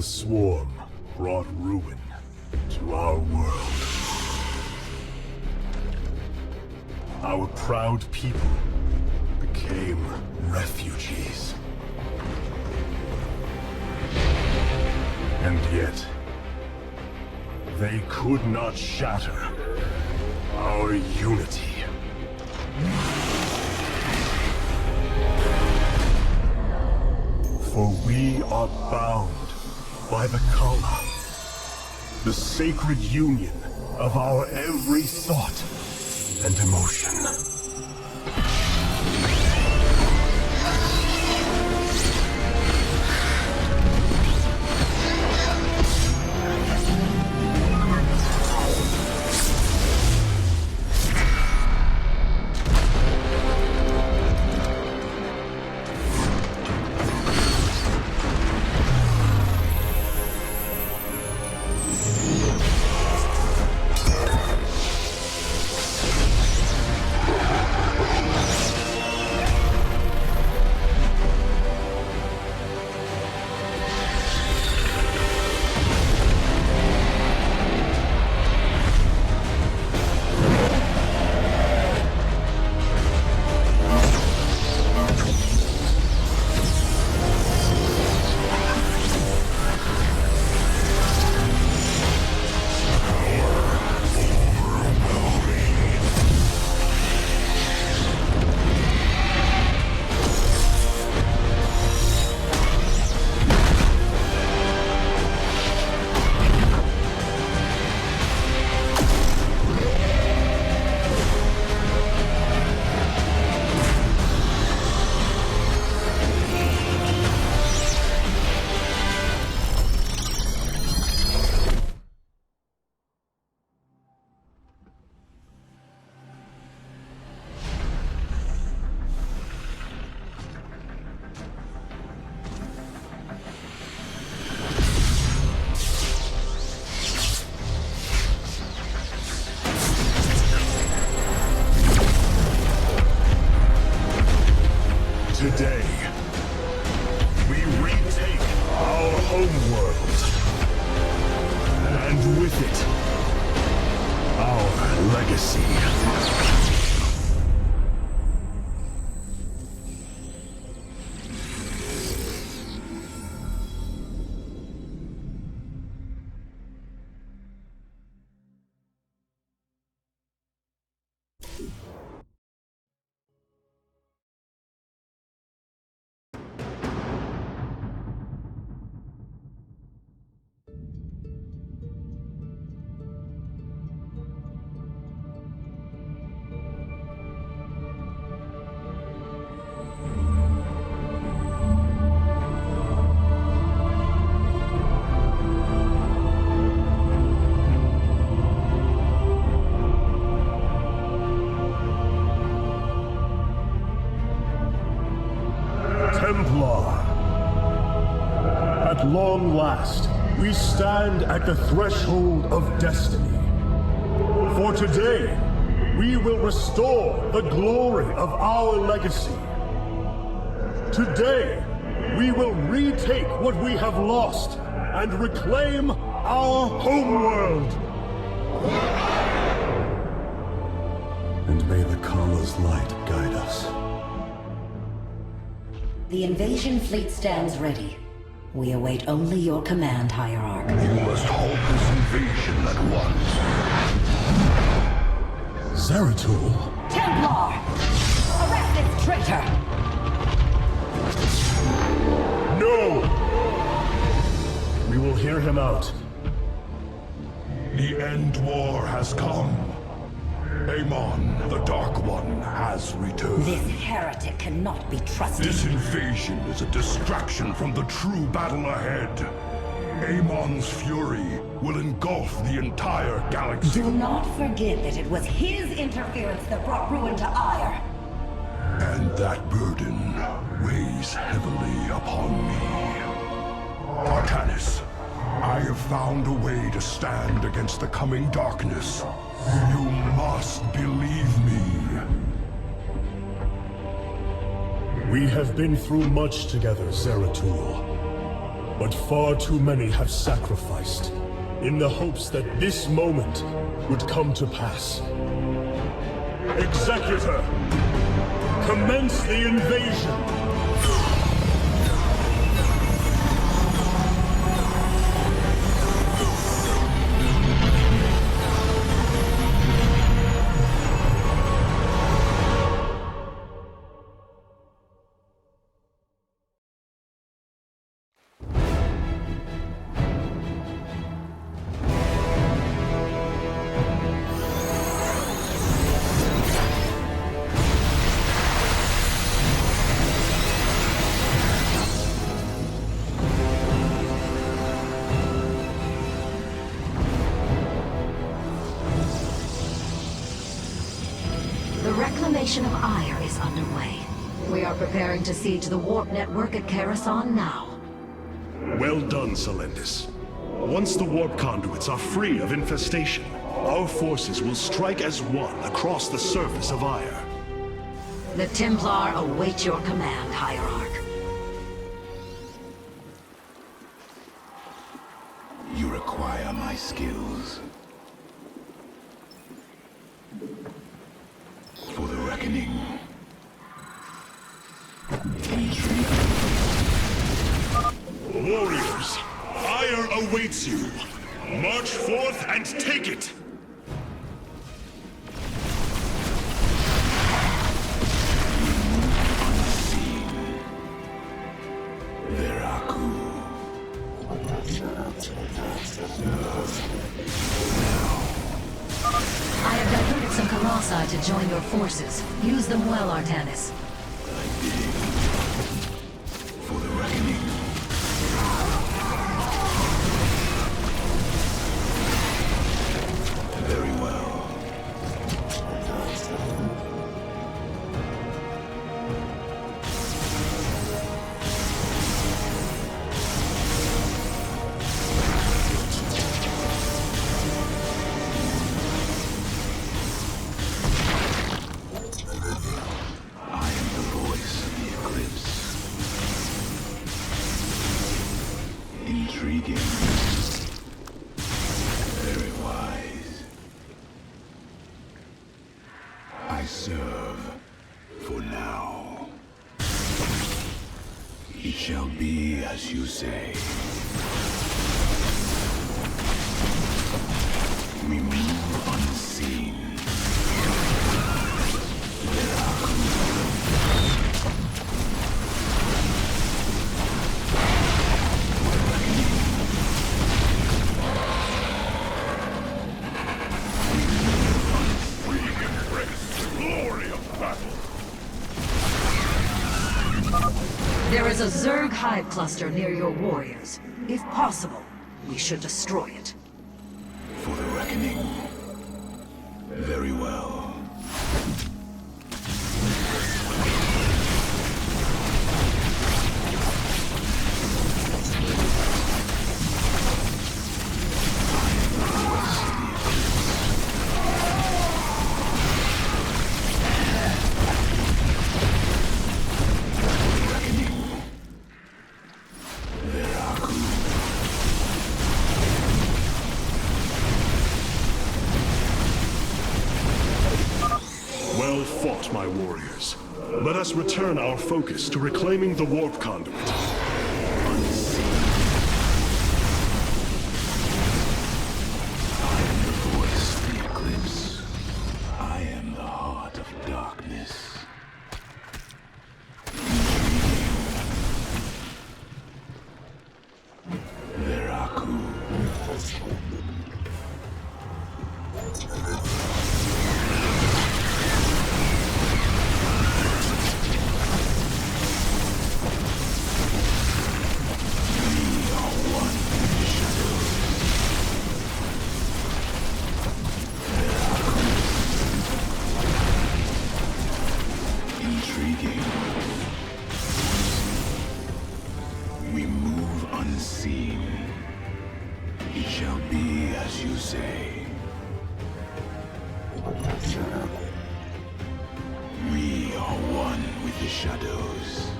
swarm brought ruin to our world. Our proud people became refugees. And yet, they could not shatter our unity. For we are bound by the Kala, the sacred union of our every thought and emotion. Today, we retake our homeworld, and with it, our legacy. At long last, we stand at the threshold of destiny. For today, we will restore the glory of our legacy. Today, we will retake what we have lost and reclaim our homeworld. And may the Kala's light guide us. The invasion fleet stands ready. We await only your command, Hierarch. You must halt this invasion at once. Zeratul! Templar! Arrest this traitor! No! We will hear him out. The end war has come. Amon, the Dark One, has returned. This heretic cannot be trusted. This invasion is a distraction from the true battle ahead. Amon's fury will engulf the entire galaxy. Do not forget that it was his interference that brought ruin to Aiur. And that burden weighs heavily upon me. Artanis, I have found a way to stand against the coming darkness. You must believe me. We have been through much together, Zeratul. But far too many have sacrificed, in the hopes that this moment would come to pass. Executor, commence the invasion! The reclamation of Aiur is underway. We are preparing to siege the warp network at Coruscant now. Well done, Selendis. Once the warp conduits are free of infestation, our forces will strike as one across the surface of Aiur. The Templar await your command, Hierarch. You require my skills. For the reckoning. Warriors, Aiur awaits you. March forth and take it! I have diverted some Colossi to join your forces. Use them well, Artanis. For the reckoning. Very well. I am the voice of the eclipse. Intriguing. Very wise. I serve for now. It shall be as you say. We move unseen. There is a Zerg hive cluster near your warriors. If possible, we should destroy it. For the reckoning. Very well. Well fought, my warriors. Let us return our focus to reclaiming the warp conduit. I am the voice of the eclipse. I am the heart of darkness. Zeratul. Intriguing. We move unseen. It shall be as you say. We are one with the shadows.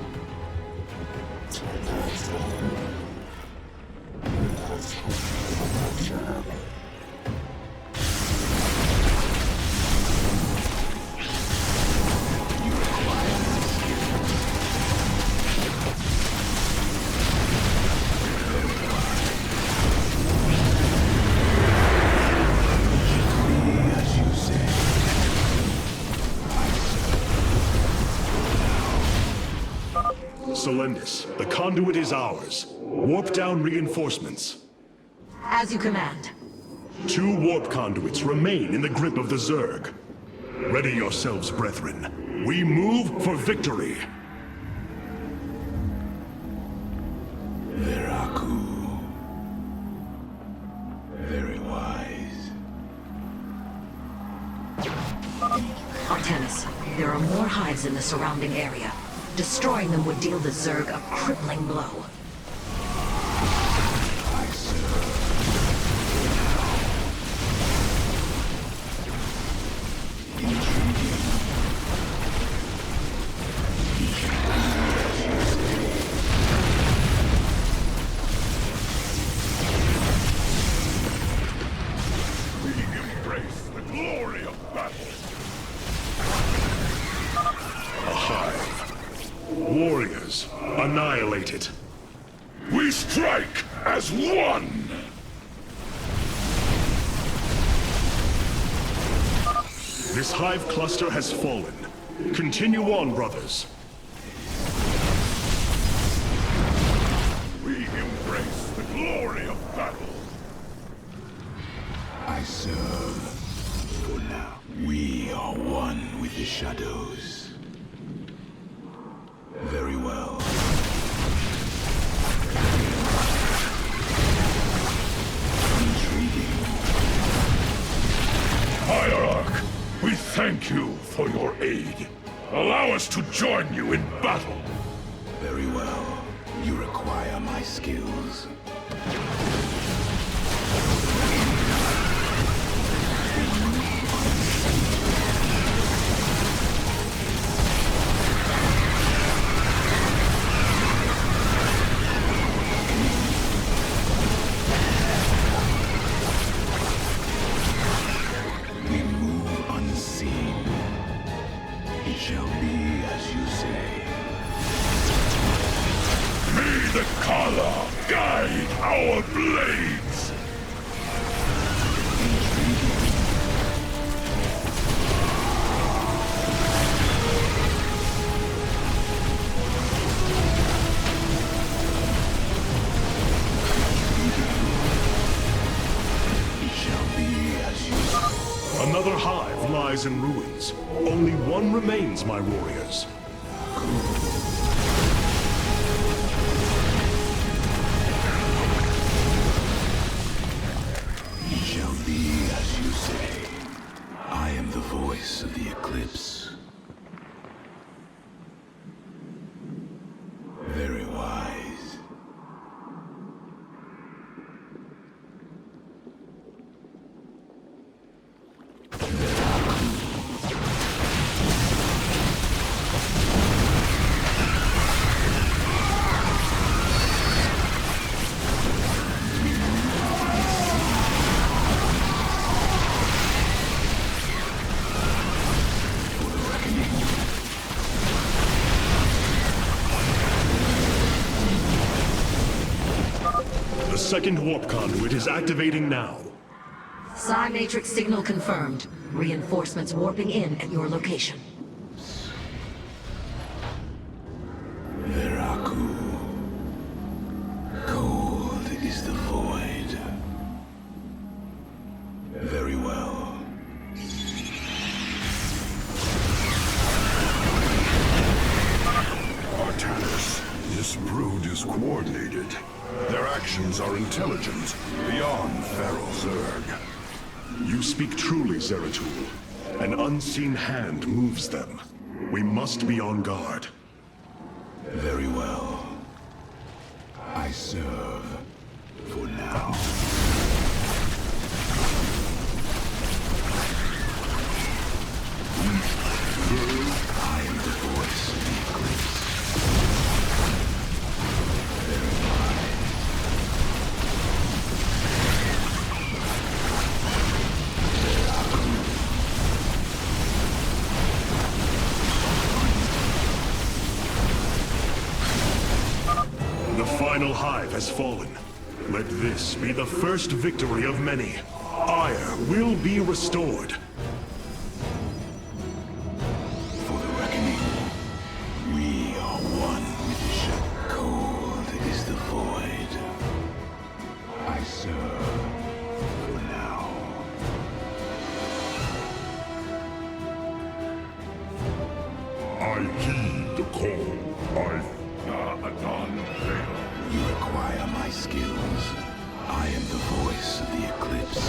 Solendis, the conduit is ours. Warp down reinforcements. As you command. 2 warp conduits remain in the grip of the Zerg. Ready yourselves, brethren. We move for victory. Zeratul. Very wise. Artanis, there are more hives in the surrounding area. Destroying them would deal the Zerg a crippling blow. I serve. Warriors, annihilate it. We strike as one! This hive cluster has fallen. Continue on, brothers. We embrace the glory of battle. I serve. For now, we are one with the shadows. Very well. Intriguing. Hierarch, we thank you for your aid. Allow us to join you in battle. Very well. You require my skills. We move unseen. It shall be as you say. May the Kala guide our blades! It shall be as you say. Another hive lies in ruins. Only one remains, my warriors. It shall be as you say. I am the voice of the eclipse. Very wise. The second warp conduit is activating now. Psi Matrix signal confirmed. Reinforcements warping in at your location. Zeratul. Cold is the void. Very well. Artanis, this brood is coordinated. Their actions are intelligent, beyond feral Zerg. You speak truly, Zeratul. An unseen hand moves them. We must be on guard. Very well. I serve. For now. I am the voice of the eclipse. Very wise. The final hive has fallen. Let this be the first victory of many. Aiur will be restored. For the reckoning, we are one with the shadows. I heed the call. You require my skills. I am the voice of the Eclipse.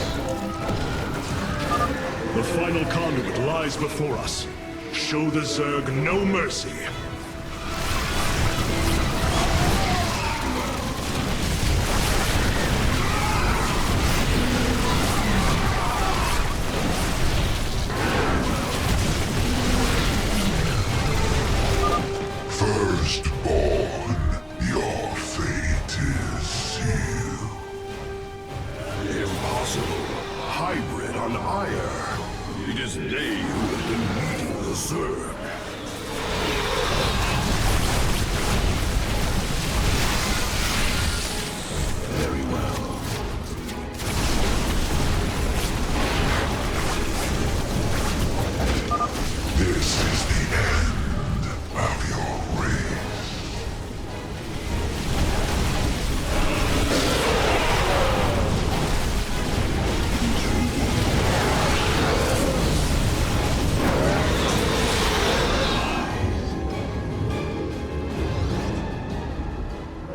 The final conduit lies before us. Show the Zerg no mercy. Firstborn, your fate is sealed. Impossible. Hybrid on Aiur. It is they who have been leading the Zerg. Very well. This is the end of your reign.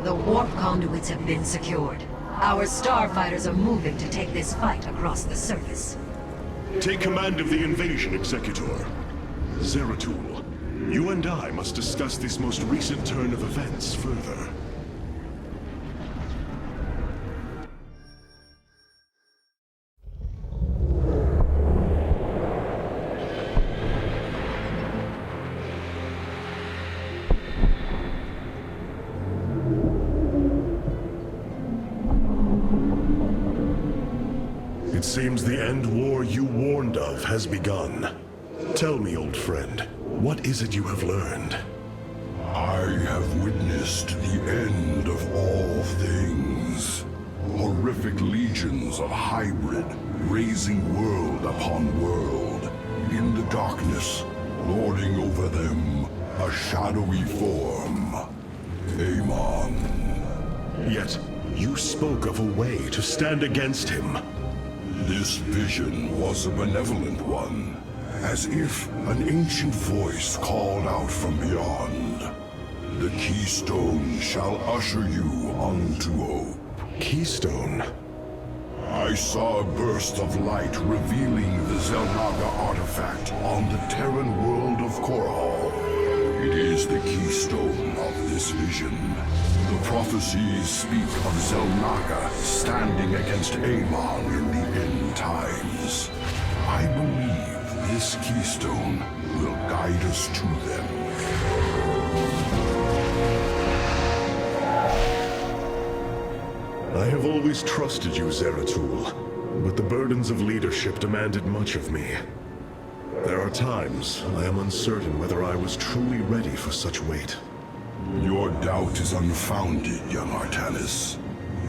The warp conduits have been secured. Our starfighters are moving to take this fight across the surface. Take command of the invasion, Executor. Zeratul, you and I must discuss this most recent turn of events further. It seems the end war you warned of has begun. Tell me, old friend, what is it you have learned? I have witnessed the end of all things. Horrific legions of hybrid, raising world upon world. In the darkness, lording over them, a shadowy form. Amon. Yet, you spoke of a way to stand against him. This vision was a benevolent one, as if an ancient voice called out from beyond. The keystone shall usher you unto hope. Keystone? I saw a burst of light revealing the Xel'Naga artifact on the Terran world of Korhal. It is the keystone of this vision. The prophecies speak of Xel'Naga standing against Amon in the end times. I believe this keystone will guide us to them. I have always trusted you, Zeratul, but the burdens of leadership demanded much of me. There are times I am uncertain whether I was truly ready for such weight. Your doubt is unfounded, young Artanis.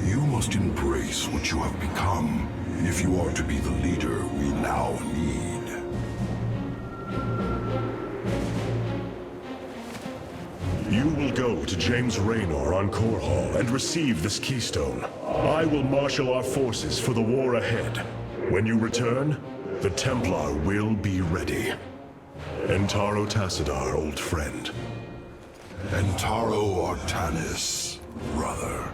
You must embrace what you have become if you are to be the leader we now need. You will go to James Raynor on Korhal and receive this keystone. I will marshal our forces for the war ahead. When you return, the Templar will be ready. Entaro Tassadar, old friend. Entaro Artanis, brother.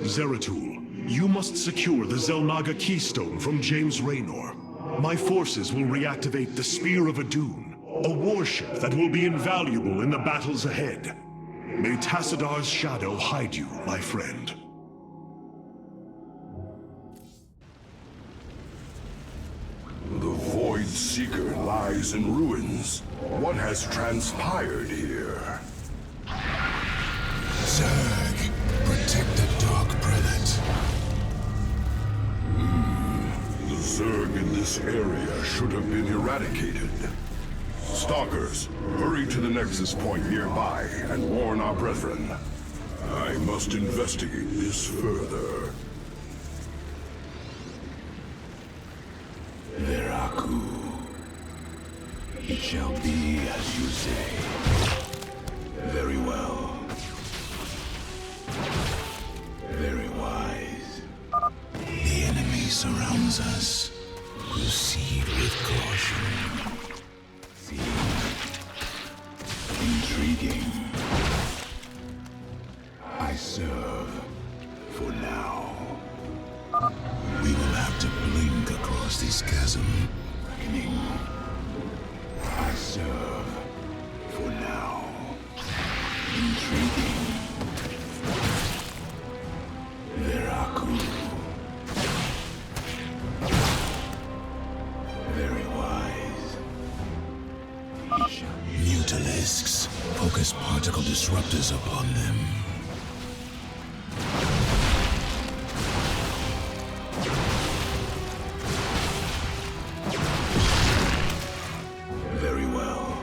Zeratul, you must secure the Xel'Naga keystone from James Raynor. My forces will reactivate the Spear of Adun, a warship that will be invaluable in the battles ahead. May Tassadar's shadow hide you, my friend. The Void Seeker lies in ruins. What has transpired here? Zerg, protect the Dark Prelate. The Zerg in this area should have been eradicated. Stalkers, hurry to the Nexus point nearby and warn our brethren. I must investigate this further. Veraku. It shall be as you say. Very well. Very wise. The enemy surrounds us. Proceed with with caution. Intriguing. I serve for now. We will have to blink across this chasm. Reckoning. I serve for now. Intriguing. Zeratul. Very wise. Mutalisks. Focus particle disruptors upon them. Very well.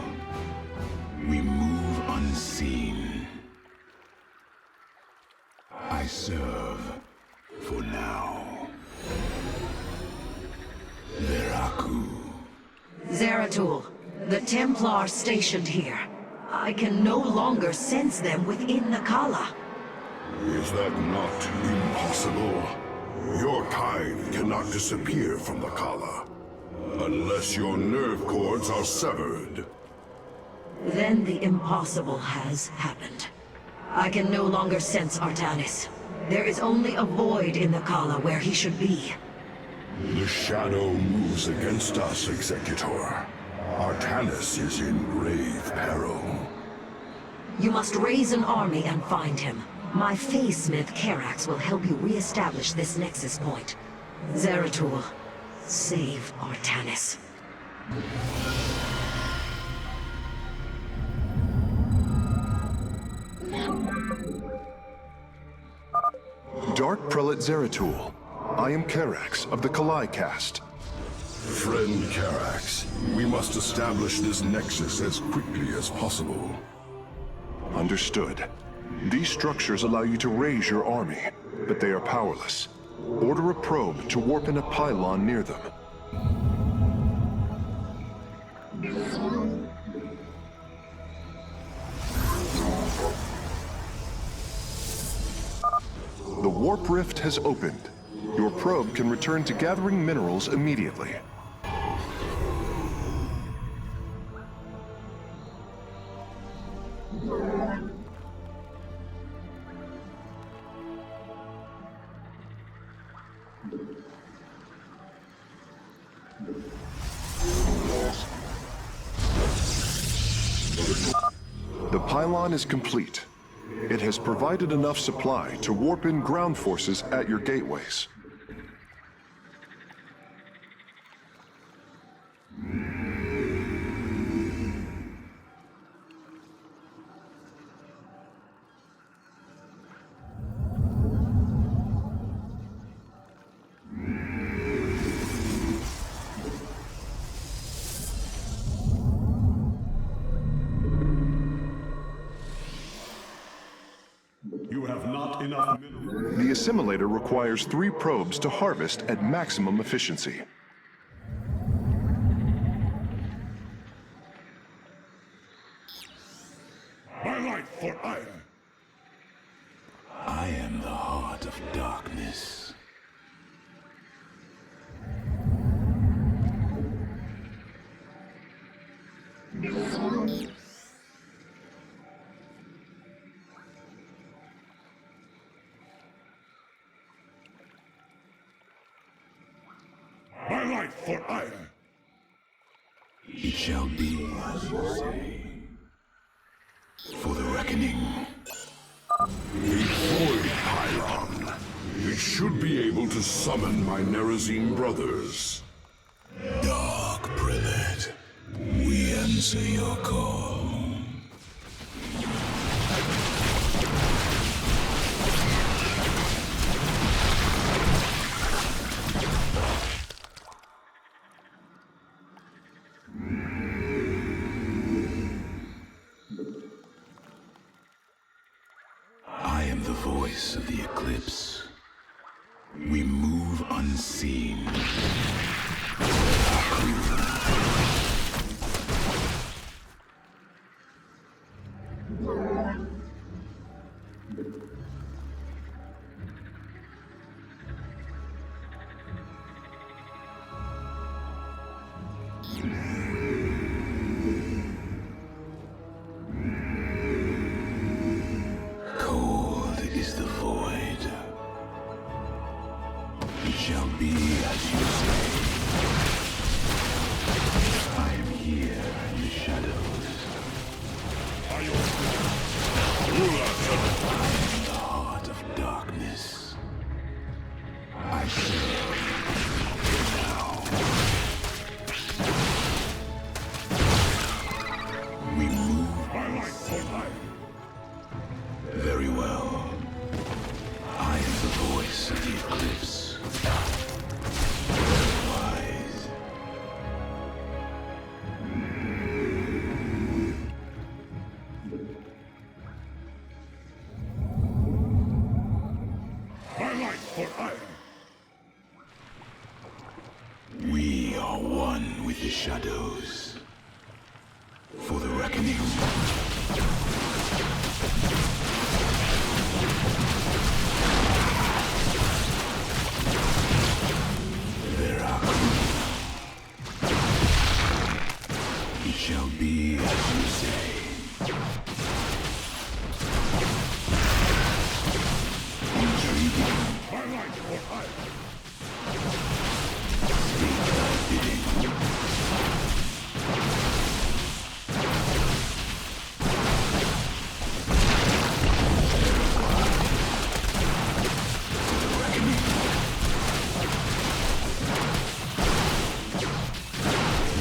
We move unseen. I serve for now. Zeratul, the Templars stationed here. I can no longer sense them within the Kala. Is that not impossible? Your kind cannot disappear from the Kala, unless your nerve cords are severed. Then the impossible has happened. I can no longer sense Artanis. There is only a void in the Kala where he should be. The shadow moves against us, Executor. Artanis is in grave peril. You must raise an army and find him. My Phase-Smith Karax will help you re-establish this nexus point. Zeratul, save Artanis. Dark Prelate Zeratul. I am Karax of the Kalai caste. Friend Karax, we must establish this nexus as quickly as possible. Understood. These structures allow you to raise your army, but they are powerless. Order a probe to warp in a pylon near them. The warp rift has opened. Your probe can return to gathering minerals immediately. The pylon is complete. It has provided enough supply to warp in ground forces at your gateways. You have not enough minerals. The assimilator requires 3 probes to harvest at maximum efficiency. My life for Aiur! I am the heart of darkness. My life for Aiur! It shall be as you say. For the reckoning. A void pylon. We should be able to summon my Nerazine brothers. Dark Prelate, we answer your call. I am the voice of the eclipse. We move unseen. is the void. It shall be as you say. I am here in the shadows. Aiur. I am the heart of darkness. I serve now. We move My life for life. very well. I am the voice of the eclipse. Very wise. My life for Aiur. We are one with the shadows. For the reckoning. Zeratul. It shall be as you say. Intriguing. My life for Aiur. Speak thy bidding. For the reckoning.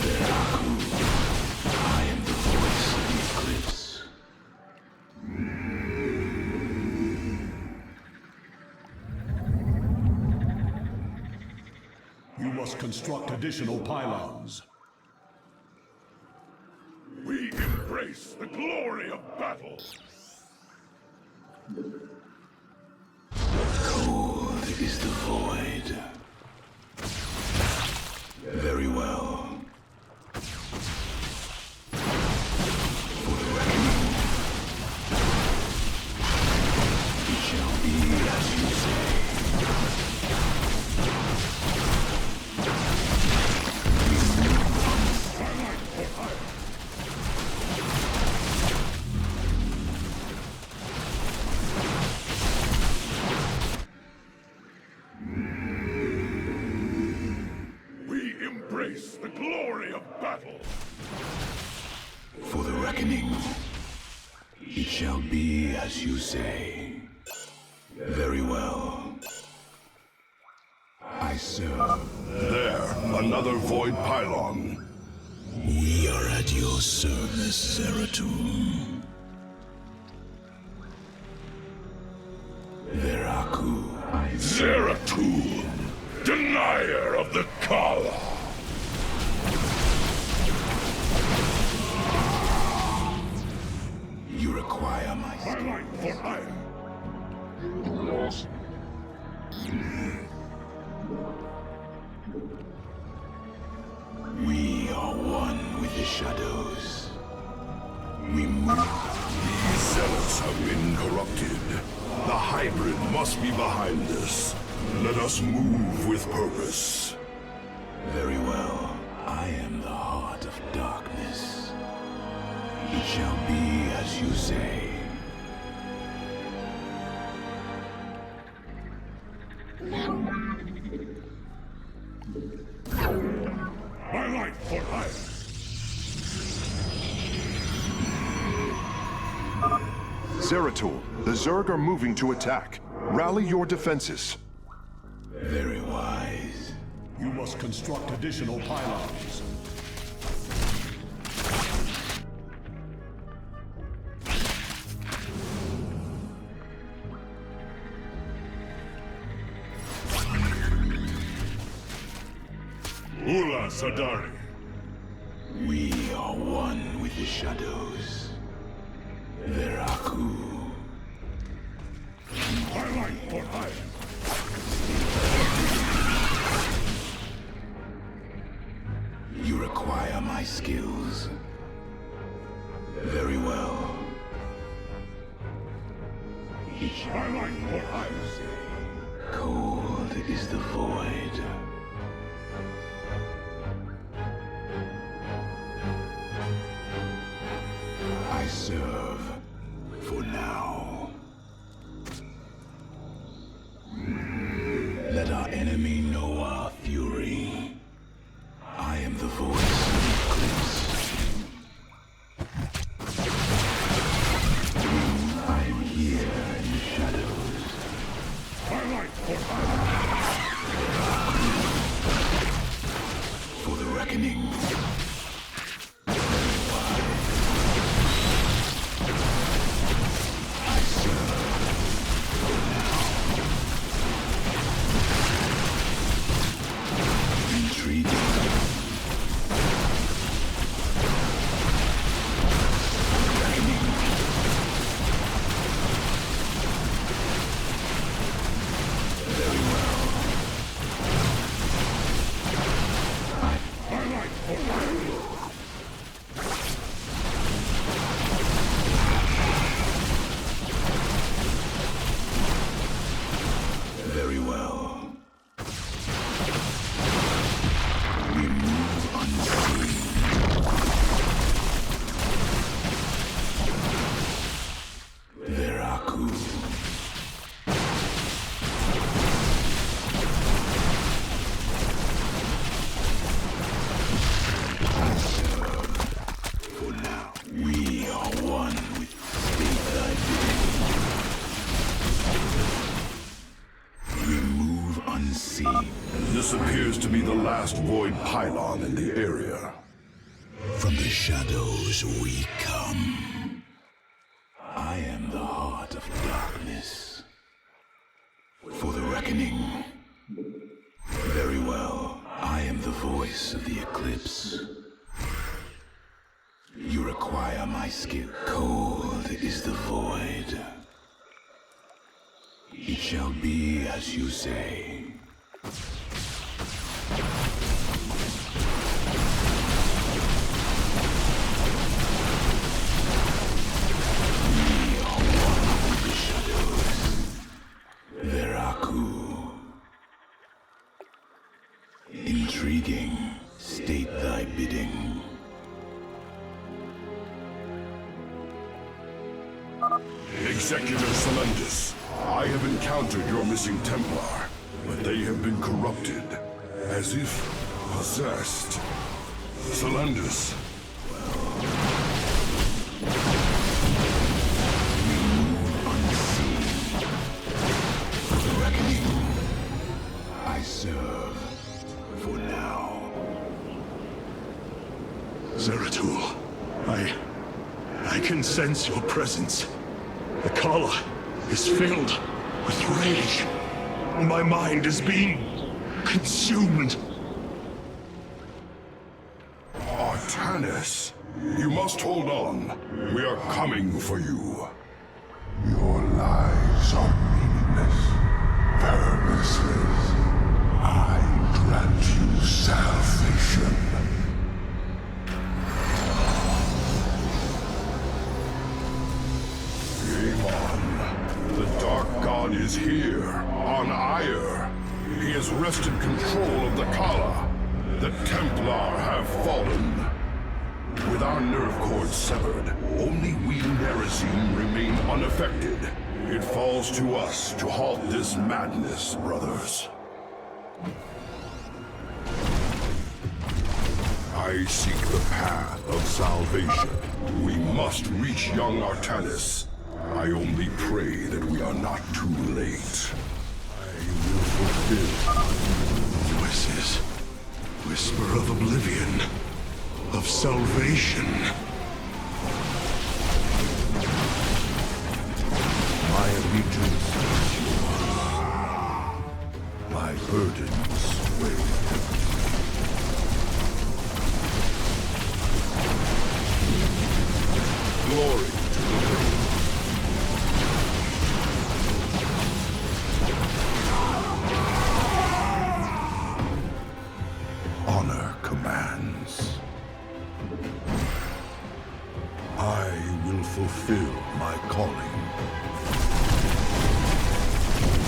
Zeratul. I am the voice of the eclipse. You must construct additional pylons. We embrace the glory of battle. Cold is the void. Very well. For the reckoning. It shall be as you say. My life for Aiur. We embrace the glory of battle. For the reckoning. It shall be as you say. Very well. I serve. There, another void pylon. We are at your service, Zeratul. Zeratul. Zeratul, denier of the Kala. You require my My life for Aiur. We are one with the shadows. We move. These zealots have been corrupted. The hybrid must be behind this. Let us move with purpose. Very well. I am the heart of darkness. It shall be as you say. My life for Aiur. Zeratul, the Zerg are moving to attack. Rally your defenses. Very wise. You must construct additional pylons. Ula Sadari. We are one with the shadows. Zeratul. My life for Aiur. You require my skills. Very well. My life for Aiur. Cold is the void. I serve for now. Let our enemy know our fury. I am the voice of the eclipse. I am here in the shadows. For the reckoning. I serve. Intriguing. Very well. We move unseen. Zeratul. For now, we are one with state thy bidding. We move unseen. This appears to be the last void pylon in the area. From the shadows we come. I am the heart of darkness. For the reckoning. Very well. I am the voice of the eclipse. You require my skill. Cold is the void. It shall be as you say. We are one with the shadows. Zeratul. Intriguing. State thy bidding. Executor Solendus, I have encountered your missing Templar, but they have been corrupted, as if possessed. Solendus. We move unseen. For the reckoning. I serve. For now. Zeratul, I can sense your presence. The Kala is filled with rage. My mind is being consumed. Artanis, you must hold on. We are coming for you. Your lives are meaningless, purposeless. I grant you salvation. Amon, the Dark God is here, on Aiur. He has wrested control of the Kala. The Templar have fallen. With our nerve cords severed, only we Nerazim remain unaffected. It falls to us to halt this madness, brothers. I seek the path of salvation. We must reach young Artanis. I only pray that we are not too late. I will fulfill. Voices. Whisper of oblivion. Of salvation. My allegiance is yours. My burdens weigh. Glory to the Lord. Honor commands. I will fulfill my calling.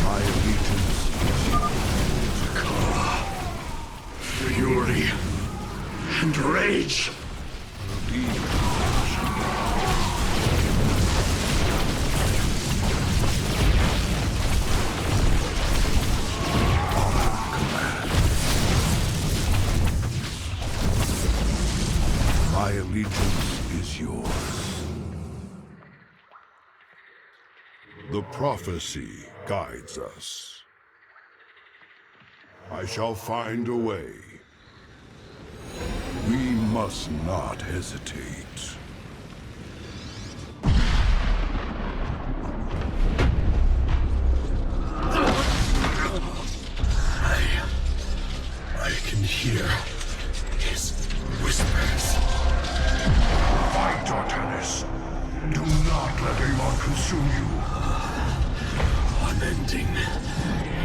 My allegiance is yours. Kala. Fury. And rage. prophecy guides us. I shall find a way. We must not hesitate. I can hear his whispers. Fight, Artanis. Do not let Amon consume you. Unending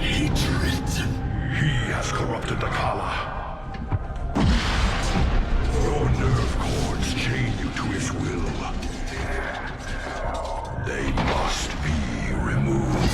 hatred. He has corrupted the Kala. Your nerve cords chain you to his will. They must be removed.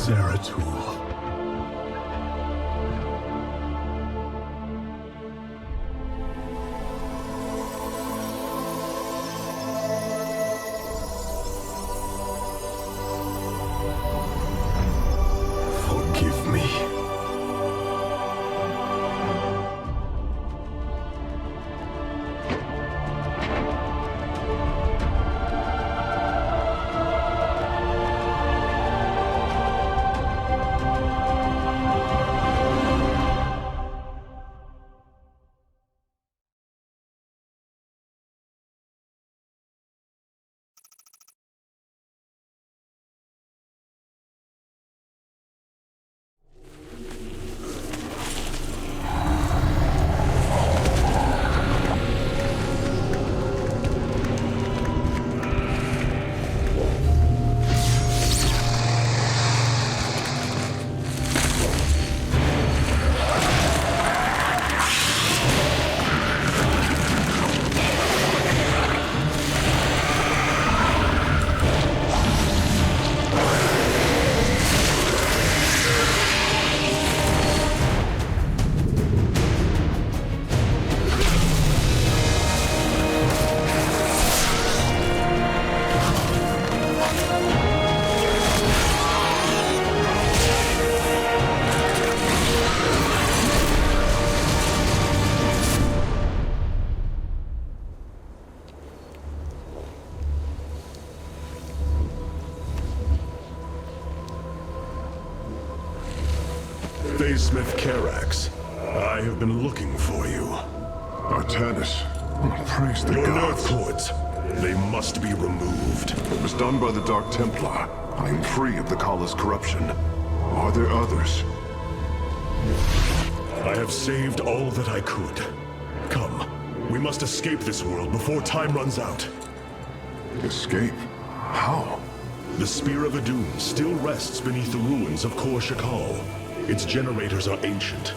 Zeratul. Forgive me. Smith Carax, I have been looking for you. Artanis, praise the Your gods. nerve cords, they must be removed. It was done by the Dark Templar. I am free of the Kala's corruption. Are there others? I have saved all that I could. Come, we must escape this world before time runs out. Escape? How? The Spear of Adun still rests beneath the ruins of Kor Shakal. Its generators are ancient.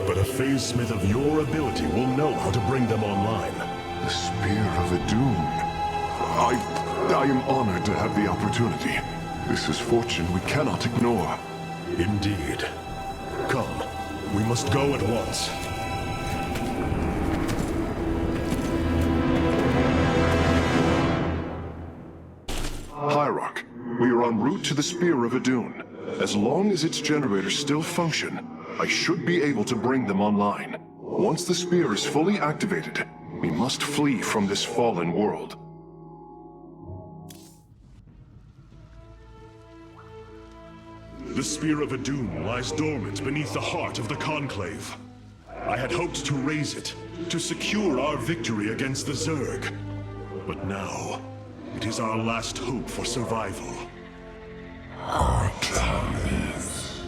But a phase smith of your ability will know how to bring them online. The Spear of Idun. I am honored to have the opportunity. This is fortune we cannot ignore. Indeed. Come, we must go at once. Hierarch, we are en route to the Spear of Idun. As long as its generators still function, I should be able to bring them online. Once the spear is fully activated, we must flee from this fallen world. The Spear of Idun lies dormant beneath the heart of the Conclave. I had hoped to raise it, to secure our victory against the Zerg. But now, it is our last hope for survival. Artanis,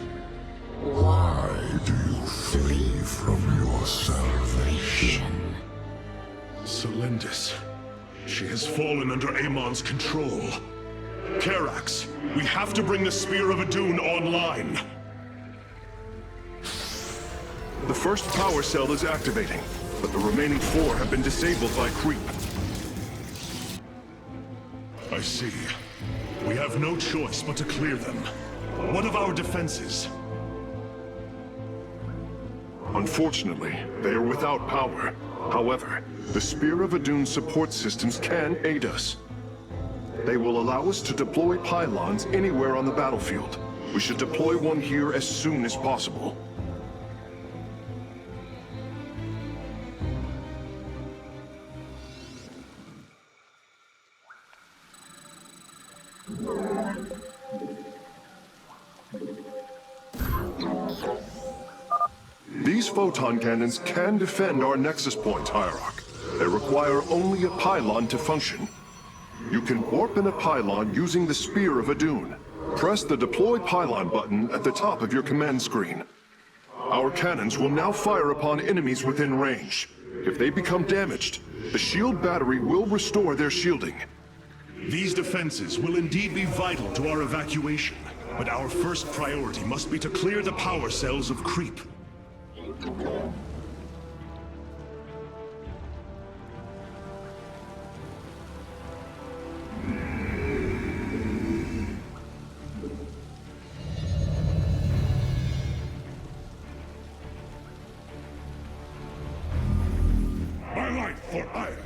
why do you flee from your salvation? Selendis. She has fallen under Amon's control. Karax, we have to bring the Spear of Idun online. The first power cell is activating, but the remaining 4 have been disabled by creep. I see. We have no choice but to clear them. What of our defenses? Unfortunately, they are without power. However, the Spear of Idun's support systems can aid us. They will allow us to deploy pylons anywhere on the battlefield. We should deploy one here as soon as possible. These photon cannons can defend our nexus point, Hierarch. They require only a pylon to function. You can warp in a pylon using the Spear of Idun. Press the Deploy Pylon button at the top of your command screen. Our cannons will now fire upon enemies within range. If they become damaged, the shield battery will restore their shielding. These defenses will indeed be vital to our evacuation, but our first priority must be to clear the power cells of creep. My light for Aiur.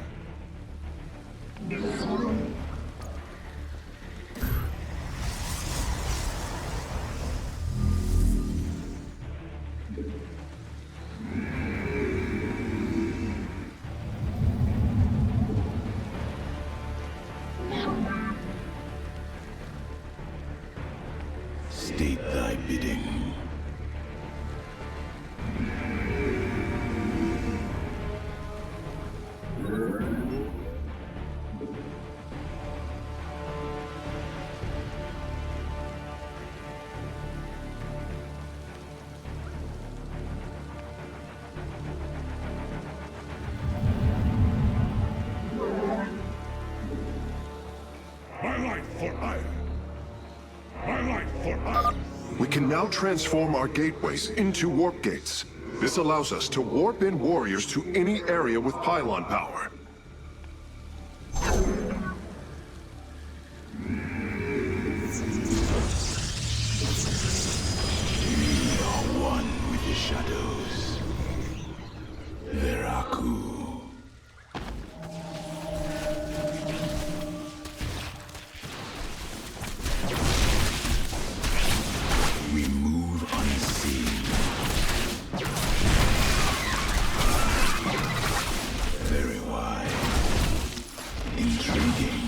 State thy bidding. My light for Aiur. My light for Aiur. We can now transform our gateways into warp gates. This allows us to warp in warriors to any area with pylon power. We are one with the shadows. Zeratul. We move unseen. Very wise. Intriguing.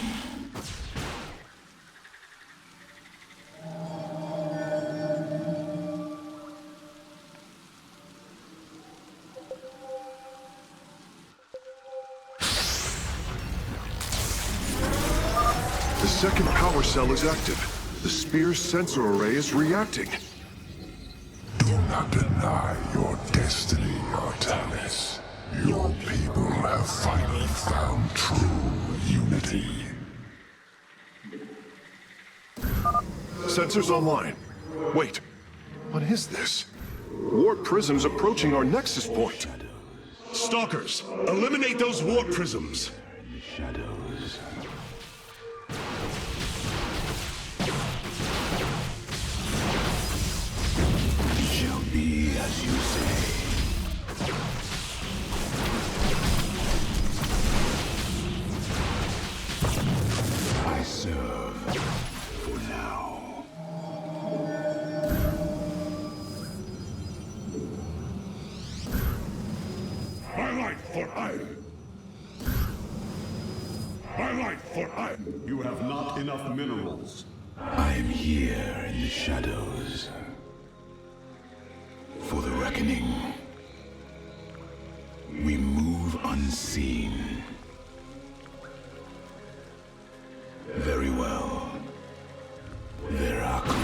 The second power cell is active. The spear's sensor array is reacting. Do not deny your destiny, Artanis. Your people have finally found true unity. Sensors online. Wait, what is this? Warp prisms approaching our nexus point. Stalkers, eliminate those warp prisms! Shadows. It shall be as you say. I serve for now. Highlight for Aiur! Highlight for Aiur! You have not enough minerals. I am here in the shadows. For the reckoning. We move unseen. Very well. Zeratul.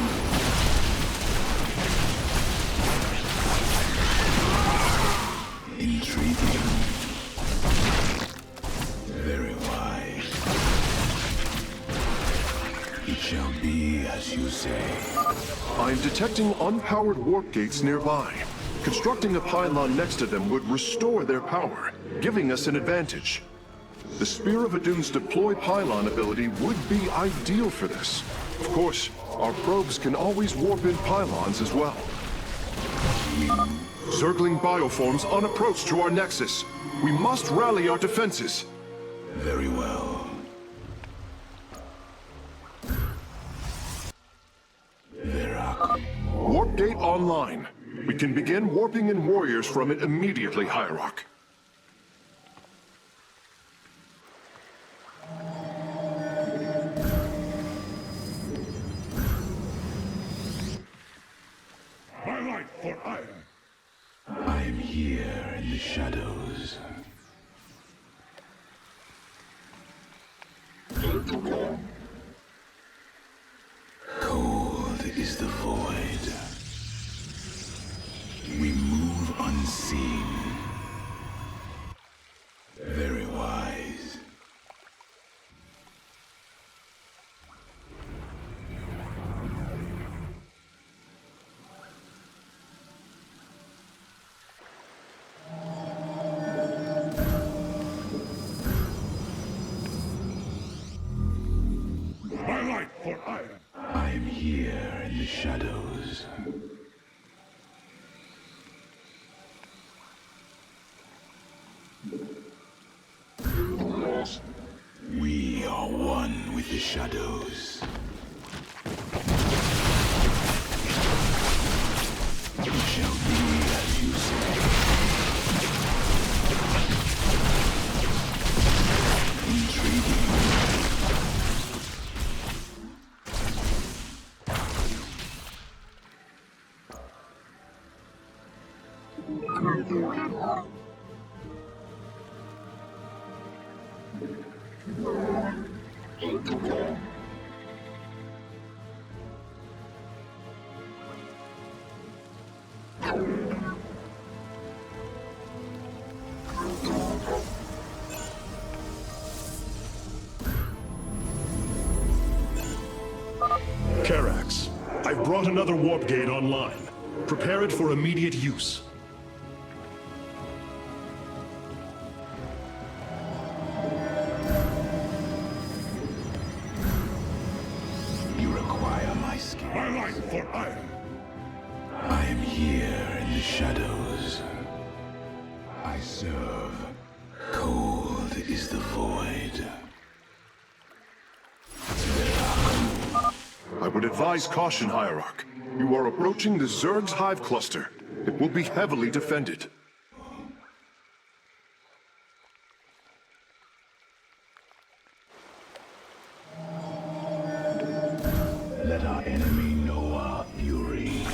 Intriguing. Very wise. It shall be as you say. I am detecting unpowered warp gates nearby. Constructing a pylon next to them would restore their power, giving us an advantage. The Spear of Adun's deploy pylon ability would be ideal for this. Of course, our probes can always warp in pylons as well. Circling bioforms on approach to our nexus. We must rally our defenses. Very well. Zeratul. Warp gate online. We can begin warping in warriors from it immediately, hierarch. Highlight for Aiur! I am here in the shadows. Cold is the void. We move unseen. Very wise. Highlight for Aiur! I am here in the shadows. We are one with the shadows. It shall be as you say. Intriguing. Karax, I've brought another warp gate online. Prepare it for immediate use. You require my skill. Highlight for Aiur! I am here in the shadows. I serve. Cold is the void. I would advise caution, hierarch. You are approaching the Zerg's hive cluster. It will be heavily defended. Let our enemy know our fury.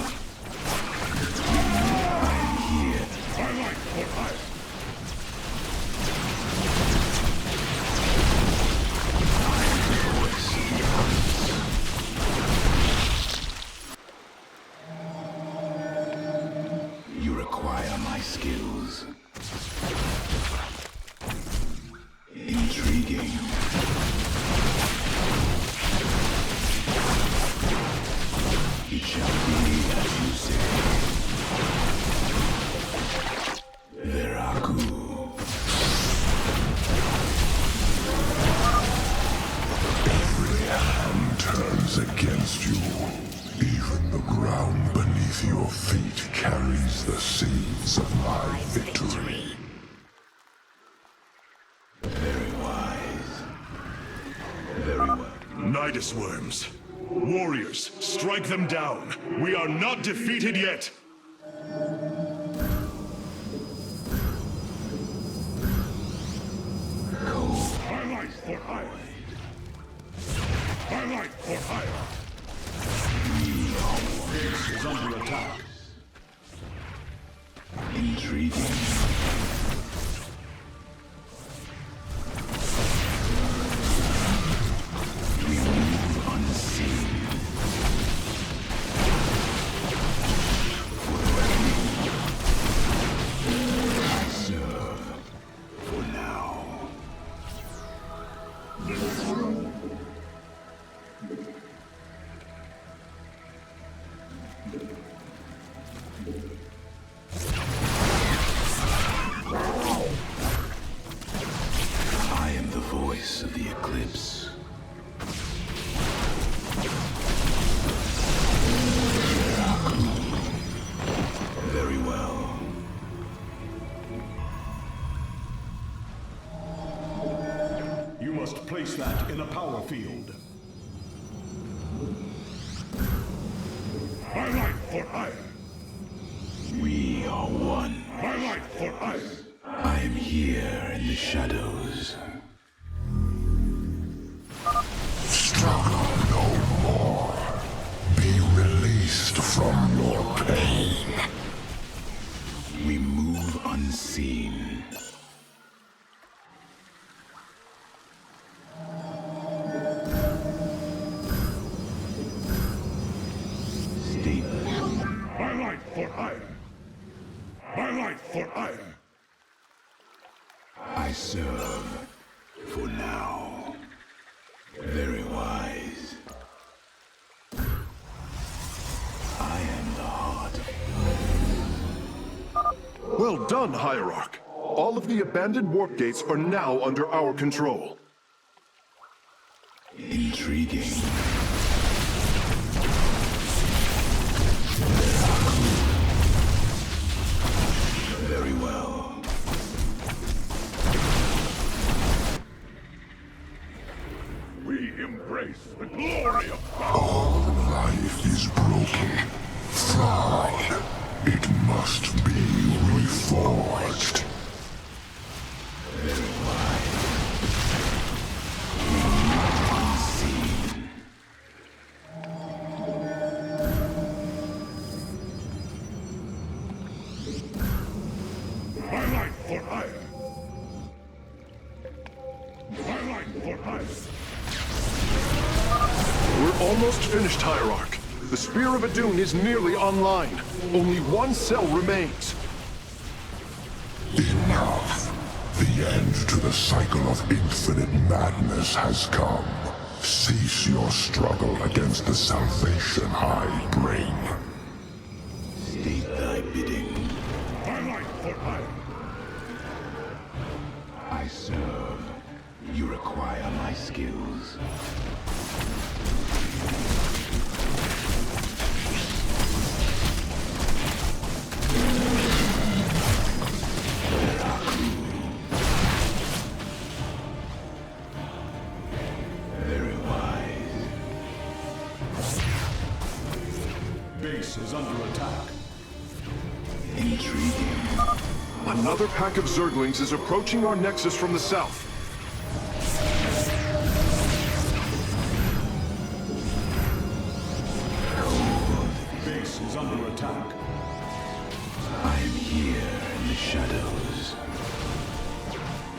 I am here. Highlight for Aiur! You require my skills. Intriguing. sows the seeds of my victory. Very wise. Very well. Nidus worms. Warriors, strike them down. We are not defeated yet. Highlight for hire. Highlight for hire. Base is under attack. Intriguing. We move unseen. For the reckoning. I serve for now. I am the voice of the eclipse. Very well. You must place that in a power field. Highlight for hire. We are one. Highlight for hire. I am here in the shadows. Struggle no more. Be released from your pain. We move unseen. Statement. Highlight for hire. Highlight for hire. I serve for now. Very wise. I am the heart of Well done, Hierarch. All of the abandoned warp gates are now under our control. intriguing. Very well. We embrace the glory of power. All life is broken, flawed. It must be reforged. Very wise. Unseen. Highlight for hire. Highlight for hire. We're almost finished, Hierarch. The Spear of Adun is nearly online. Only one cell remains. Enough. The end to the cycle of infinite madness has come. Cease your struggle against the salvation I bring. State thy bidding. Highlight for hire. I serve. You require my skills. Very wise. Base is under attack. Intriguing. Another pack of Zerglings is approaching our nexus from the south. Base is under attack. I am here in the shadows.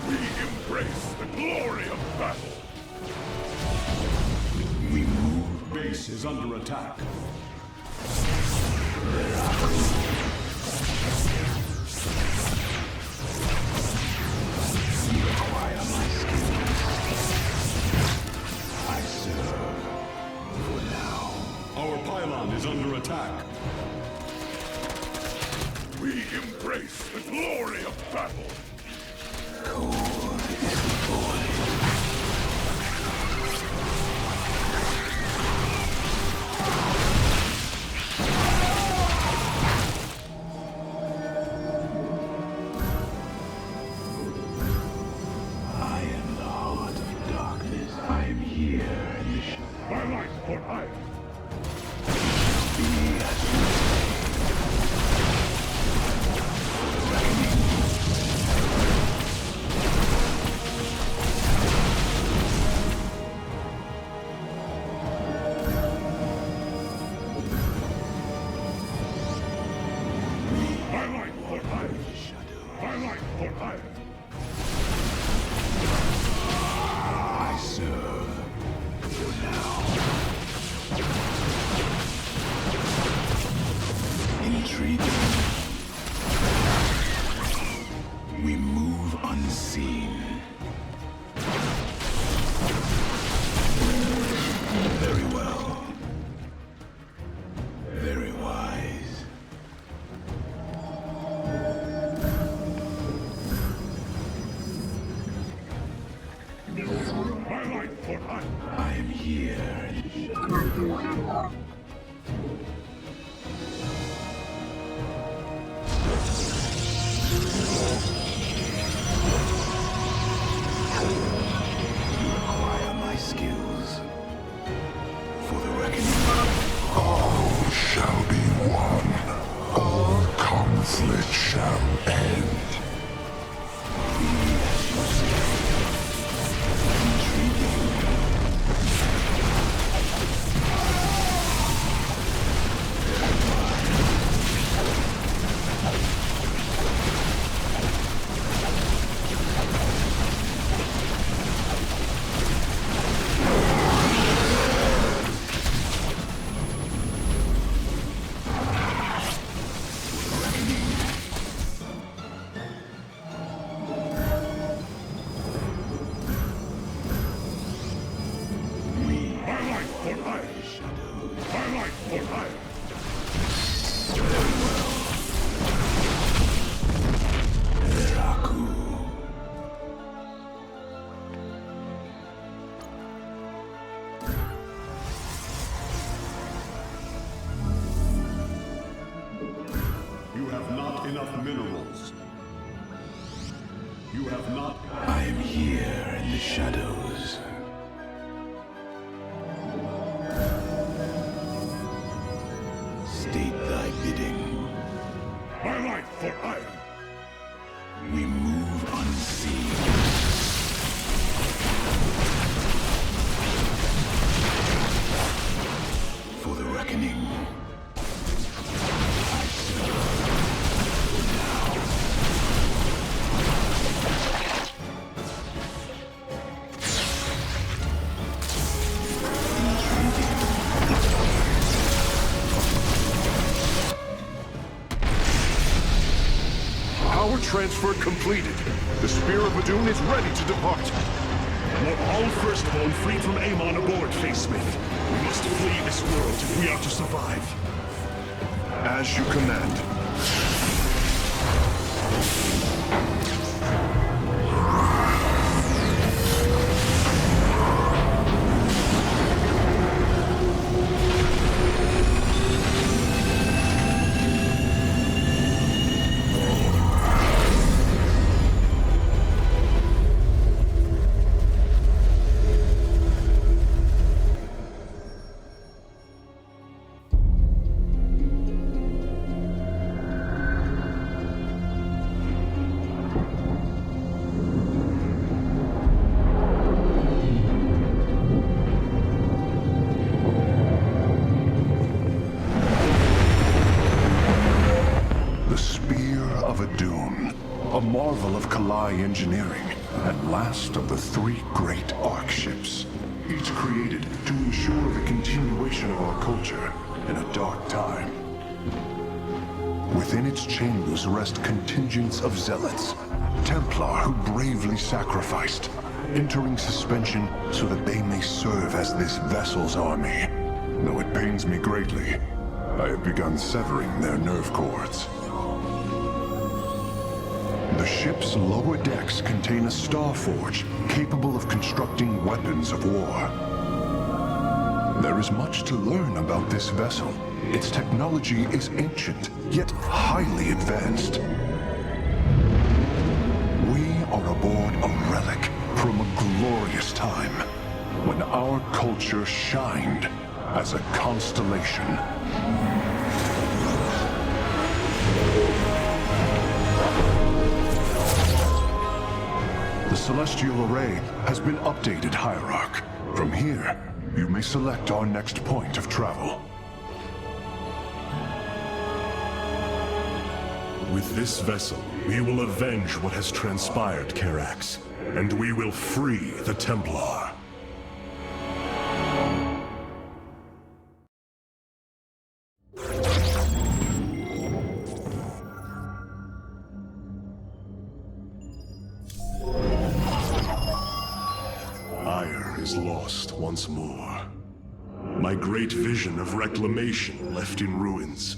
We embrace the glory of battle. We move. Base is under attack. You require my skills. I serve for now. Our pylon is under attack. We embrace the glory of battle. Cold is the void. I am here. You require my skills for the reckoning. All shall be one. All conflict shall end. You have not enough minerals. You have not... I am here in the shadows. State thy bidding. My life for Aiur! We move unseen. For the reckoning. Power transfer completed. The Spear of Adun is ready to depart. Want all Firstborn freed from Amon aboard, Facesmith. We must flee this world if we are to survive. As you command. A marvel of Kalai engineering, and last of the three great Ark ships, each created to ensure the continuation of our culture in a dark time. Within its chambers rest contingents of zealots, Templar who bravely sacrificed, entering suspension so that they may serve as this vessel's army. Though it pains me greatly, I have begun severing their nerve cords. The ship's lower decks contain a star forge capable of constructing weapons of war. There is much to learn about this vessel. Its technology is ancient, yet highly advanced. We are aboard a relic from a glorious time when our culture shined as a constellation. The celestial array has been updated, Hierarch. From here, you may select our next point of travel. With this vessel, we will avenge what has transpired, Karax, and we will free the Templar. Aiur is lost once more. My great vision of reclamation left in ruins.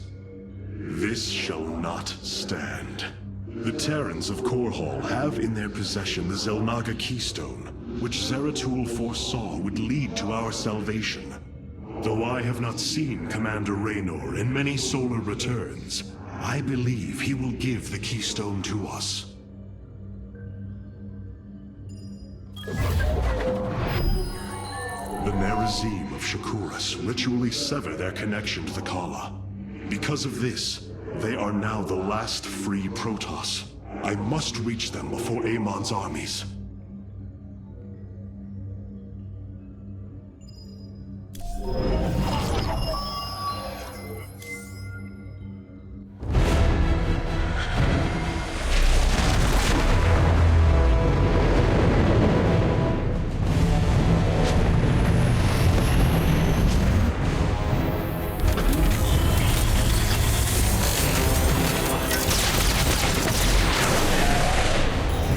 This shall not stand. The Terrans of Korhal have in their possession the Xel'Naga Keystone, which Zeratul foresaw would lead to our salvation. Though I have not seen Commander Raynor in many solar returns, I believe he will give the keystone to us. The Nerazim of Shakuras ritually sever their connection to the Kala. Because of this, they are now the last free Protoss. I must reach them before Amon's armies.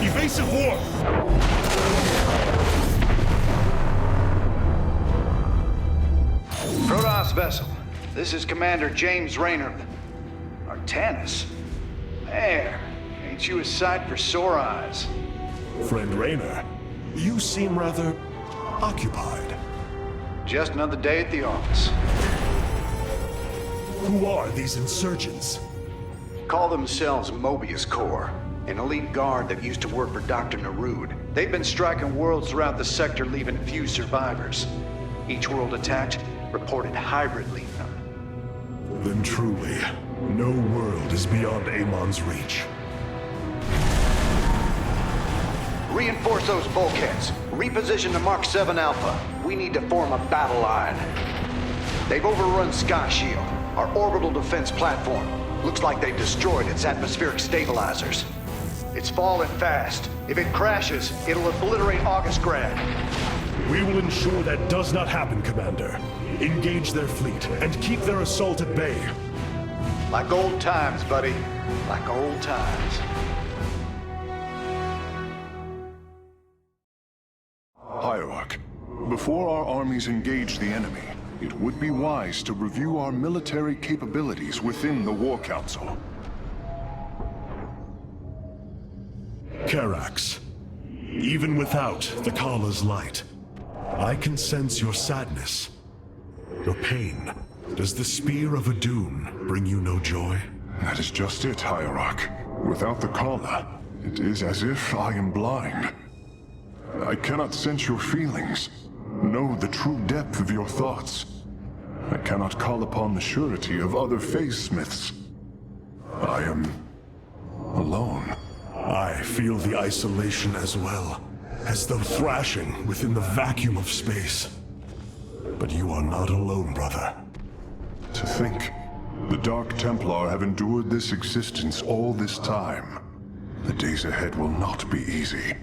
Evasive war! Protoss vessel. This is Commander James Raynor. Artanis? Man, ain't you a sight for sore eyes? Friend Raynor, you seem rather occupied. Just another day at the office. Who are these insurgents? Call themselves Mobius Corps, an elite guard that used to work for Dr. Narud. They've been striking worlds throughout the sector, leaving few survivors. Each world attacked reported hybrid leaving them. Then truly, no world is beyond Amon's reach. Reinforce those bulkheads. Reposition the Mark 7 Alpha. We need to form a battle line. They've overrun Sky Shield, our orbital defense platform. Looks like they've destroyed its atmospheric stabilizers. It's falling fast. If it crashes, it'll obliterate August Grad. We will ensure that does not happen, Commander. Engage their fleet and keep their assault at bay. Like old times, buddy. Like old times. Hierarch, before our armies engage the enemy, it would be wise to review our military capabilities within the War Council. Karax, even without the Kala's light, I can sense your sadness, your pain. Does the Spear of Adun bring you no joy? That is just it, Hierarch. Without the Kala, it is as if I am blind. I cannot sense your feelings, know the true depth of your thoughts. I cannot call upon the surety of other phase-smiths. I am alone. I feel the isolation as well, as though thrashing within the vacuum of space. But you are not alone, brother. To think, the Dark Templar have endured this existence all this time. The days ahead will not be easy.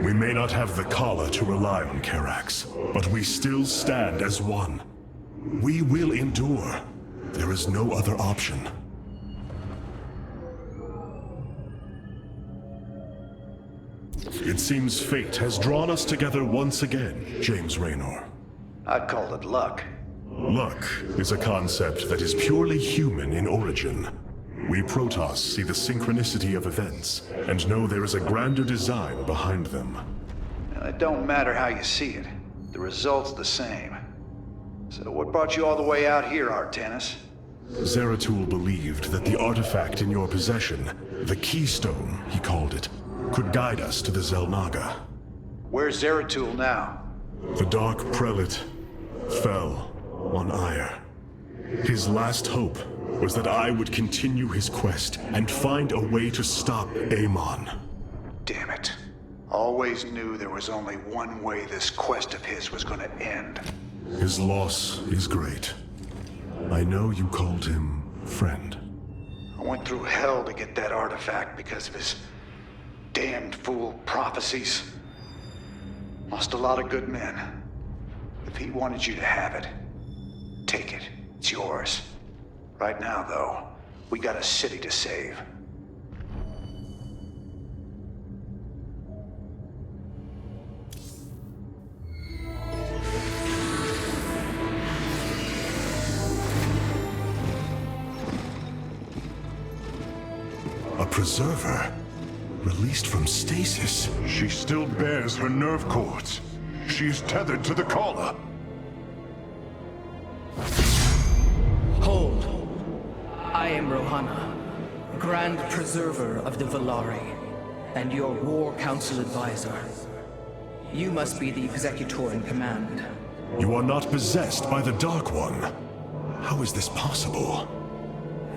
We may not have the Kala to rely on, Karax, but we still stand as one. We will endure. There is no other option. It seems fate has drawn us together once again, James Raynor. I'd call it luck. Luck is a concept that is purely human in origin. We Protoss see the synchronicity of events, and know there is a grander design behind them. It don't matter how you see it. The result's the same. So what brought you all the way out here, Artanis? Zeratul believed that the artifact in your possession, the Keystone, he called it, could guide us to the Xel'Naga. Where's Zeratul now? The Dark Prelate fell on Aiur. His last hope was that I would continue his quest and find a way to stop Amon. Damn it. Always knew there was only one way this quest of his was gonna end. His loss is great. I know you called him friend. I went through hell to get that artifact because of his damned fool prophecies. Lost a lot of good men. If he wanted you to have it, take it. It's yours. Right now, though, we got a city to save. A preserver? Released from stasis. She still bears her nerve cords. She is tethered to the collar. Hold. I am Rohana, Grand Preserver of the Valari, and your War Council Advisor. You must be the Executor in command. You are not possessed by the Dark One. How is this possible?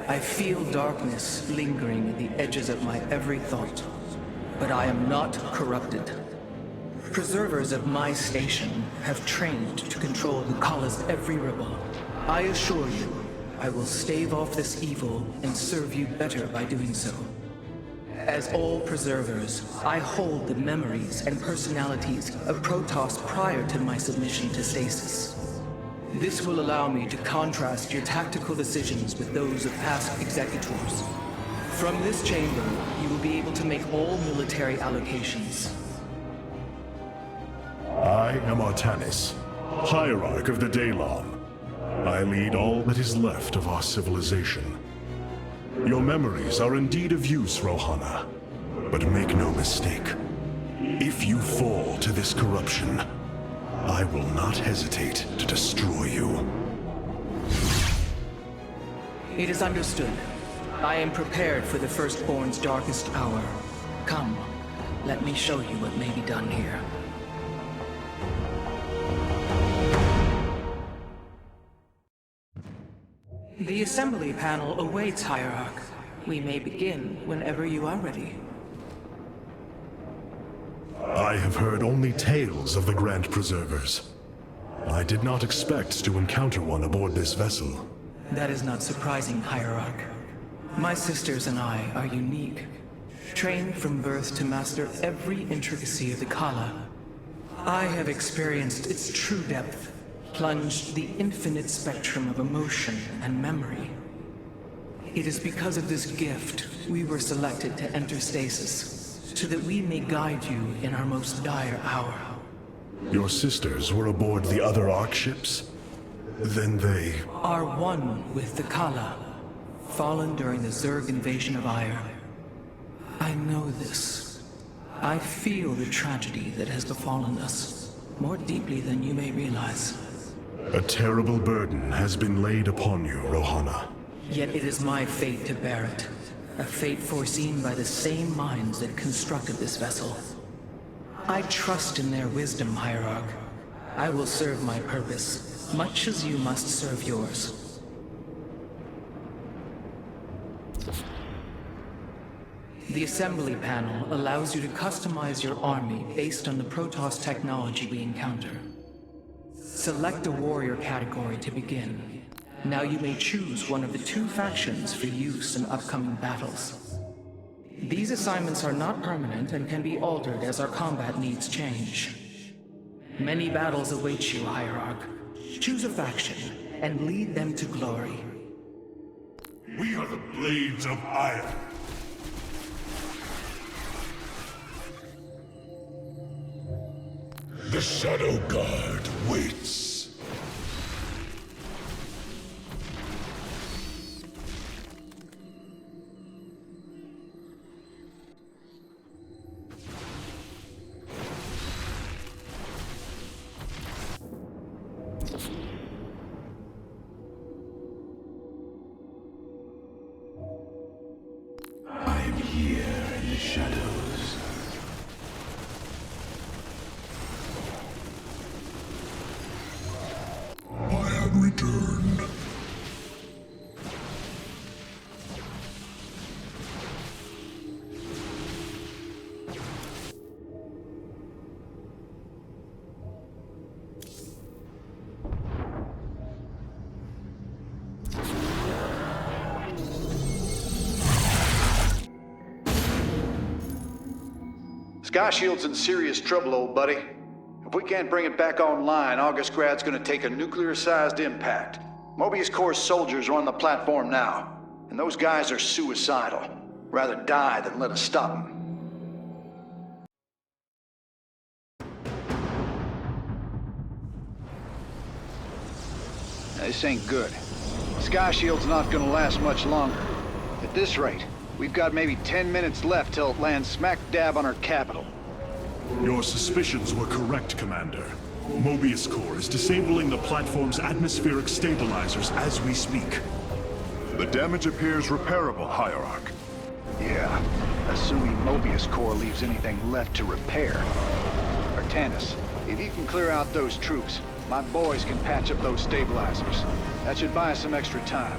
I feel darkness lingering at the edges of my every thought, but I am not corrupted. Preservers of my station have trained to control the Kala's every ripple. I assure you, I will stave off this evil and serve you better by doing so. As all Preservers, I hold the memories and personalities of Protoss prior to my submission to stasis. This will allow me to contrast your tactical decisions with those of past Executors. From this chamber, you will be able to make all military allocations. I am Artanis, hierarch of the Daylon. I lead all that is left of our civilization. Your memories are indeed of use, Rohana. But make no mistake. If you fall to this corruption, I will not hesitate to destroy you. It is understood. I am prepared for the Firstborn's darkest hour. Come, let me show you what may be done here. The assembly panel awaits, Hierarch. We may begin whenever you are ready. I have heard only tales of the Grand Preservers. I did not expect to encounter one aboard this vessel. That is not surprising, Hierarch. My sisters and I are unique, trained from birth to master every intricacy of the Kala. I have experienced its true depth, plunged the infinite spectrum of emotion and memory. It is because of this gift we were selected to enter stasis, so that we may guide you in our most dire hour. Your sisters were aboard the other Ark ships? Then they... are one with the Kala, fallen during the Zerg invasion of Aiur. I know this. I feel the tragedy that has befallen us, more deeply than you may realize. A terrible burden has been laid upon you, Rohana. Yet it is my fate to bear it. A fate foreseen by the same minds that constructed this vessel. I trust in their wisdom, Hierarch. I will serve my purpose, much as you must serve yours. The assembly panel allows you to customize your army based on the Protoss technology we encounter. Select a warrior category to begin. Now you may choose one of the two factions for use in upcoming battles. These assignments are not permanent and can be altered as our combat needs change. Many battles await you, Hierarch. Choose a faction and lead them to glory. We are the Blades of Aiur. The Shadow Guard waits. I am here in the shadows. I have returned. Sky Shield's in serious trouble, old buddy. If we can't bring it back online, Augustgrad's gonna take a nuclear-sized impact. Mobius Corps soldiers are on the platform now, and those guys are suicidal. Rather die than let us stop them. This ain't good. Sky Shield's not gonna last much longer. At this rate, We've got maybe 10 minutes left till it lands smack dab on our capital. Your suspicions were correct, Commander. Mobius Core is disabling the platform's atmospheric stabilizers as we speak. The damage appears repairable, Hierarch. Yeah, assuming Mobius Core leaves anything left to repair. Artanis, if you can clear out those troops, my boys can patch up those stabilizers. That should buy us some extra time.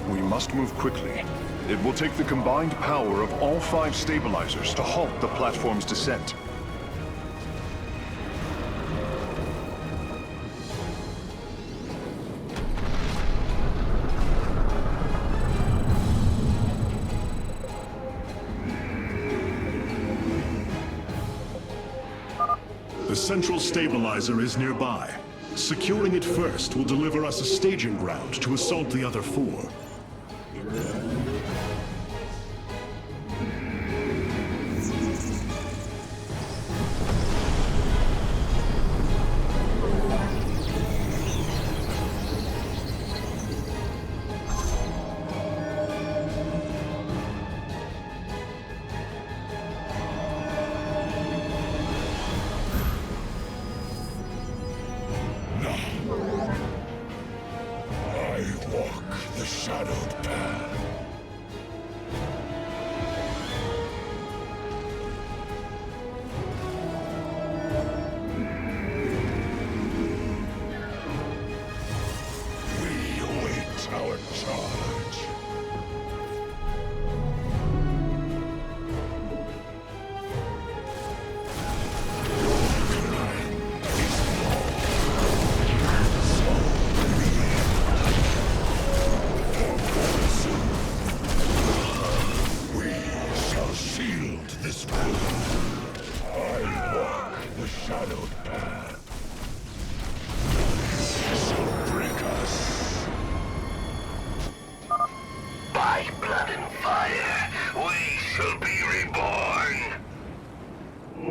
We must move quickly. It will take the combined power of all 5 stabilizers to halt the platform's descent. The central stabilizer is nearby. Securing it first will deliver us a staging ground to assault the other 4.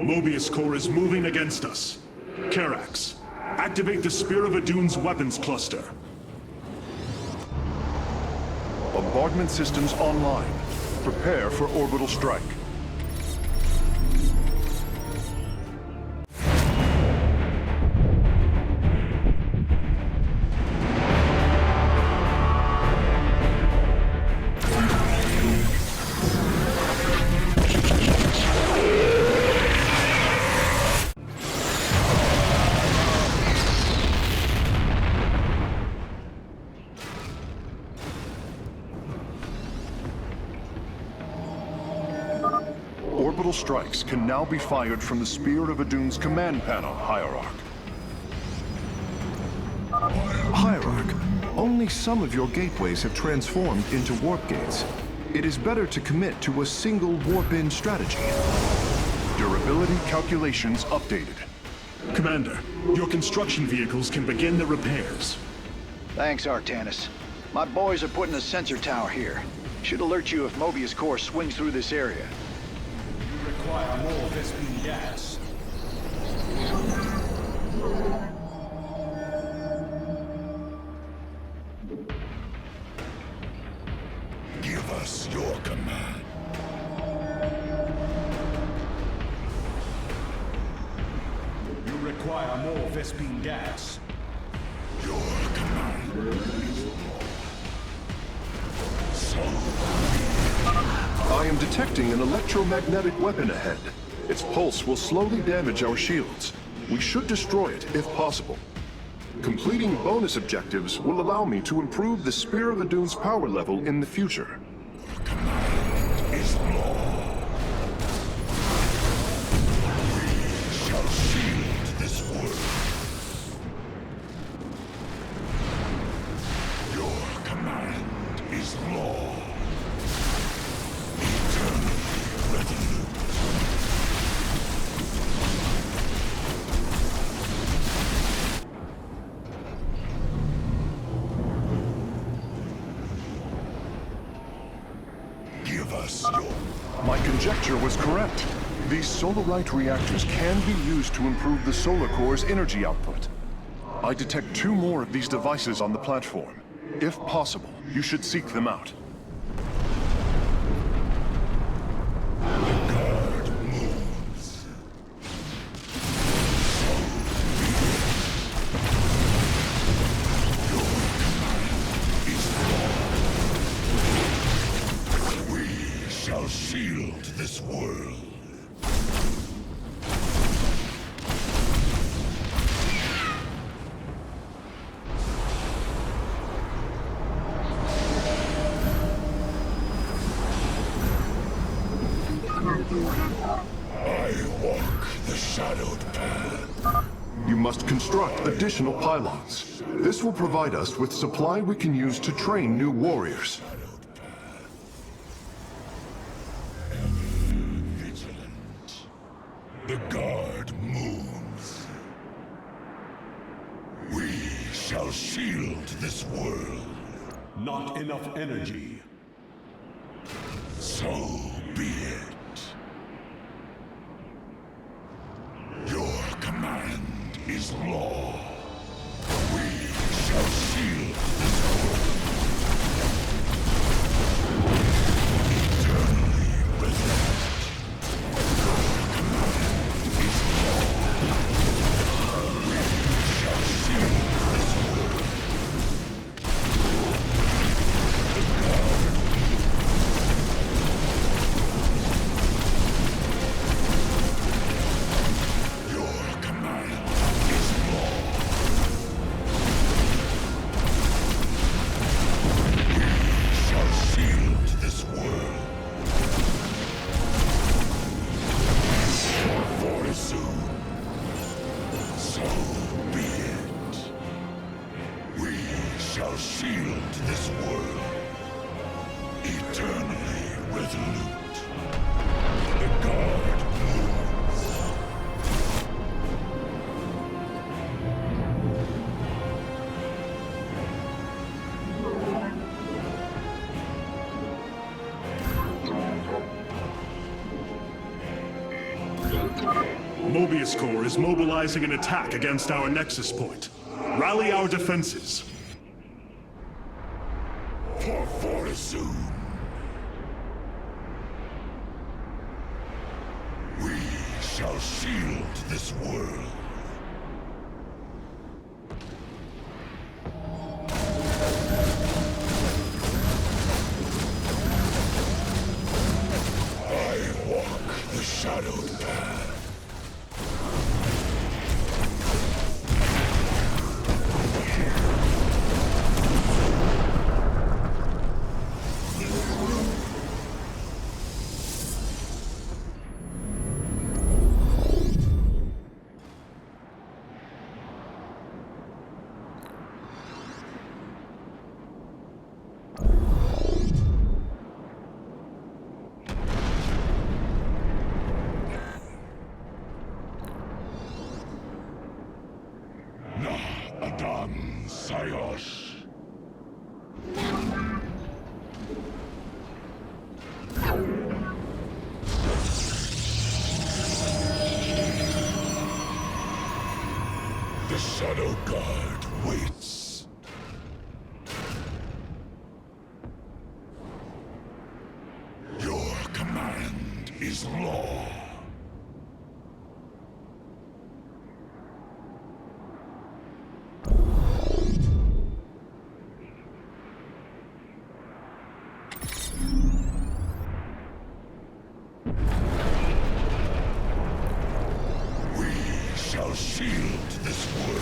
Mobius Core is moving against us. Karax, activate the Spear of Adune's weapons cluster. Bombardment systems online. Prepare for orbital strike. Orbital strikes can now be fired from the Spear of Adune's command panel, Hierarch. Hierarch, only some of your gateways have transformed into warp gates. It is better to commit to a single warp-in strategy. Durability calculations updated. Commander, your construction vehicles can begin the repairs. Thanks, Artanis. My boys are putting a sensor tower here. Should alert you if Mobius Core swings through this area. Require more Vespene gas. Give us your command. You require more Vespene gas. Your command. I am detecting an electromagnetic weapon ahead. Its pulse will slowly damage our shields. We should destroy it if possible. Completing bonus objectives will allow me to improve the Spear of Adune's power level in the future. Command is law. We shall shield this world. Your command is law. My conjecture was correct. These Solarite reactors can be used to improve the Solar Core's energy output. I detect 2 more of these devices on the platform. If possible, you should seek them out. the shadowed path. You must construct additional pylons. This will provide us with supply we can use to train new warriors. Vigilant. The guard moves. We shall shield this world. Not enough energy. So be it. Your command is law. We shall shield this world. Eternally resolute. Your command is law. We shall shield this world. The guard Mobius Corps is mobilizing an attack against our Nexus Point. Rally our defenses. For Fortitude. We shall shield this world. I walk the shadowed path. The Shadow Guard waits. Your command is law. Shall shield this world.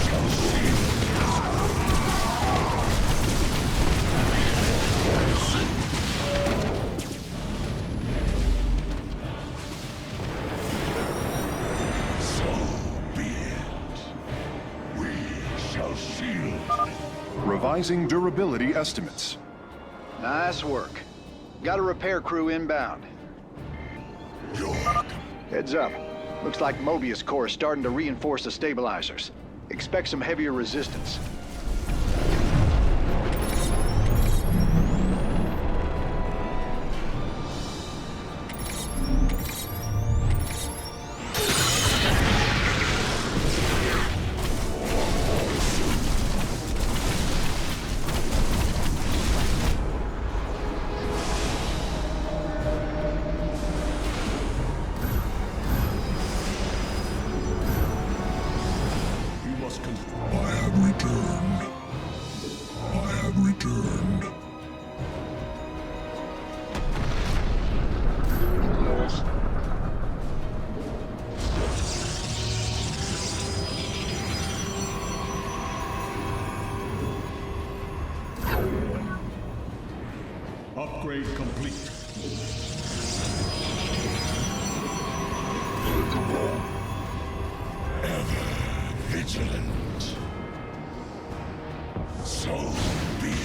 Shall shield this world. So be it. We shall shield. Revising durability estimates. Nice work. Got a repair crew inbound. Heads up. Looks like Mobius Corps is starting to reinforce the stabilizers. Expect some heavier resistance. I have returned. Upgrade complete. Ever vigilant. So be it.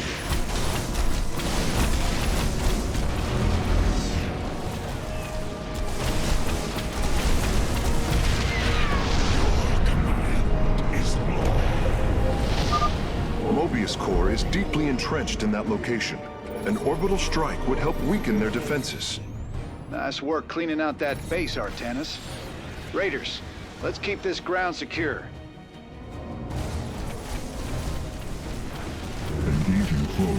Mobius Core is deeply entrenched in that location. An orbital strike would help weaken their defenses. Nice work cleaning out that base, Artanis. Raiders, let's keep this ground secure. Engaging foe.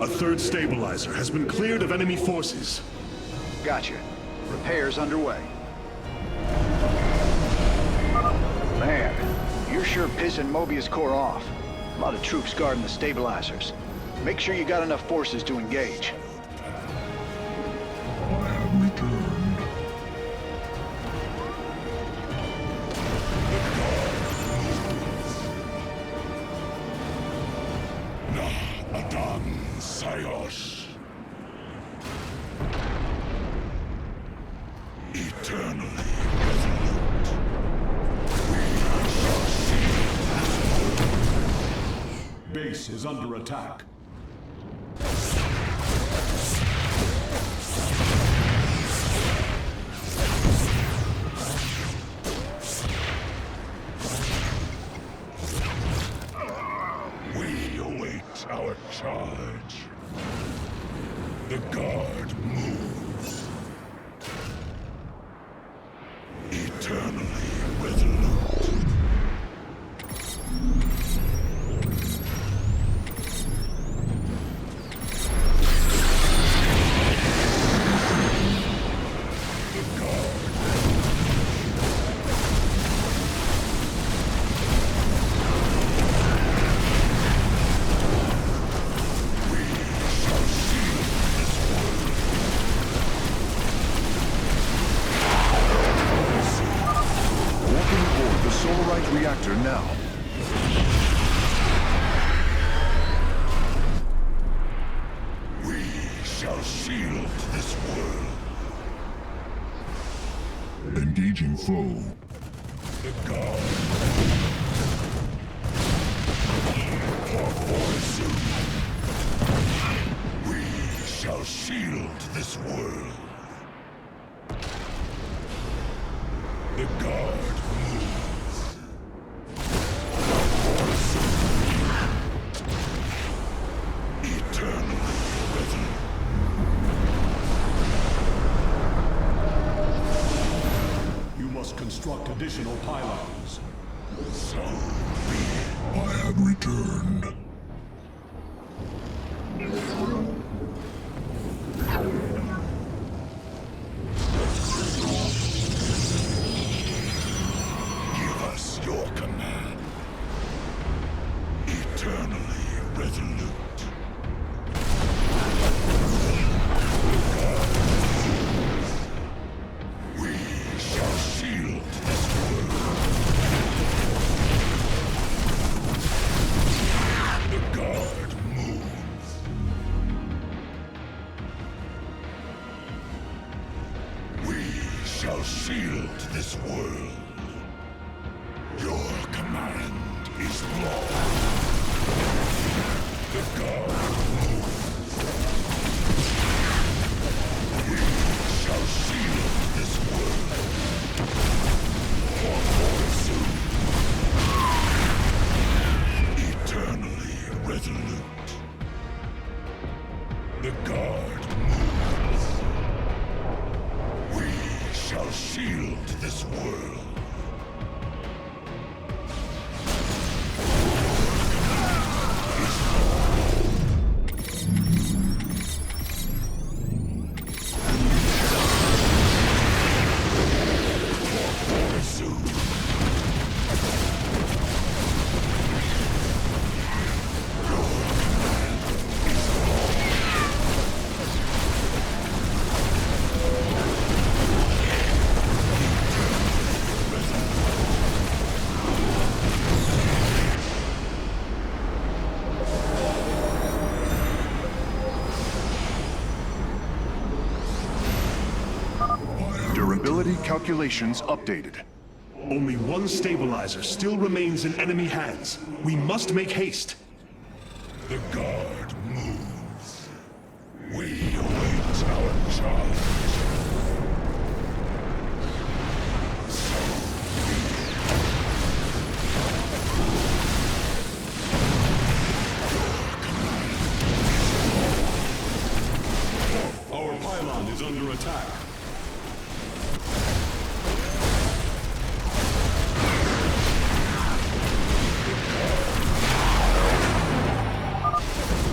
A third stabilizer has been cleared of enemy forces. Gotcha. Repairs underway. Man, you're sure pissing Mobius Core off. A lot of troops guarding the stabilizers. Make sure you got enough forces to engage. I have returned. Sayos. Eternally resolute. We shall see. Base is under attack. We await our charge. The guard moves. Eternally resolute. The guard. Reactor now. We shall shield this world. Engaging foe. The guard. We shall shield this world. The guard. Construct additional pylons. So be it. I have returned. Give us your command. Eternally resolute. Shield this world. Your command is law. The guard moves. We shall shield this world. Soon. Eternally resolute. The guard moves. We shall shield this world. Probability calculations updated. Only one stabilizer still remains in enemy hands. We must make haste. The guard moves. We await our charge. Our pylon is under attack.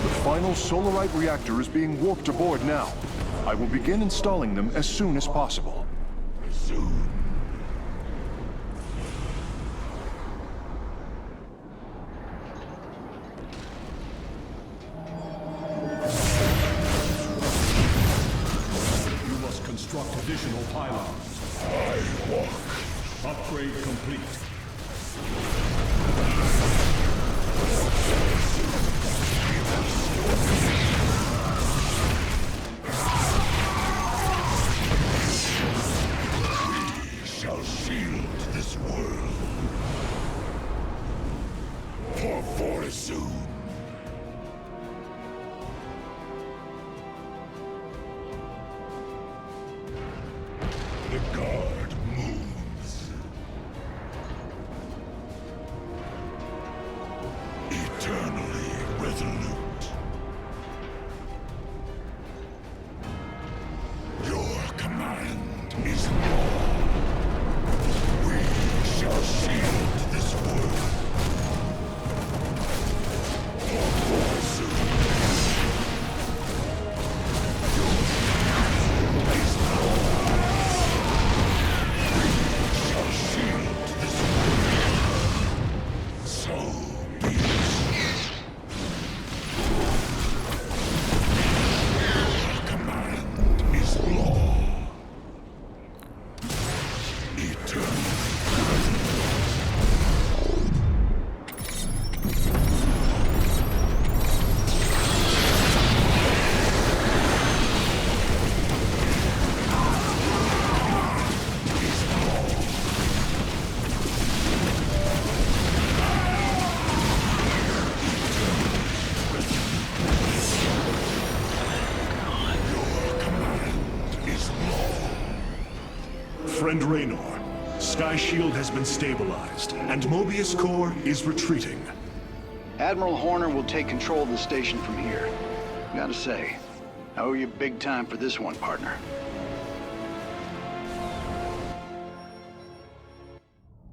The final Solarite reactor is being warped aboard now. I will begin installing them as soon as possible. Soon. You must construct additional pylons. I walk. Upgrade complete. Shall shield this world. For soon. The guard moves. Eternally resolute. Your command is law. We shall shield this world. For soon. Your command is law. We shall shield this world. So be it. Your command is law. Eternal. Friend Raynor, Sky Shield has been stabilized, and Mobius Core is retreating. Admiral Horner will take control of the station from here. Gotta say, I owe you big time for this one, partner.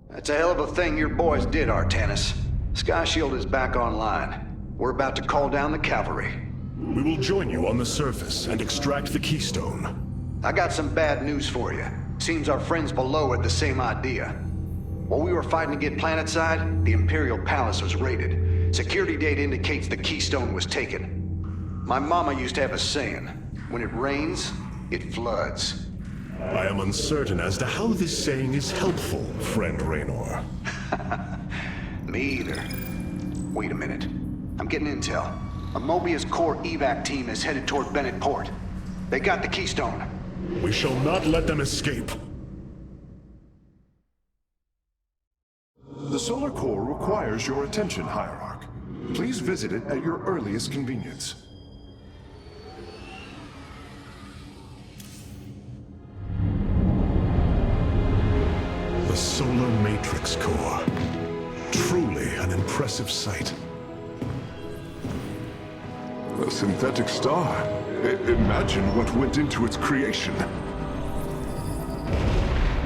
That's a hell of a thing your boys did, Artanis. Sky Shield is back online. We're about to call down the cavalry. We will join you on the surface and extract the keystone. I got some bad news for you. Seems our friends below had the same idea. While we were fighting to get planetside, the Imperial Palace was raided. Security data indicates the keystone was taken. My mama used to have a saying, when it rains, it floods. I am uncertain as to how this saying is helpful, Friend Raynor. Me either. Wait a minute. I'm getting intel. A Mobius Core evac team is headed toward Bennett Port. They got the keystone. We shall not let them escape. The Solar Core requires your attention, Hierarch. Please visit it at your earliest convenience. The Solar Matrix Core. Truly an impressive sight. A synthetic star. Imagine what went into its creation.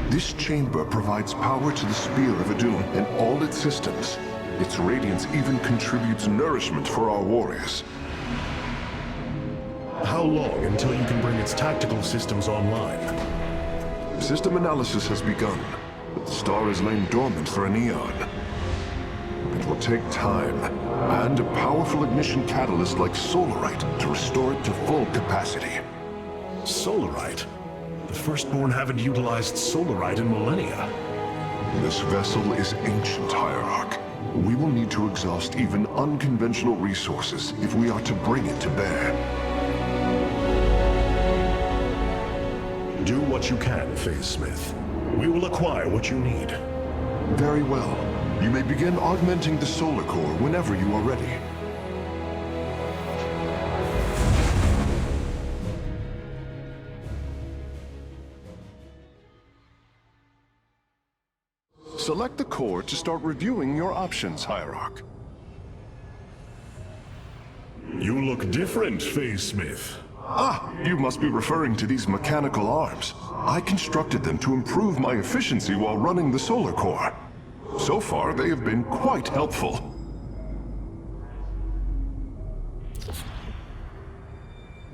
This chamber provides power to the Spear of Adun and all its systems. Its radiance even contributes nourishment for our warriors. How long until you can bring its tactical systems online? System analysis has begun, but the star has lain dormant for an eon. It will take time, and a powerful ignition catalyst like Solarite to restore it to full capacity. Solarite? The Firstborn haven't utilized Solarite in millennia. This vessel is ancient, Hierarch. We will need to exhaust even unconventional resources if we are to bring it to bear. Do what you can, Phase Smith. We will acquire what you need. Very well. You may begin augmenting the solar core whenever you are ready. Select the core to start reviewing your options, Hierarch. You look different, Phase Smith. Ah, you must be referring to these mechanical arms. I constructed them to improve my efficiency while running the solar core. So far, they have been quite helpful.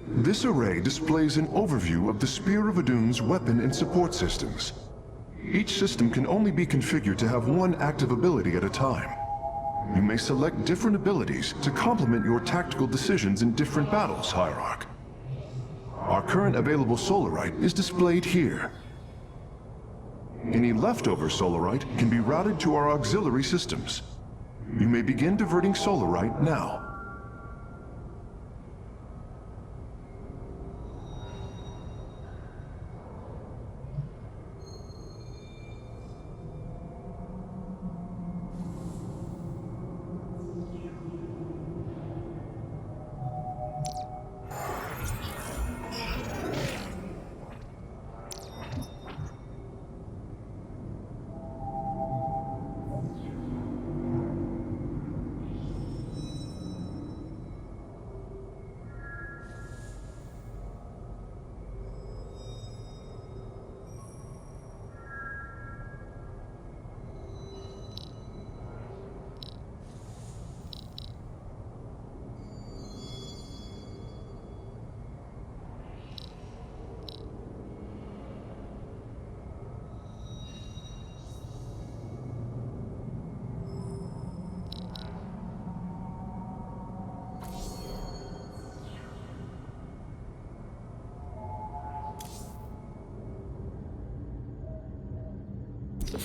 This array displays an overview of the Spear of Adun's weapon and support systems. Each system can only be configured to have one active ability at a time. You may select different abilities to complement your tactical decisions in different battles, Hierarch. Our current available Solarite is displayed here. Any leftover Solarite can be routed to our auxiliary systems. You may begin diverting Solarite now.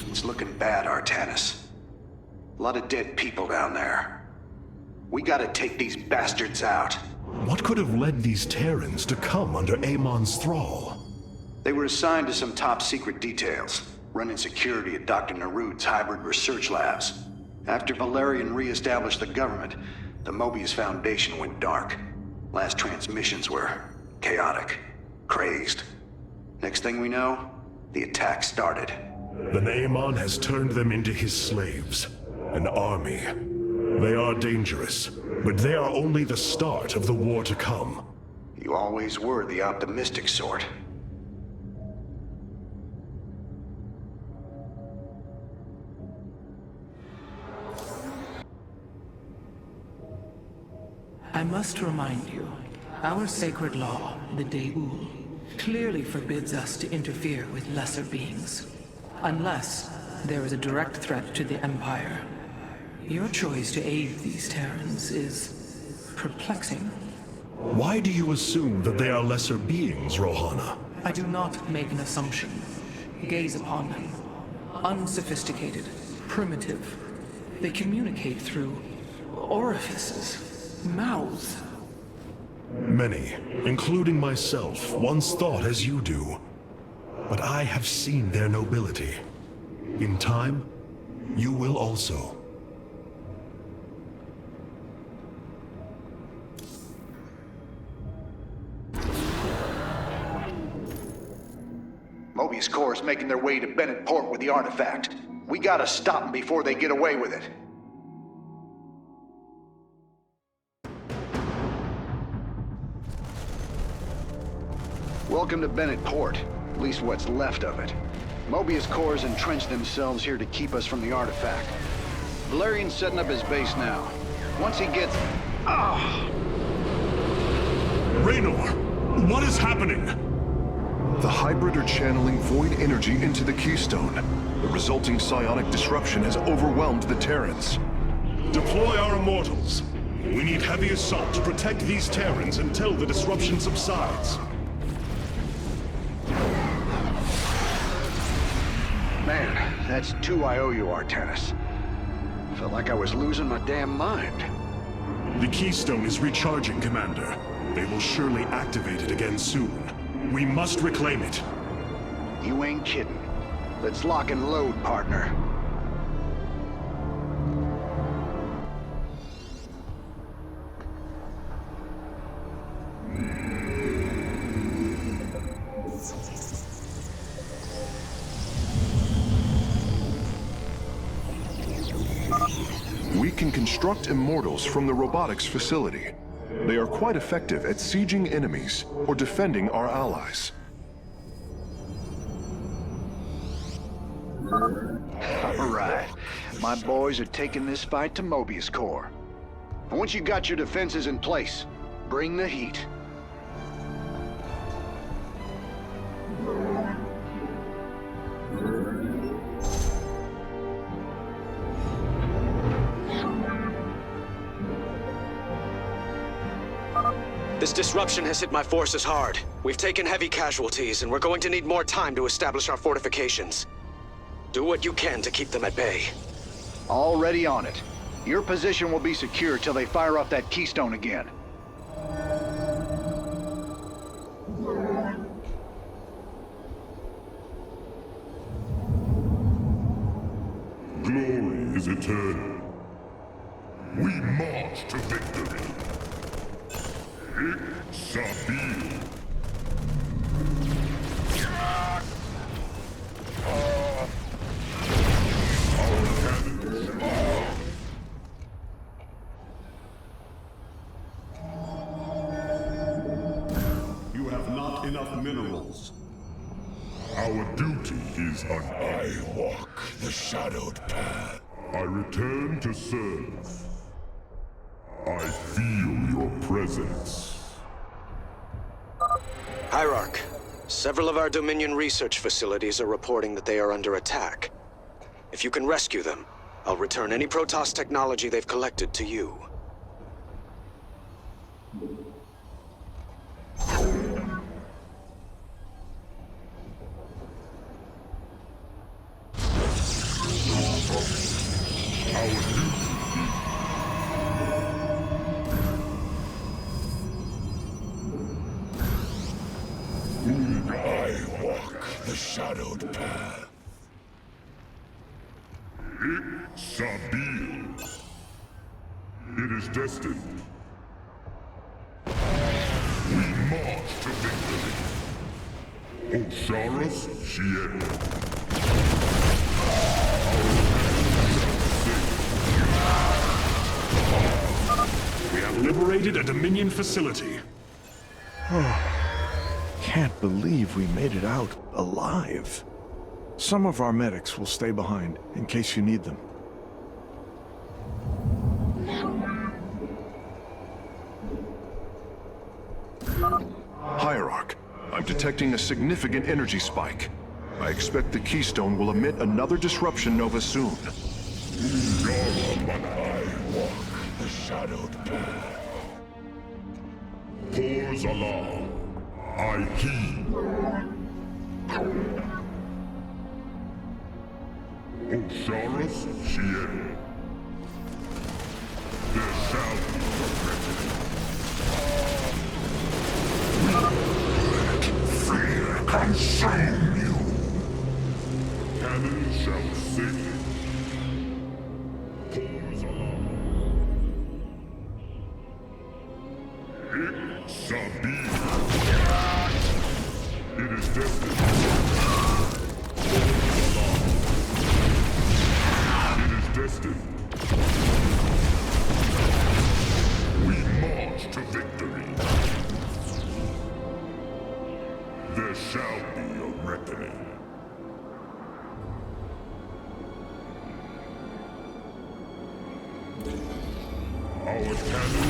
It's looking bad, Artanis. A lot of dead people down there. We gotta take these bastards out. What could have led these Terrans to come under Amon's thrall? They were assigned to some top-secret details, running security at Dr. Nerud's hybrid research labs. After Valerian re-established the government, the Mobius Foundation went dark. Last transmissions were chaotic, crazed. Next thing we know, the attack started. Then Amon has turned them into his slaves. An army. They are dangerous, but they are only the start of the war to come. You always were the optimistic sort. I must remind you, our sacred law, the Deul, clearly forbids us to interfere with lesser beings. Unless there is a direct threat to the Empire. Your choice to aid these Terrans is perplexing. Why do you assume that they are lesser beings, Rohana? I do not make an assumption. Gaze upon them. Unsophisticated, primitive. They communicate through orifices, mouths. Many, including myself, once thought as you do. But I have seen their nobility. In time, you will also. Mobius Corps is making their way to Bennett Port with the artifact. We gotta stop them before they get away with it. Welcome to Bennett Port. At least what's left of it. Mobius Corps has entrenched themselves here to keep us from the artifact. Valerian's setting up his base now. Once he gets... Raynor! What is happening? The hybrid are channeling void energy into the Keystone. The resulting psionic disruption has overwhelmed the Terrans. Deploy our immortals. We need heavy assault to protect these Terrans until the disruption subsides. Man, that's 2 I owe you, Artanis. Felt like I was losing my damn mind. The Keystone is recharging, Commander. They will surely activate it again soon. We must reclaim it. You ain't kidding. Let's lock and load, partner. We can construct immortals from the robotics facility. They are quite effective at sieging enemies or defending our allies. All right. My boys are taking this fight to Mobius Core. And once you got your defenses in place, bring the heat. This disruption has hit my forces hard. We've taken heavy casualties, and we're going to need more time to establish our fortifications. Do what you can to keep them at bay. Already on it. Your position will be secure till they fire up that keystone again. Glory is eternal. We march to victory. Sabil. Our cannons. You have not enough minerals. Our duty is I walk the shadowed path. I return to serve. I feel your presence. Hierarch, several of our Dominion research facilities are reporting that they are under attack. If you can rescue them, I'll return any Protoss technology they've collected to you. I walk the shadowed path. Sabil. It is destined. We march to victory. Osharis Shien. We have liberated a Dominion facility. Can't believe we made it out alive. Some of our medics will stay behind in case you need them. Hierarch, I'm detecting a significant energy spike. I expect the keystone will emit another disruption nova soon. I walk the shadowed path. Pours along. I heed. Osharis Shien. There shall be no reckoning. Let fear consume you. Cannon shall sing. Pours along. Sabil. It is destined. It is destined. We march to victory. There shall be a reckoning. Our cannon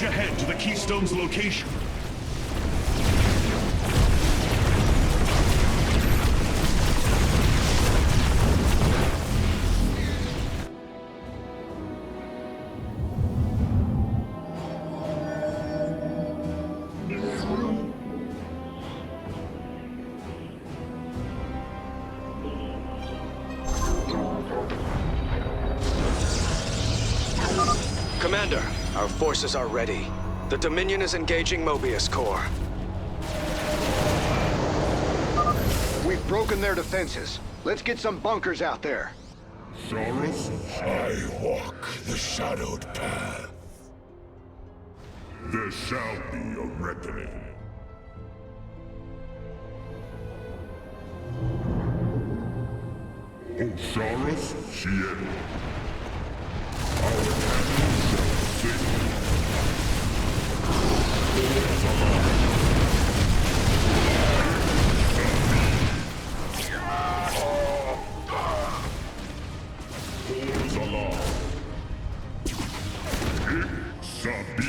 ahead to the Keystone's location. Commander, our forces are ready. The Dominion is engaging Mobius Corps. We've broken their defenses. Let's get some bunkers out there. Saurus, I walk the shadowed path. There shall be a reckoning. Osiris, Shien. Our cannon shall sing. Doors alarm. Sabi.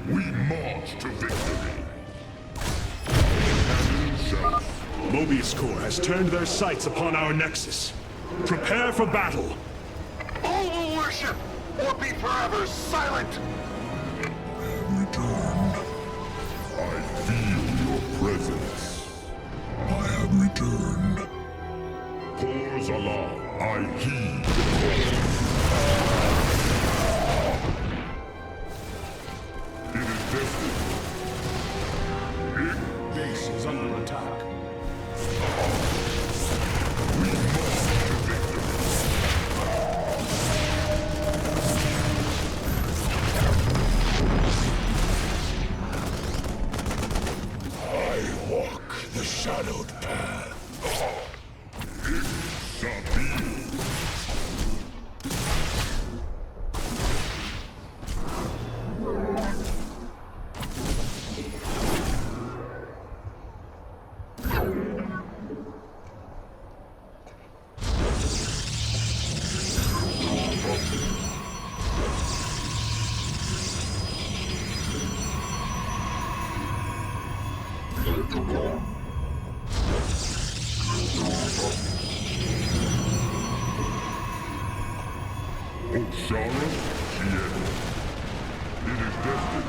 We march to victory. Cannon shall. Mobius Corps has turned their sights upon our Nexus. Prepare for battle. All will worship, or be forever silent! Returned. I feel your presence. I have returned. Corps alarm. I heed the call. It is destined. Base is under attack. We must have victory. I walk the shadowed path. Sabi. Osiris, Shien. It is destined.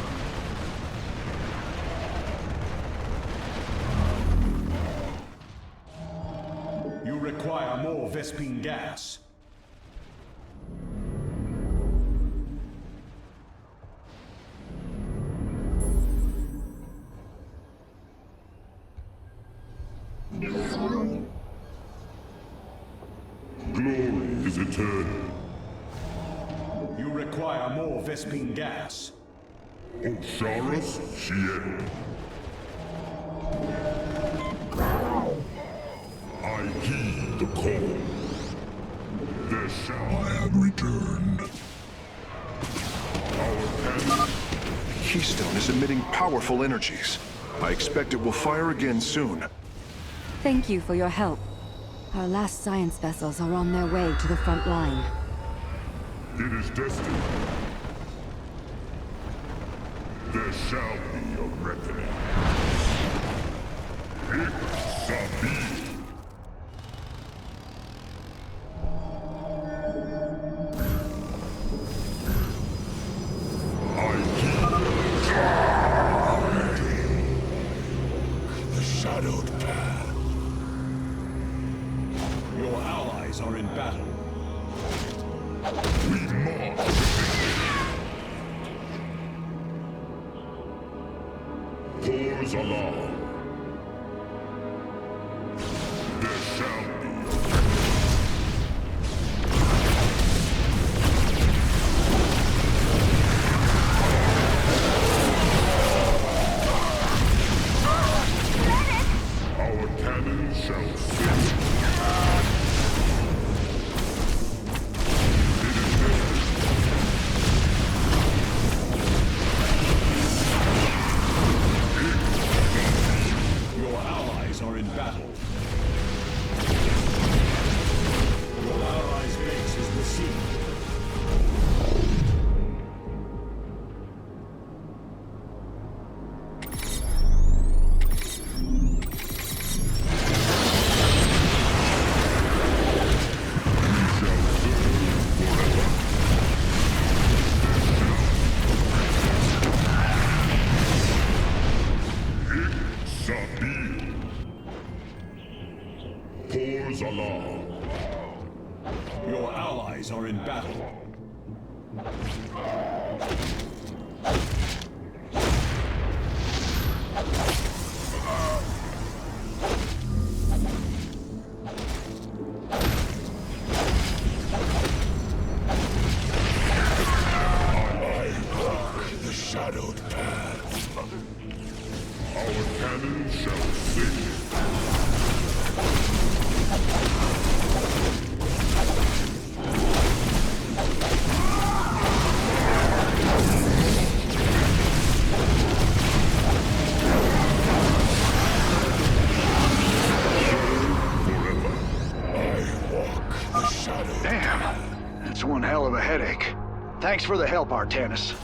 You require more Vespine gas. Glory is eternal. You require more Vespine gas. Osiris, Shien. I heed the call. There shall I have returned. Our cannon. The Keystone is emitting powerful energies. I expect it will fire again soon. Thank you for your help. Our last science vessels are on their way to the front line. It is destined. There shall be a reckoning. Sabi. The shadowed path. Your allies are in battle. We march. Corps alarm. There shall be a Our cannon shall sing. It is destined. battle. The shadowed path. Our cannon shall sing. Damn, that's one hell of a headache. Thanks for the help, Artanis.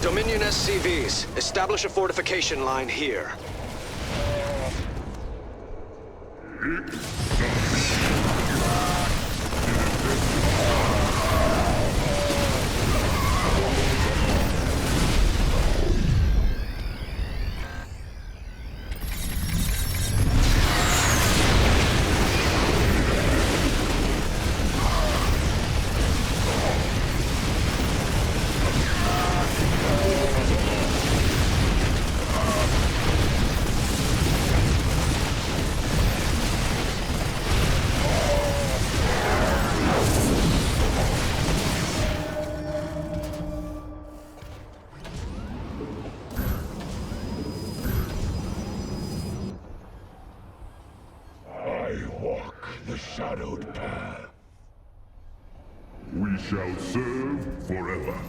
Dominion SCVs, establish a fortification line here. Shadowed path. We shall serve forever.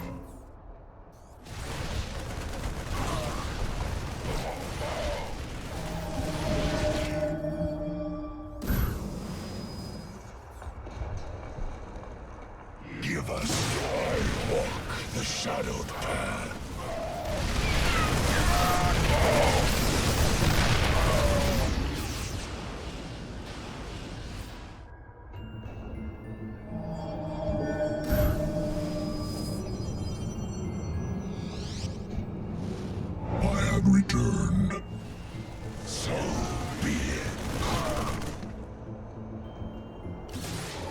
Give us. I walk the shadowed path. Returned. So be it.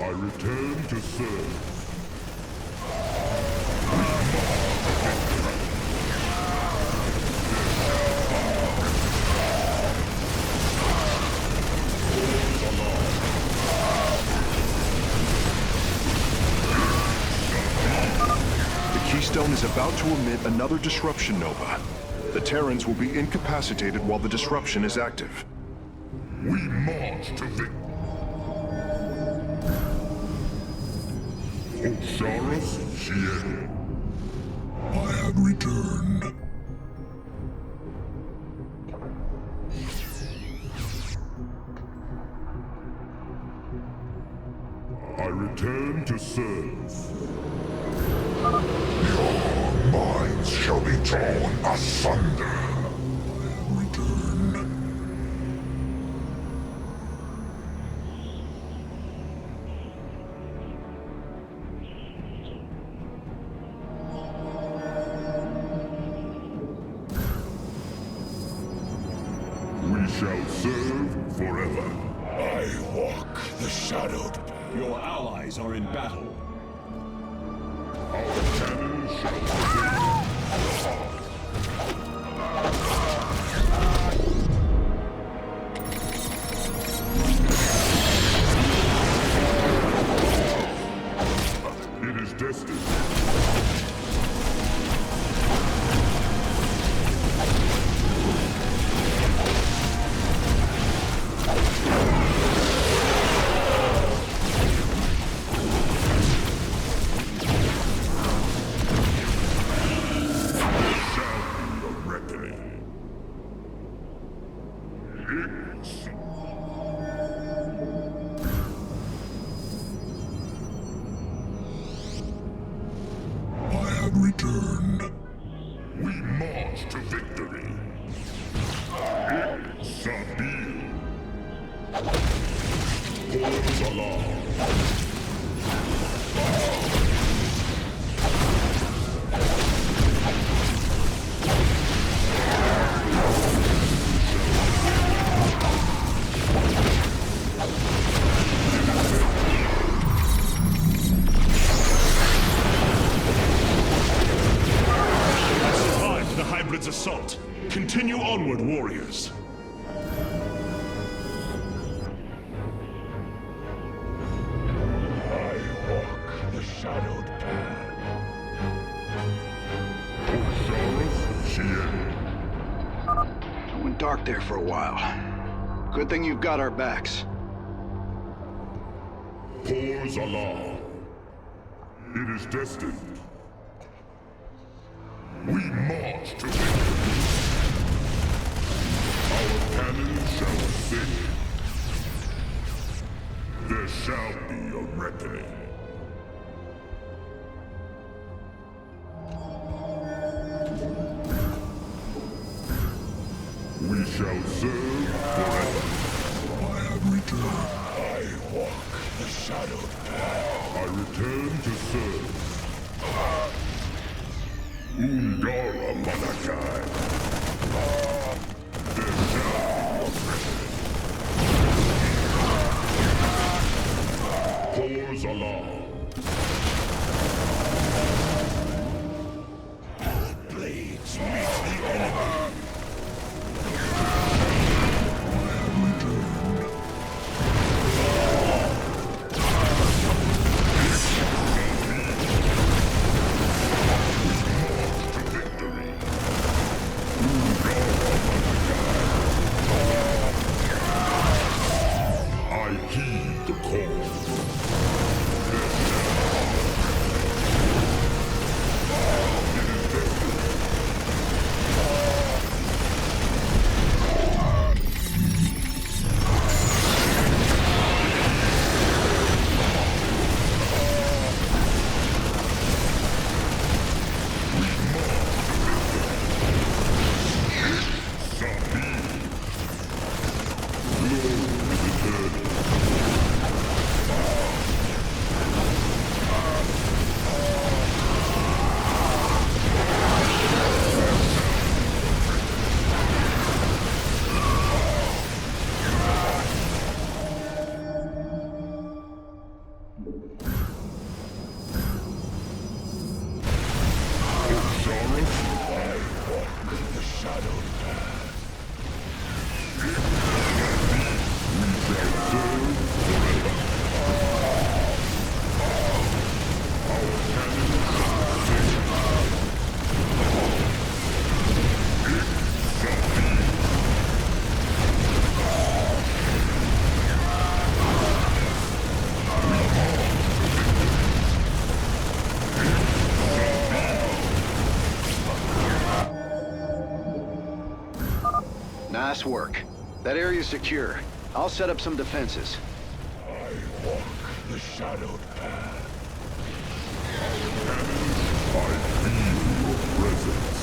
I return to serve. The Keystone is about to emit another disruption nova. The Terrans will be incapacitated while the disruption is active. We march to victory. Osiris Shien. I have returned. I return to serve. Your minds shall be torn asunder. Return. We shall serve forever. I walk the shadowed path. Your allies are in battle. Our cannon shall sing. returned. We march to victory. Sabil. Horns alarm. Survive the hybrid's assault. Continue onward, warriors. The shadowed path. It went dark there for a while. Good thing you've got our backs. Pours alarm. It is destined. We march to victory. Our cannon shall sing. There shall be a reckoning. We shall serve forever. I have returned. I walk the shadowed path. I return to serve. Ungara Manakai. There shall be a pours alarm. Blades meet the enemy. Nice work. That area's secure. I'll set up some defenses. I walk the shadowed path. I feel your presence.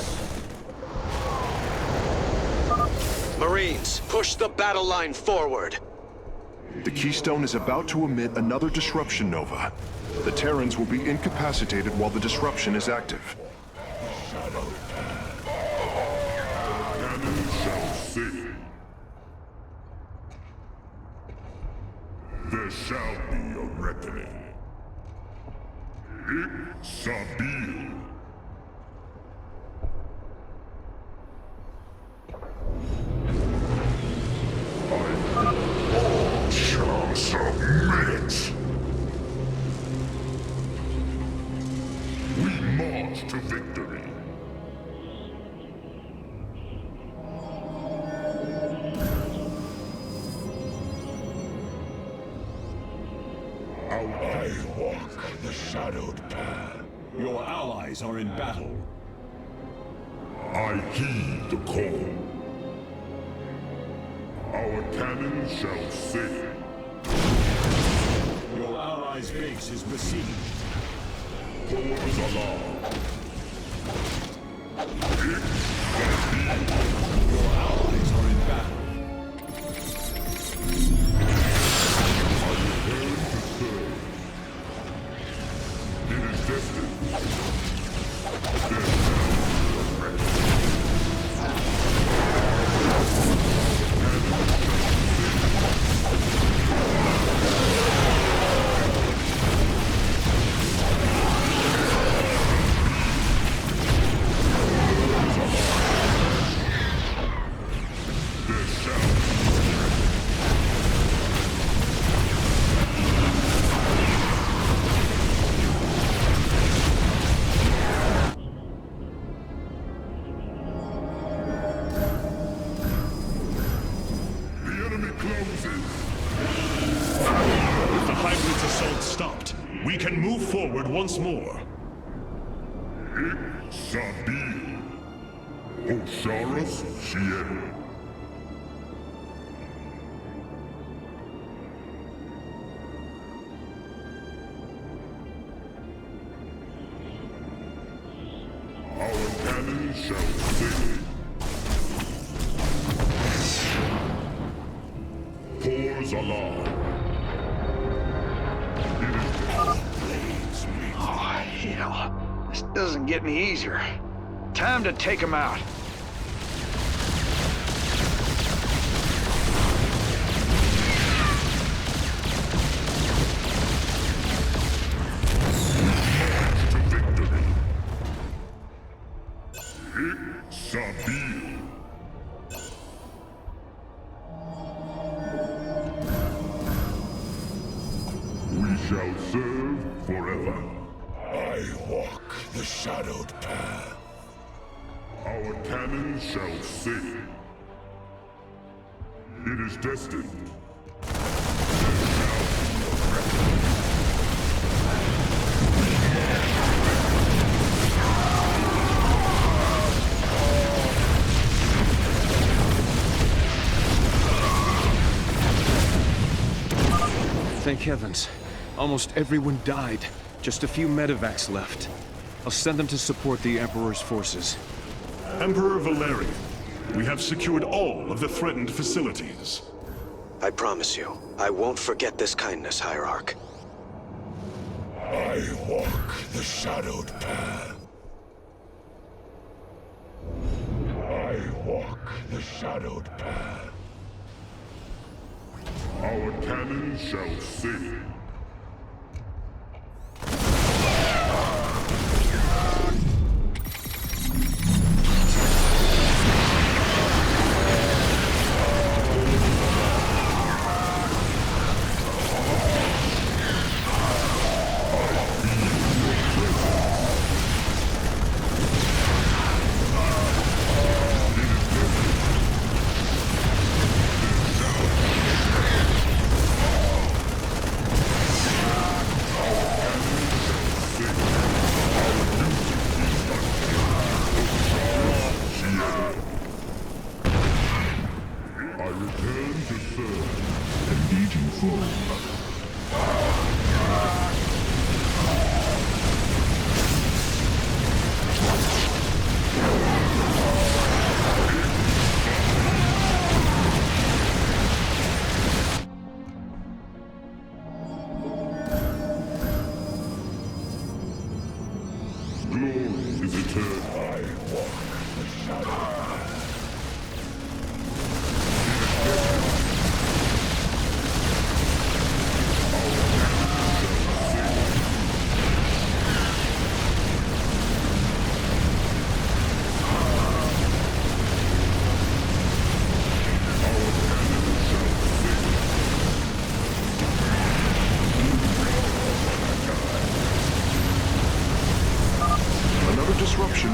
Marines, push the battle line forward. The Keystone is about to emit another disruption nova. The Terrans will be incapacitated while the disruption is active. Shadowed path. Cannon shall sing. There shall be a reckoning. Sabil. All shall submit. We march to victory. I walk the shadowed path. Your allies are in battle. I heed the call. Our cannon shall sing. Your allies' base is besieged. Pours alarm. Once more. Sabil. Osharas Shien. Our cannon shall sing. Pours alarm. Hell, this doesn't get any easier. Time to take him out. To victory. Sabil. We shall serve forever. I walk the shadowed path. Our cannon shall sing. It is destined. Thank heavens. Almost everyone died. Just a few medevacs left. I'll send them to support the Emperor's forces. Emperor Valerian, we have secured all of the threatened facilities. I promise you, I won't forget this kindness, Hierarch. I walk the shadowed path. I walk the shadowed path. Our cannon shall sing.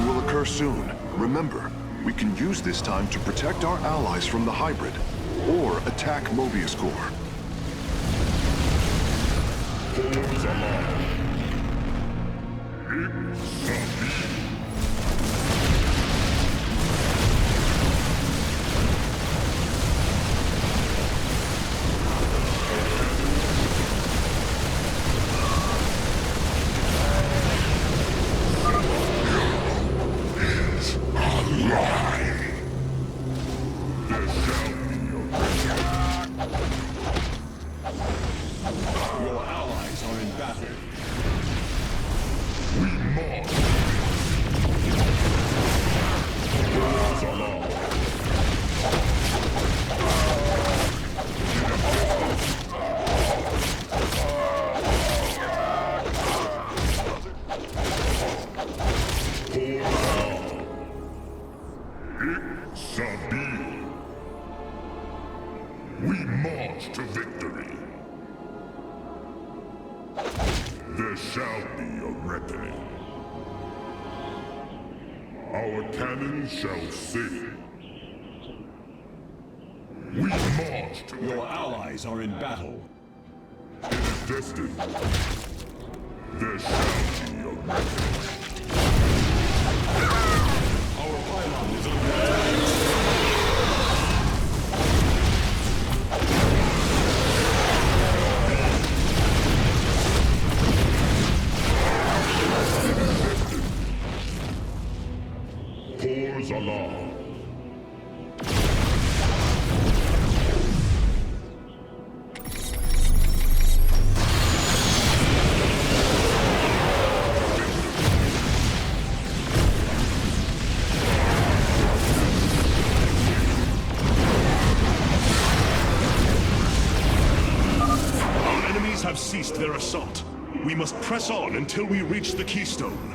Will occur soon. Remember, we can use this time to protect our allies from the hybrid, or attack Mobius Core. Pours alarm. battle. We march. We march to victory. There shall be a reckoning. Our cannons shall sing. We march to Your allies are in battle. It is destined. There shall be a reckoning. Our pylon is under attack. Pours alarm. Have ceased their assault. We must press on until we reach the keystone.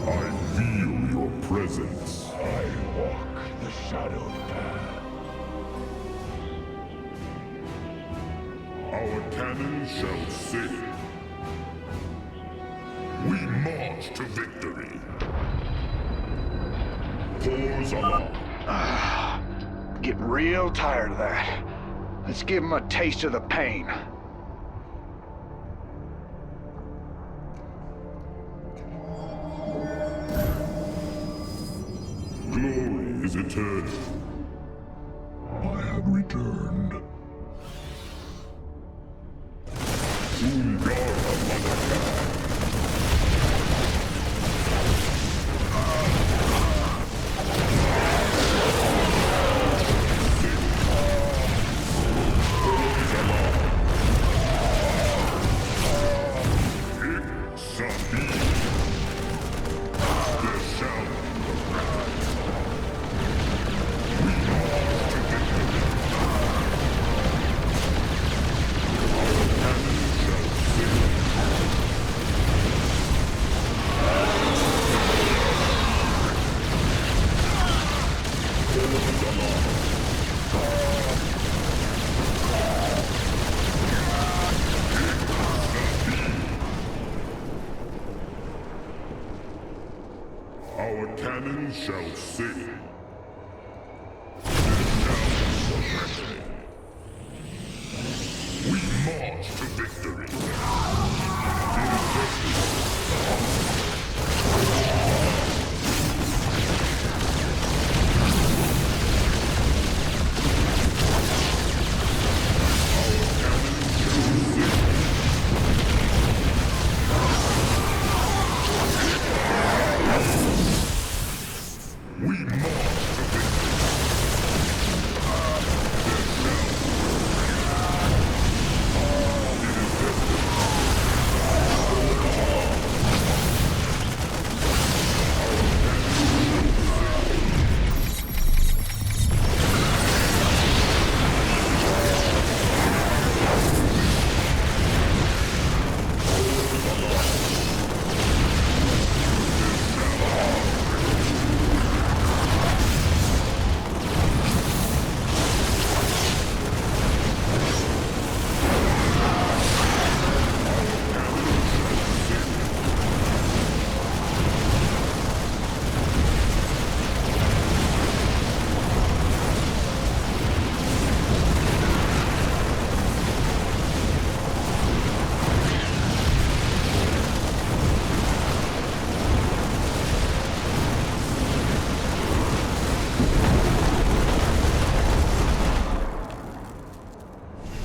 I feel your presence. I walk the shadowed path. Our cannons shall sing. We march to victory. Pours alarm. Getting real tired of that. Let's give them a taste of the pain. Glory is eternal. I have returned. Our cannons shall sing. We march to victory.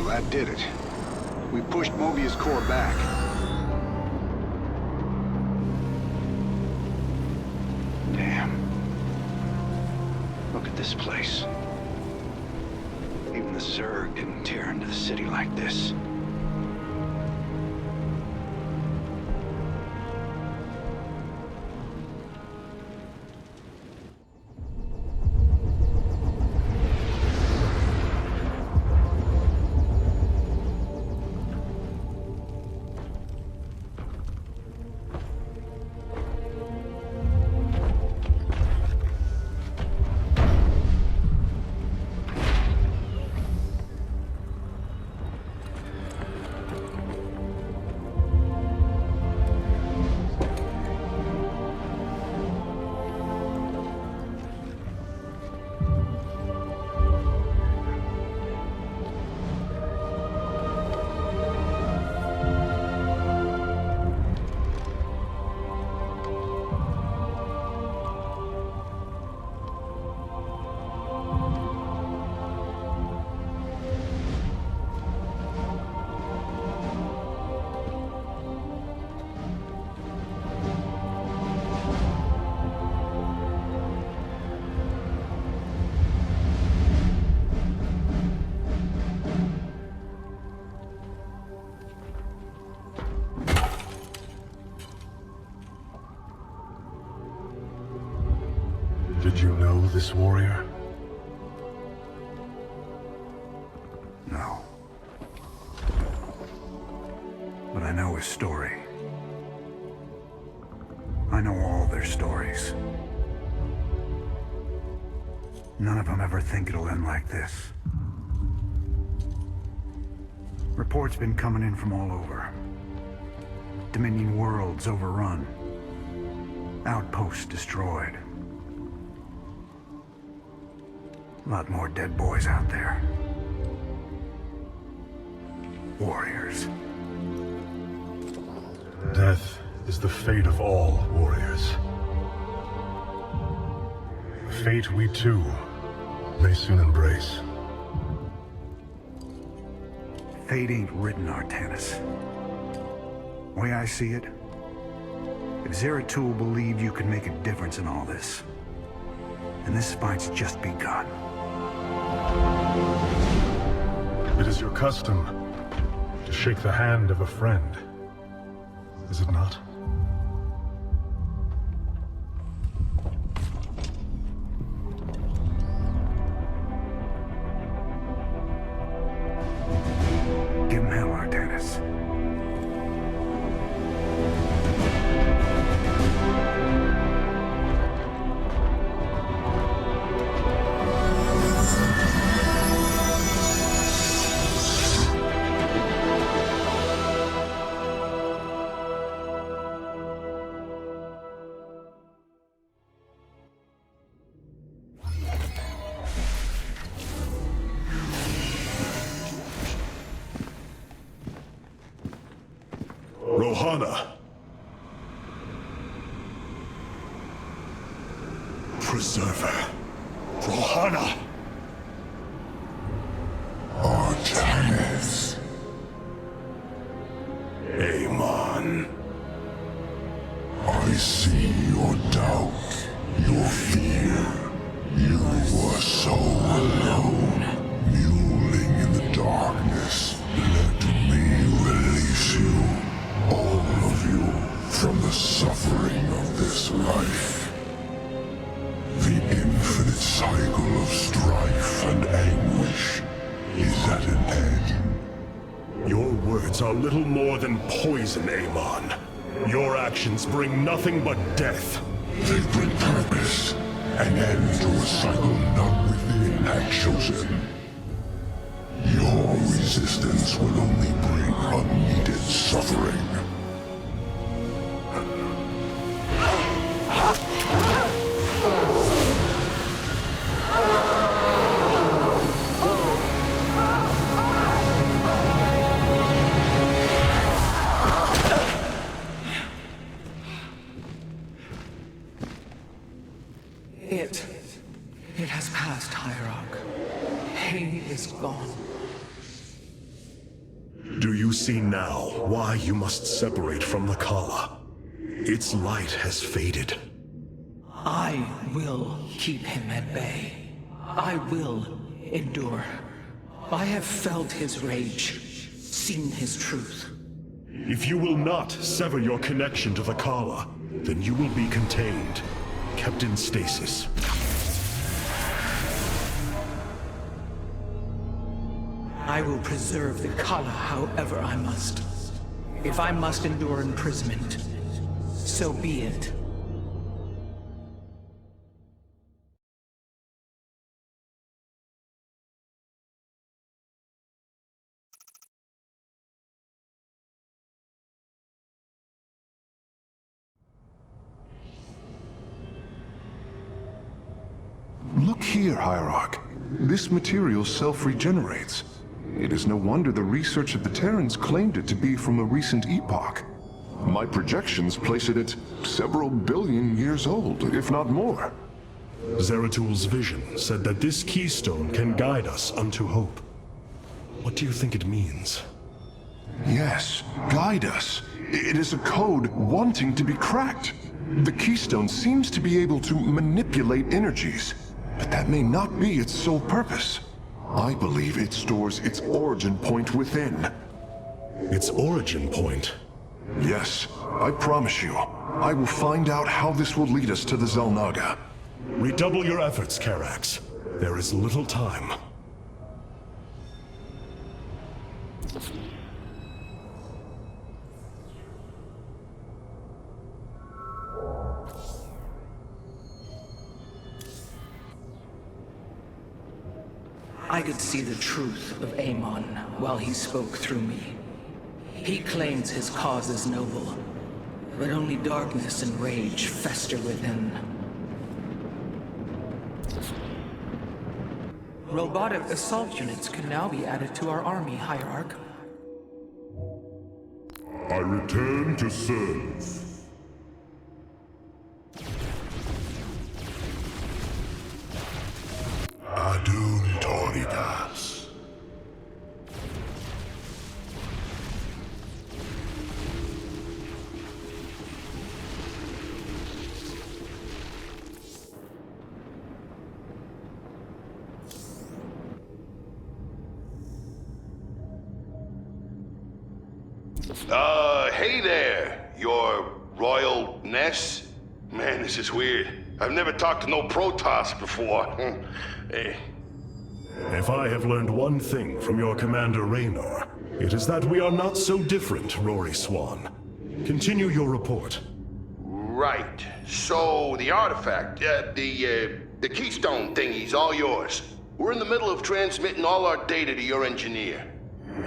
That did it. We pushed Mobius core back. Damn. Look at this place. Even the Zerg didn't tear into the city like this. this warrior? No. But I know his story. I know all their stories. None of them ever think it'll end like this. Reports been coming in from all over. Dominion worlds overrun. Outposts destroyed. A lot more dead boys out there. Warriors. Death is the fate of all warriors. A fate we too may soon embrace. Fate ain't written, Artanis. Way I see it, if Zeratul believed you could make a difference in all this, then this fight's just begun. It is your custom to shake the hand of a friend, is it not? Give him hell, Artanis. Rohana! Preserver. Rohana! Artanis. Amon. I see your doubt, your fear. You were so alone, mewling in the darkness. Let me release you, all of you, from the suffering of this life. The infinite cycle of strife and anguish is at an end. Your words are little more than poison, Amon. Your actions bring nothing but death. They bring purpose, an end to a cycle none within had chosen. Your resistance will only bring unneeded suffering. It has passed, hierarch. He is gone. Do you see now why you must separate from the Kala? Its light has faded. I will keep him at bay. I will endure. I have felt his rage, seen his truth. If you will not sever your connection to the Kala, then you will be contained, kept in stasis. I will preserve the Kala however I must. If I must endure imprisonment, so be it. Look here, Hierarch. This material self-regenerates. It is no wonder the research of the Terrans claimed it to be from a recent epoch. My projections place it at several billion years old, if not more. Zeratul's vision said that this keystone can guide us unto hope. What do you think it means? Yes, guide us. It is a code wanting to be cracked. The keystone seems to be able to manipulate energies, but that may not be its sole purpose. I believe it stores its origin point within. Its origin point? Yes, I promise you. I will find out how this will lead us to the Xel'Naga. Redouble your efforts, Karax. There is little time. I could see the truth of Amon while he spoke through me. He claims his cause is noble, but only darkness and rage fester within. Robotic assault units can now be added to our army, Hierarch. I return to serve. Adun Toritas. Hey there, your royalness? Man, this is weird. I've never talked to no Protoss before. Hey. If I have learned one thing from your Commander Raynor, it is that we are not so different, Rory Swan. Continue your report. Right. So, the artifact, the keystone thingy's all yours. We're in the middle of transmitting all our data to your engineer.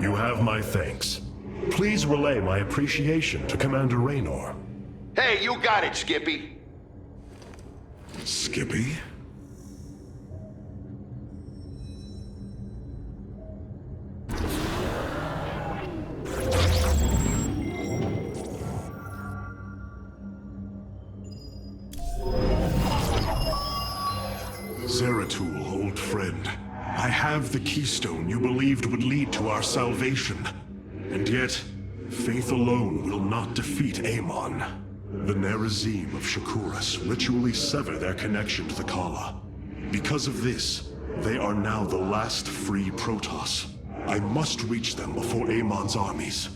You have my thanks. Please relay my appreciation to Commander Raynor. Hey, you got it, Skippy. Skippy? Zeratul, old friend. I have the keystone you believed would lead to our salvation. And yet, faith alone will not defeat Amon. The Nerazim of Shakuras ritually sever their connection to the Kala. Because of this, they are now the last free Protoss. I must reach them before Amon's armies.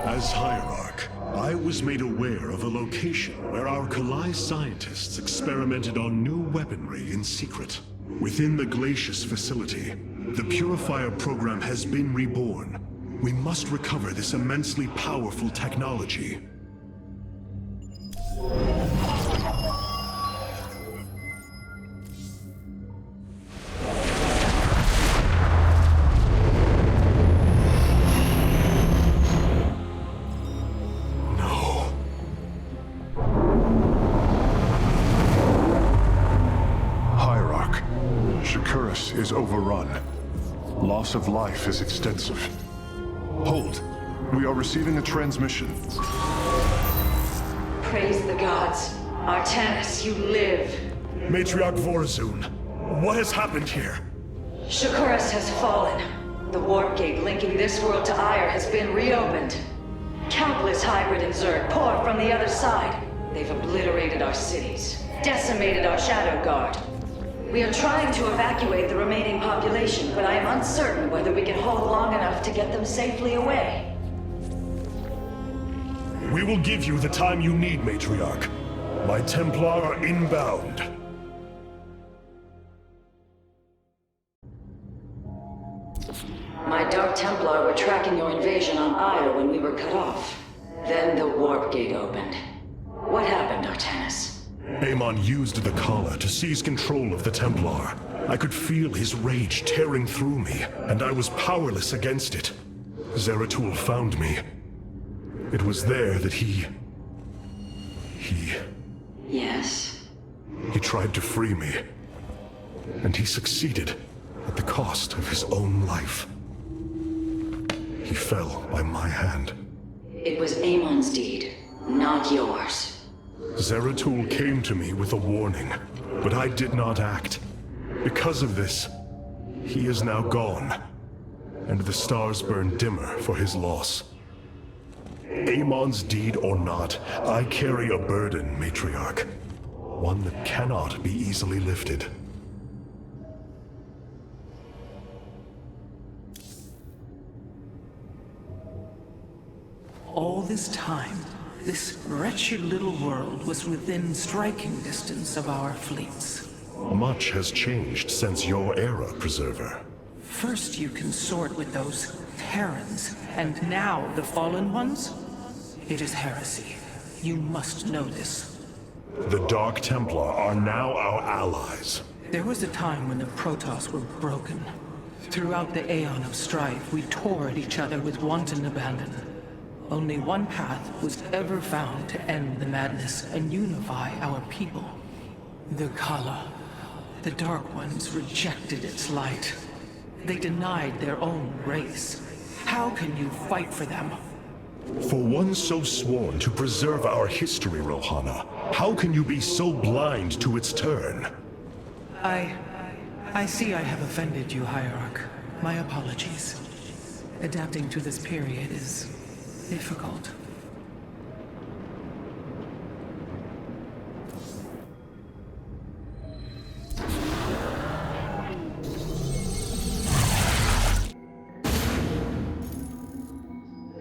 As Hierarch, I was made aware of a location where our Kalai scientists experimented on new weaponry in secret. Within the Glacius facility, the Purifier program has been reborn. We must recover this immensely powerful technology. Is overrun. Loss of life is extensive. Hold. We are receiving a transmission. Praise the gods. Artanis, you live. Matriarch Vorazun, what has happened here? Shakuras has fallen. The warp gate linking this world to Aiur has been reopened. Countless hybrid and Zerg pour from the other side. They've obliterated our cities, decimated our Shadow Guard. We are trying to evacuate the remaining population, but I am uncertain whether we can hold long enough to get them safely away. We will give you the time you need, Matriarch. My Templar are inbound. My Dark Templar were tracking your invasion on Aiur when we were cut off. Then the warp gate opened. What happened, Artanis? Amon used the Kala to seize control of the Templar. I could feel his rage tearing through me, and I was powerless against it. Zeratul found me. It was there that he... Yes? He tried to free me. And he succeeded, at the cost of his own life. He fell by my hand. It was Amon's deed, not yours. Zeratul came to me with a warning, but I did not act. Because of this, he is now gone, and the stars burn dimmer for his loss. Amon's deed or not, I carry a burden, Matriarch. One that cannot be easily lifted. All this time, this wretched little world was within striking distance of our fleets. Much has changed since your era, Preserver. First you consort with those Terrans, and now the Fallen Ones? It is heresy. You must know this. The Dark Templar are now our allies. There was a time when the Protoss were broken. Throughout the Aeon of Strife, we tore at each other with wanton abandon. Only one path was ever found to end the madness and unify our people. The Khala. The Dark Ones rejected its light. They denied their own race. How can you fight for them? For one so sworn to preserve our history, Rohana, how can you be so blind to its turn? I see I have offended you, Hierarch. My apologies. Adapting to this period is difficult.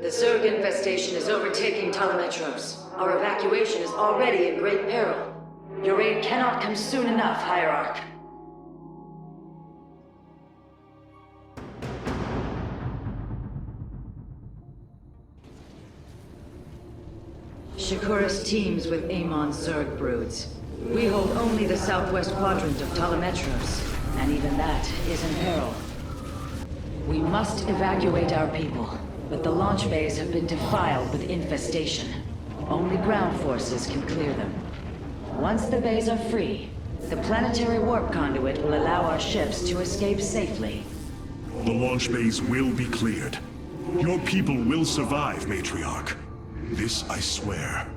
The Zerg infestation is overtaking Telemetros. Our evacuation is already in great peril. Your aid cannot come soon enough, Hierarch. Shakuras teams with Amons Zerg broods. We hold only the southwest quadrant of Telemetros, and even that is in peril. We must evacuate our people, but the launch bays have been defiled with infestation. Only ground forces can clear them. Once the bays are free, the planetary warp conduit will allow our ships to escape safely. The launch bays will be cleared. Your people will survive, Matriarch. This I swear.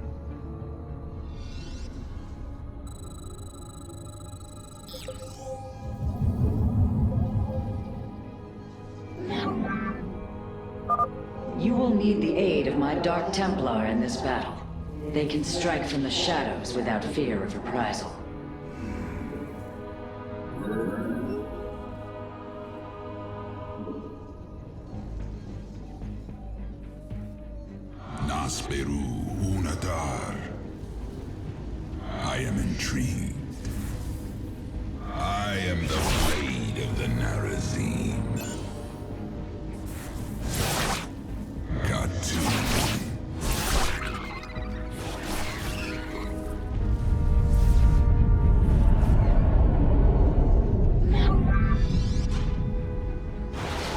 You will need the aid of my Dark Templar in this battle. They can strike from the shadows without fear of reprisal. Nasperu Unatar. I am intrigued. I am the blade of the Narazim. Got to.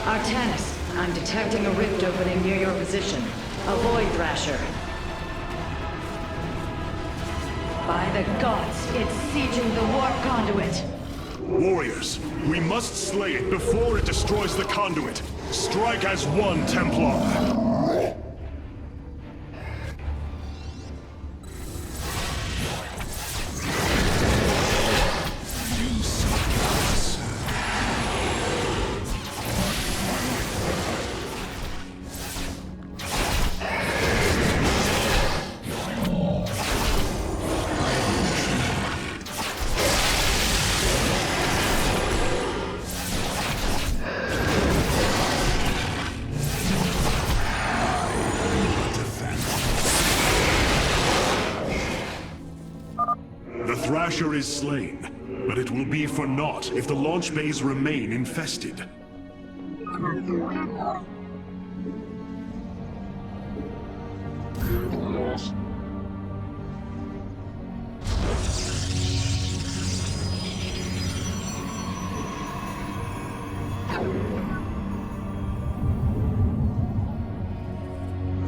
Artanis, I'm detecting a rift opening near your position. Avoid Thrasher. By the gods, it's sieging the warp conduit. Warriors, we must slay it before it destroys the conduit. Strike as one, Templar. Thrasher is slain, but it will be for naught if the launch bays remain infested.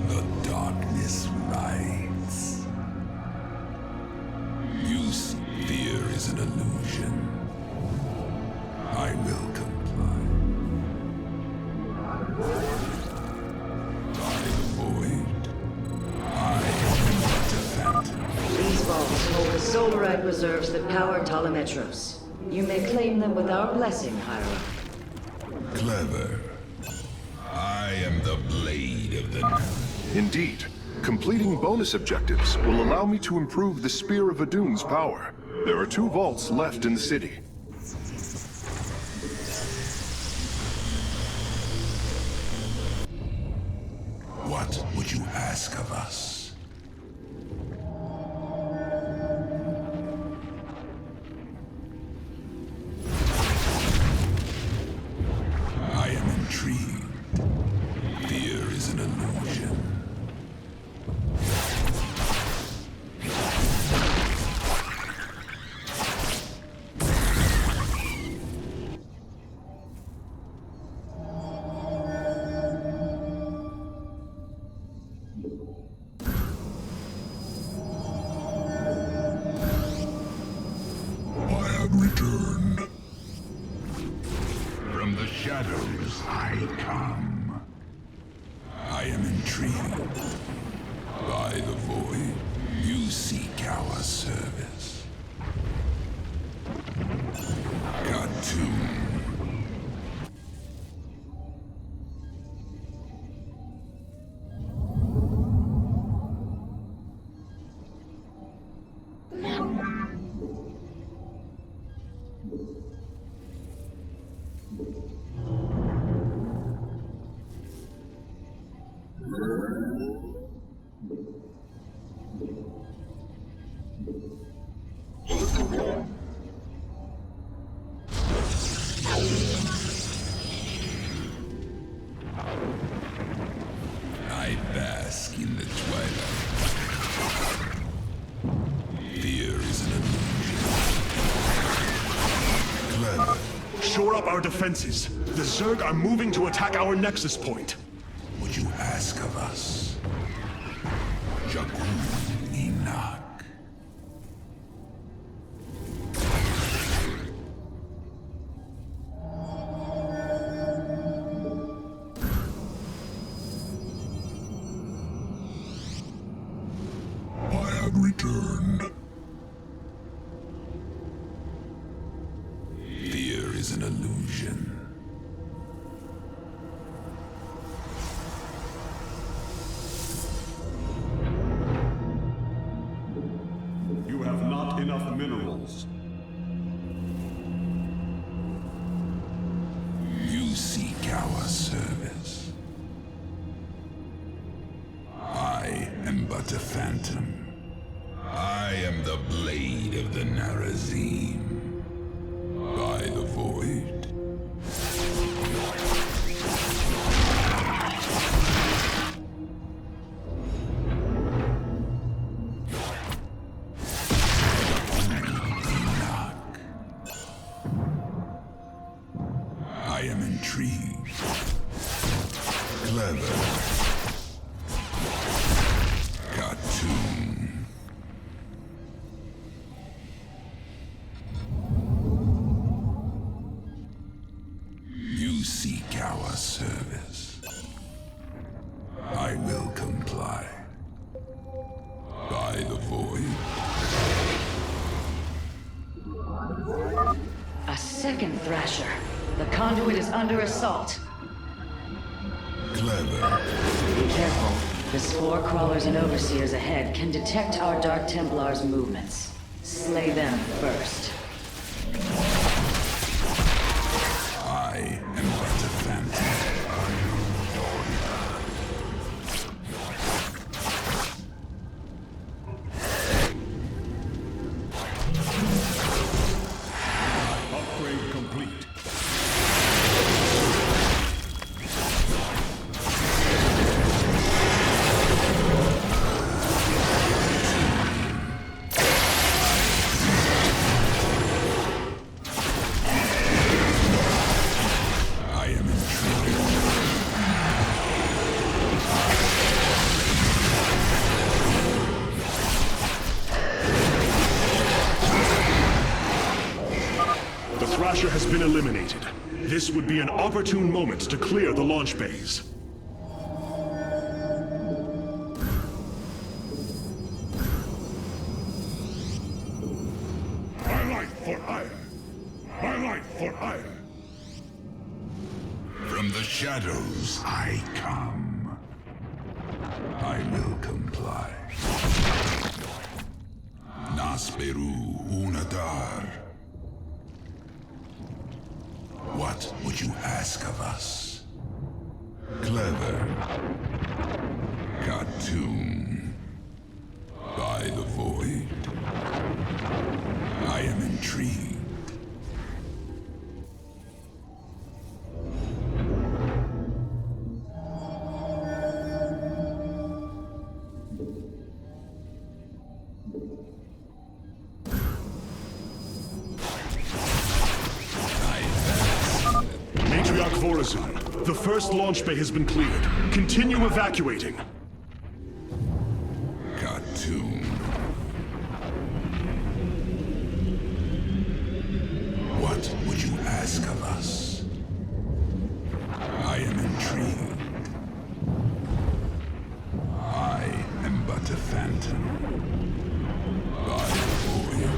The darkness rides. Use fear is an illusion. I will comply. By the void, I am but a phantom. These vaults hold the solarite reserves that power Telemetros. You may claim them with our blessing, Hierarch. Clever. I am the blade of the... Indeed. Completing bonus objectives will allow me to improve the Spear of Adun's power. There are 2 vaults left in the city. What would you ask of us? illusion. Returned. From the shadows I come. I am intrigued by the void. You seek our service. Cartoon. I bask in the twilight. Fear is an illusion. Clever. Shore up our defenses. The Zerg are moving to attack our nexus point. Would you ask of us? Jakun Enoch. Returned. Fear is an illusion. You have not enough minerals. You seek our service. I am but a phantom. I am the blade of the Narazim. By the void. Enoch. I am intrigued. Clever. Cartoon. You seek our service. I will comply. By the void. A second Thrasher. The conduit is under assault. Clever. Be careful. The spore crawlers and overseers ahead can detect our Dark Templars' movements. Slay them first. I am but a phantom. Upgrade complete. Thrasher has been eliminated. This would be an opportune moment to clear the launch bays. My life for iron! My life for iron! From the shadows I come. I will comply. Nasperu Unadar. What would you ask of us? Clever. Cartoon. By the void. I am intrigued. Patriarch Vorazun, the first launch bay has been cleared. Continue evacuating. Cartoon. What would you ask of us? I am intrigued. I am but a phantom. By the void.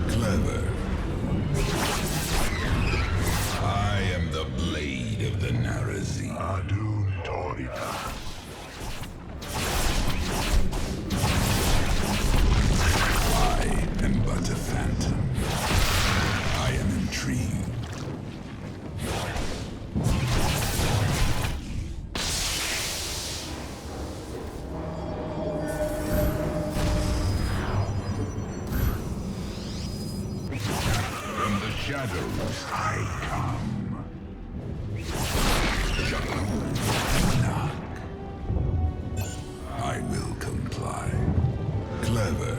Clever. I am the blade of the Narazim. Adun Torita. I am but a phantom. I am intrigued. From the shadows I come. Knock. I will comply. Clever.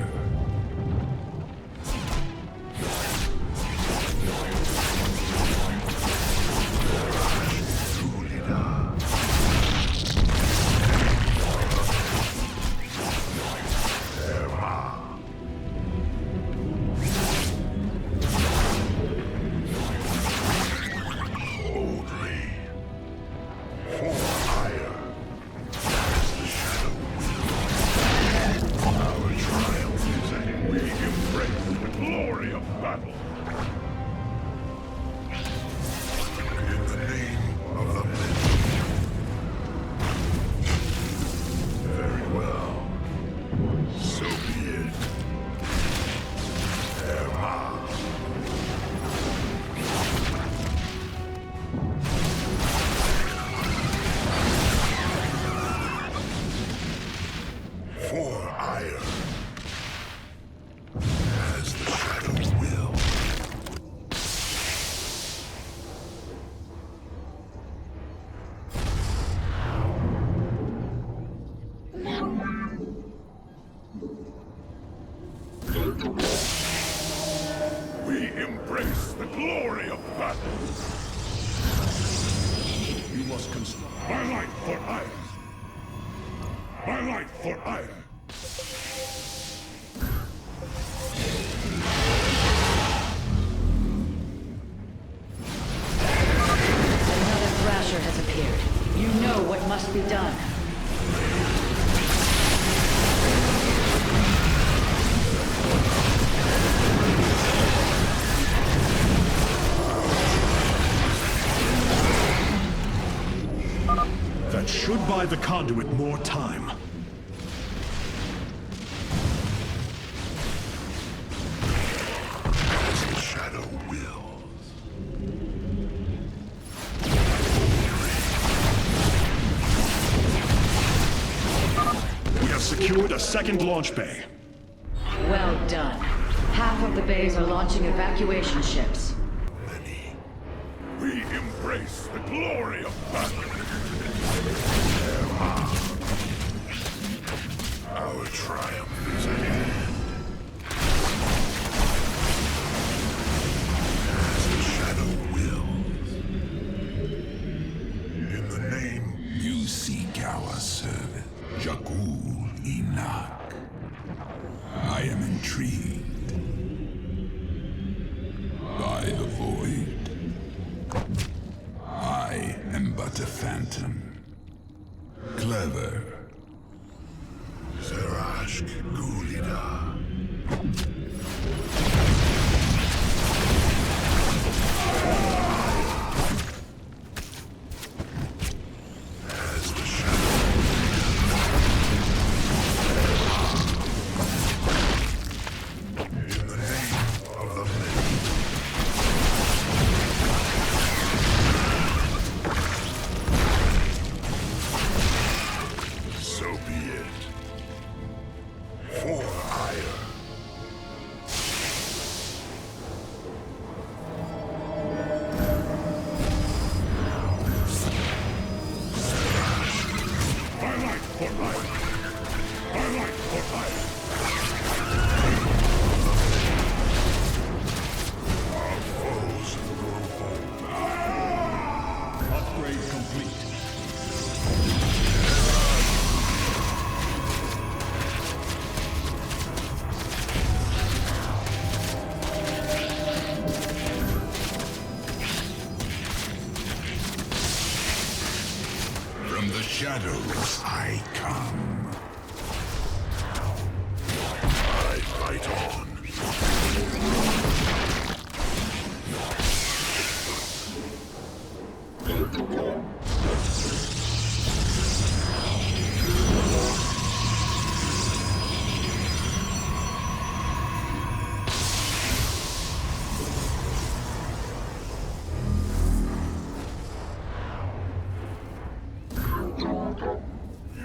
We embrace the glory of battle. You must construct my light for iron. My light for iron. Another Thrasher has appeared. You know what must be done. That should buy the conduit more time. As the shadow wills. We have secured a second launch bay. Well done. Half of the bays are launching evacuation ships. We embrace the glory of battle. Our triumph is at hand. As the shadow wills. In the name you seek our service. Jakul Enoch. I am intrigued by the void. I am but a phantom. Clever. Zerashk Gulida. As the shadow. shadows I come. I fight on.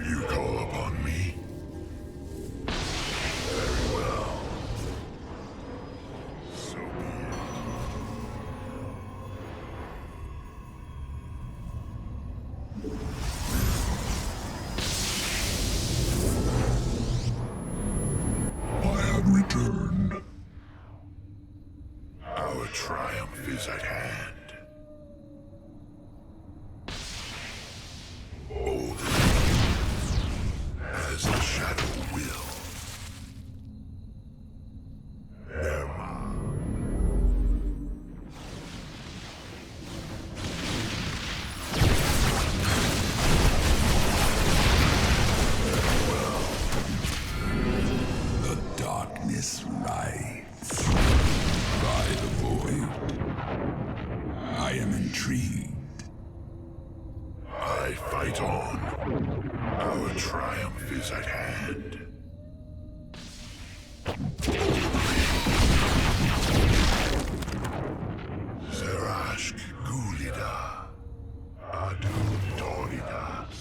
You call upon me? Very well. So be it. I have returned. Our triumph is at hand. As the shadow will. Nerma. Well. The darkness rides. By the void. I am intrigued. I fight on. Our triumph is at hand. Zerash Gulida. Adun Toridas.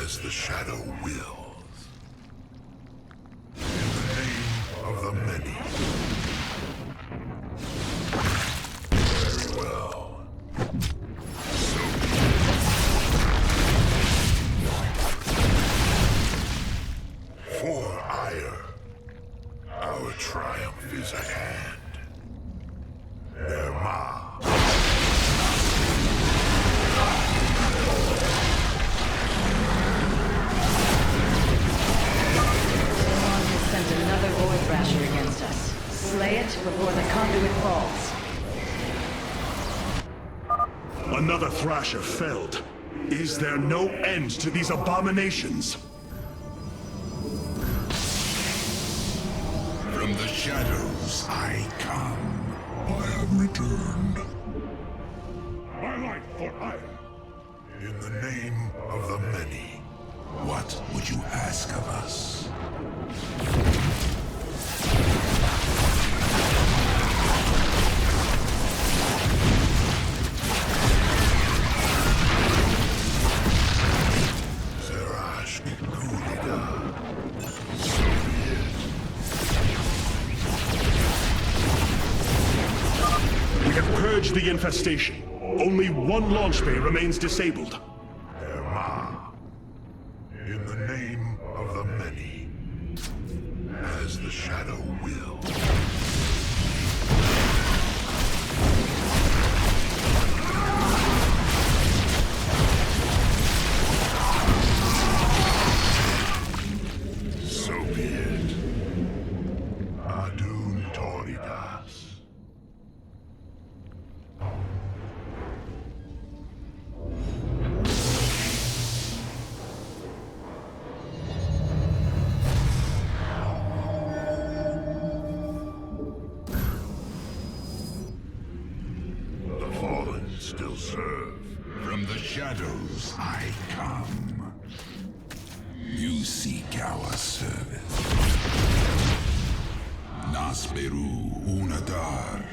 As the shadow wills. In the name of the many. Very well. For Aiur, our triumph is at hand. Nerma. Someone has sent another Void Thrasher against us. Slay it before the conduit falls. Another Thrasher felled. Is there no end to these abominations? From the shadows I come. I have returned. My life for Aiur. In the name of the many. What would you ask of us? Zerash Gulida. So be it. We have purged the infestation. Only one launch bay remains disabled. Nerma. In the name of the many. As the shadow will. So be it. Adun Toridas. The fallen still serve. From the shadows I come. You seek our service. Nasperu Unadar.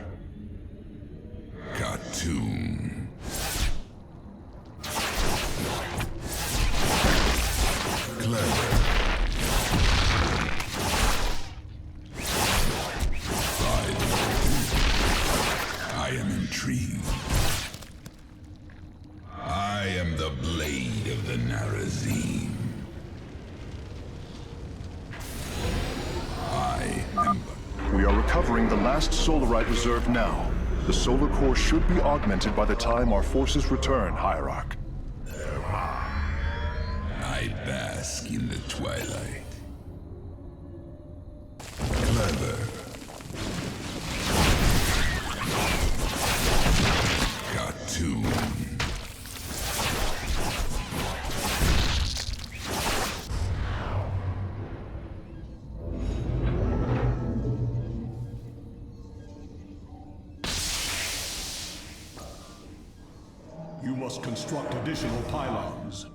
Khatun. Clever. I am intrigued. I am the blade of the Narazim. I am... We are recovering the last Solarite reserve now. The solar core should be augmented by the time our forces return, Hierarch. I bask in the twilight. Clever. Khatun. must construct additional pylons.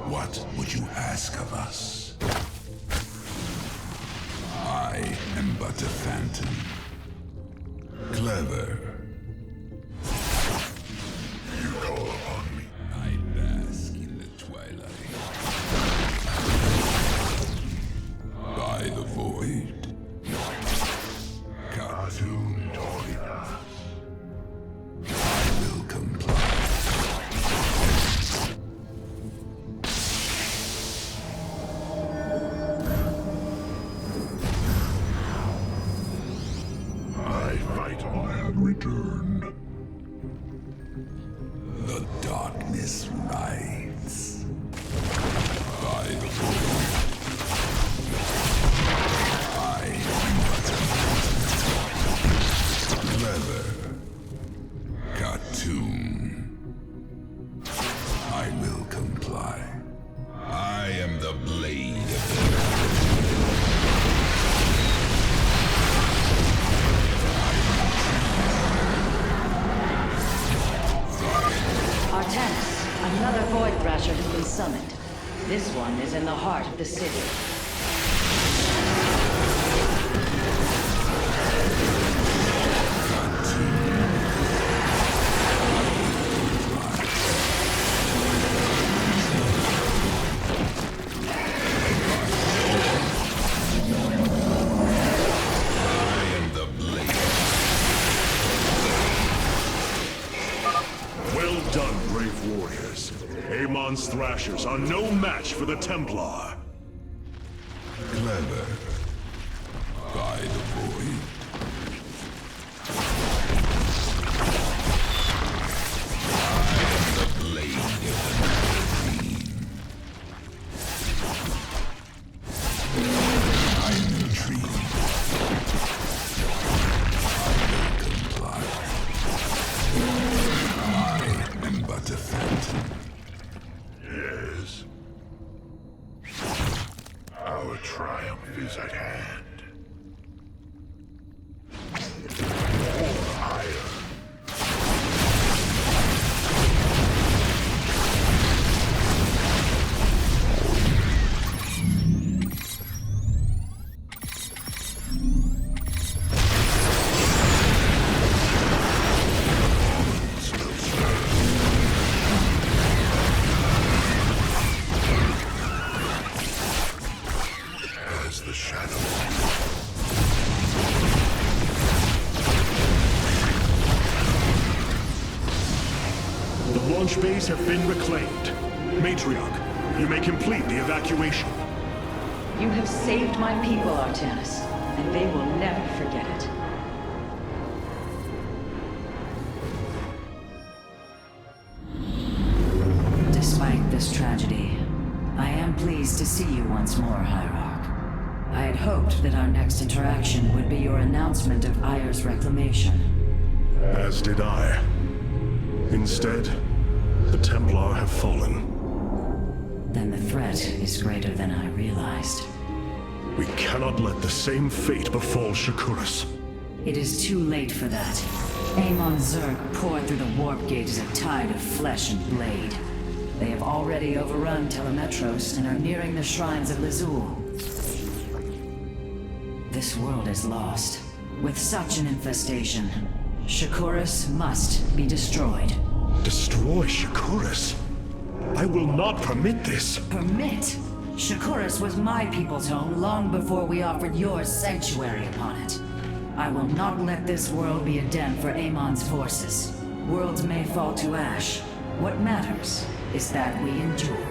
What would you ask of us? I am but a phantom. Clever. You call upon me. I bask in the twilight. By the void. Cartoon Torina. I will comply. Returned. The darkness rides. By the void. I am but a clever cartoon. I will comply. I am the blade of the Artanis, another Void Thrasher has been summoned. This one is in the heart of the city. Amon's Thrashers are no match for the Templar. Clever. By the void. I am the blade of the dream. I am intrigued. I will comply. I am but a phantom. Yes. Our triumph is at hand. More higher. Launch bays have been reclaimed. Matriarch, you may complete the evacuation. You have saved my people, Artanis, and they will never forget it. Despite this tragedy, I am pleased to see you once more, Hierarch. I had hoped that our next interaction would be your announcement of Aiur's reclamation. As did I. Instead, the Templar have fallen. Then the threat is greater than I realized. We cannot let the same fate befall Shakuras. It is too late for that. Amon's Zerg poured through the warp gate as a tide of flesh and blade. They have already overrun Telemetros and are nearing the shrines of Lazul. This world is lost. With such an infestation, Shakuras must be destroyed. Destroy Shakuras? I will not permit this. Permit? Shakuras was my people's home long before we offered yours sanctuary upon it. I will not let this world be a den for Amon's forces. Worlds may fall to ash. What matters is that we endure.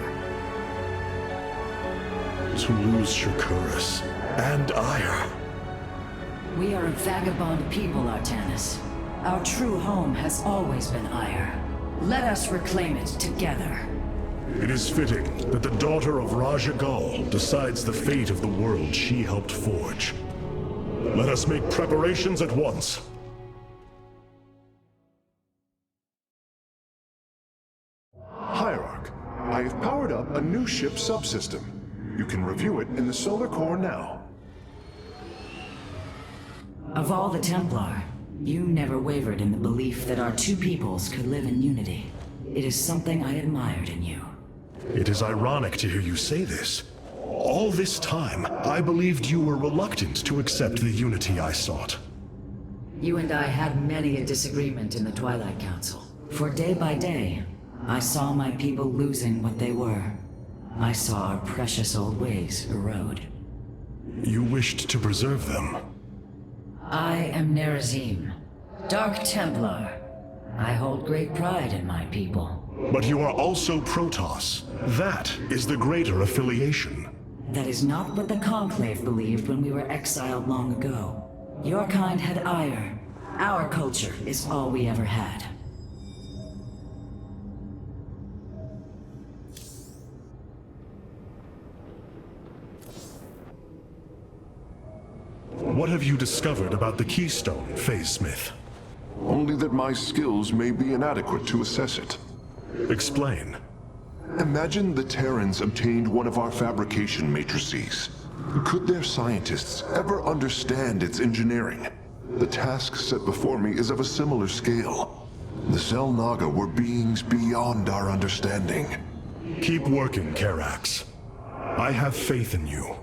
To lose Shakuras and Aiur. We are a vagabond people, Artanis. Our true home has always been Aiur. Let us reclaim it together. It is fitting that the daughter of Raja Gal decides the fate of the world she helped forge. Let us make preparations at once. Hierarch, I have powered up a new ship subsystem. You can review it in the solar core now. Of all the Templar, you never wavered in the belief that our two peoples could live in unity. It is something I admired in you. It is ironic to hear you say this. All this time, I believed you were reluctant to accept the unity I sought. You and I had many a disagreement in the Twilight Council. For day by day, I saw my people losing what they were. I saw our precious old ways erode. You wished to preserve them. I am Nerazim, Dark Templar. I hold great pride in my people. But you are also Protoss. That is the greater affiliation. That is not what the Conclave believed when we were exiled long ago. Your kind had Aiur. Our culture is all we ever had. What have you discovered about the Keystone, Phase Smith? Only that my skills may be inadequate to assess it. Explain. Imagine the Terrans obtained one of our fabrication matrices. Could their scientists ever understand its engineering? The task set before me is of a similar scale. The Xel'Naga were beings beyond our understanding. Keep working, Karax. I have faith in you.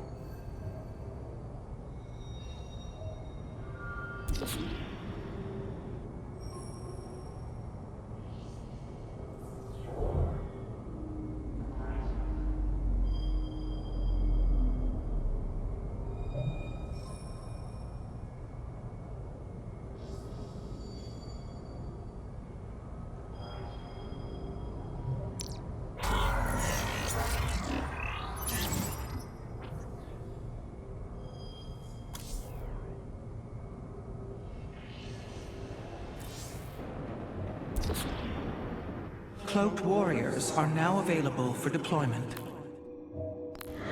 Cloaked warriors are now available for deployment.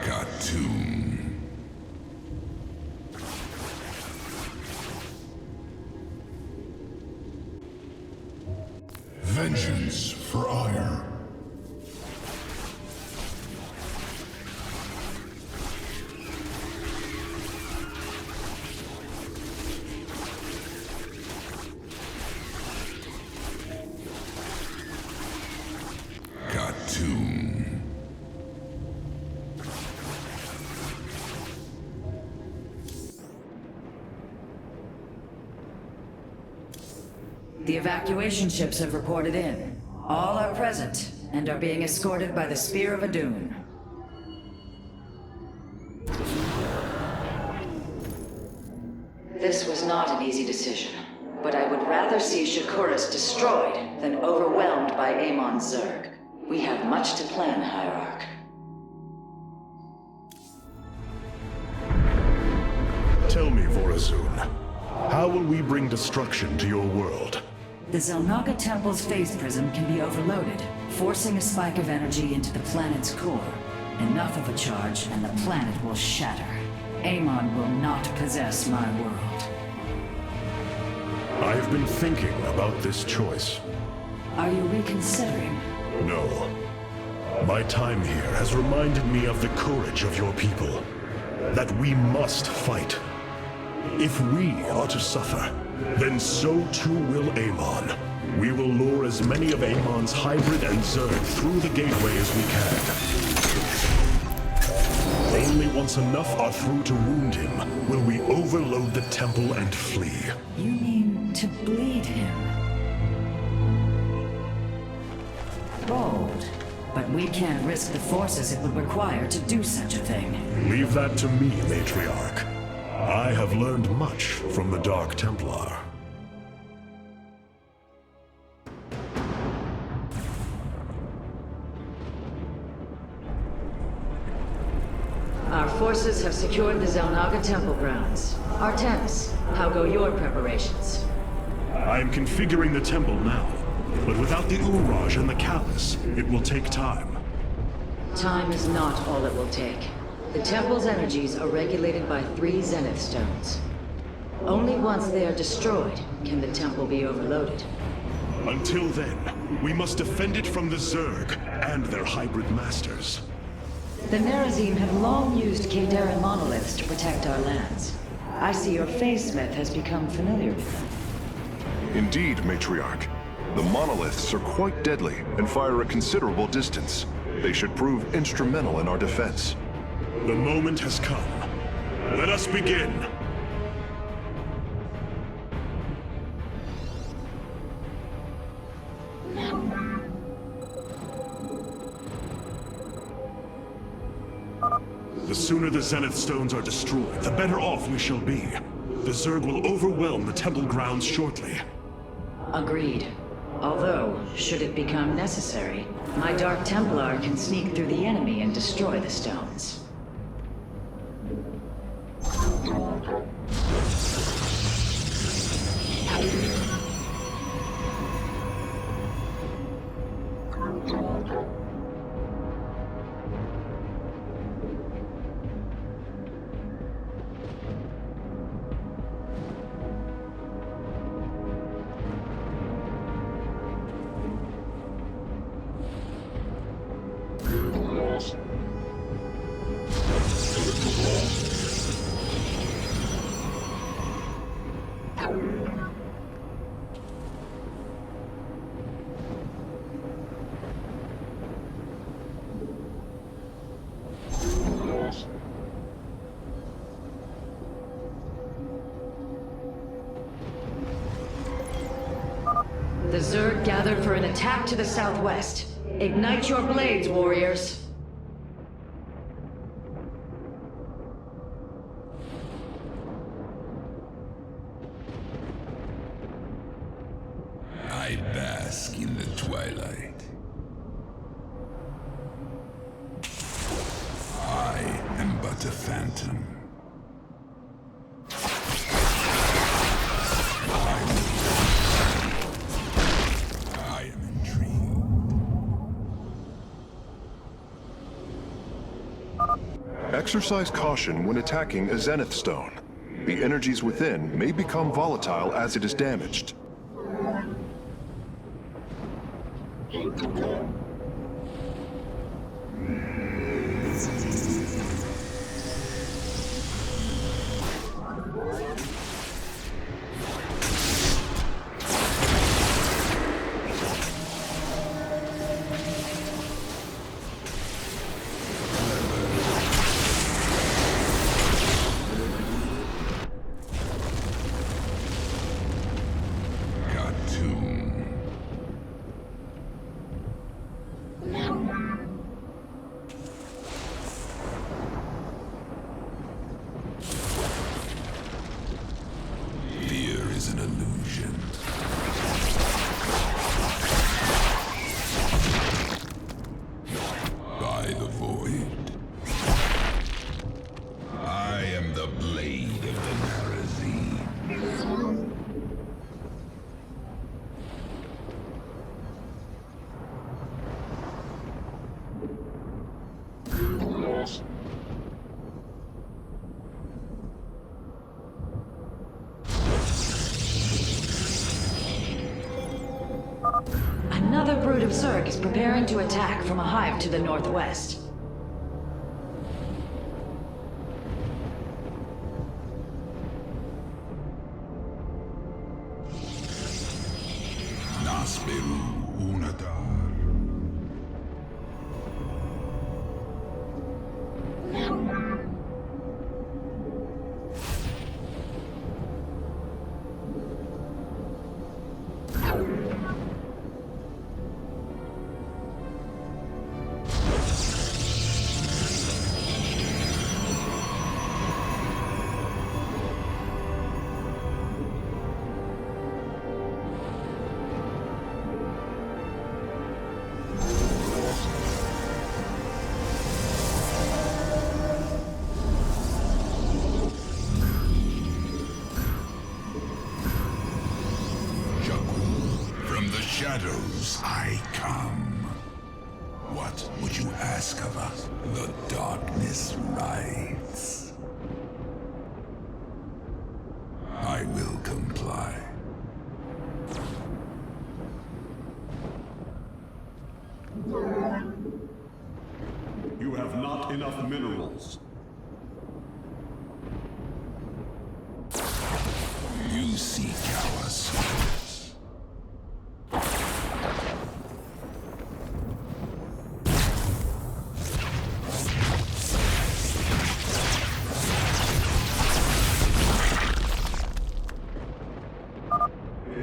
Khatun. Vengeance for Aiur. The evacuation ships have reported in. All are present, and are being escorted by the Spear of Adun. This was not an easy decision, but I would rather see Shakuras destroyed than overwhelmed by Amon's Zerg. We have much to plan, Hierarch. Tell me, Vorazun, how will we bring destruction to your world? The Xel'Naga Temple's phase prism can be overloaded, forcing a spike of energy into the planet's core. Enough of a charge, and the planet will shatter. Amon will not possess my world. I've been thinking about this choice. Are you reconsidering? No. My time here has reminded me of the courage of your people. That we must fight. If we are to suffer, then so too will Amon. We will lure as many of Amon's hybrid and Zerg through the gateway as we can. Only once enough are through to wound him will we overload the temple and flee. You mean to bleed him? Bold. But we can't risk the forces it would require to do such a thing. Leave that to me, Matriarch. I have learned much from the Dark Templar. Our forces have secured the Xel'Naga temple grounds. Artanis, how go your preparations? I am configuring the temple now, but without the Uraj and the Callus, it will take time. Time is not all it will take. The temple's energies are regulated by 3 Zenith stones. Only once they are destroyed can the temple be overloaded. Until then, we must defend it from the Zerg and their hybrid masters. The Nerazim have long used Kadaran monoliths to protect our lands. I see your Phase-Smith has become familiar with them. Indeed, Matriarch. The monoliths are quite deadly and fire a considerable distance. They should prove instrumental in our defense. The moment has come. Let us begin! The sooner the Zenith Stones are destroyed, the better off we shall be. The Zerg will overwhelm the temple grounds shortly. Agreed. Although, should it become necessary, my Dark Templar can sneak through the enemy and destroy the stones. The Zerg gathered for an attack to the southwest. Ignite your blades, warriors! I bask in the twilight. I am but a phantom. Exercise caution when attacking a Zenith Stone. The energies within may become volatile as it is damaged. Another brood of Zerg is preparing to attack from a hive to the northwest. Shadows I come. What What would you ask of us? The darkness rides. I will comply. You have not enough minerals. You seek our souls.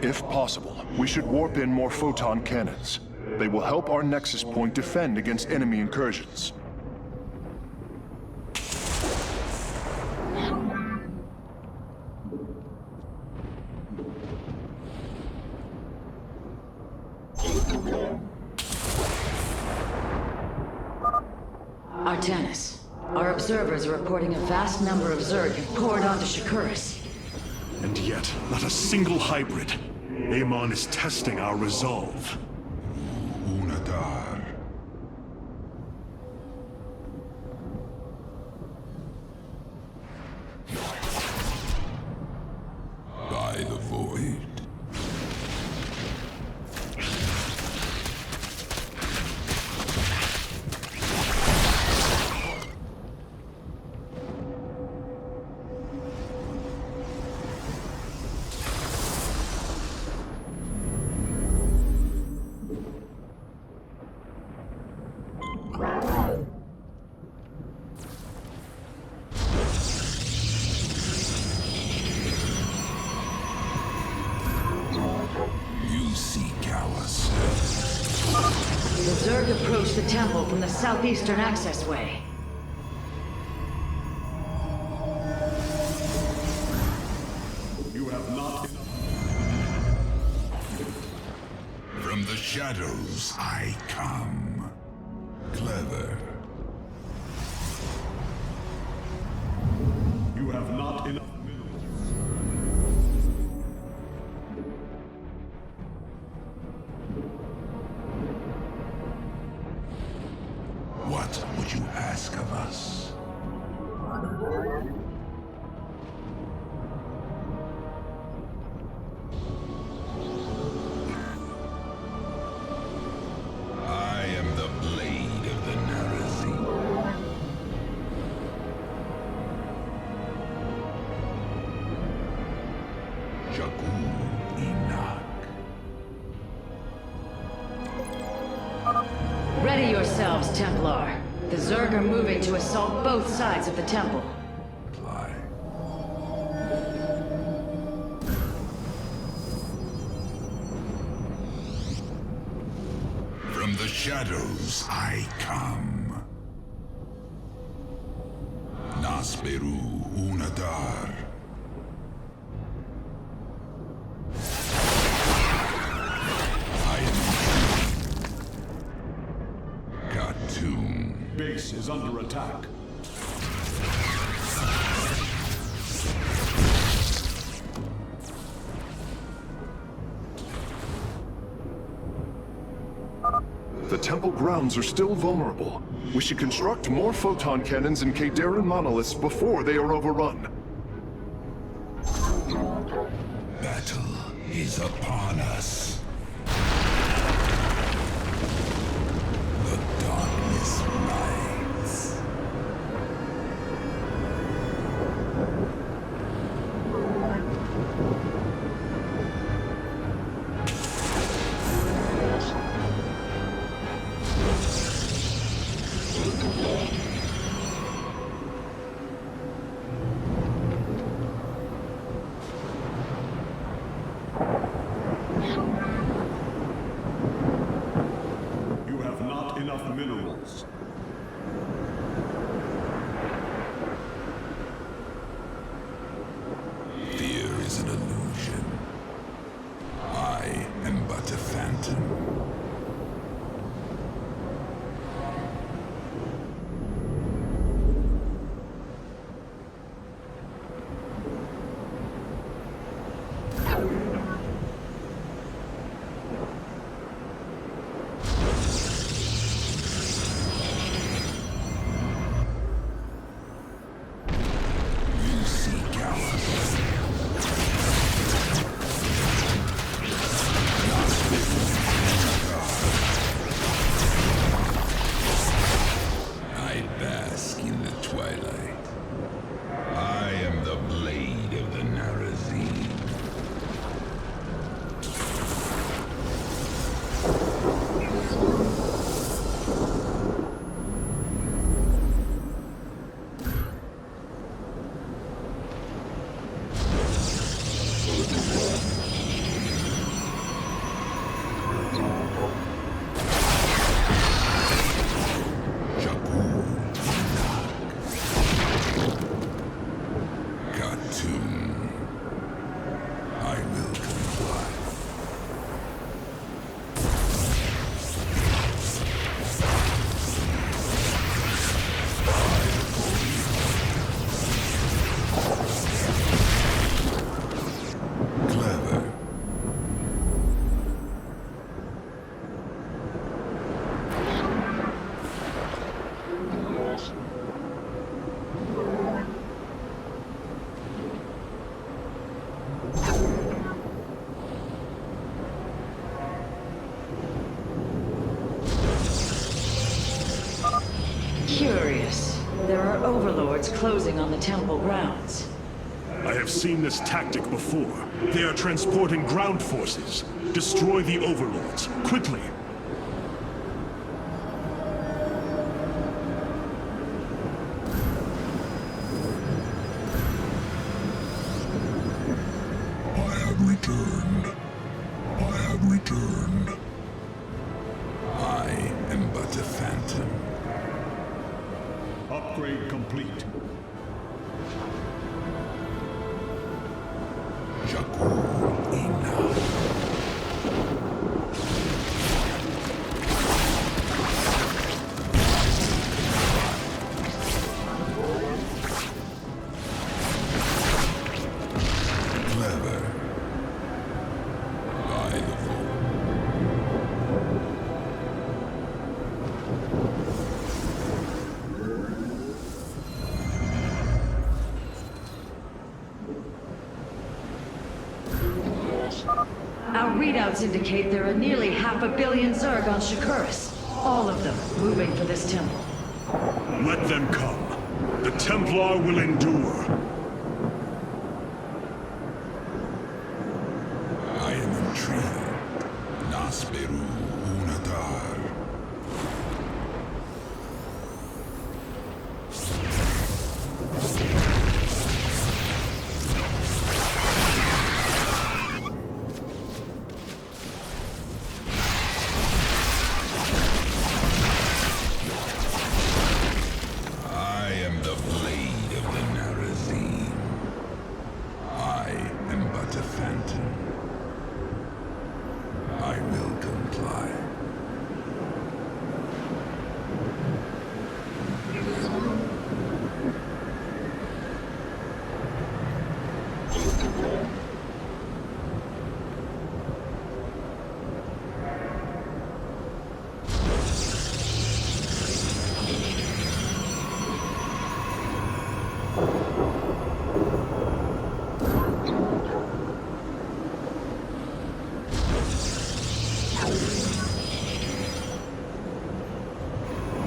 If possible, we should warp in more photon cannons. They will help our Nexus Point defend against enemy incursions. Artanis, our observers are reporting a vast number of Zerg have poured onto Shakuris. And yet, not a single hybrid. Amon is testing our resolve. Unadar. By the void. The Zerg approach the temple from the southeastern accessway. You have not enough. From the shadows I come. Clever. You have not enough minerals. What would you ask of us? I am the blade of the Narazim. Jakul Inak. Ready yourselves, Templar. The Zerg are moving to assault both sides of the temple. From the shadows I come. Nasperu Unadar. Base is under attack. The temple grounds are still vulnerable. We should construct more photon cannons and Kadaran monoliths before they are overrun. Battle is upon us. The darkness rides. overlords closing on the temple grounds. I have seen this tactic before. They are transporting ground forces. Destroy the overlords, quickly! I have returned. I have returned. I am but a phantom. Upgrade complete. Jakul enough. Clever. By the fool. Our readouts indicate there are nearly 500 million Zerg on Shakuras. All of them moving for this temple. Let them come. The Templar will endure. I am intrigued. Nasperu Unatar. I am the blade of the Narazim. I am but a phantom. I will comply.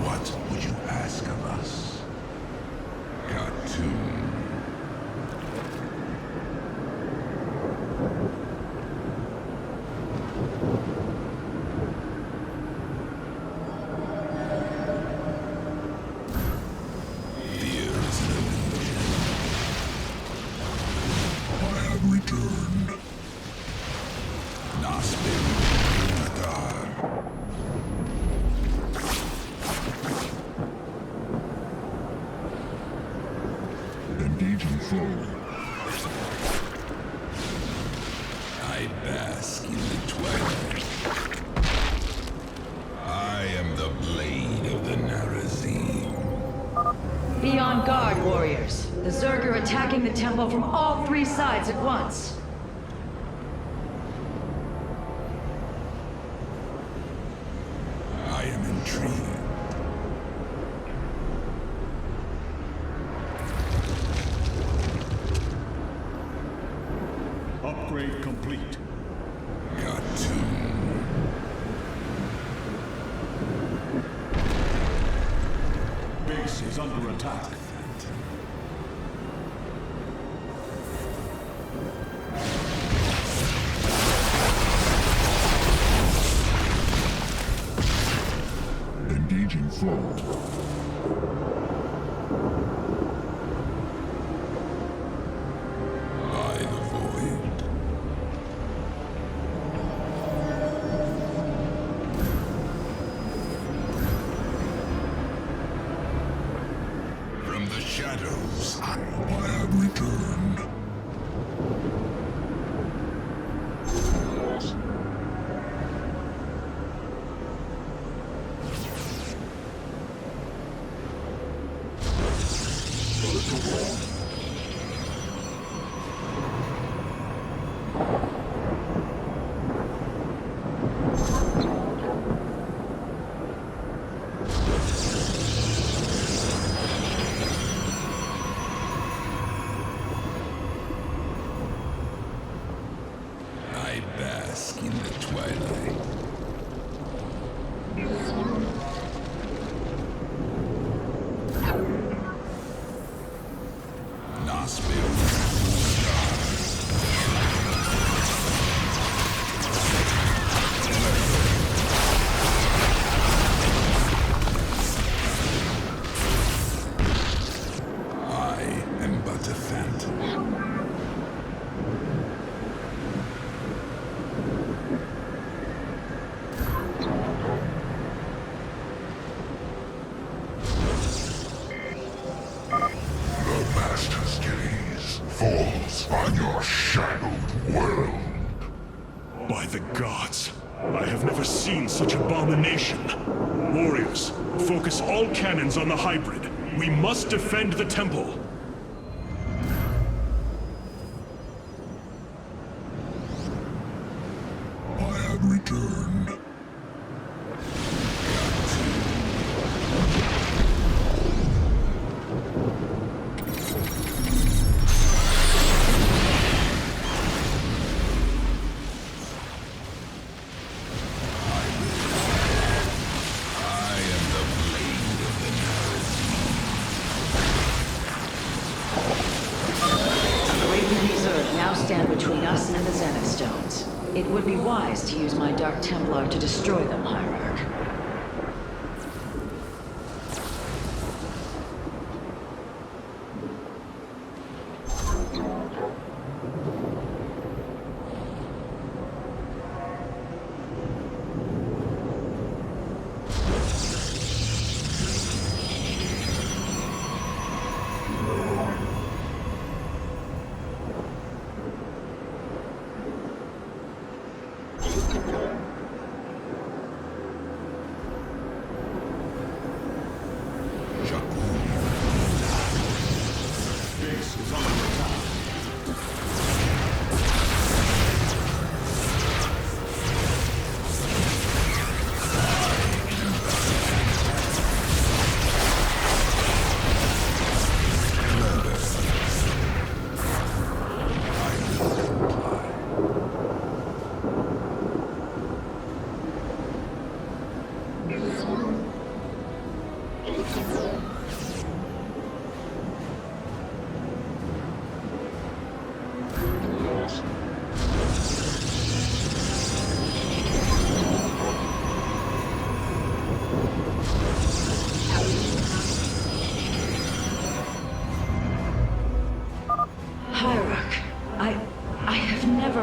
What would you ask of us? Cartoon. Fear is an illusion. I have returned. Nasperu Unatar. Engaging foe. I bask in the twilight. I am the blade of the Narazim. Be on guard, warriors. The Zerg are attacking the temple from all three sides at once. I am intrigued. Upgrade complete. Cartoon. Base is under attack. Engaging foe. By the void. From the shadows, I have returned. I bask in the twilight. By the gods, I have never seen such abomination. Warriors, focus all cannons on the hybrid. We must defend the temple. I have returned. It would be wise to use my Dark Templar to destroy them, Hierarch.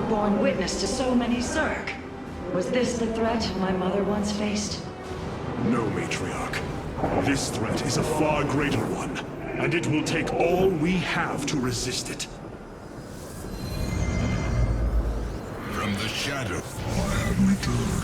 Borne witness to so many Zerg. Was this the threat my mother once faced? No, Matriarch. This threat is a far greater one, and it will take all we have to resist it. From the shadow, I have returned.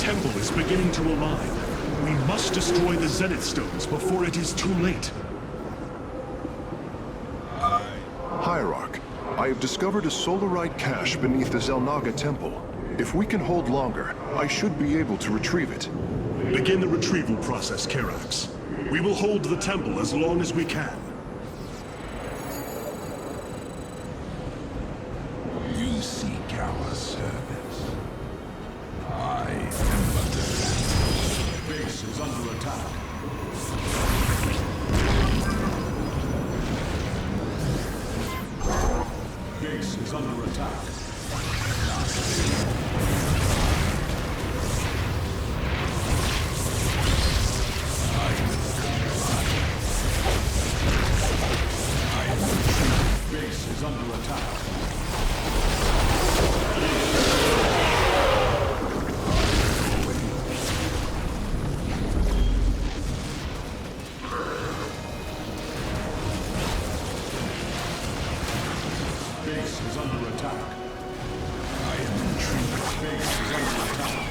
temple is beginning to align. We must destroy the Zenith Stones before it is too late. Hierarch, I have discovered a solarite cache beneath the Xel'Naga temple. If we can hold longer, I should be able to retrieve it. Begin the retrieval process, Kirax. We will hold the temple as long as we can. You seek our service. I am but a phantom. Base is under attack. Base is under attack. Base is under attack. Base is under attack. I am intrigued. Base is under attack.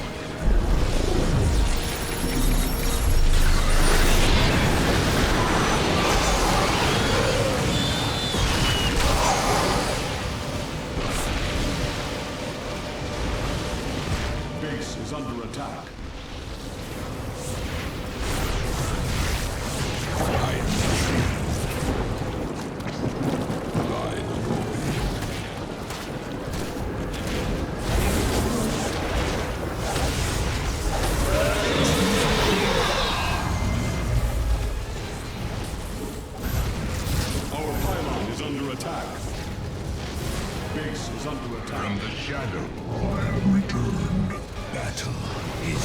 Base is under attack. I am intrigued. By the void. Our pylon is under attack. Base is under attack. From the shadow, I have returned. Battle is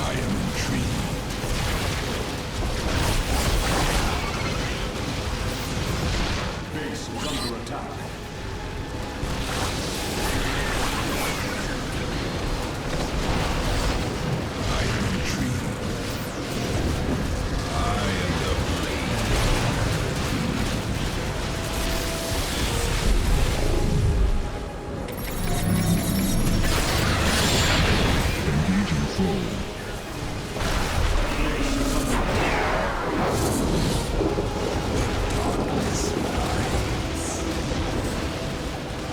I am intrigued. Base is under attack. I am intrigued. I am the blade. Engaging foe. Darkness rides.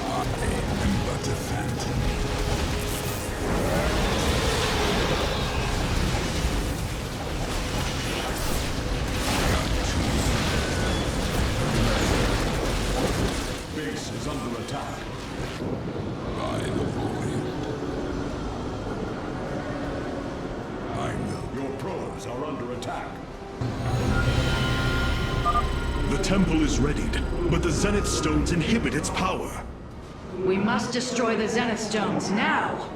I am but a phantom. Base is under attack. By the void. I will. Your probes are under attack. The temple is readied, but the Zenith Stones inhibit its power. We must destroy the Zenith Stones now!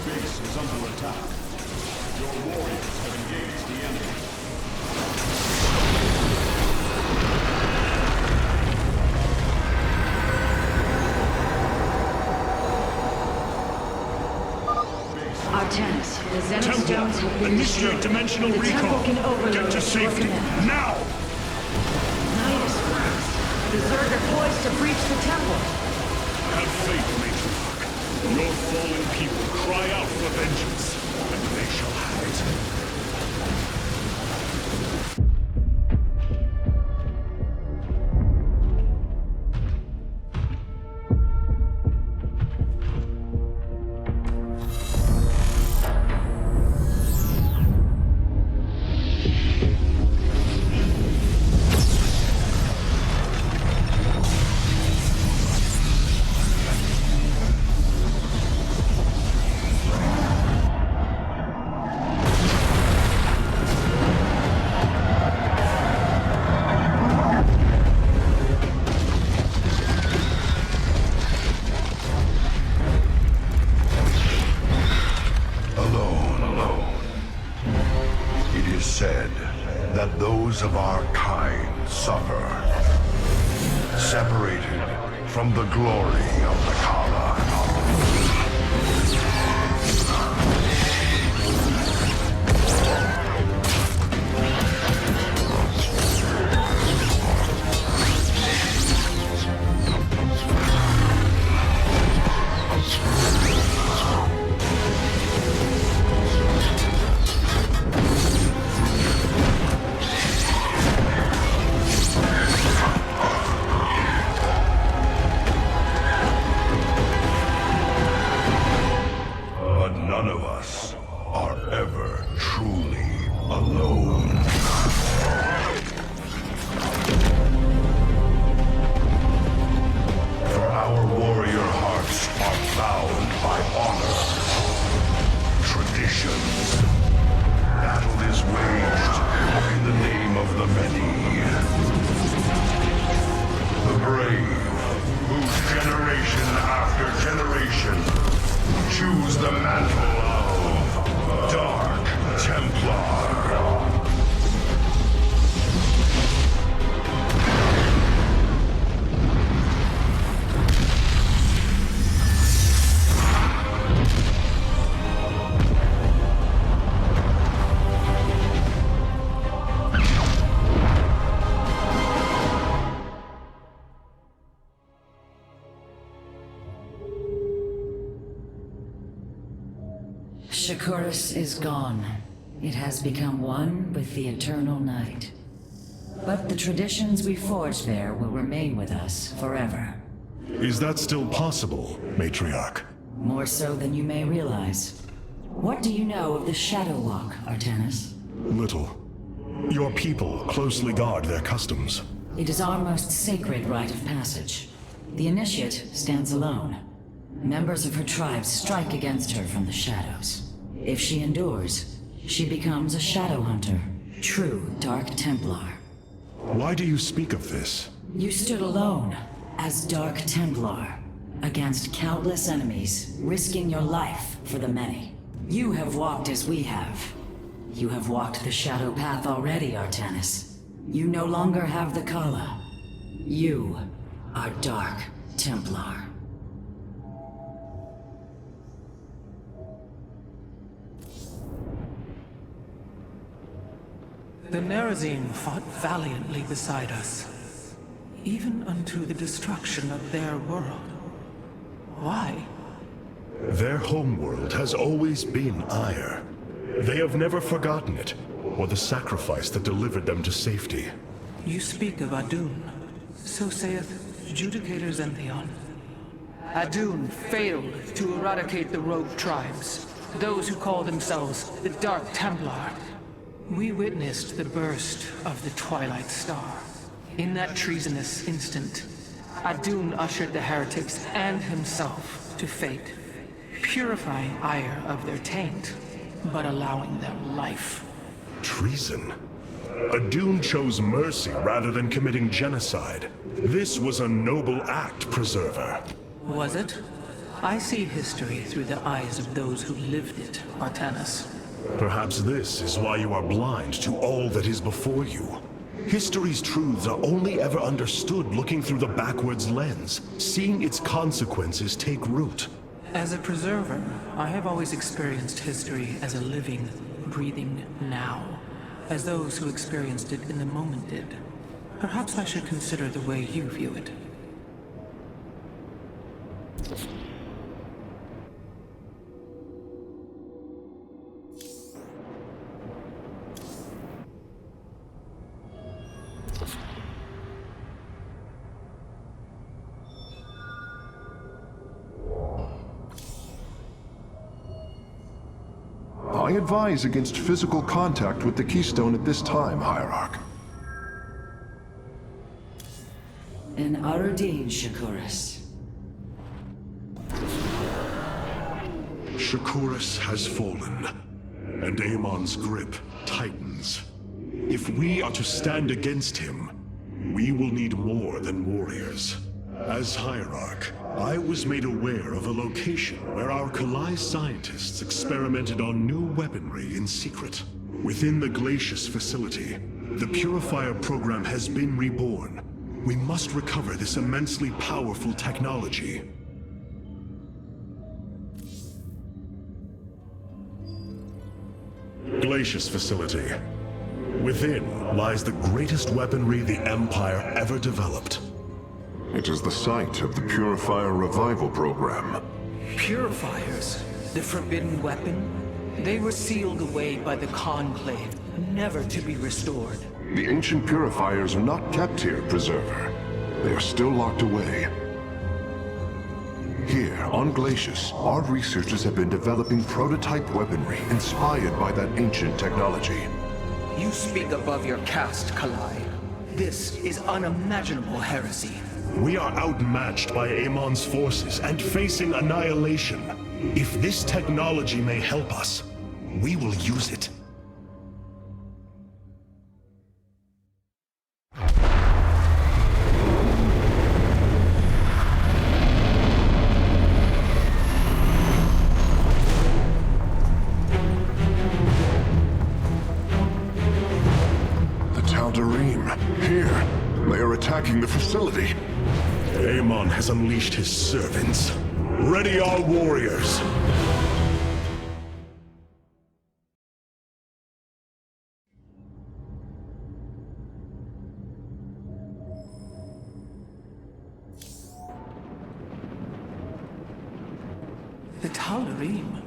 Base is under attack. Your warriors have engaged the enemy. Artanis, the Zenith Stones have been Initiate destroyed. dimensional The recall. temple can overload Get to your safety, command. now! Night is fast. The Zerg are poised to breach the temple. Have faith, Matriarch. Your fallen people cry out for vengeance, and they shall have it. said that those of our kind suffer, separated from the glory of the Kala. bound by honor, tradition. Battle is waged in the name of the many. The brave, whose generation after generation choose the mantle of Dark Templar. Shakuras is gone. It has become one with the eternal night. But the traditions we forged there will remain with us forever. Is that still possible, Matriarch? More so than you may realize. What do you know of the Shadow Walk, Artanis? Little. Your people closely guard their customs. It is our most sacred rite of passage. The Initiate stands alone. Members of her tribe strike against her from the shadows. If she endures, she becomes a Shadow Hunter, true Dark Templar. Why do you speak of this? You stood alone, as Dark Templar, against countless enemies, risking your life for the many. You have walked as we have. You have walked the Shadow Path already, Artanis. You no longer have the Kala. You are Dark Templar. The Nerazim fought valiantly beside us, even unto the destruction of their world. Why? Their homeworld has always been Aiur. They have never forgotten it, or the sacrifice that delivered them to safety. You speak of Adun. So saith Judicator Zentheon. Adun failed to eradicate the rogue tribes, those who call themselves the Dark Templar. We witnessed the burst of the Twilight Star. In that treasonous instant, Adun ushered the heretics and himself to fate, purifying Aiur of their taint, but allowing them life. Treason? Adun chose mercy rather than committing genocide. This was a noble act, Preserver. Was it? I see history through the eyes of those who lived it, Artanis. Perhaps this is why you are blind to all that is before you. History's truths are only ever understood looking through the backwards lens, seeing its consequences take root. As a preserver, I have always experienced history as a living, breathing now, as those who experienced it in the moment did. Perhaps I should consider the way you view it. I advise against physical contact with the Keystone at this time, Hierarch. An Arudin, Shakuras. Shakuras has fallen, and Amon's grip tightens. If we are to stand against him, we will need more than warriors. As Hierarch, I was made aware of a location where our Kalai scientists experimented on new weaponry in secret. Within the Glacius facility, the Purifier program has been reborn. We must recover this immensely powerful technology. Glacius facility. Within lies the greatest weaponry the Empire ever developed. It is the site of the Purifier Revival Program. Purifiers? The forbidden weapon? They were sealed away by the Conclave, never to be restored. The ancient Purifiers are not kept here, Preserver. They are still locked away. Here, on Glacius, our researchers have been developing prototype weaponry inspired by that ancient technology. You speak above your caste, Kalai. This is unimaginable heresy. We are outmatched by Amon's forces and facing annihilation. If this technology may help us, we will use it. Here, they are attacking the facility. Amon has unleashed his servants. Ready our warriors! The Tal'Darim.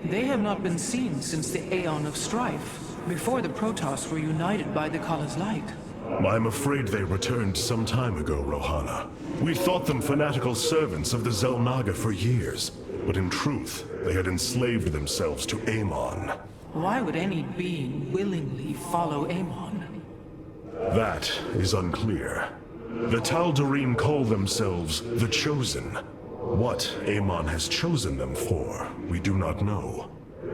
They have not been seen since the Aeon of Strife, before the Protoss were united by the Kala's light. I'm afraid they returned some time ago, Rohana. We thought them fanatical servants of the Xel'Naga for years, but in truth, they had enslaved themselves to Amon. Why would any being willingly follow Amon? That is unclear. The Tal'Darim call themselves the Chosen. What Amon has chosen them for, we do not know.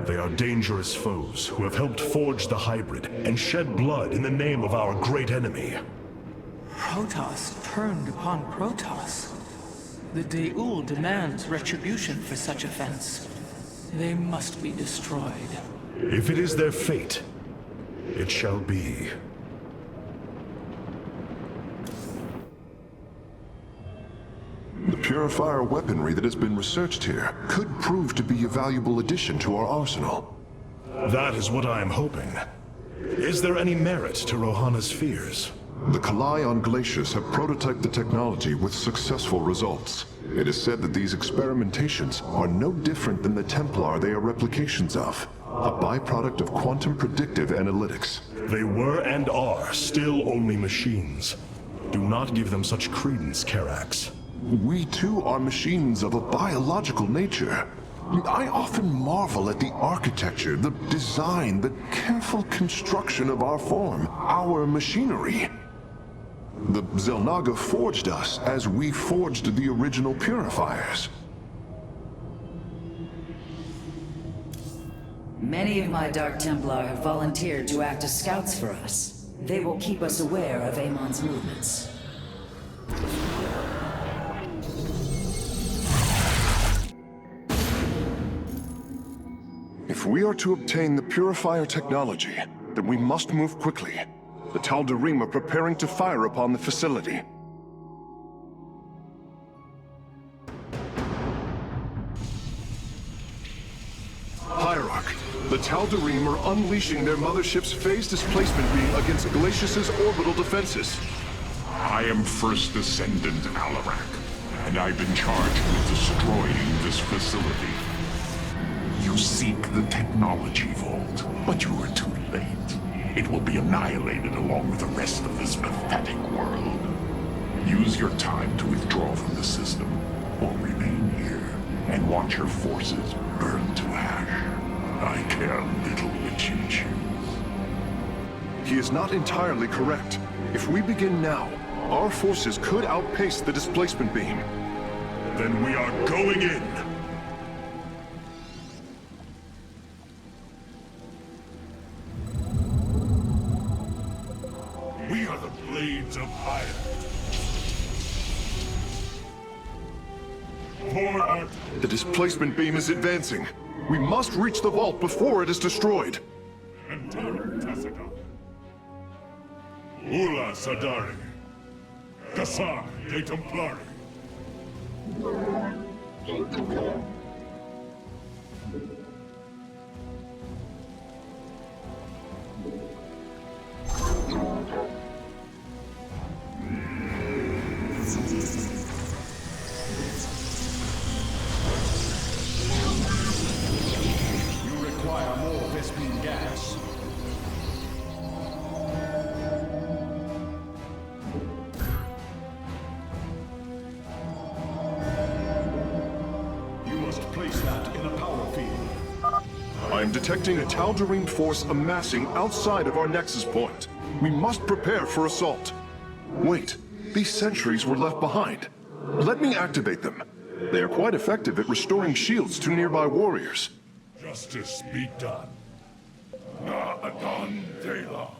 They are dangerous foes who have helped forge the hybrid and shed blood in the name of our great enemy. Protoss turned upon Protoss. The De'ul demands retribution for such offense. They must be destroyed. If it is their fate, it shall be. The purifier weaponry that has been researched here could prove to be a valuable addition to our arsenal. That is what I am hoping. Is there any merit to Rohana's fears? The Kalai on Glacius have prototyped the technology with successful results. It is said that these experimentations are no different than the Templar they are replications of, a byproduct of quantum predictive analytics. They were and are still only machines. Do not give them such credence, Karax. We too are machines of a biological nature. I often marvel at the architecture, the design, the careful construction of our form, our machinery. The Xel'Naga forged us as we forged the original purifiers. Many of my Dark Templar have volunteered to act as scouts for us. They will keep us aware of Amon's movements. If we are to obtain the purifier technology, then we must move quickly. The Tal'Darim are preparing to fire upon the facility. Hierarch, the Tal'Darim are unleashing their mothership's phase displacement beam against Glacius's orbital defenses. I am First Descendant Alarak, and I've been charged with destroying this facility. You seek the technology vault, but you are too late. It will be annihilated along with the rest of this pathetic world. Use your time to withdraw from the system, or remain here and watch your forces burn to ash. I care little which you choose. He is not entirely correct. If we begin now, our forces could outpace the displacement beam. Then we are going in! We are the blades of fire. The displacement beam is advancing. We must reach the vault before it is destroyed. Ula Sadari. Kassar de Templari. You require more Vespene gas. You must place that in a power field. I am detecting a Tal'Darim force amassing outside of our nexus point. We must prepare for assault. Wait, These sentries were left behind. Let me activate them. They are quite effective at restoring shields to nearby warriors. Justice be done. Na Adon Dela.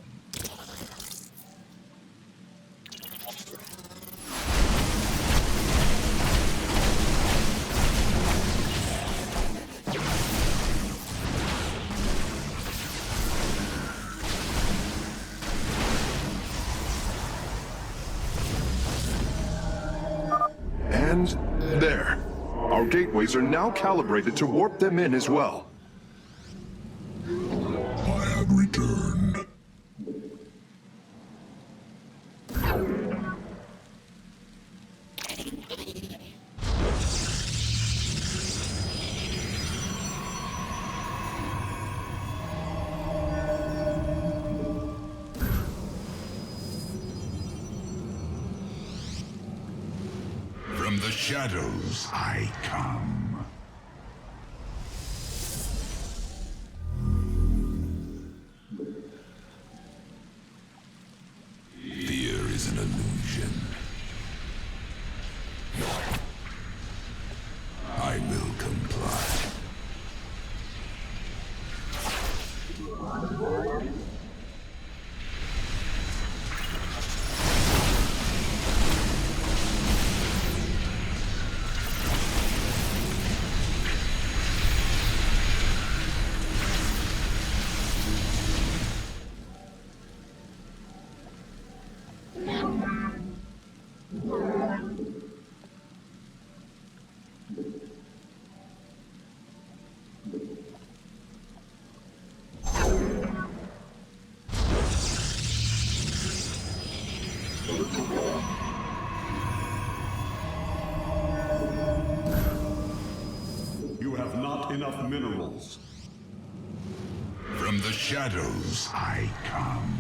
And there. Our gateways are now calibrated to warp them in as well. I have returned. From the shadows I come. Fear is an illusion. I will comply. You have not enough minerals. From the shadows I come.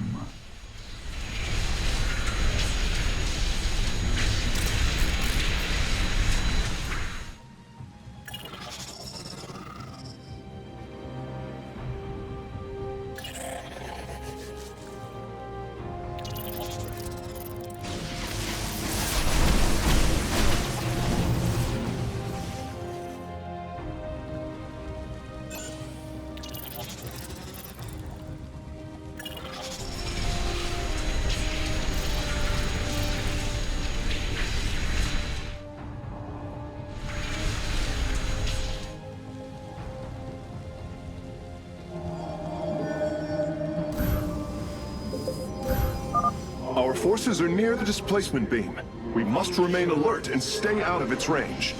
Our forces are near the displacement beam. We must remain alert and stay out of its range.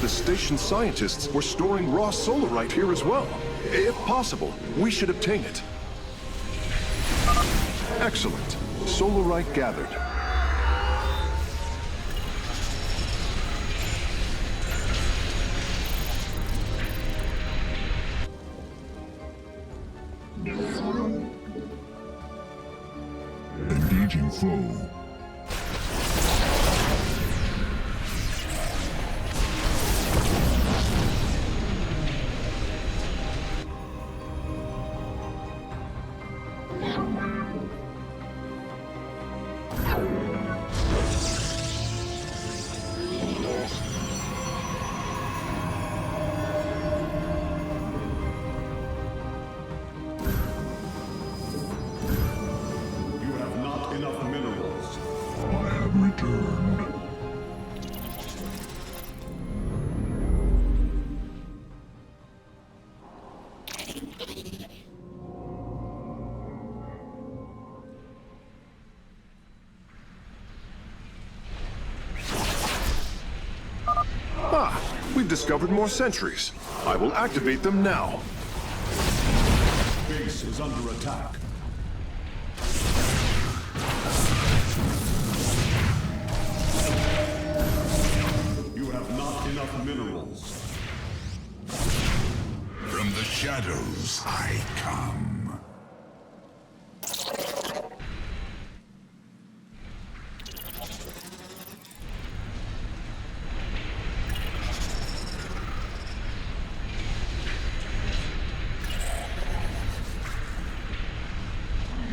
The station scientists were storing raw solarite here as well. If possible, we should obtain it. Excellent. Solarite gathered. Engaging foe. We've discovered more sentries. I will activate them now. Base Base is under attack. You have not enough minerals. From the shadows I come.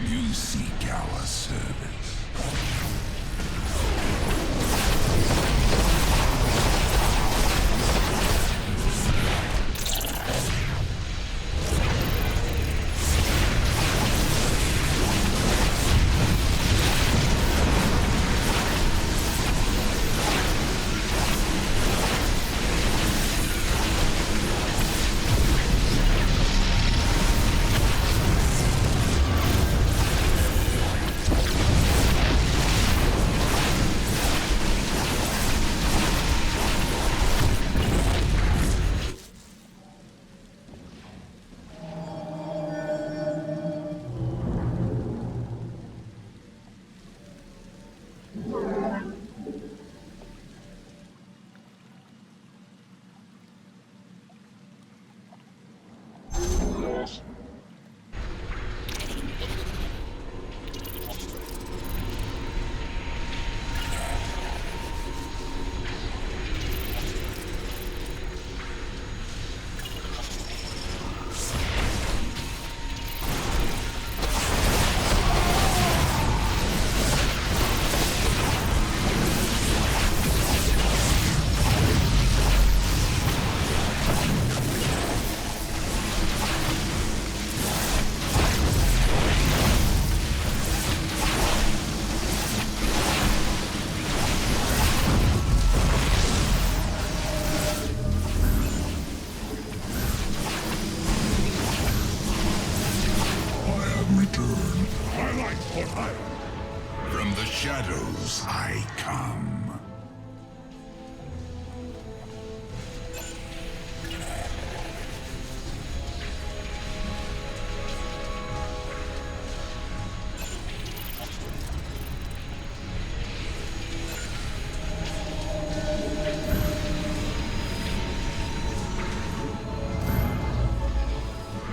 You seek our service. From the shadows I come.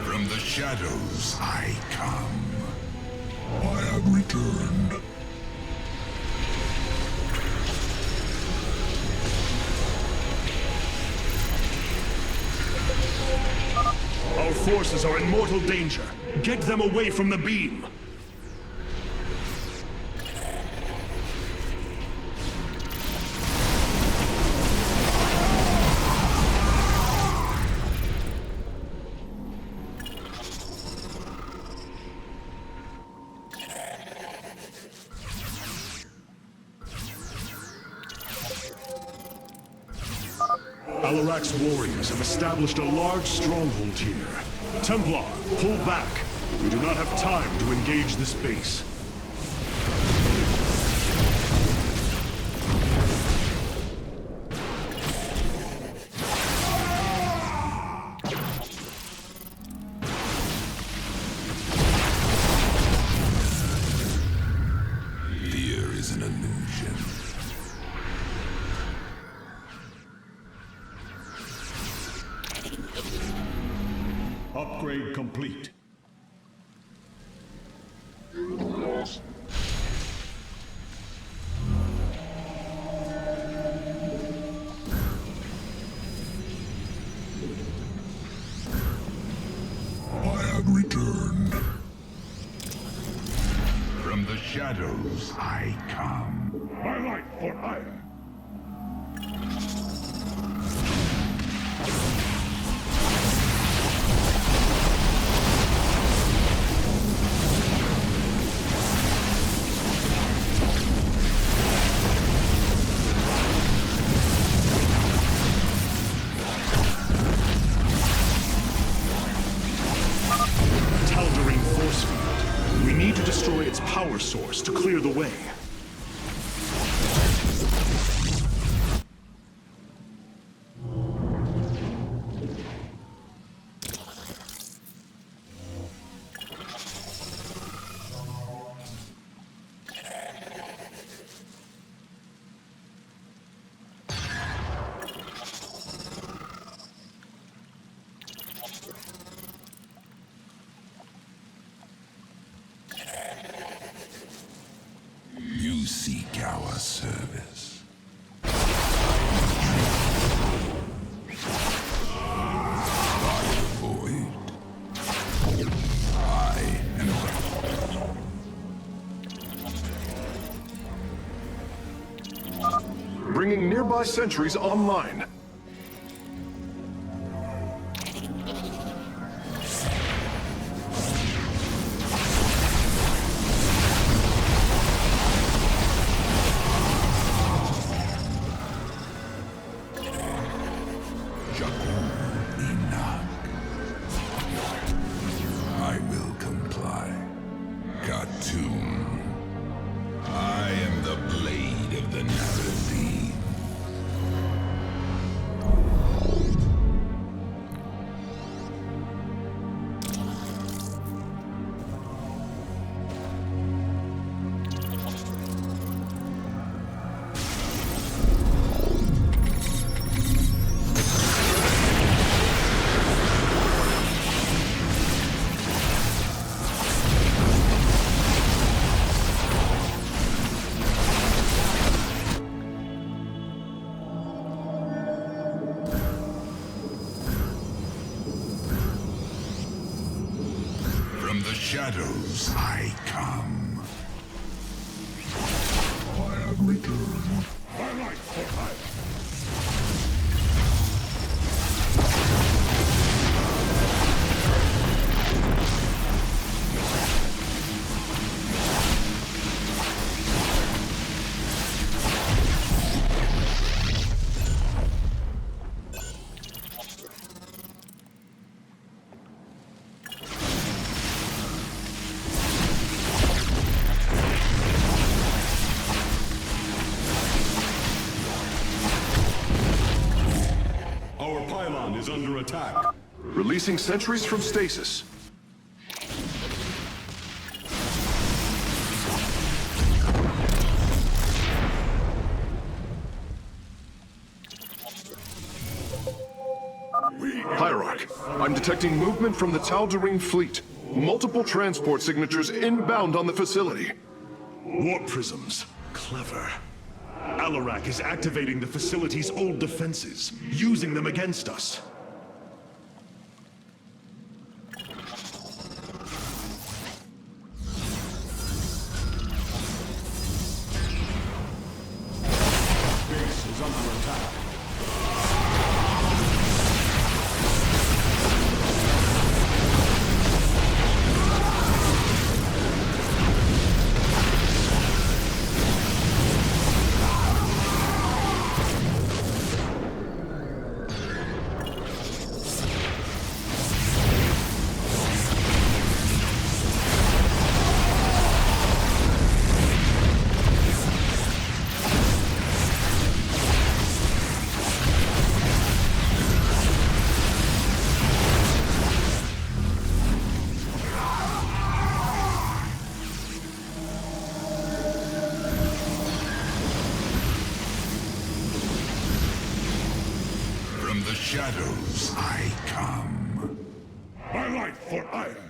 From the shadows I come. I have returned. Our forces are in mortal danger. Get them away from the beam. Alarak's warriors have established a large stronghold here. Templar, pull back. We do not have time to engage this base. Fear is an illusion. Upgrade complete. I have returned. From the shadows I come. My light for Aiur. We need to destroy its power source to clear the way. bringing nearby sentries online. I will comply. Khartoum. I am the blade of the Naradine. From the shadows I come. I have returned. My life for hire. Our pylon is under attack. Releasing sentries from stasis. Hierarch, I'm detecting movement from the Tal'Darim fleet. Multiple transport signatures inbound on the facility. Warp prisms. Clever. Alarak is activating the facility's old defenses, using them against us. Base is under attack. From the shadows I come. My life for Aiur.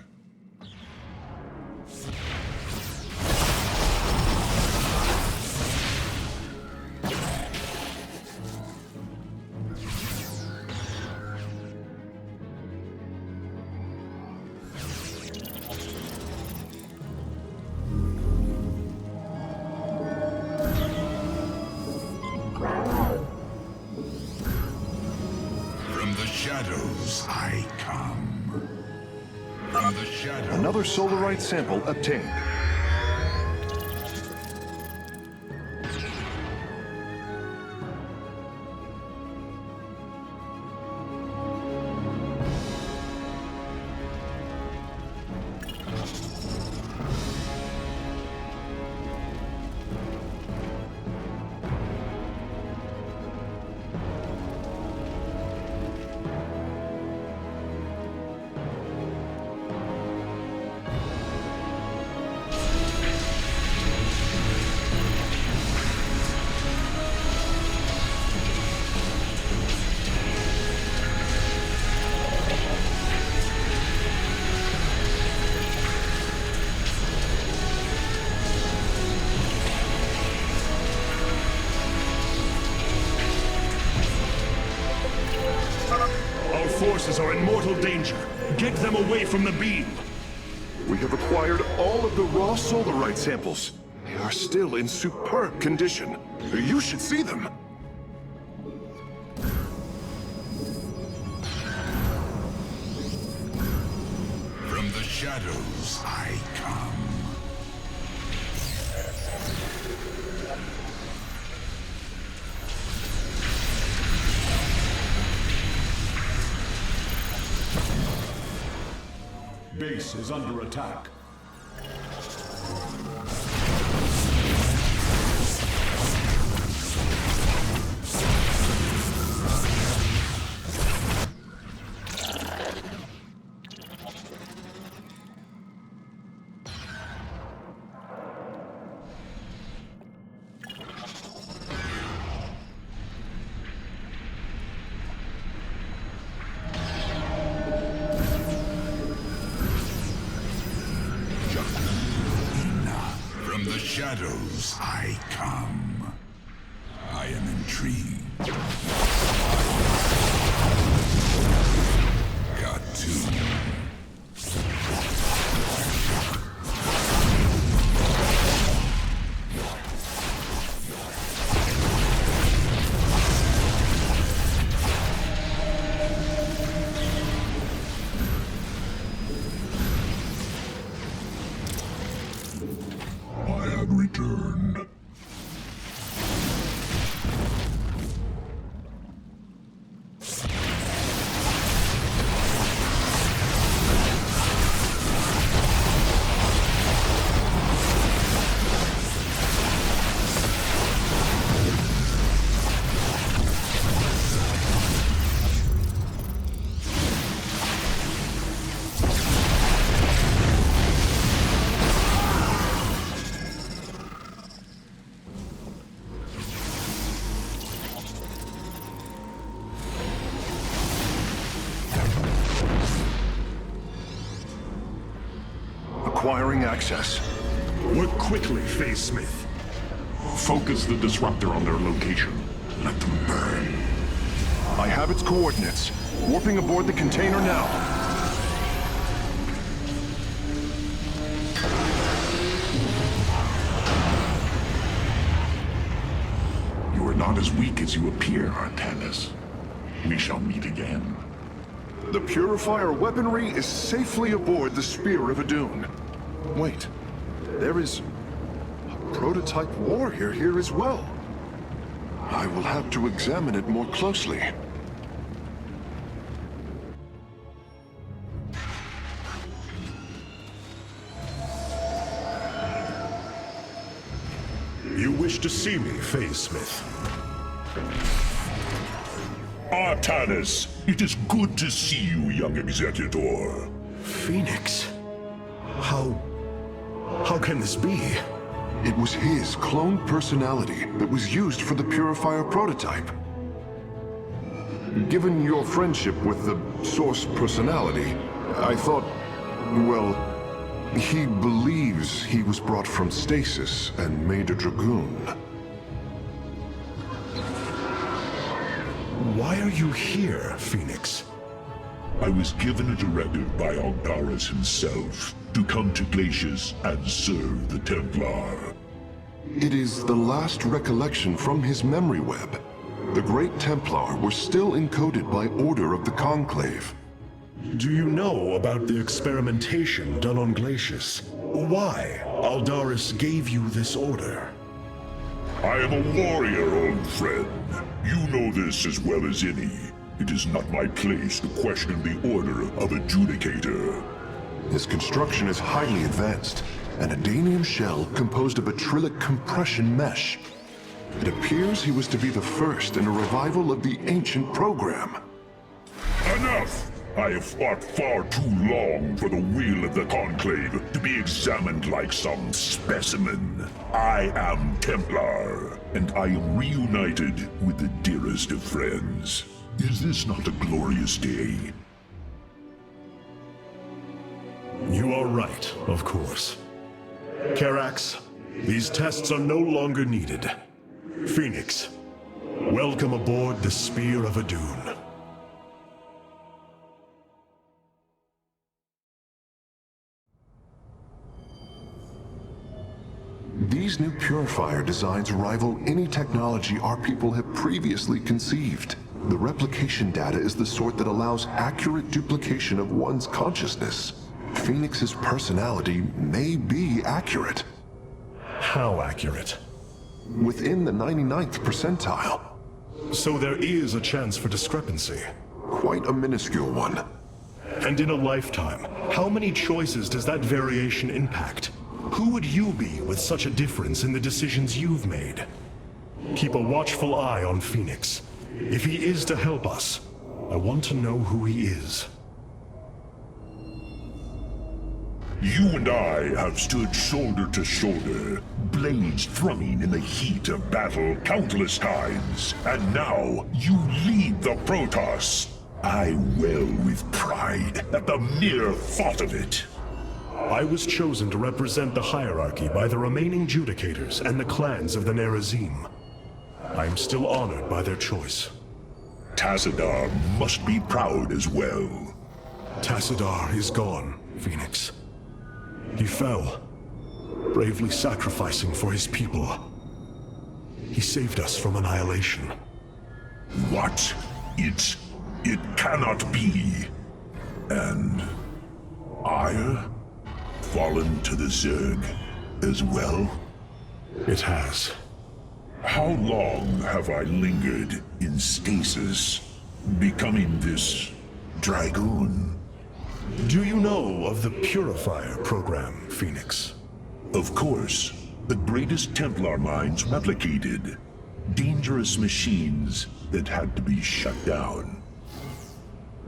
From the shadows I come. From the shadows. Another Solarite sample obtained. Forces are in mortal danger. Get them away from the beam. We have acquired all of the raw Solarite samples. They are still in superb condition. You should see them. shadows I come. Base is under attack. From the shadows I come. I am intrigued. Got to. I have returned. Acquiring access. Work quickly, Phase Smith. Focus the disruptor on their location. Let them burn. I have its coordinates. Warping aboard the container now. You are not as weak as you appear, Artanis. We shall meet again. The Purifier weaponry is safely aboard the Spear of Adun. Wait, there is a prototype warrior here as well. I will have to examine it more closely. You wish to see me, Phase Smith? Artanis, it is good to see you, young Executor. Phoenix? How can this be? It was his cloned personality that was used for the Purifier prototype. Given your friendship with the Source personality, I thought, well, he believes he was brought from stasis and made a Dragoon. Why are you here, Phoenix? I was given a directive by Artanis himself to come to Glacius and serve the Templar. It is the last recollection from his memory web. The Great Templar were still encoded by order of the Conclave. Do you know about the experimentation done on Glacius? Why Artanis gave you this order? I am a warrior, old friend. You know this as well as any. It is not my place to question the order of Adjudicator. His construction is highly advanced, an Adanium shell composed of a trillic compression mesh. It appears he was to be the first in a revival of the ancient program. Enough! I have fought far too long for the will of the Conclave to be examined like some specimen. I am Templar, and I am reunited with the dearest of friends. Is this not a glorious day? You are right, of course. Karax, these tests are no longer needed. Phoenix, welcome aboard the Spear of Adun. These new Purifier designs rival any technology our people have previously conceived. The replication data is the sort that allows accurate duplication of one's consciousness. Phoenix's personality may be accurate. How accurate? Within the 99th percentile. So there is a chance for discrepancy. Quite a minuscule one. And in a lifetime, how many choices does that variation impact? Who would you be with such a difference in the decisions you've made? Keep a watchful eye on Phoenix. If he is to help us, I want to know who he is. You and I have stood shoulder to shoulder, blades thrumming in the heat of battle countless times, and now you lead the Protoss. I wail with pride at the mere thought of it. I was chosen to represent the hierarchy by the remaining Judicators and the clans of the Nerazim. I am still honored by their choice. Tassadar must be proud as well. Tassadar is gone, Phoenix. He fell, bravely sacrificing for his people. He saved us from annihilation. What? It cannot be. And Aiur? Fallen to the Zerg as well? It has. How long have I lingered in stasis, becoming this dragoon? Do you know of the Purifier program, Phoenix? Of course. The greatest Templar minds replicated. Dangerous machines that had to be shut down.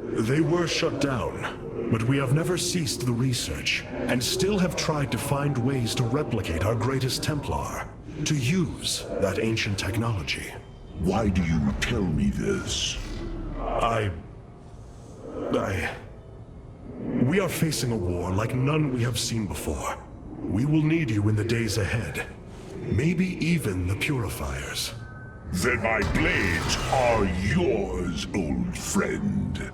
They were shut down, but we have never ceased the research, and still have tried to find ways to replicate our greatest Templar, to use that ancient technology. Why do you tell me this? We are facing a war like none we have seen before. We will need you in the days ahead. Maybe even the Purifiers. Then my blades are yours, old friend.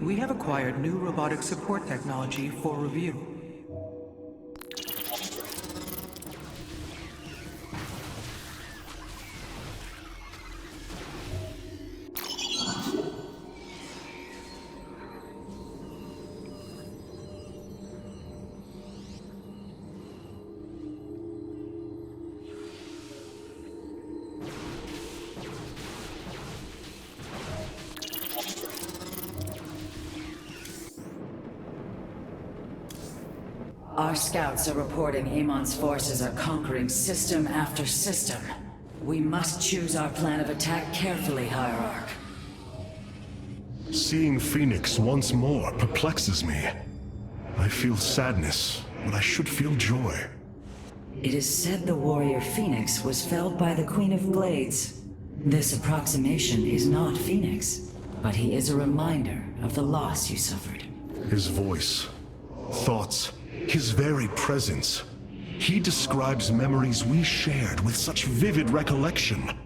We have acquired new robotic support technology for review. Our scouts are reporting Amon's forces are conquering system after system. We must choose our plan of attack carefully, Hierarch. Seeing Phoenix once more perplexes me. I feel sadness, but I should feel joy. It is said the warrior Phoenix was felled by the Queen of Blades. This approximation is not Phoenix, but he is a reminder of the loss you suffered. His voice, thoughts, his very presence. He describes memories we shared with such vivid recollection.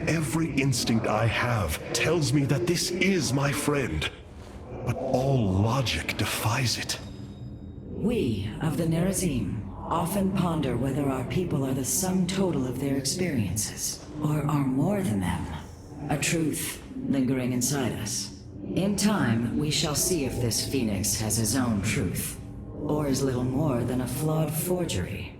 Every instinct I have tells me that this is my friend, but all logic defies it. We, of the Nerazim, often ponder whether our people are the sum total of their experiences, or are more than them. A truth lingering inside us. In time, we shall see if this Phoenix has his own truth, or is little more than a flawed forgery.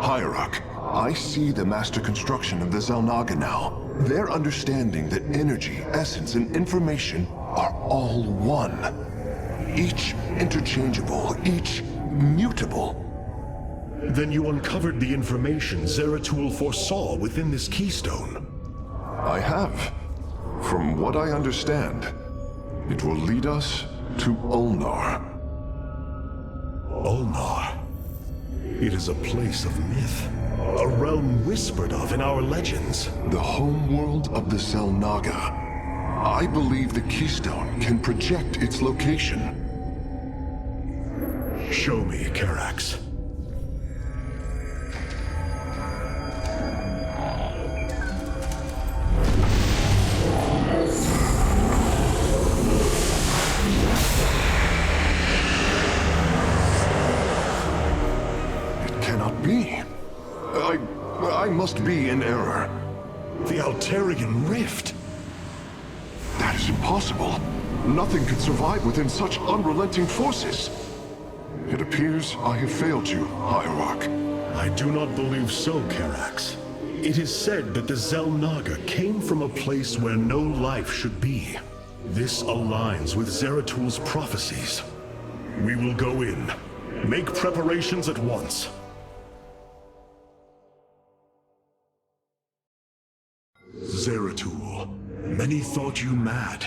Hierarch, I see the master construction of the Xel'Naga now. Their understanding that energy, essence, and information are all one. Each interchangeable, each mutable. Then you uncovered the information Zeratul foresaw within this keystone. I have. From what I understand, it will lead us to Ulnar. Ulnar? It is a place of myth. A realm whispered of in our legends. The homeworld of the Xel'Naga. I believe the Keystone can project its location. Show me, Karax. It cannot be. I must be in error. The Altarian Rift. That is impossible. Nothing could survive within such unrelenting forces. It appears I have failed you, hierarch. I do not believe so, Karax. It is said that the Xel'Naga came from a place where no life should be. This aligns with Zeratul's prophecies. We will go in. Make preparations at once. Zeratul, many thought you mad.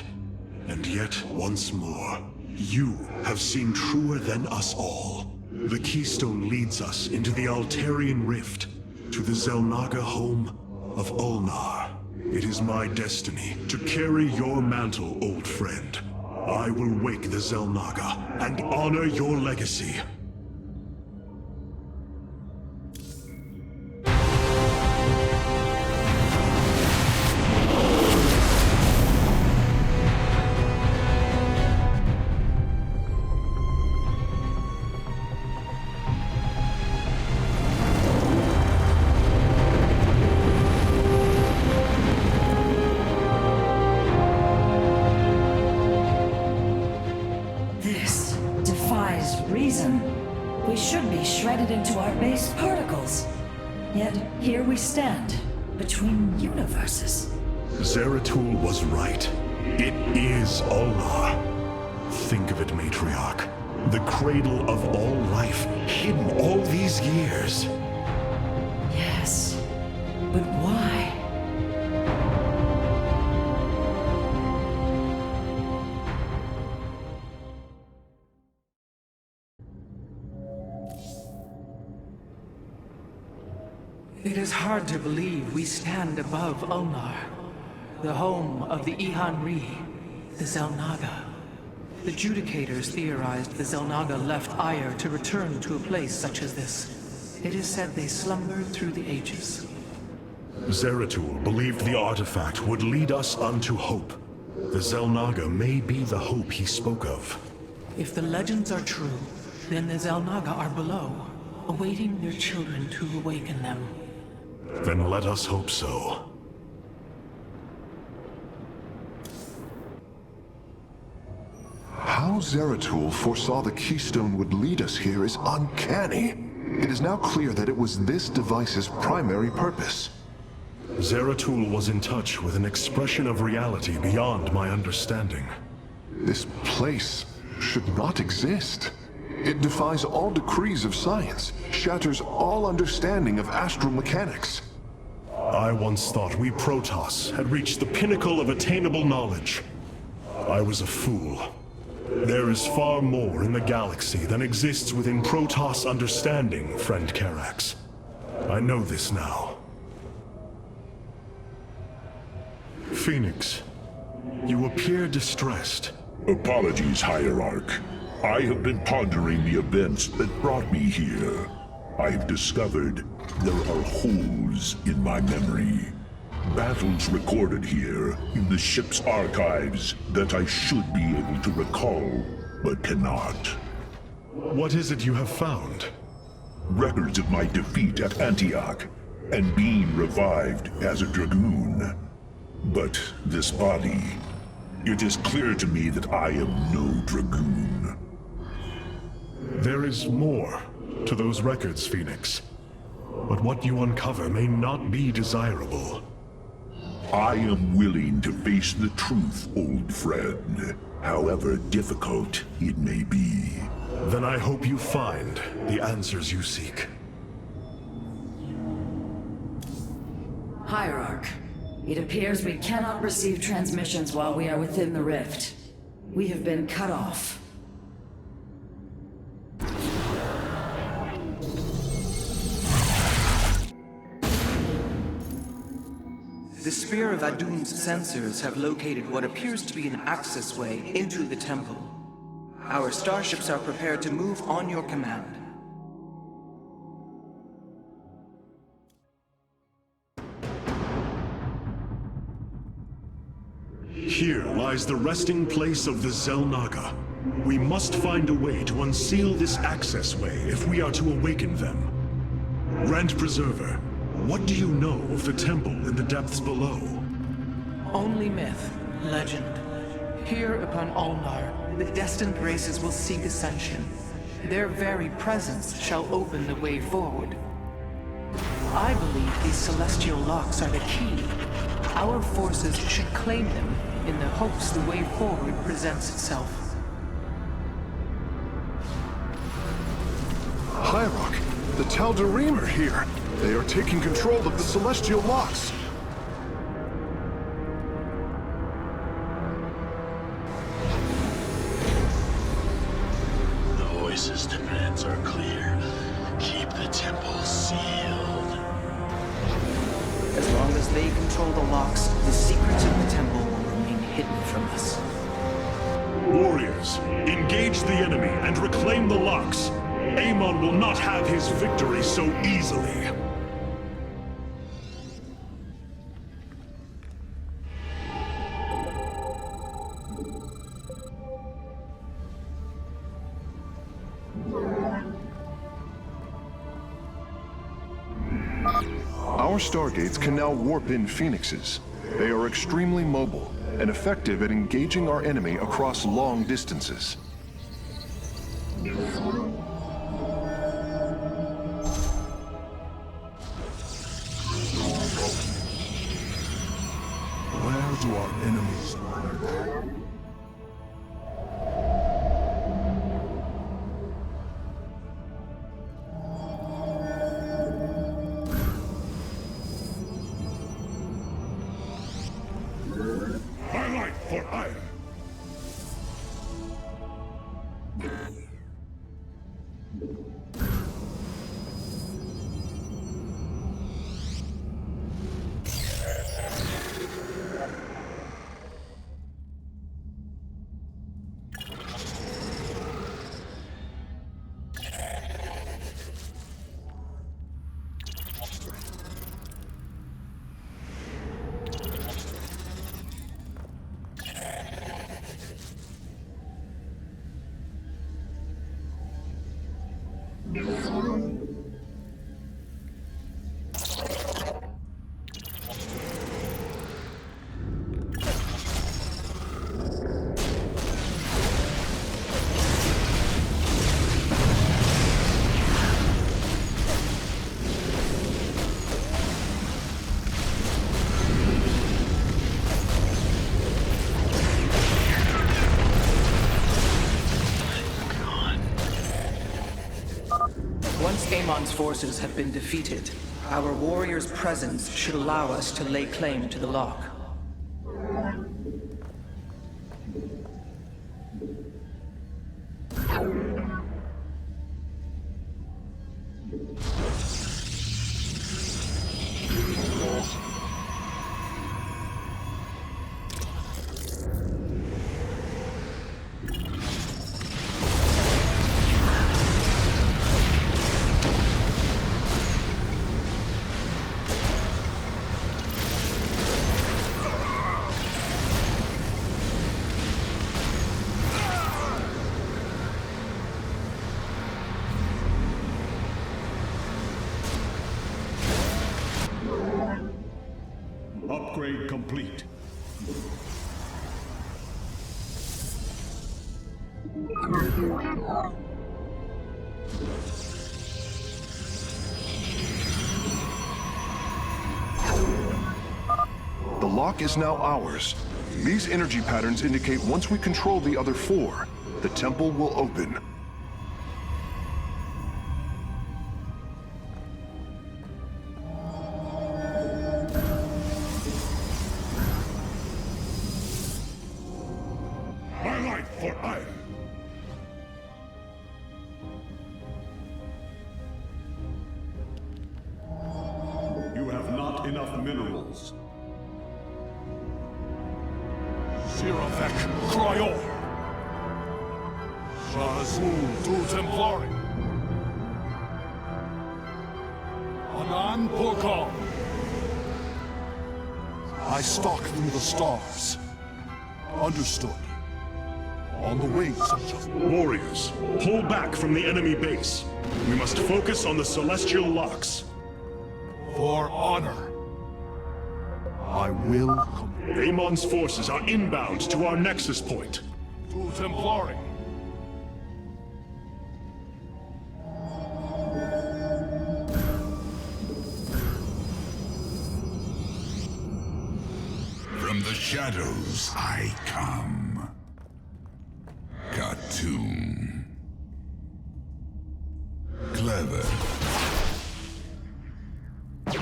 And yet, once more, you have seen truer than us all. The Keystone leads us into the Altarian Rift, to the Xel'Naga home of Ulnar. It is my destiny to carry your mantle, old friend. I will wake the Xel'Naga and honor your legacy. Here we stand, between universes. Zeratul was right. It is Ulnar. Think of it, Matriarch. The cradle of all life, hidden all these years. Yes, but why? It is hard to believe we stand above Ulnar, the home of the Ih'an-Ri, the Xel'Naga. The Judicators theorized the Xel'Naga left Aiur to return to a place such as this. It is said they slumbered through the ages. Zeratul believed the artifact would lead us unto hope. The Xel'Naga may be the hope he spoke of. If the legends are true, then the Xel'Naga are below, awaiting their children to awaken them. Then let us hope so. How Zeratul foresaw the Keystone would lead us here is uncanny. It is now clear that it was this device's primary purpose. Zeratul was in touch with an expression of reality beyond my understanding. This place should not exist. It defies all decrees of science, shatters all understanding of astral mechanics. I once thought we Protoss had reached the pinnacle of attainable knowledge. I was a fool. There is far more in the galaxy than exists within Protoss understanding, friend Karax. I know this now. Phoenix, you appear distressed. Apologies, Hierarch. I have been pondering the events that brought me here. I have discovered there are holes in my memory. Battles recorded here in the ship's archives that I should be able to recall, but cannot. What is it you have found? Records of my defeat at Antioch, and being revived as a Dragoon. But this body, it is clear to me that I am no Dragoon. There is more to those records, Phoenix. But what you uncover may not be desirable. I am willing to face the truth, old friend, however difficult it may be. Then I hope you find the answers you seek. Hierarch, it appears we cannot receive transmissions while we are within the rift. We have been cut off. The Spear of Adun's sensors have located what appears to be an access way into the temple. Our starships are prepared to move on your command. Here lies the resting place of the Xel'Naga. We must find a way to unseal this access way if we are to awaken them. Grand Preserver, what do you know of the temple in the depths below? Only myth, legend. Here upon Ulnar, the destined races will seek ascension. Their very presence shall open the way forward. I believe these celestial locks are the key. Our forces should claim them in the hopes the way forward presents itself. Hierarch, the Tal'Darim are here. They are taking control of the celestial locks. The voices' demands are clear. Keep the temple sealed. As long as they control the locks, the secrets of the temple will remain hidden from us. Warriors, engage the enemy and reclaim the locks. Amon will not have his victory so easily. Our stargates can now warp in phoenixes. They are extremely mobile and effective at engaging our enemy across long distances. Where do our enemies lie? Highlight for Aiur. Once Amon's forces have been defeated, our warriors' presence should allow us to lay claim to the lock. Upgrade complete. The lock is now ours. These energy patterns indicate once we control the other four, the temple will open. Highlight for Aiur. You have not enough minerals. Vec Cryor. Zeratul tu Templari. Anan Porkal. I stalk through the stars. Understood. On the wings of justice. Warriors, pull back from the enemy base. We must focus on the celestial locks. For honor. I will come. Amon's forces are inbound to our nexus point. Tu Templari. From the shadows I come. Cartoon. Clever. You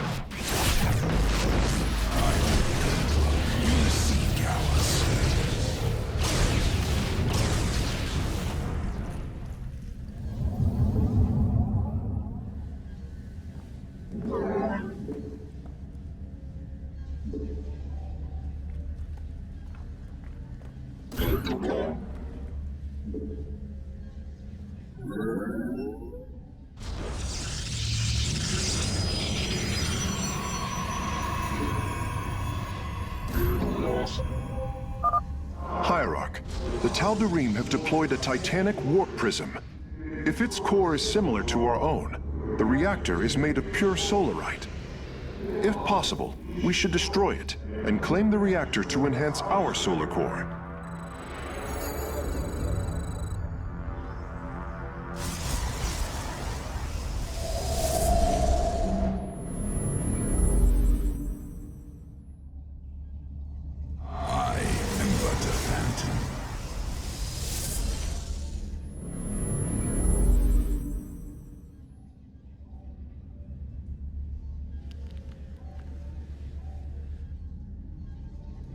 seek our service. Hierarch, the Tal'Darim have deployed a titanic warp prism. If its core is similar to our own, the reactor is made of pure solarite. If possible, we should destroy it and claim the reactor to enhance our solar core. I am but a phantom.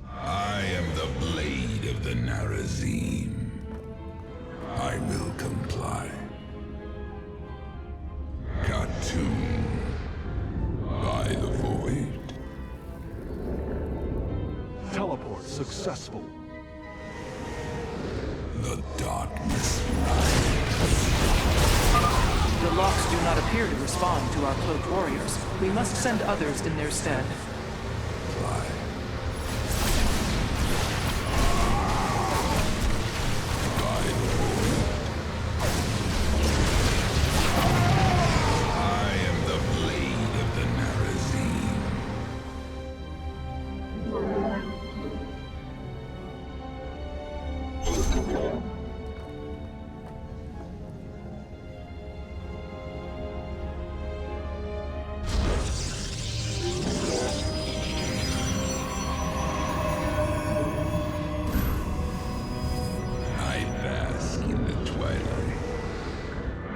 I am the blade of the Narazim. I will comply. Cartoon. By the void. Teleport successful. The darkness. The locks do not appear to respond to our cloaked warriors. We must send others in their stead. I am the blade of the Narazim. I bask in the twilight.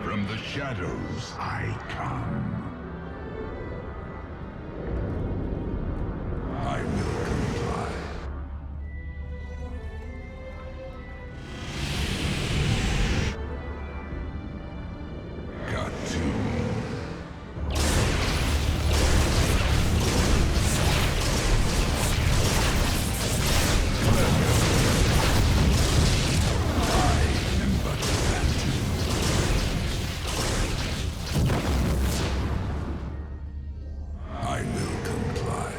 From the shadows I come. I will comply. Cartoon. I am but a phantom. I will comply.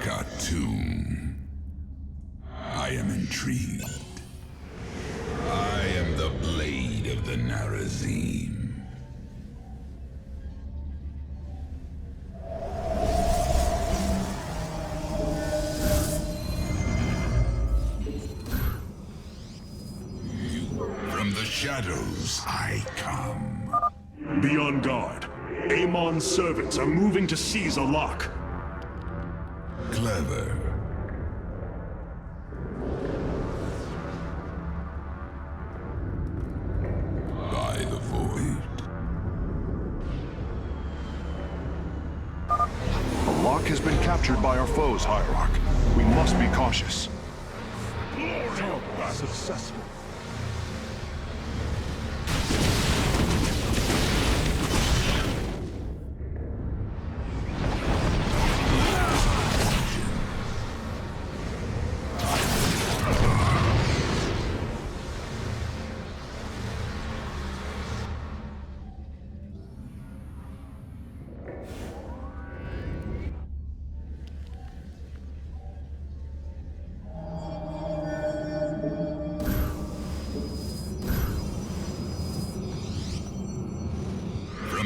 Cartoon. I am intrigued. I am the blade of the Narazim. From the shadows I come. Be on guard. Amon's servants are moving to seize a lock. Clever. By the void. The lock has been captured by our foes, Hierarch. We must be cautious. Teleport successful.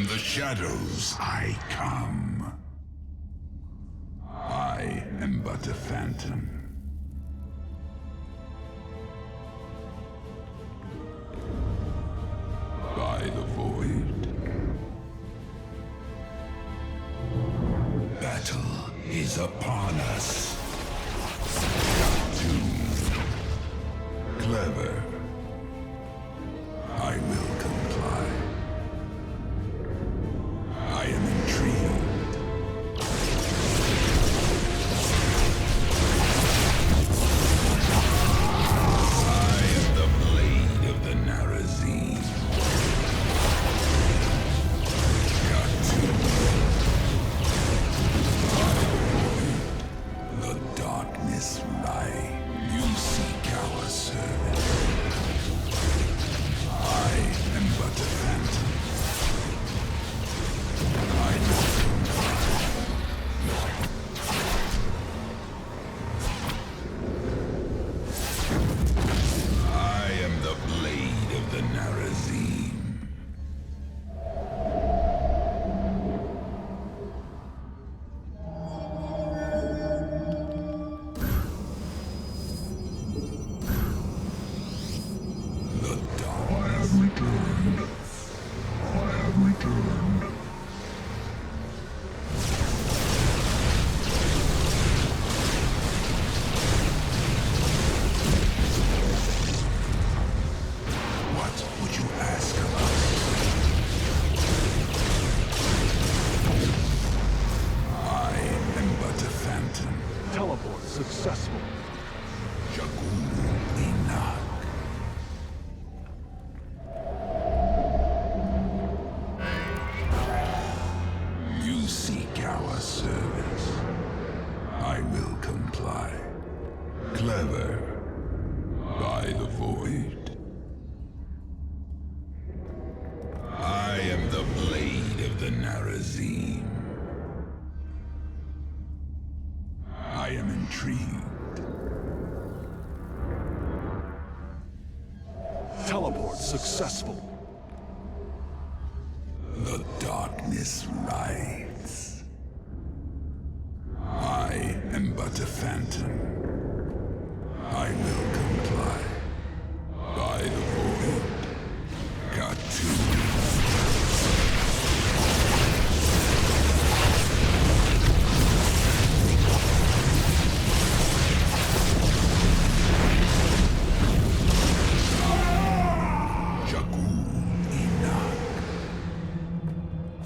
From the shadows I come. I am but a phantom. By the void. Battle is upon us. Too clever. I will comply. I am intrigued. I am the blade of the Narazine. Got to. The darkness lie. You seek our service. I am but a phantom. I am the blade of the Narazine. The darkness. I have returned. What would you ask of us? I am but a phantom. Teleport successful. Jakul Enoch. You seek our service. I will comply. Clever. By the void. I am the blade of the Narazine. I am intrigued. Teleport successful. The darkness rides. I am but a phantom. I will comply. By the void. Got to.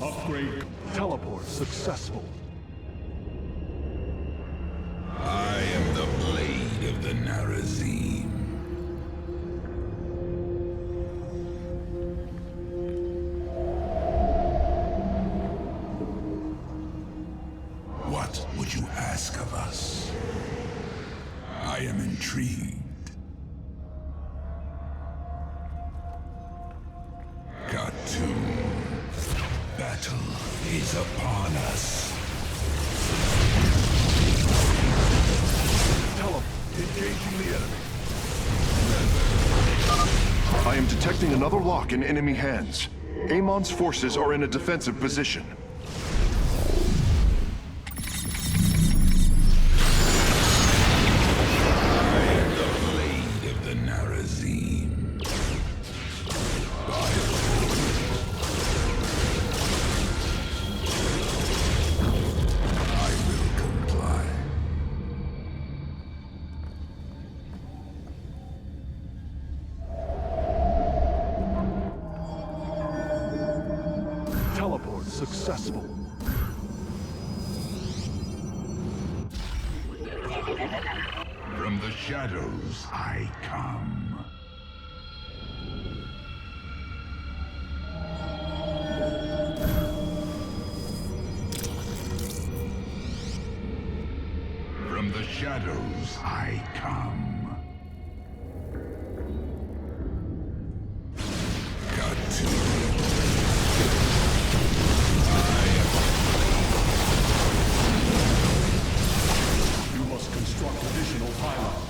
Upgrade. Teleport successful. I am the blade of the Narazine. What would you ask of us? I am intrigued. Got to. Battle is upon us. Teleport. Engaging the enemy. I am detecting another lock in enemy hands. Amon's forces are in a defensive position. I am the blade of the Narazine. By the I will comply. Teleport successful. From the shadows I come. From the shadows I come. Got to. You must construct additional pylons.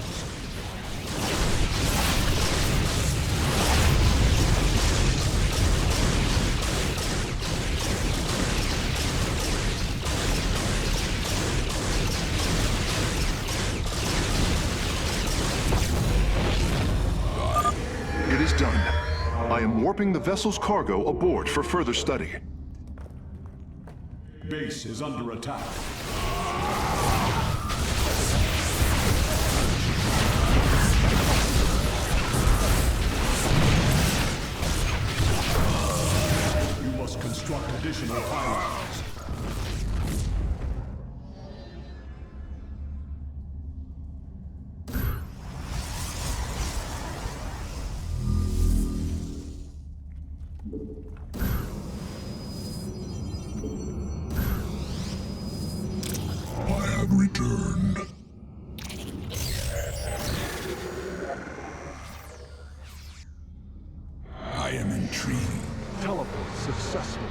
warping the vessel's cargo aboard for further study. Base is under attack. You must construct additional pylons. Returned. I am intrigued. Teleport successful.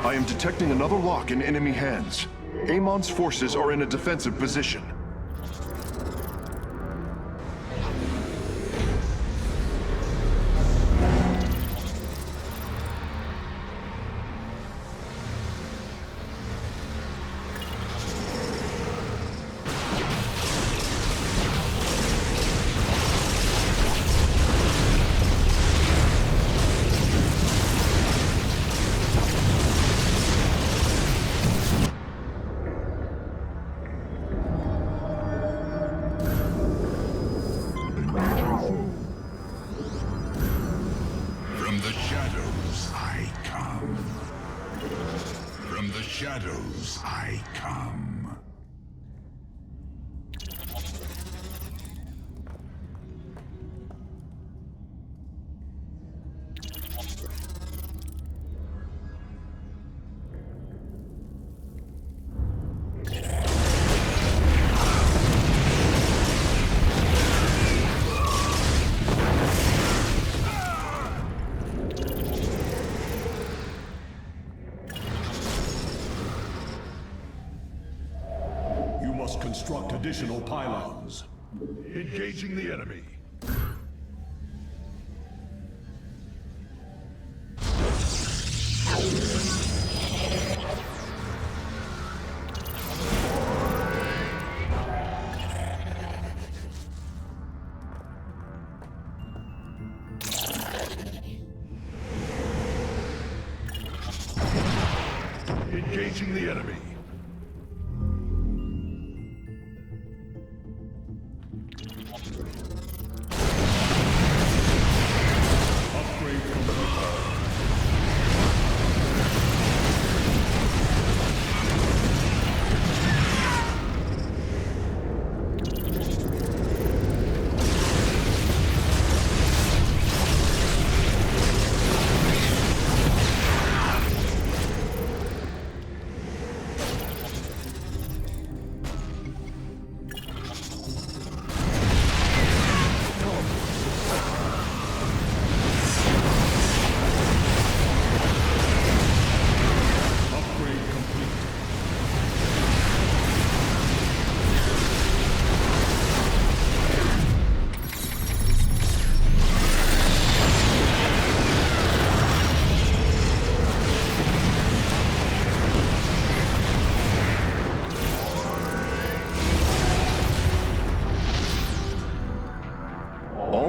I am detecting another lock in enemy hands. Amon's forces are in a defensive position. From the shadows I come. From the shadows I come. Construct additional pylons. Engaging the enemy. Engaging the enemy.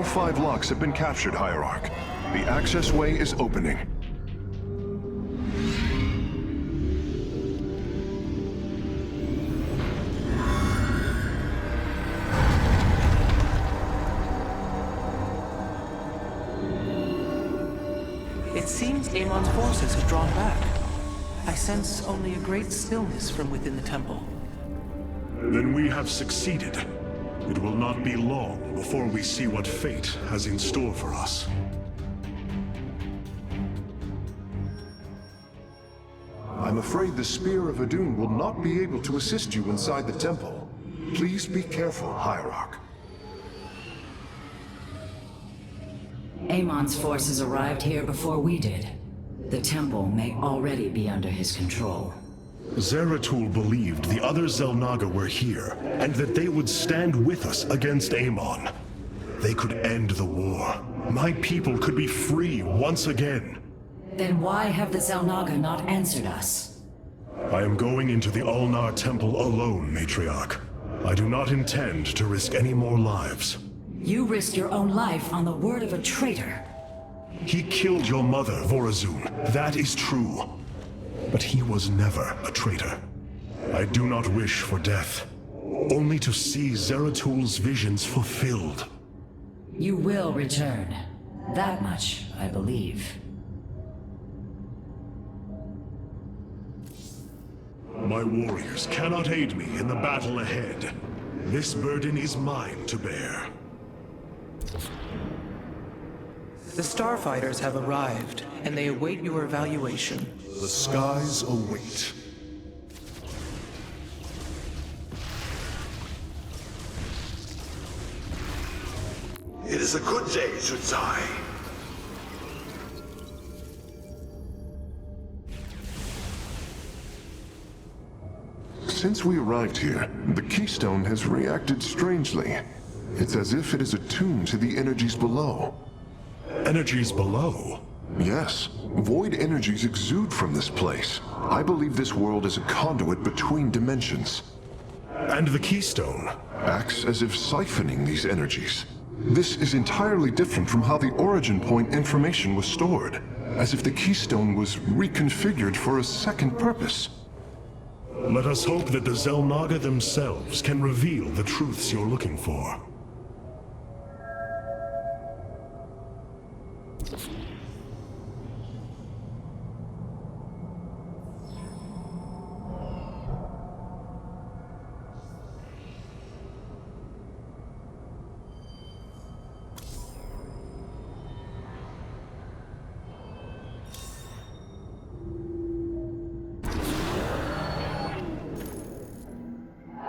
All 5 locks have been captured, Hierarch. The access way is opening. It seems Amon's forces have drawn back. I sense only a great stillness from within the temple. Then we have succeeded. It will not be long before we see what fate has in store for us. I'm afraid the Spear of Adun will not be able to assist you inside the temple. Please be careful, Hierarch. Amon's forces arrived here before we did. The temple may already be under his control. Zeratul believed the other Xel'Naga were here, and that they would stand with us against Amon. They could end the war. My people could be free once again. Then why have the Xel'Naga not answered us? I am going into the Ulnar Temple alone, Matriarch. I do not intend to risk any more lives. You risk your own life on the word of a traitor. He killed your mother, Vorazun. That is true. But he was never a traitor. I do not wish for death, only to see Zeratul's visions fulfilled. You will return. That much, I believe. My warriors cannot aid me in the battle ahead. This burden is mine to bear. The Starfighters have arrived, and they await your evaluation. The skies await. It is a good day to die. Since we arrived here, the Keystone has reacted strangely. It's as if it is attuned to the energies below. Energies below? Yes. Void energies exude from this place. I believe this world is a conduit between dimensions. And the Keystone? Acts as if siphoning these energies. This is entirely different from how the origin point information was stored. As if the Keystone was reconfigured for a second purpose. Let us hope that the Xel'Naga themselves can reveal the truths you're looking for.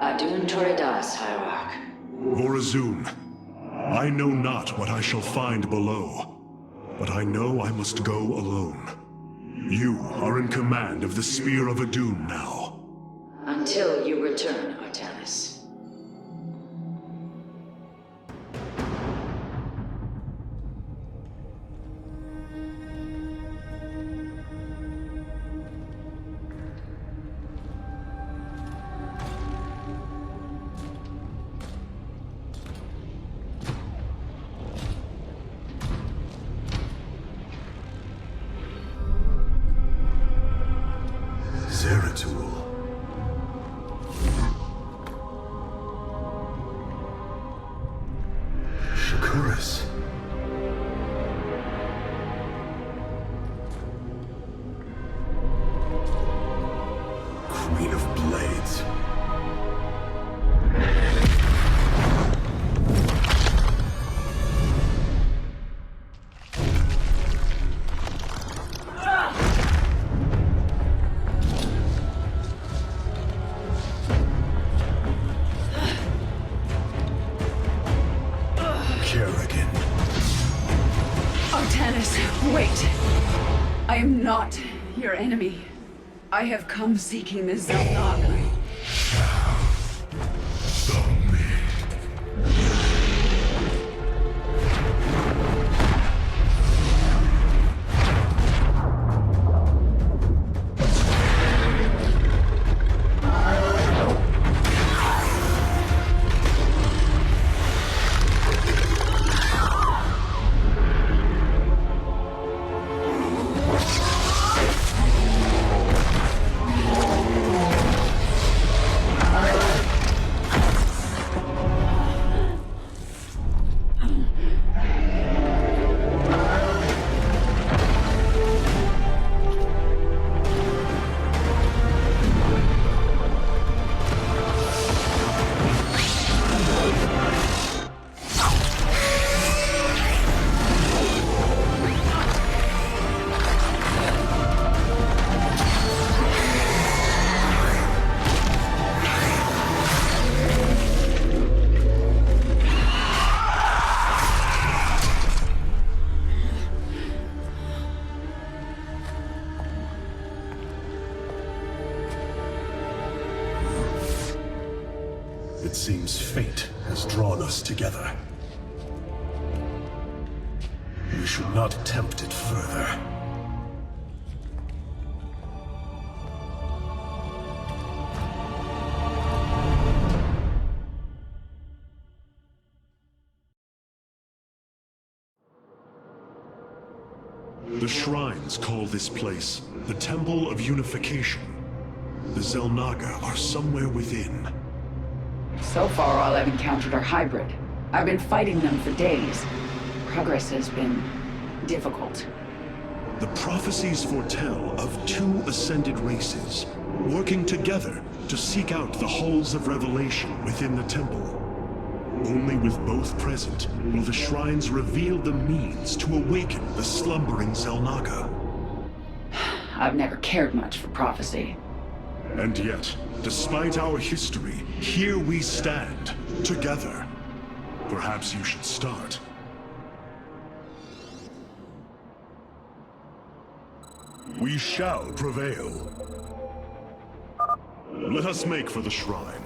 Adun Toridas, Hierarch. Vorazun, I know not what I shall find below, but I know I must go alone. You are in command of the Spear of Adun now. Until you return, Artanis. Zeratul. Shakuras. Queen of Blades. Artanis, wait! I am not your enemy. I have come seeking the Xel'Naga. It seems fate has drawn us together. We should not tempt it further. The shrines call this place the Temple of Unification. The Xel'Naga are somewhere within. So far, all I've encountered are hybrid. I've been fighting them for days. Progress has been difficult. The prophecies foretell of two ascended races, working together to seek out the halls of revelation within the temple. Only with both present will the shrines reveal the means to awaken the slumbering Xel'Naga. I've never cared much for prophecy. And yet, despite our history, here we stand, together. Perhaps you should start. We shall prevail. Let us make for the shrine.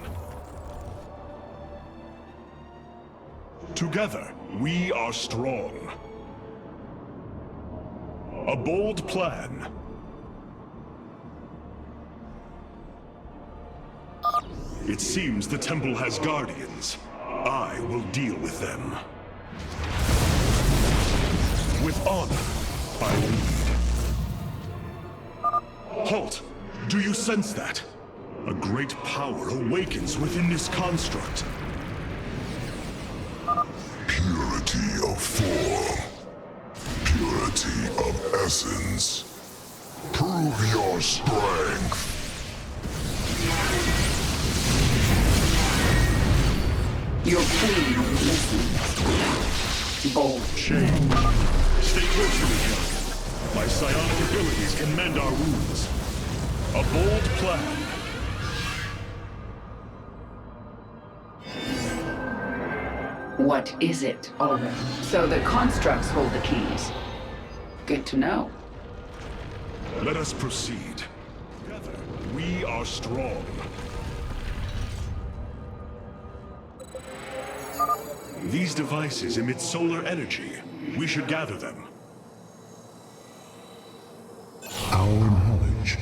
Together, we are strong. A bold plan. It seems the temple has guardians. I will deal with them. With honor, I lead. Halt! Do you sense that? A great power awakens within this construct. Purity of form. Purity of essence. Prove your strength. Your queen listens. Bold. Shame. Stay close to me, young. My psionic abilities can mend our wounds. A bold plan. What is it, already? So the constructs hold the keys. Good to know. Let us proceed. Together, we are strong. These devices emit solar energy. We should gather them. Our knowledge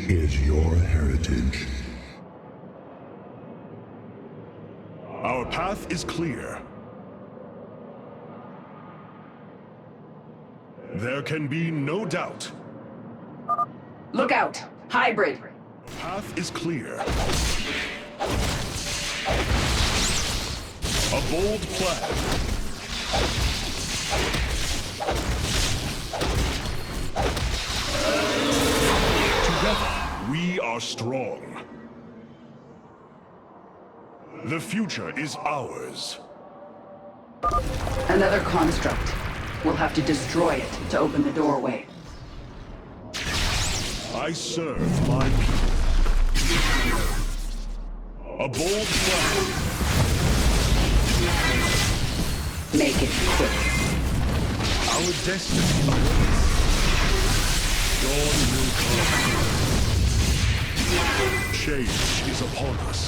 is your heritage. Our path is clear. There can be no doubt. Look out! Hybrid! The path is clear. A bold plan. Together, we are strong. The future is ours. Another construct. We'll have to destroy it to open the doorway. I serve my people. A bold plan. Make it quick. Our destiny awaits. Dawn will come. Change is upon us.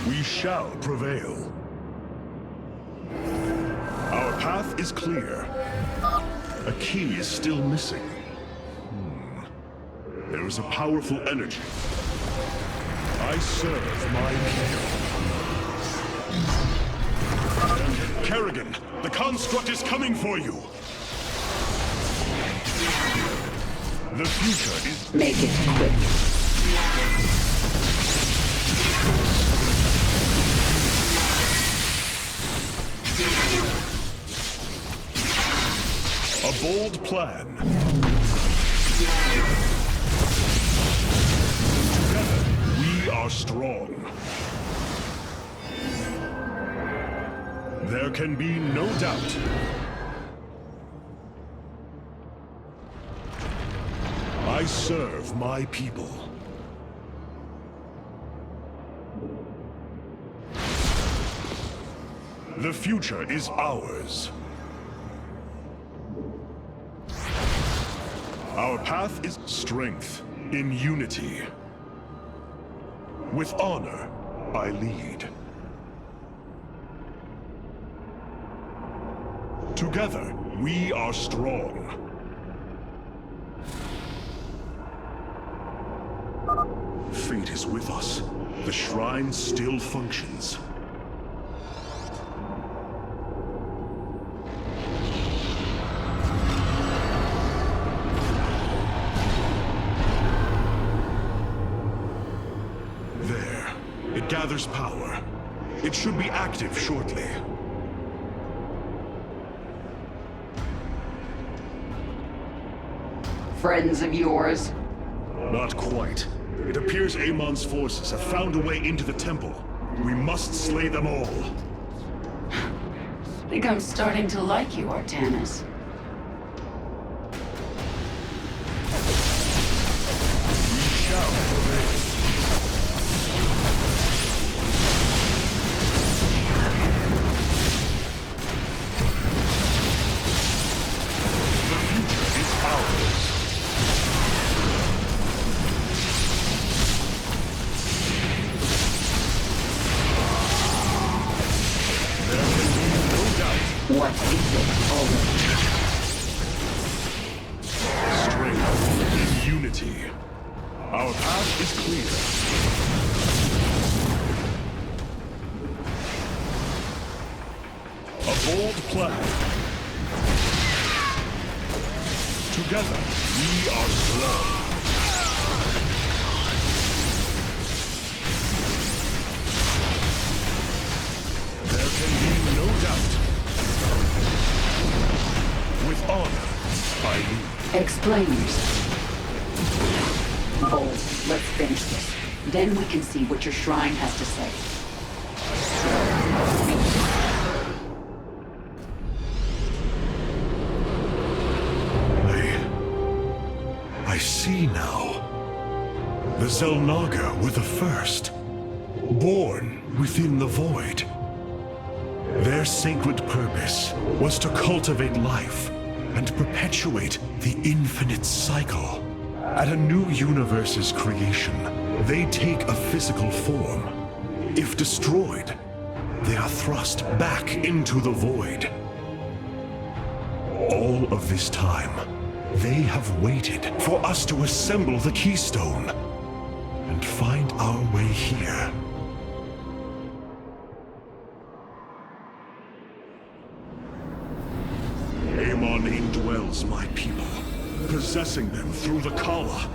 We shall prevail. Our path is clear. A key is still missing. There is a powerful energy. I serve my people. Kerrigan, the construct is coming for you! The future is... Make it quick. A bold plan. Together, we are strong. There can be no doubt. I serve my people. The future is ours. Our path is strength in unity. With honor, I lead. Together, we are strong. Fate is with us. The shrine still functions. There. It gathers power. It should be active shortly. Friends of yours? Not quite. It appears Amon's forces have found a way into the temple. We must slay them all. I think I'm starting to like you, Artanis. We shall prevail. The future is ours. What is it already? Strength in unity. Our path is clear. A bold plan. Together, we are strong. There can be no doubt. With honor, I lead. Explain yourself. Bold, let's finish this. Then we can see what your shrine has to say. I see now. The Xel'Naga were the first. Born within the void. Their sacred purpose was to cultivate life and perpetuate the infinite cycle. At a new universe's creation, they take a physical form. If destroyed, they are thrust back into the void. All of this time, they have waited for us to assemble the keystone and find our way here. Amon indwells my people, possessing them through the Kala.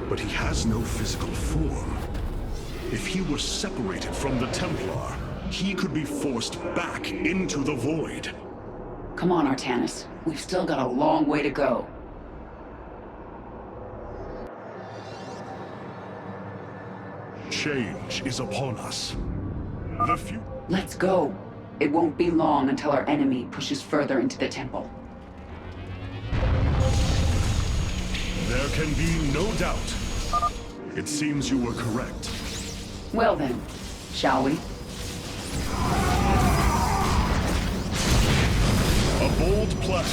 But he has no physical form. If he were separated from the Templar, he could be forced back into the void. Come on, Artanis. We've still got a long way to go. Change is upon us. Let's go. It won't be long until our enemy pushes further into the temple. There can be no doubt. It seems you were correct. Well then, shall we? A bold plan.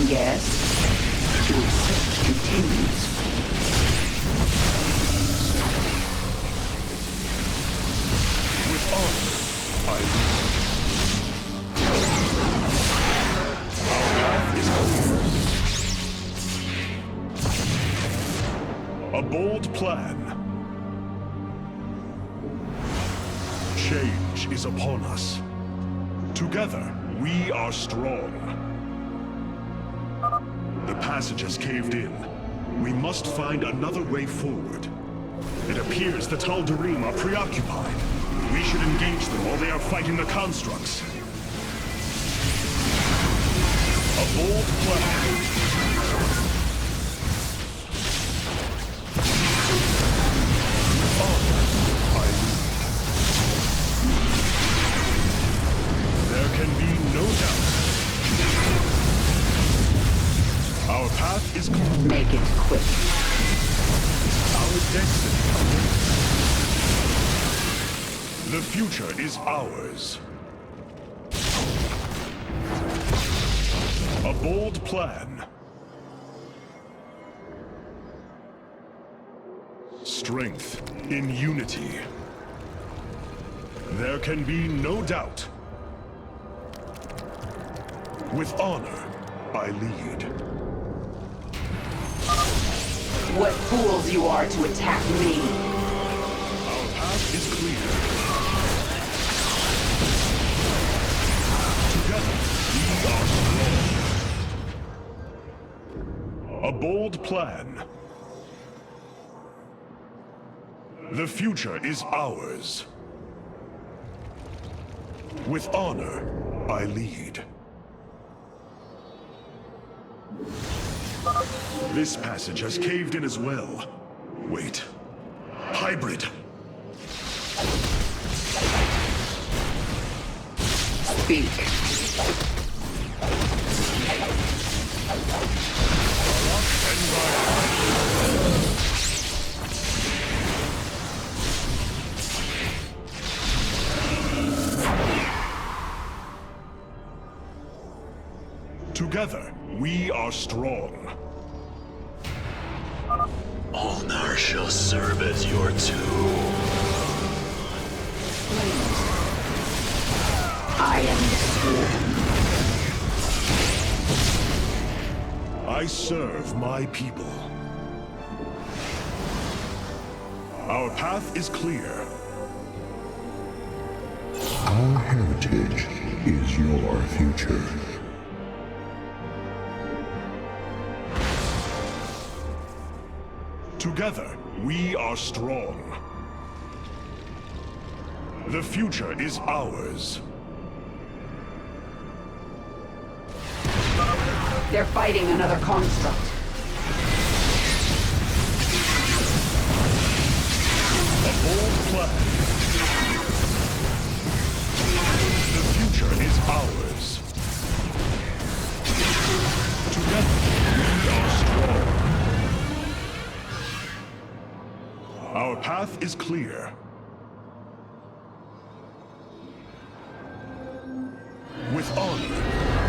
Yes. Your search continues. With honor, I lead. Our path is clear. A bold plan. Change is upon us. Together, we are strong. The passage has caved in. We must find another way forward. It appears the Tal'Darim are preoccupied. We should engage them while they are fighting the constructs. A bold plan. There can be no doubt. Our path is clear. Make it quick. Our destiny awaits. The future is ours. bold plan. Strength in unity. There can be no doubt. With honor, I lead. What fools you are to attack me! Our path is clear. Together, we are strong. A bold plan. The future is ours. With honor, I lead. This passage has caved in as well. Wait. Hybrid. Speak. Together, we are strong. Ulnar shall serve as your tomb. I am the sworn. I serve my people. Our path is clear. Our heritage is your future. Together, we are strong. The future is ours. They're fighting another construct. A bold plan. The future is ours. Together, we are strong. Our path is clear. With honor,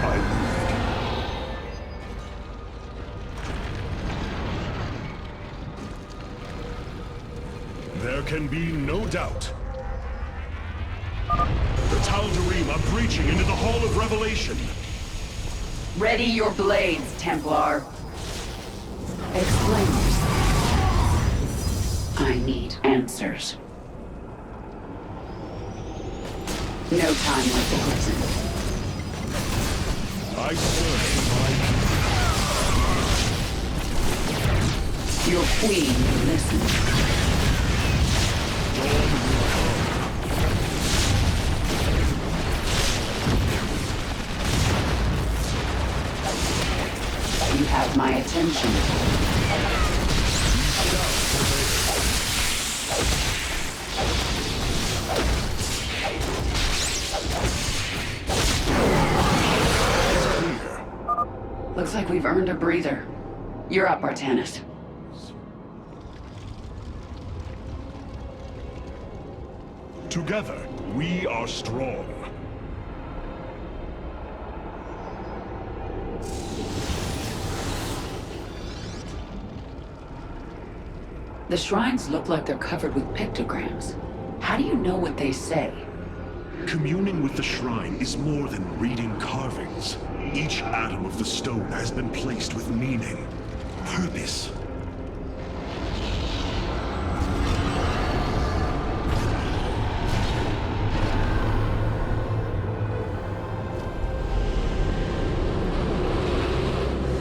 I lead. There can be no doubt. The Tal'Darim are breaching into the Hall of Revelation. Ready your blades, Templar. Explain yourself. I need answers. No time like the present. I serve my Your queen will listen. You have my attention. Looks like we've earned a breather. You're up, Artanis. Together, we are strong. The shrines look like they're covered with pictograms. How do you know what they say? Communing with the shrine is more than reading carvings. Each atom of the stone has been placed with meaning, purpose.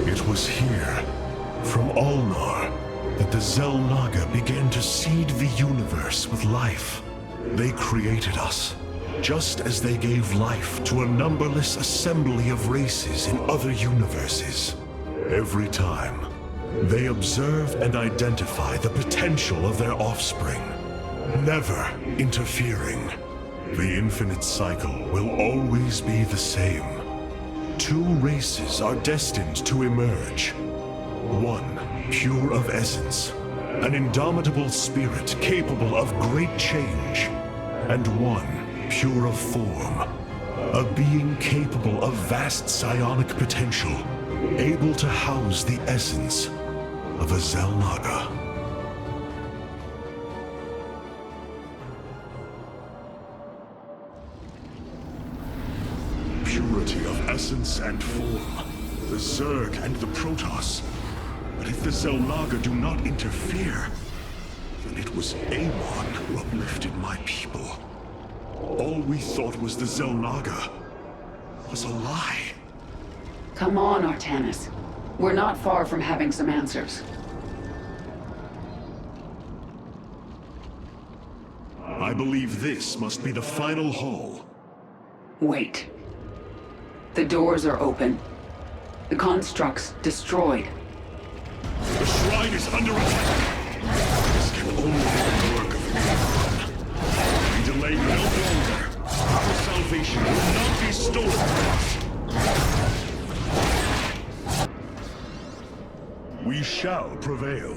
It was here, from Ulnar, that the Xel'Naga began to seed the universe with life. They created us, just as they gave life to a numberless assembly of races in other universes. Every time, they observe and identify the potential of their offspring, never interfering. The infinite cycle will always be the same. Two races are destined to emerge. One, pure of essence, an indomitable spirit capable of great change, and one, pure of form, a being capable of vast psionic potential, able to house the essence of a Xel'Naga. Purity of essence and form, the Zerg and the Protoss. But if the Xel'Naga do not interfere, then it was Amon who uplifted my people. All we thought was the Xel'Naga was a lie. Come on, Artanis. We're not far from having some answers. I believe this must be the final hall. Wait. The doors are open. The constructs destroyed. The shrine is under attack. This can only be the work of Amon. We delay no longer. Our salvation will not be stolen from us. We shall prevail.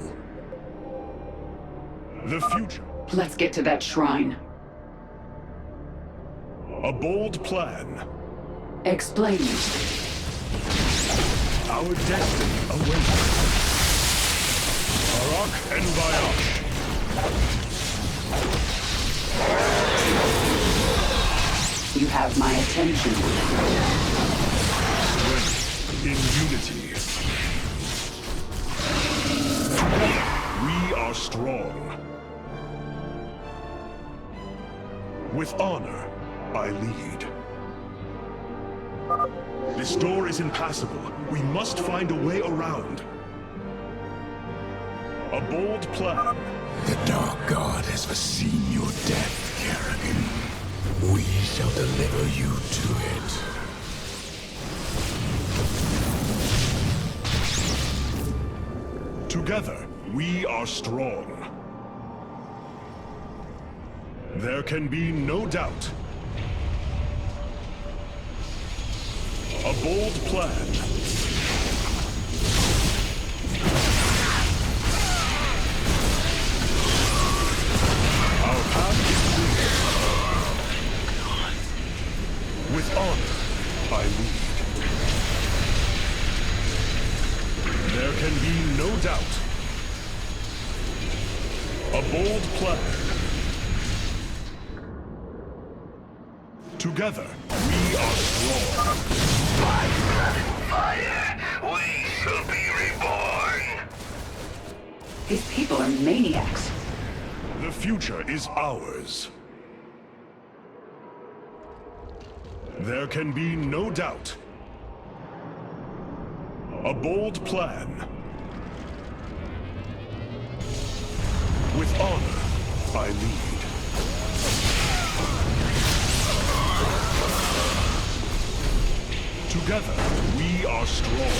The future. Let's get to that shrine. A bold plan. Explain. Our destiny awaits. Hierarch and Viosh. You have my attention. Strength in unity. We are strong. With honor, I lead. This door is impassable. We must find a way around. A bold plan. The Dark God has foreseen your death, Kerrigan. We shall deliver you to it. Together, we are strong. There can be no doubt. A bold plan. Our path is clear. With honor, I lead. There can be no doubt. A bold plan. Together, we are strong. By blood and fire, we shall be reborn. These people are maniacs. The future is ours. There can be no doubt. A bold plan. With honor, I lead. Together, we are strong.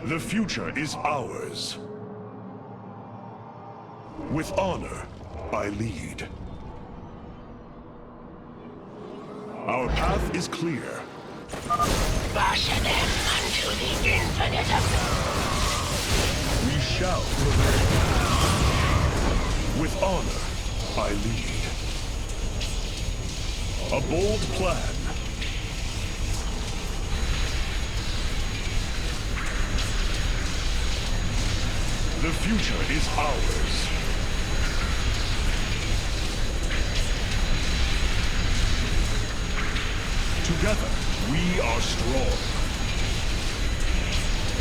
The future is ours. With honor, I lead. Our path is clear. Fashion them unto the infinite. We shall prevail. With honor, I lead. A bold plan. The future is ours. Together, we are strong.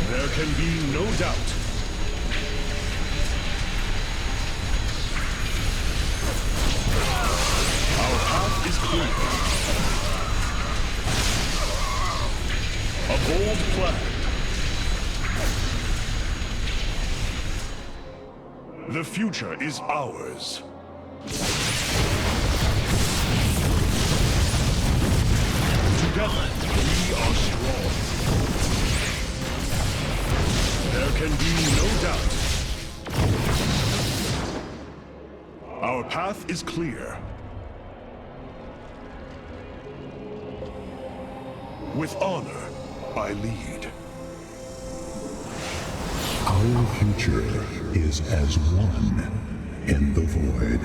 There can be no doubt. Our path is clear. A bold plan. The future is ours. Together, we are strong. There can be no doubt. Our path is clear. With honor, I lead. Our future is as one. in the void.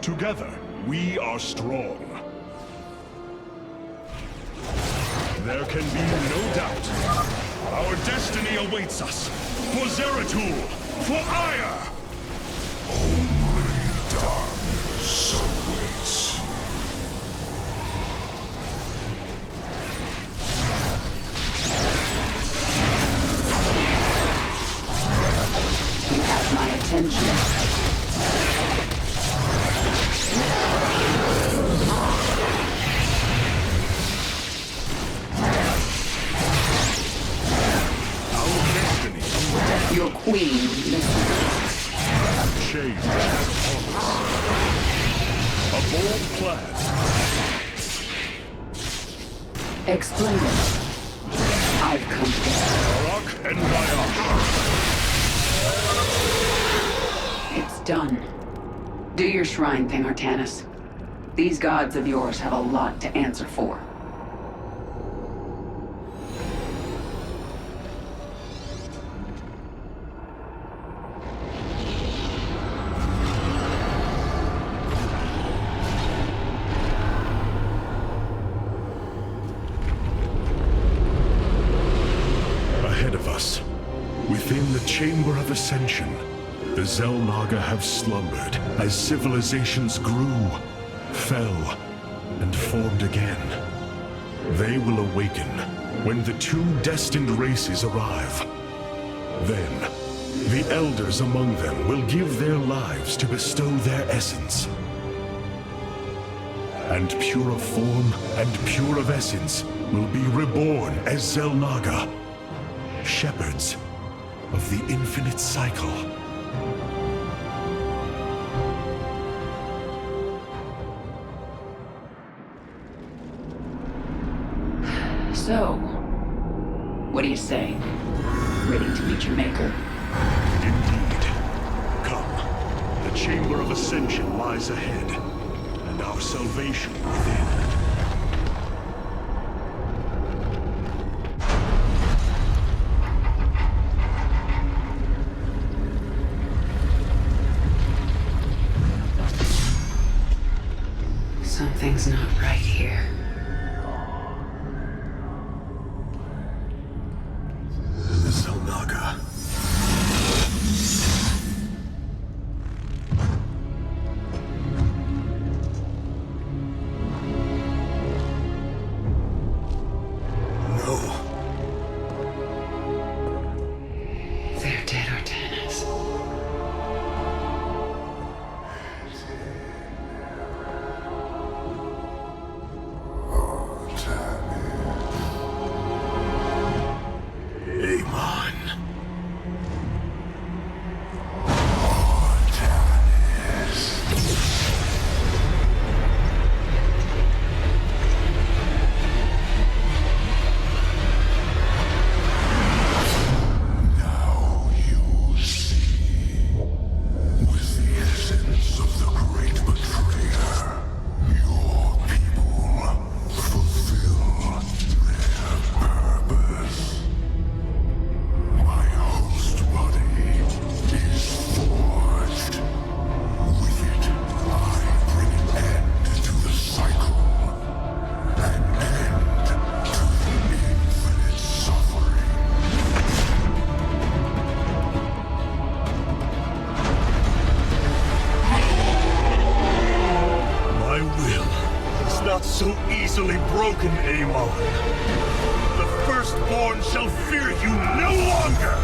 Together, we are strong. There can be no doubt. Our destiny awaits us. For Zeratul! For Aiur! Only darkness awaits. You have my attention. Your queen listens. Change upon us. A bold plan. Explain it. I've come here. Hierarch and Aiur. It's done. Do your shrine thing, Artanis. These gods of yours have a lot to answer for. Within the Chamber of Ascension, the Xel'Naga have slumbered as civilizations grew, fell, and formed again. They will awaken when the two destined races arrive. Then, the elders among them will give their lives to bestow their essence. And pure of form and pure of essence will be reborn as Xel'Naga, shepherds of the infinite cycle. So, what do you say? Ready to meet your maker? Indeed. Come. The Chamber of Ascension lies ahead, and our salvation within. Something's not right here. The Xel'Naga. No. They're dead, Artanis. So easily broken, Amon. The Firstborn shall fear you no longer!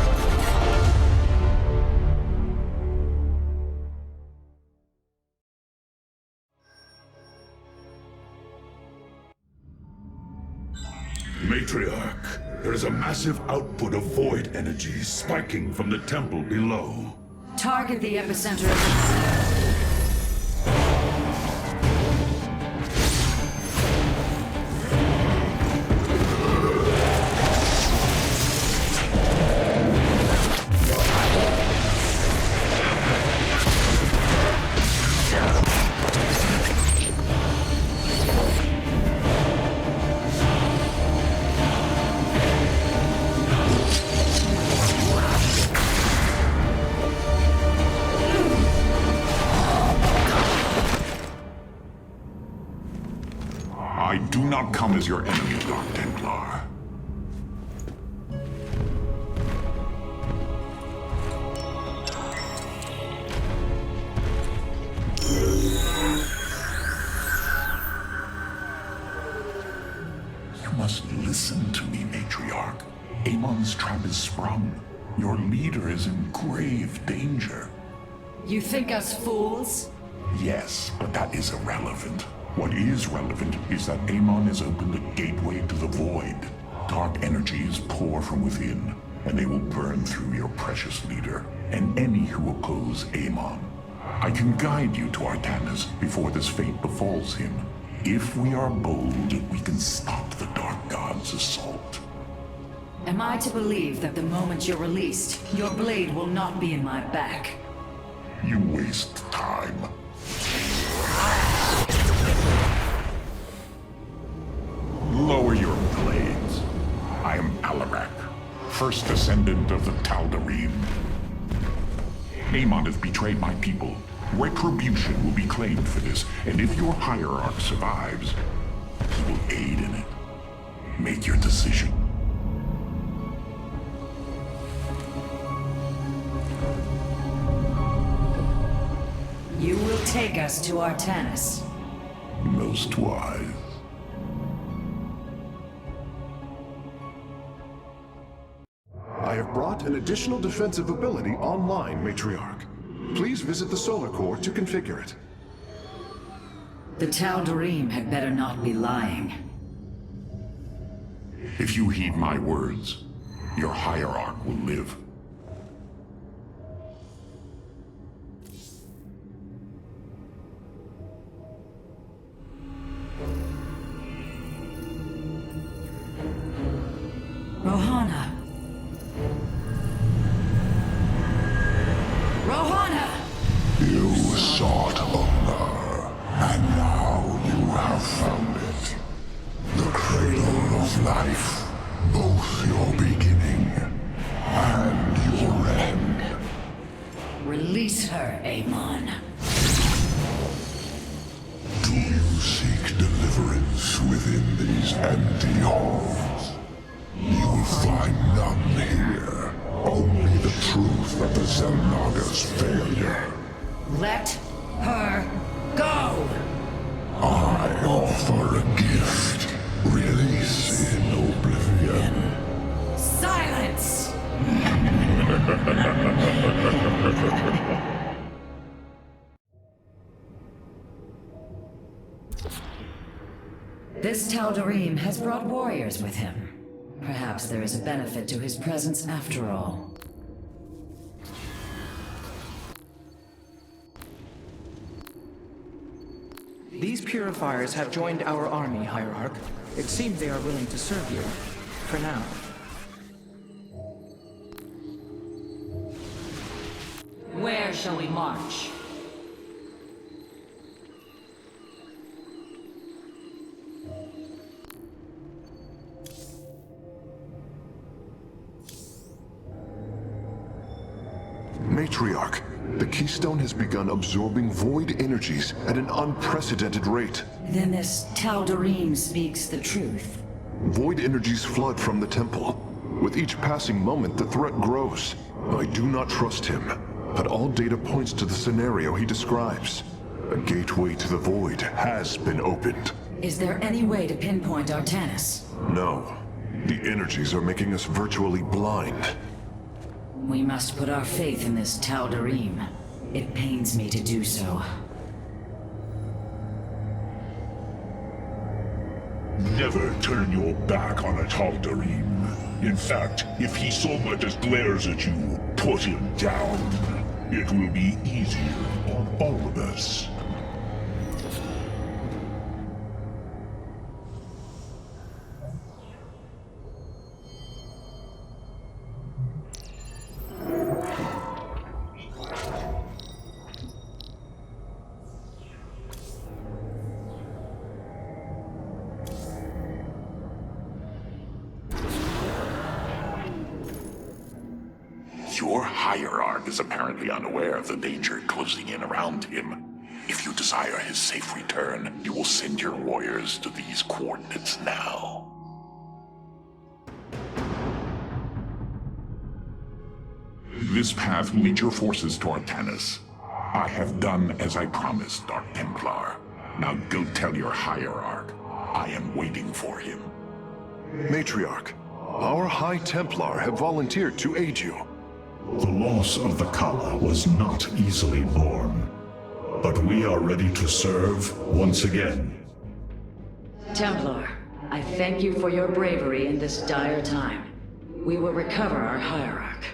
Matriarch, there is a massive output of void energy spiking from the temple below. Target the epicenter of the... not come as your enemy, Dark Templar. You must listen to me, Matriarch. Amon's trap is sprung. Your leader is in grave danger. You think us fools? Yes, but that is irrelevant. What is relevant is that Amon has opened a gateway to the void. Dark energies pour from within, and they will burn through your precious leader, and any who oppose Amon. I can guide you to Artanis before this fate befalls him. If we are bold, we can stop the Dark God's assault. Am I to believe that the moment you're released, your blade will not be in my back? You waste time. Lower your blades. I am Alarak, first descendant of the Tal'Darim. Amon has betrayed my people. Retribution will be claimed for this, and if your hierarch survives, he will aid in it. Make your decision. You will take us to Artanis. Most wise. I have brought an additional defensive ability online, Matriarch. Please visit the Solar Core to configure it. The Tal'Darim had better not be lying. If you heed my words, your hierarch will live. Rohana! Rohana! You sought honor, and now you have found it. The cradle of life, both your beginning and your end. Release her, Amon. Do you seek deliverance within these empty halls? You will find none here. Only the truth of the Xel'Naga's failure. Let her go! I offer a gift. Release in oblivion. Silence! This Tal'Darim has brought warriors with him. Perhaps there is a benefit to his presence after all. These purifiers have joined our army, Hierarch. It seems they are willing to serve you. For now. Where shall we march? Matriarch, the Keystone has begun absorbing void energies at an unprecedented rate. Then this Tal'Darim speaks the truth. Void energies flood from the temple. With each passing moment, the threat grows. I do not trust him, but all data points to the scenario he describes. A gateway to the void has been opened. Is there any way to pinpoint Artanis? No. The energies are making us virtually blind. We must put our faith in this Tal'Darim. It pains me to do so. Never turn your back on a Tal'Darim. In fact, if he so much as glares at you, put him down. It will be easier on all of us. Your hierarch is apparently unaware of the danger closing in around him. If you desire his safe return, you will send your warriors to these coordinates now. This path will lead your forces to Artanis. I have done as I promised, Dark Templar. Now go tell your hierarch. I am waiting for him. Matriarch, our High Templar have volunteered to aid you. The loss of the Kala was not easily borne, but we are ready to serve once again. Templar, I thank you for your bravery in this dire time. We will recover our hierarch.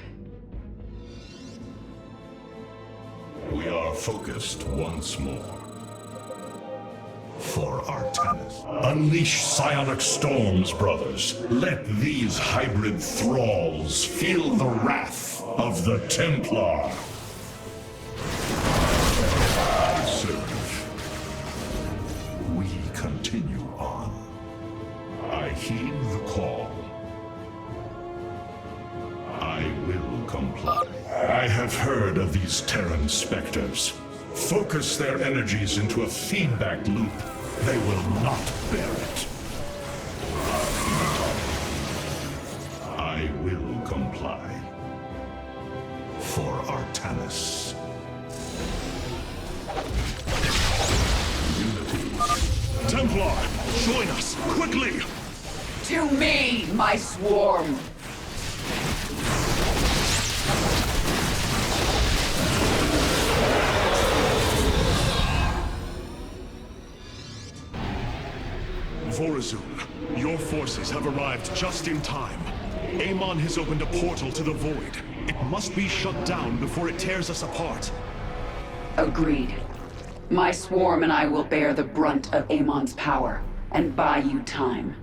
We are focused once more. For Artanis. Unleash psionic storms, brothers. Let these hybrid thralls feel the wrath of the Templar. I serve. We continue on. I heed the call. I will comply. I have heard of these Terran specters. Focus their energies into a feedback loop. They will not bear it. I will comply. For Artanis. Unity. Templar, join us, quickly! To me, my swarm! Vorazun, your forces have arrived just in time. Amon has opened a portal to the Void. It must be shut down before it tears us apart. Agreed. My swarm and I will bear the brunt of Amon's power, and buy you time.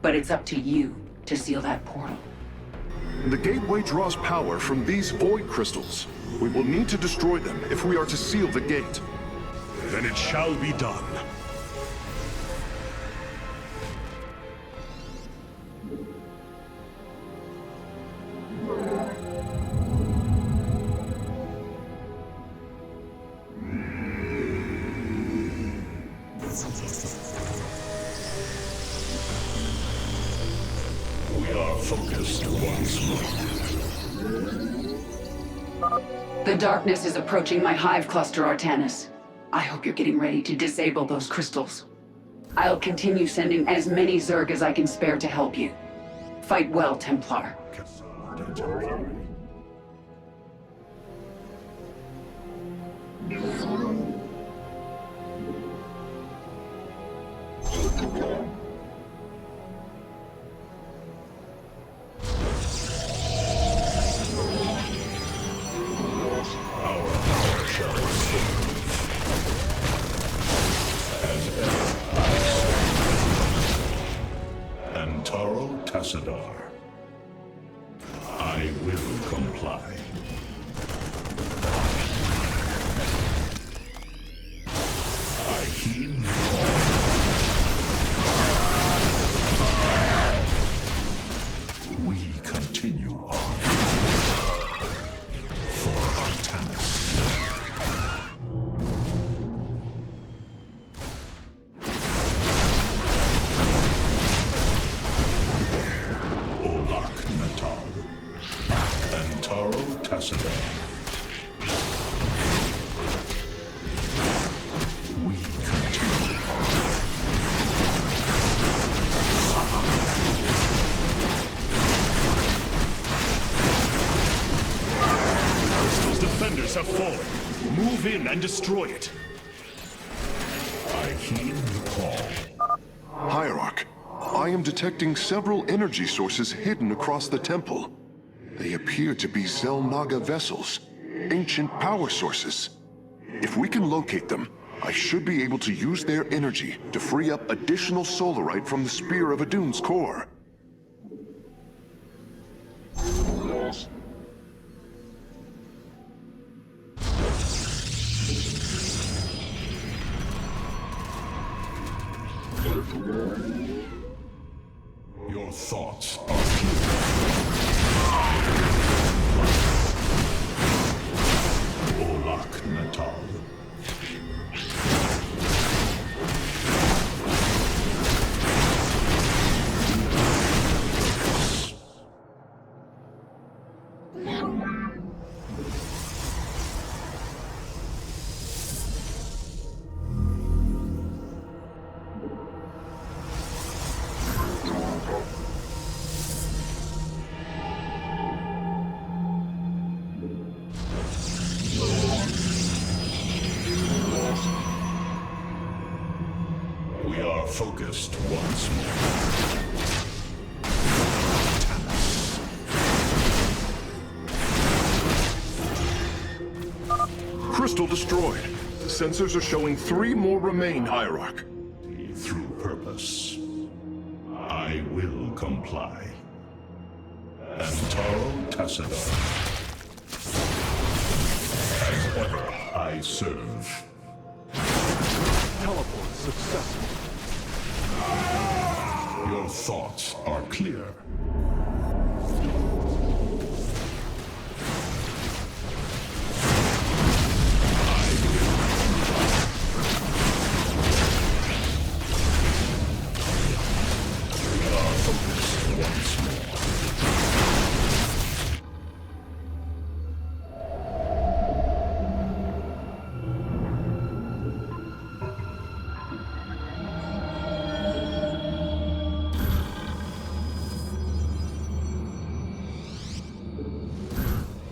But it's up to you to seal that portal. The gateway draws power from these Void crystals. We will need to destroy them if we are to seal the gate. Then it shall be done. The darkness is approaching my hive cluster, Artanis. I hope you're getting ready to disable those crystals. I'll continue sending as many Zerg as I can spare to help you. Fight well, Templar. I will comply. I heed the call. We continue on. For Artanis. We continue. Crystal's defenders have fallen. Move in and destroy it. I heed the call. Hierarch, I am detecting several energy sources hidden across the temple. They appear to be Xel'Naga vessels, ancient power sources. If we can locate them, I should be able to use their energy to free up additional solarite from the Spear of Adun's core. Your thoughts are pure. We are focused once more. Crystal destroyed. Sensors are showing 3 more remain, Hierarch. Through purpose, I will comply. Antaro Tassadar. As ever, I serve. Teleport successful. Your thoughts are clear.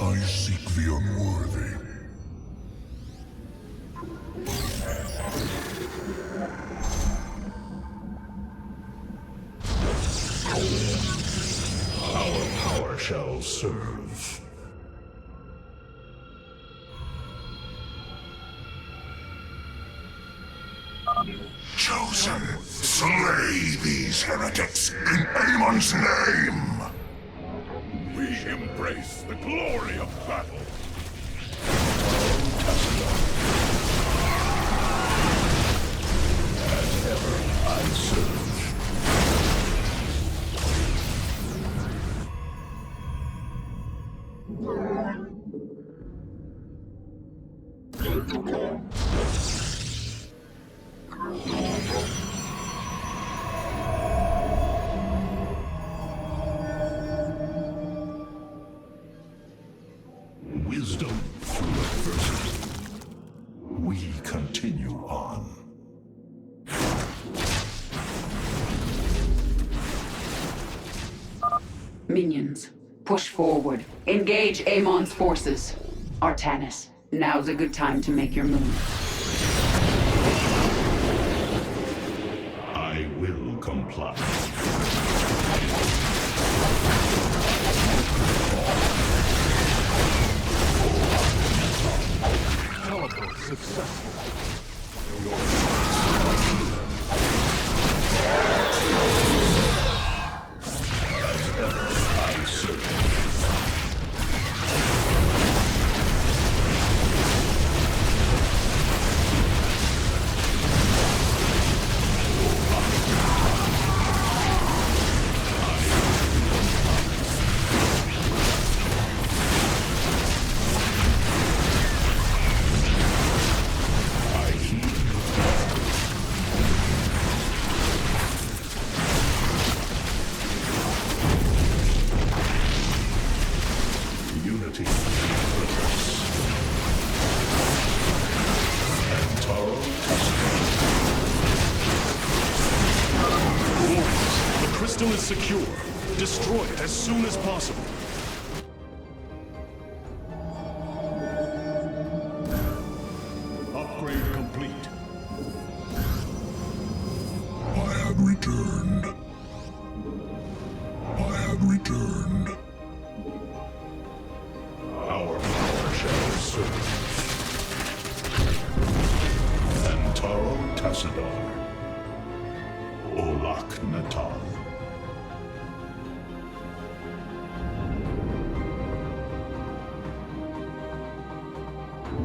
I seek the unworthy. Our power shall serve. Chosen, slay these heretics in Amon's name! We embrace the glory of battle. As ever, I serve. Wisdom through adversity. We continue on. Minions, push forward. Engage Amon's forces. Artanis, now's a good time to make your move. I will comply. Teleport successful. As ever, I serve. Unity. Antaro Warriors, the crystal is secure. Destroy it as soon as possible. Upgrade complete. I have returned. I have returned. Our power shall serve. Antaro Tassadar. Olak Natal.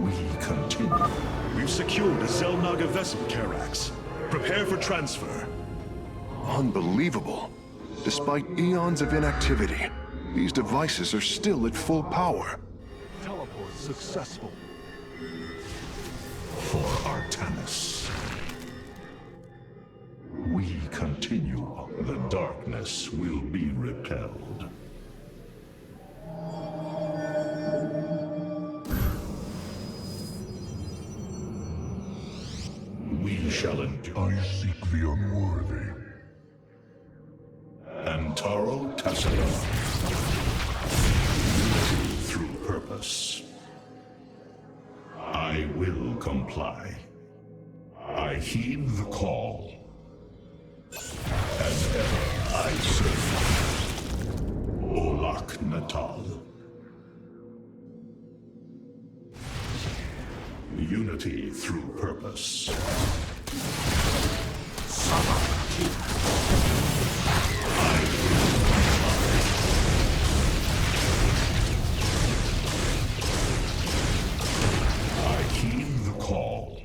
We continue. We've secured a Zelnaga vessel, Karax. Prepare for transfer. Unbelievable. Despite eons of inactivity, these devices are still at full power. Teleport successful. For Artanis. We continue. The darkness will be repelled. shall endure. I seek the unworthy. Antaro Tassila. Unity through purpose. I will comply. I heed the call. As ever I serve. Olak Natal. Unity through purpose. I heed the call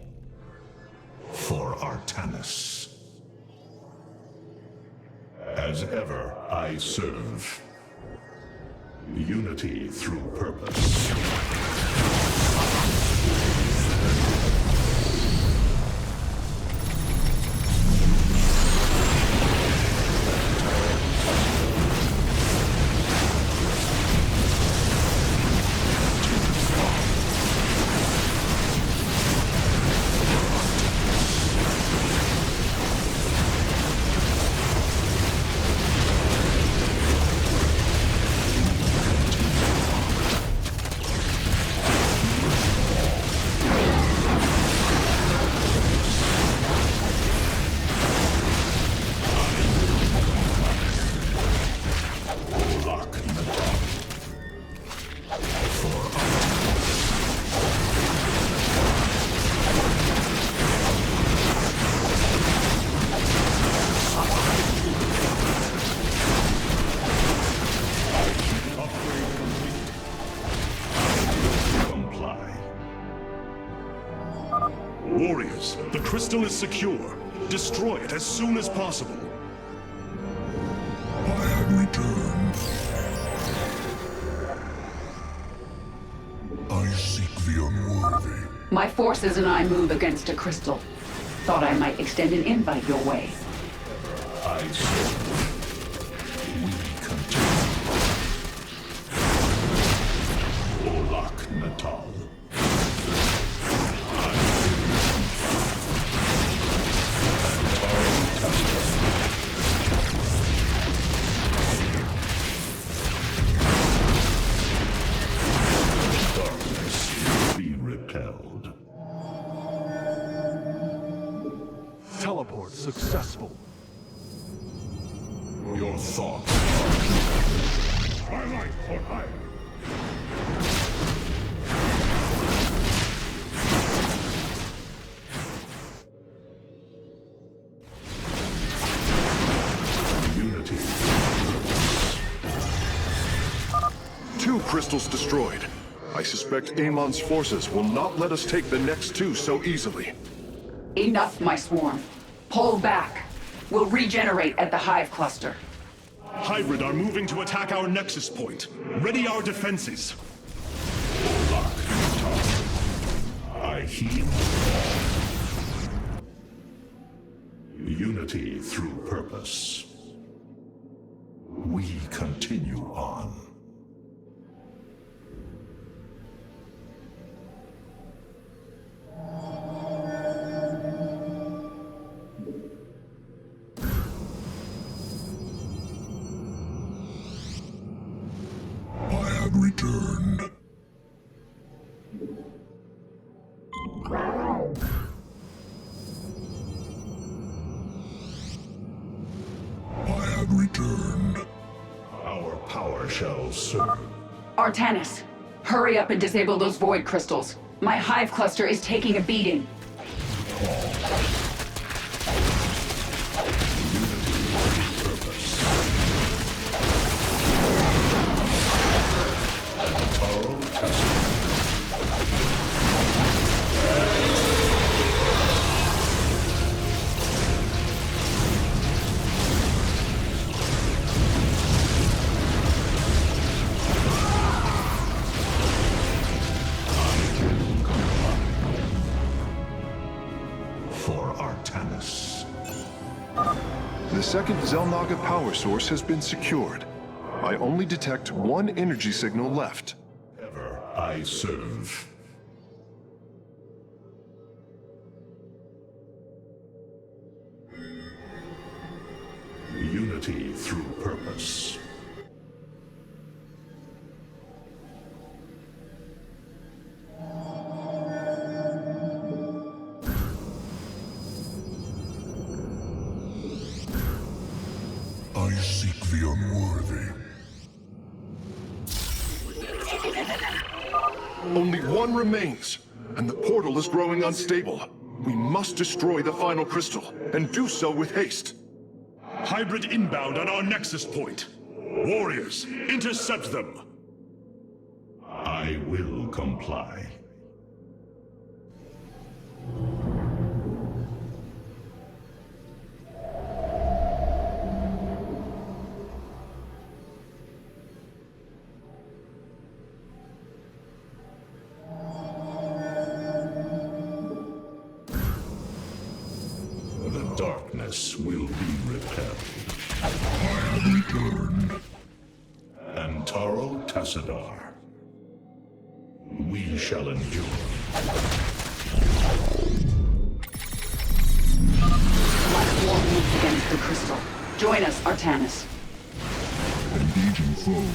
for Artanis. As ever I serve. Unity through purpose. Warriors, the crystal is secure. Destroy it as soon as possible. I have returned. I seek the unworthy. My forces and I move against a crystal. Thought I might extend an invite your way. I serve. We continue. Olak Natal. Teleport successful. Your thoughts are twilight for hire. Unity. Two crystals destroyed. I suspect Amon's forces will not let us take the next two so easily. Enough, my swarm. Pull back. We'll regenerate at the Hive cluster. Hybrid are moving to attack our nexus point. Ready our defenses. I heed. Unity through purpose. We continue on. Returned. I have returned. Our power shall serve. Artanis, hurry up and disable those void crystals. My Hive cluster is taking a beating. The second Xel'Naga power source has been secured. I only detect one energy signal left. Ever I serve. Unity through purpose. I seek the unworthy. Only one remains, and the portal is growing unstable. We must destroy the final crystal, and do so with haste. Hybrid inbound on our nexus point. Warriors, intercept them! I will comply. The darkness will be repelled. Returned. Antaro Tassadar. We shall endure. Life won't move against the crystal. Join us, Artanis. Engaging foe.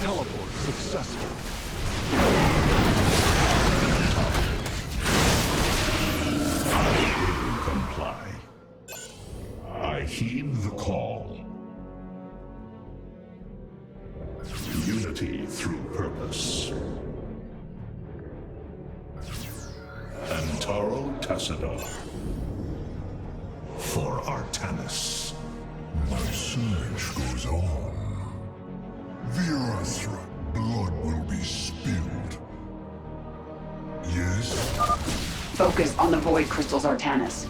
Teleport successful. Comply. I heed the call. Unity through purpose. Antaro Tassadar. For Artanis. My search goes on. Zeratul, blood will be spilled. Yes? Focus on the void crystals, Artanis.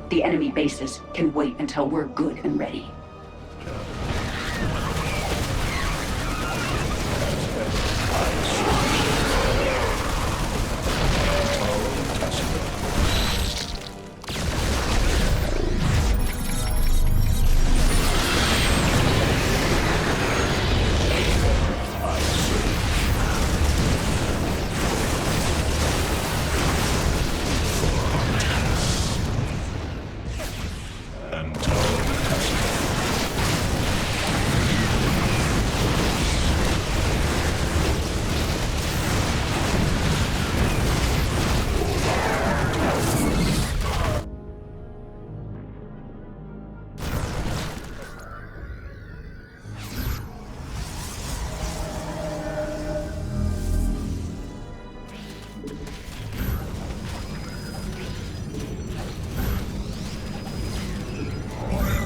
The enemy bases can wait until we're good and ready.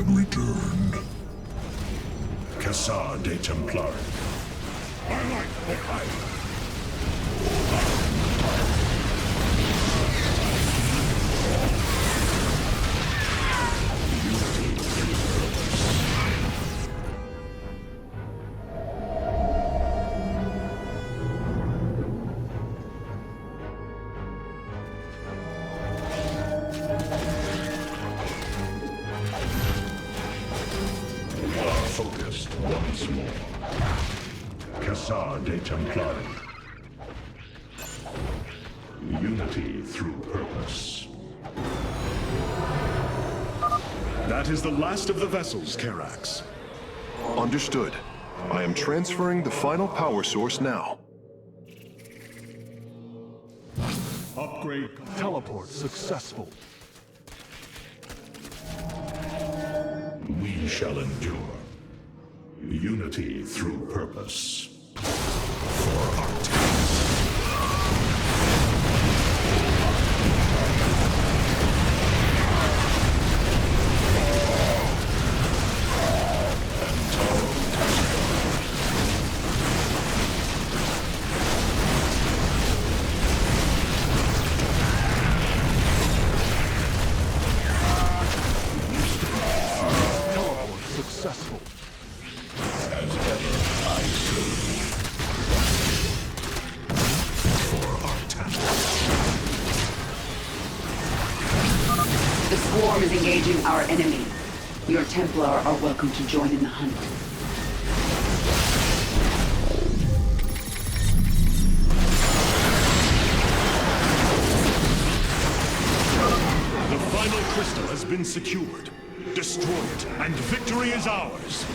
Returned. Cassar de Templar. I like the height. Focused once more. Cassar de Templar. Unity through purpose. That is the last of the vessels, Karax. Understood. I am transferring the final power source now. Upgrade. Teleport successful. We shall endure. Unity through purpose. For Artanis. Teleport successful. As ever, I serve. For Artanis. The swarm is engaging our enemy. Your Templar are welcome to join in the hunt. The been secured. Destroy it, and victory is ours!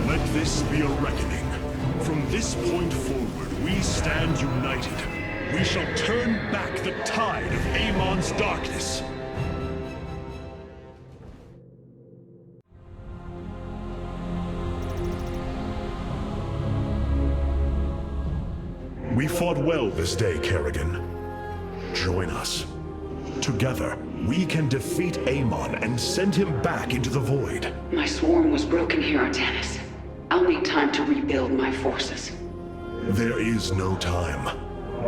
Let this be a reckoning. From this point forward, we stand united. We shall turn back the tide of Amon's darkness. We fought well this day, Kerrigan. Join us. Together, we can defeat Amon and send him back into the void. My swarm was broken here, Artanis. I'll need time to rebuild my forces. There is no time.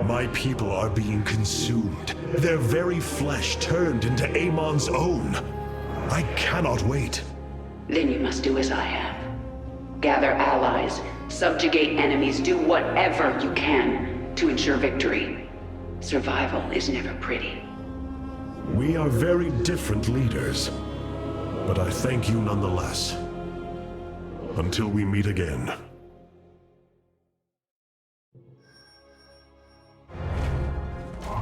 My people are being consumed. Their very flesh turned into Amon's own. I cannot wait. Then you must do as I have. Gather allies, subjugate enemies, do whatever you can to ensure victory. Survival is never pretty. We are very different leaders, but I thank you nonetheless. Until we meet again.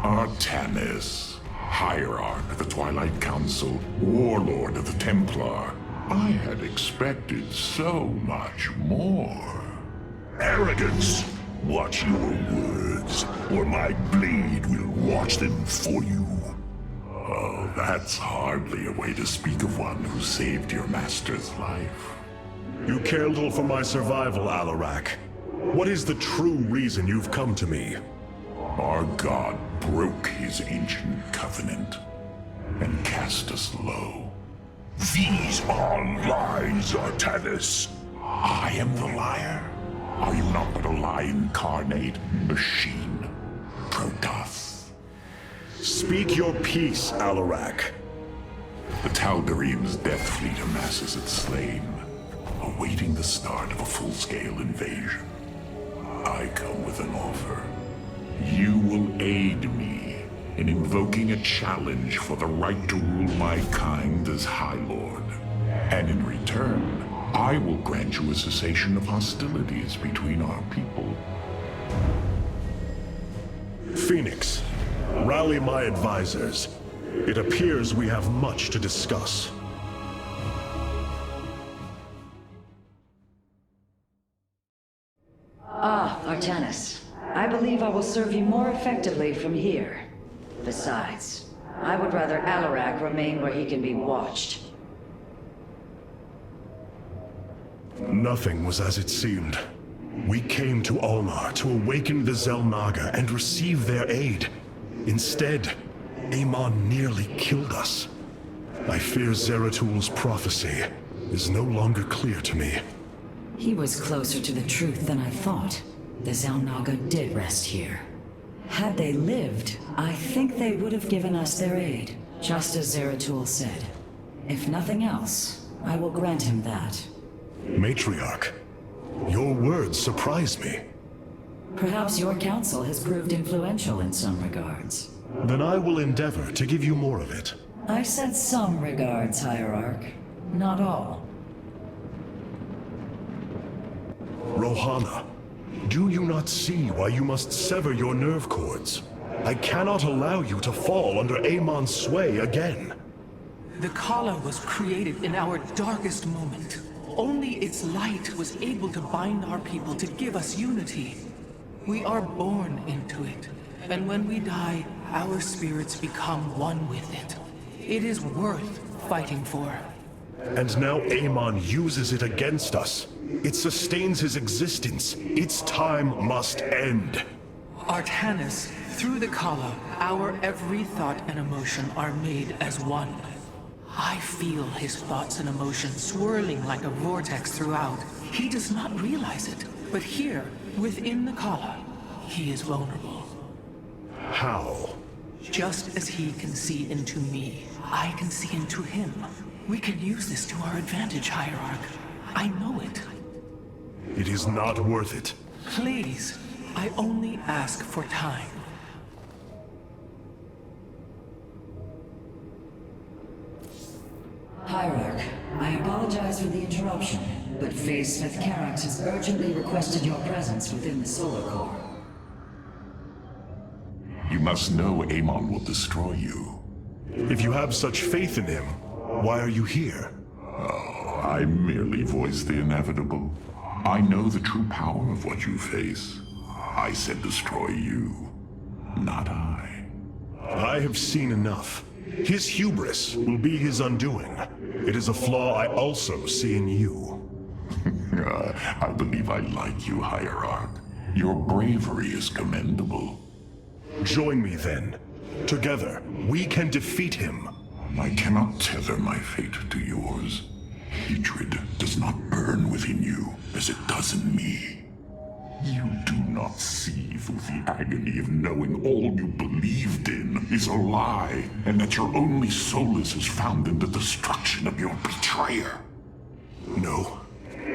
Artanis, hierarch of the Twilight Council, warlord of the Templar. I had expected so much more. Arrogance! Watch your words, or my blade will watch them for you. Oh, that's hardly a way to speak of one who saved your master's life. You care little for my survival, Alarak. What is the true reason you've come to me? Our god broke his ancient covenant and cast us low. These are lies, Artanis. I am the liar. Are you not but a lie incarnate, machine? Protoss. Speak your peace, Alarak. The Tal'Darim's death fleet amasses its slain, awaiting the start of a full-scale invasion. I come with an offer. You will aid me in invoking a challenge for the right to rule my kind as High Lord. And in return, I will grant you a cessation of hostilities between our people. Phoenix, rally my advisors. It appears we have much to discuss. Ah, Artanis. I believe I will serve you more effectively from here. Besides, I would rather Alarak remain where he can be watched. Nothing was as it seemed. We came to Ulnar to awaken the Xel'Naga and receive their aid. Instead, Amon nearly killed us. I fear Zeratul's prophecy is no longer clear to me. He was closer to the truth than I thought. The Xel'Naga did rest here. Had they lived, I think they would have given us their aid, just as Zeratul said. If nothing else, I will grant him that. Matriarch, your words surprise me. Perhaps your council has proved influential in some regards. Then I will endeavor to give you more of it. I said some regards, Hierarch. Not all. Rohana, do you not see why you must sever your nerve cords? I cannot allow you to fall under Amon's sway again. The Kala was created in our darkest moment. Only its light was able to bind our people to give us unity. We are born into it, and when we die, our spirits become one with it. It is worth fighting for. And now Amon uses it against us. It sustains his existence. Its time must end. Artanis, through the Kala, our every thought and emotion are made as one. I feel his thoughts and emotions swirling like a vortex throughout. He does not realize it, but here, within the Kala, he is vulnerable. How? Just as he can see into me, I can see into him. We can use this to our advantage, Hierarch. I know it. It is not worth it. Please, I only ask for time. Hierarch, I apologize for the interruption, but Phase Smith Carax has urgently requested your presence within the Solar Core. You must know Amon will destroy you. If you have such faith in him, why are you here? Oh, I merely voice the inevitable. I know the true power of what you face. I said destroy you, not I. I have seen enough. His hubris will be his undoing. It is a flaw I also see in you. I believe I like you, Hierarch. Your bravery is commendable. Join me then. Together, we can defeat him. I cannot tether my fate to yours. Hatred does not burn within you as it does in me. You do not see through the agony of knowing all you believed in is a lie, and that your only solace is found in the destruction of your betrayer. No.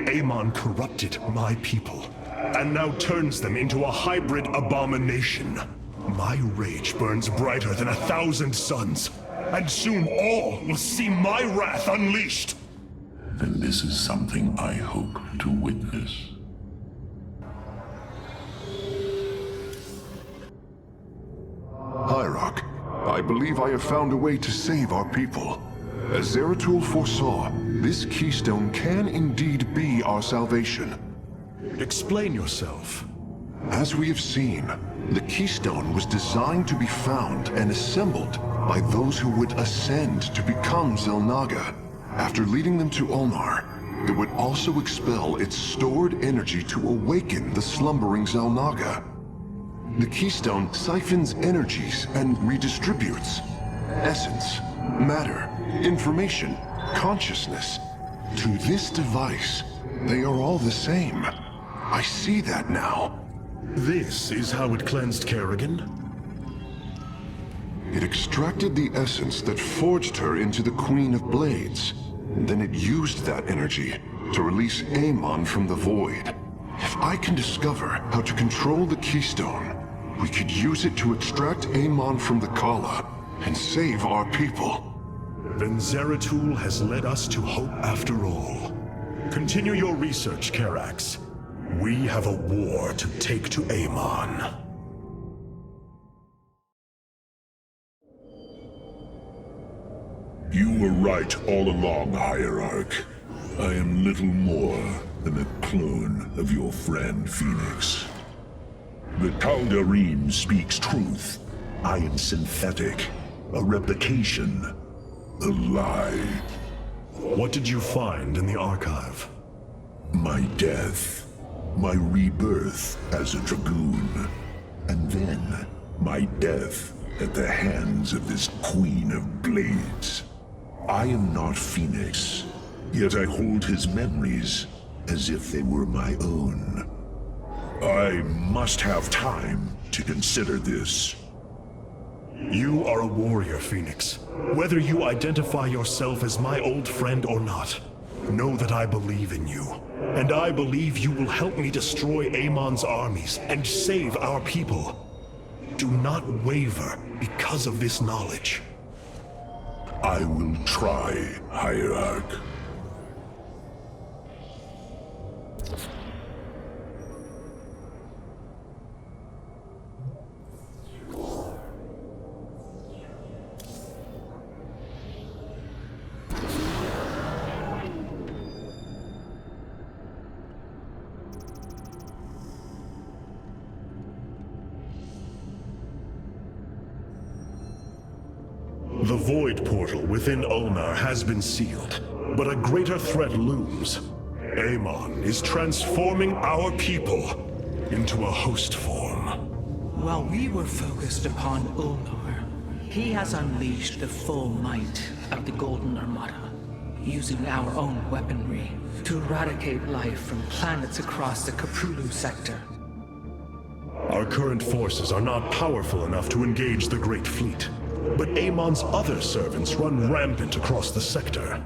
Amon corrupted my people, and now turns them into a hybrid abomination. My rage burns brighter than 1,000 suns, and soon all will see my wrath unleashed. Then this is something I hope to witness. Hierarch, I believe I have found a way to save our people. As Zeratul foresaw, this keystone can indeed be our salvation. Explain yourself. As we have seen, the keystone was designed to be found and assembled by those who would ascend to become Xel'Naga. After leading them to Ulnar, it would also expel its stored energy to awaken the slumbering Xel'Naga. The keystone siphons energies and redistributes essence, matter, information, consciousness. To this device, they are all the same. I see that now. This is how it cleansed Kerrigan? It extracted the essence that forged her into the Queen of Blades. Then it used that energy to release Amon from the void. If I can discover how to control the keystone, we could use it to extract Amon from the Kala and save our people. Then Zeratul has led us to hope after all. Continue your research, Carax. We have a war to take to Amon. You were right all along, Hierarch. I am little more than a clone of your friend Phoenix. The Tal'Darim speaks truth. I am synthetic, a replication, a lie. What did you find in the archive? My death, my rebirth as a Dragoon, and then my death at the hands of this Queen of Blades. I am not Phoenix, yet I hold his memories as if they were my own. I must have time to consider this. You are a warrior, Phoenix. Whether you identify yourself as my old friend or not, know that I believe in you. And I believe you will help me destroy Amon's armies and save our people. Do not waver because of this knowledge. I will try, Hierarch. The Void Portal within Ulnar has been sealed, but a greater threat looms. Amon is transforming our people into a host form. While we were focused upon Ulnar, he has unleashed the full might of the Golden Armada, using our own weaponry to eradicate life from planets across the Kaprulu sector. Our current forces are not powerful enough to engage the Great Fleet, but Amon's other servants run rampant across the sector.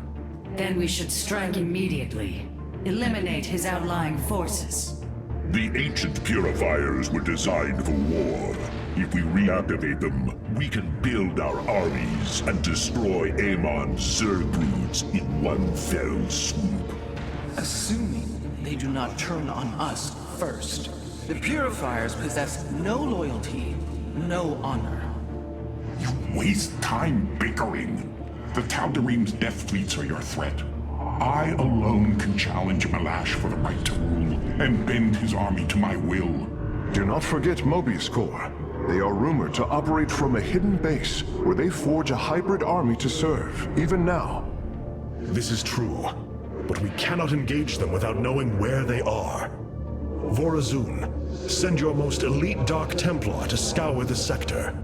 Then we should strike immediately. Eliminate his outlying forces. The ancient purifiers were designed for war. If we reactivate them, we can build our armies and destroy Amon's Zerg broods in one fell swoop. Assuming they do not turn on us first. The Purifiers possess no loyalty, no honor. You waste time bickering. The Tal'Darim's death fleets are your threat. I alone can challenge Malash for the right to rule and bend his army to my will. Do not forget Mobius Corps. They are rumored to operate from a hidden base where they forge a hybrid army to serve, even now. This is true, but we cannot engage them without knowing where they are. Vorazun, send your most elite Dark Templar to scour the sector.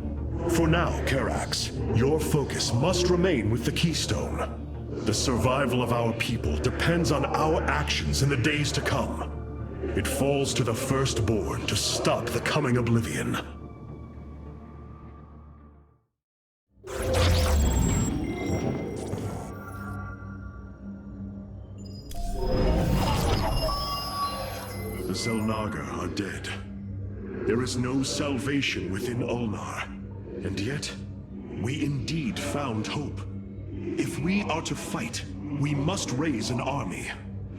For now, Karax, your focus must remain with the Keystone. The survival of our people depends on our actions in the days to come. It falls to the Firstborn to stop the coming oblivion. The Xel'Naga are dead. There is no salvation within Ulnar, and yet, we indeed found hope. If we are to fight, we must raise an army.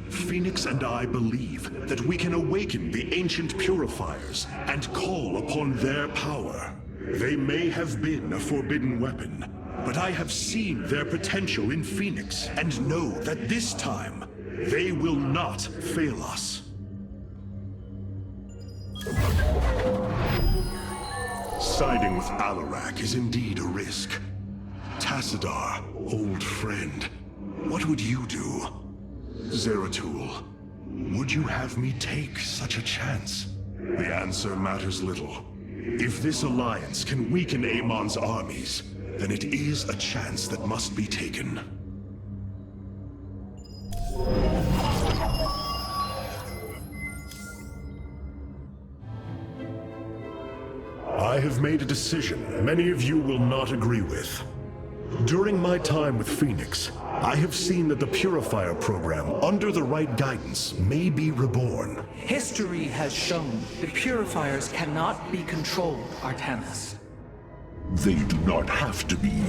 Phoenix and I believe that we can awaken the ancient purifiers and call upon their power. They may have been a forbidden weapon, but I have seen their potential in Phoenix and know that this time, they will not fail us. Siding with Alarak is indeed a risk. Tassadar, old friend, what would you do? Zeratul, would you have me take such a chance? The answer matters little. If this alliance can weaken Amon's armies, then it is a chance that must be taken. I have made a decision many of you will not agree with. During my time with Phoenix, I have seen that the Purifier program, under the right guidance, may be reborn. History has shown the Purifiers cannot be controlled, Artanis. They do not have to be.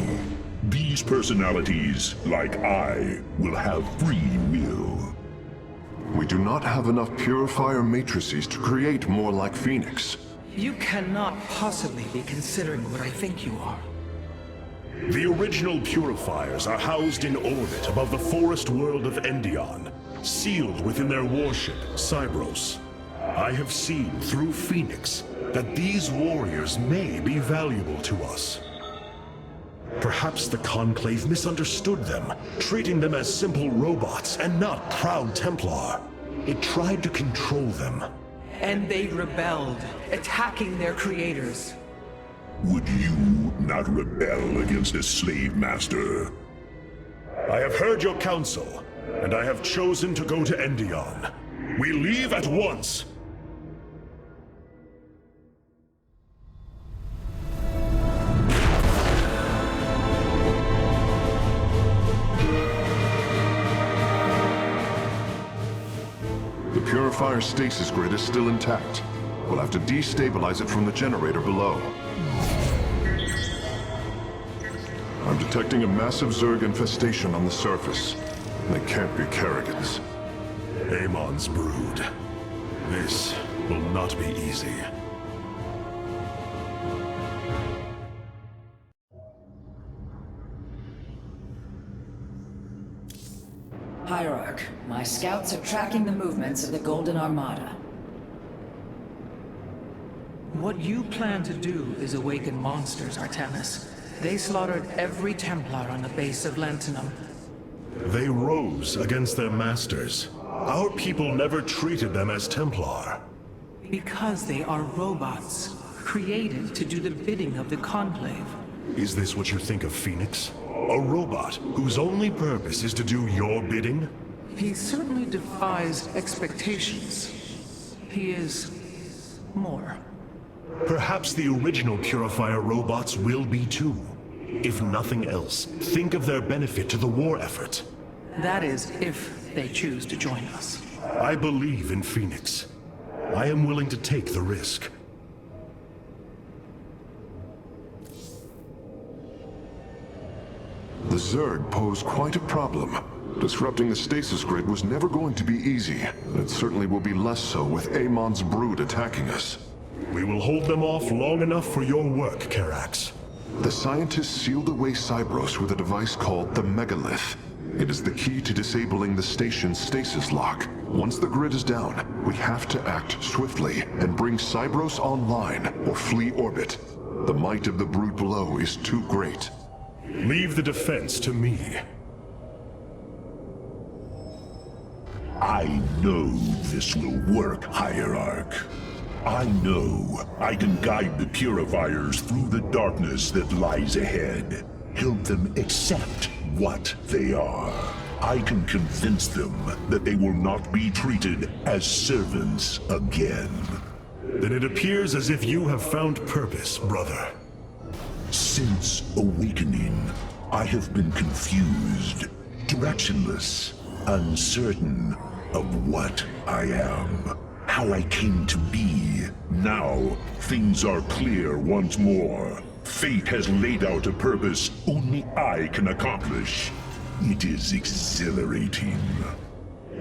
These personalities, like I, will have free will. We do not have enough Purifier matrices to create more like Phoenix. You cannot possibly be considering what I think you are. The original Purifiers are housed in orbit above the forest world of Endion, sealed within their warship, Cybros. I have seen through Phoenix that these warriors may be valuable to us. Perhaps the Conclave misunderstood them, treating them as simple robots and not proud Templar. It tried to control them. And they rebelled, attacking their creators. Would you not rebel against a slave master? I have heard your counsel, and I have chosen to go to Endion. We leave at once! The Purifier stasis grid is still intact. We'll have to destabilize it from the generator below. I'm detecting a massive Zerg infestation on the surface. They can't be Kerrigans. Amon's brood. This will not be easy. Hierarch, my scouts are tracking the movements of the Golden Armada. What you plan to do is awaken monsters, Artanis. They slaughtered every Templar on the base of Lantinum. They rose against their masters. Our people never treated them as Templar. Because they are robots, created to do the bidding of the Conclave. Is this what you think of Phoenix? A robot whose only purpose is to do your bidding? He certainly defies expectations. He is more. Perhaps the original Purifier robots will be too. If nothing else, think of their benefit to the war effort. That is, if they choose to join us. I believe in Phoenix. I am willing to take the risk. Zerg pose quite a problem. Disrupting the stasis grid was never going to be easy, and it certainly will be less so with Amon's brood attacking us. We will hold them off long enough for your work, Karax. The scientists sealed away Cybros with a device called the Megalith. It is the key to disabling the station's stasis lock. Once the grid is down, we have to act swiftly and bring Cybros online or flee orbit. The might of the brood below is too great. Leave the defense to me. I know this will work, Hierarch. I know I can guide the Purifiers through the darkness that lies ahead. Help them accept what they are. I can convince them that they will not be treated as servants again. Then it appears as if you have found purpose, brother. Since awakening, I have been confused, directionless, uncertain of what I am, how I came to be. Now, things are clear once more. Fate has laid out a purpose only I can accomplish. It is exhilarating.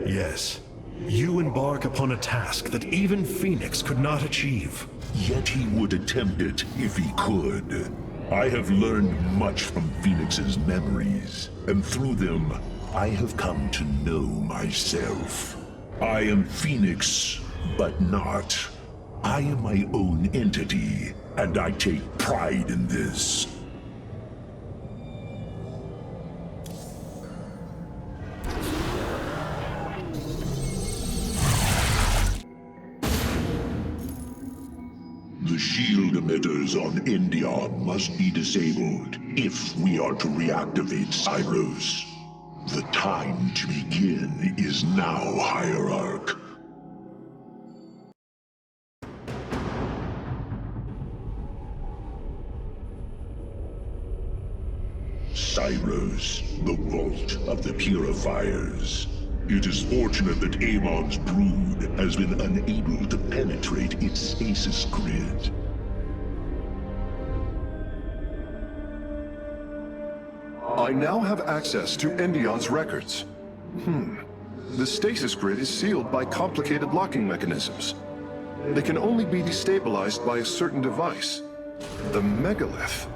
Yes. You embark upon a task that even Phoenix could not achieve. Yet he would attempt it if he could. I have learned much from Phoenix's memories, and through them, I have come to know myself. I am Phoenix, but not. I am my own entity, and I take pride in this. The shield emitters on Endion must be disabled if we are to reactivate Cybros. The time to begin is now, Hierarch. Cybros, the vault of the Purifiers. It is fortunate that Amon's brood has been unable to penetrate its stasis grid. I now have access to Endion's records. The stasis grid is sealed by complicated locking mechanisms. They can only be destabilized by a certain device. The Megalith.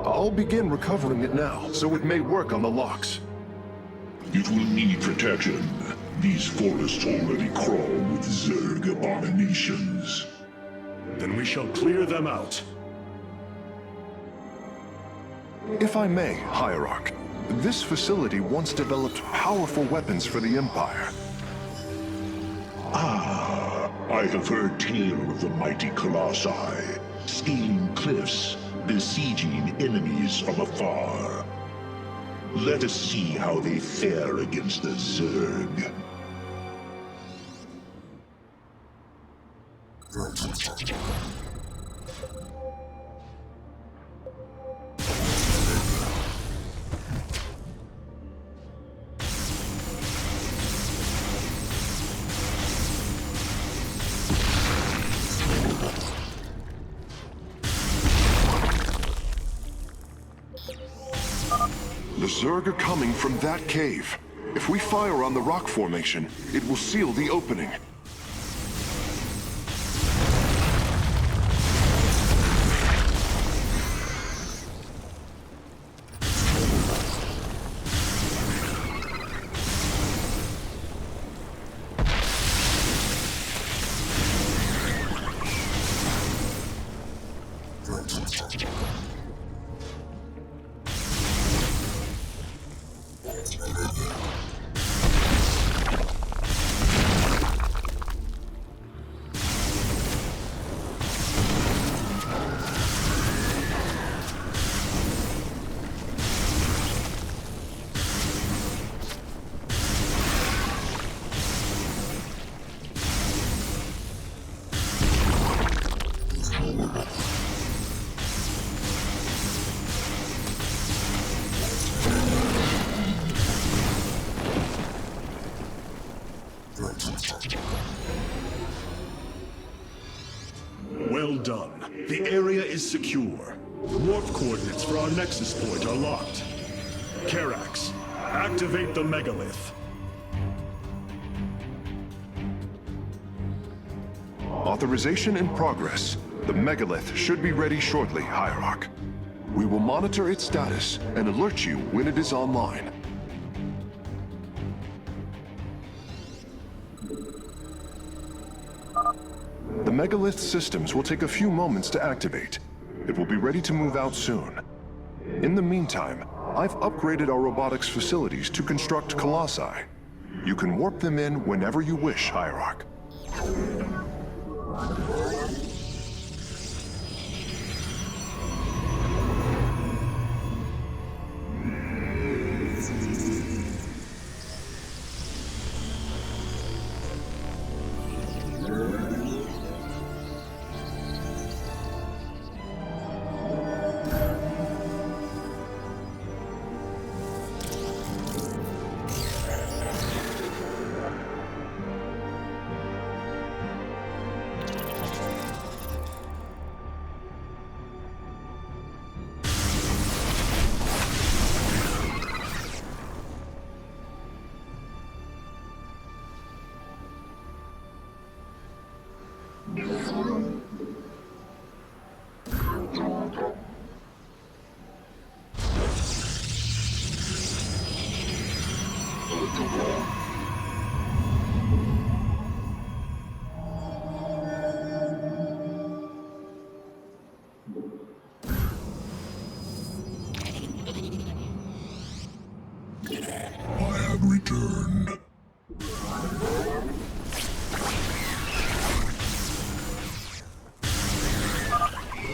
I'll begin recovering it now, so it may work on the locks. It will need protection. These forests already crawl with Zerg abominations. Then we shall clear them out. If I may, Hierarch, this facility once developed powerful weapons for the Empire. I have heard tale of the mighty Colossi, scaling cliffs, besieging enemies from afar. Let us see how they fare against the Zerg. The Zerg are coming from that cave. If we fire on the rock formation, it will seal the opening. Well done. The area is secure. Warp coordinates for our nexus point are locked. Karax, activate the megalith. Authorization in progress. The megalith should be ready shortly, Hierarch. We will monitor its status and alert you when it is online. The megalith systems will take a few moments to activate. It will be ready to move out soon. In the meantime, I've upgraded our robotics facilities to construct colossi. You can warp them in whenever you wish, Hierarch. Returned.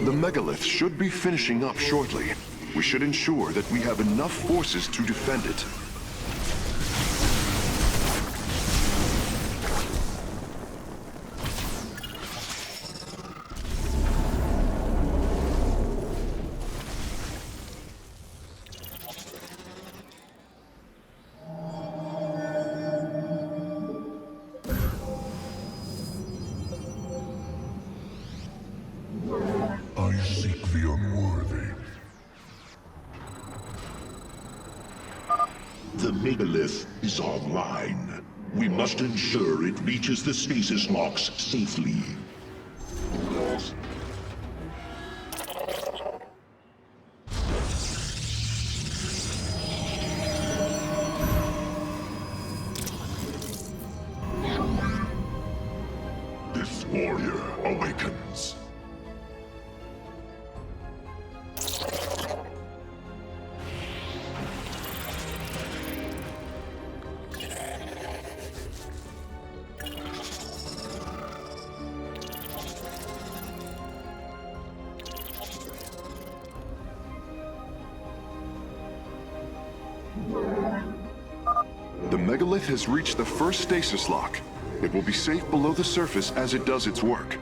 The megalith should be finishing up shortly. We should ensure that we have enough forces to defend it. I seek the unworthy. The megalith is online. We must ensure it reaches the stasis locks safely. This warrior awakens. The megalith has reached the first stasis lock. It will be safe below the surface as it does its work.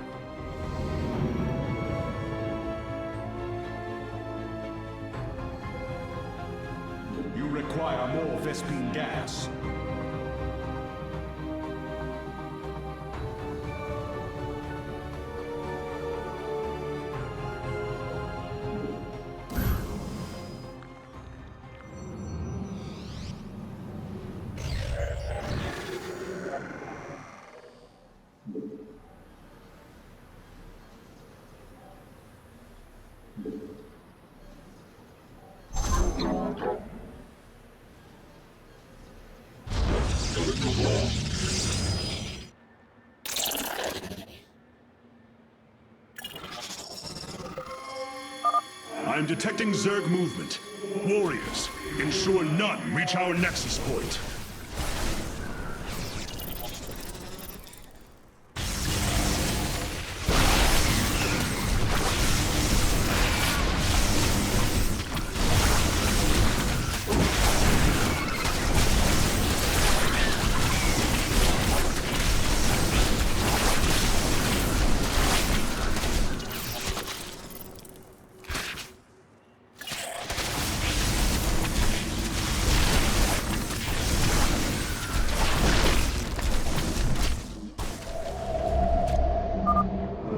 You require more Vespine gas. I'm detecting Zerg movement. Warriors, ensure none reach our nexus point.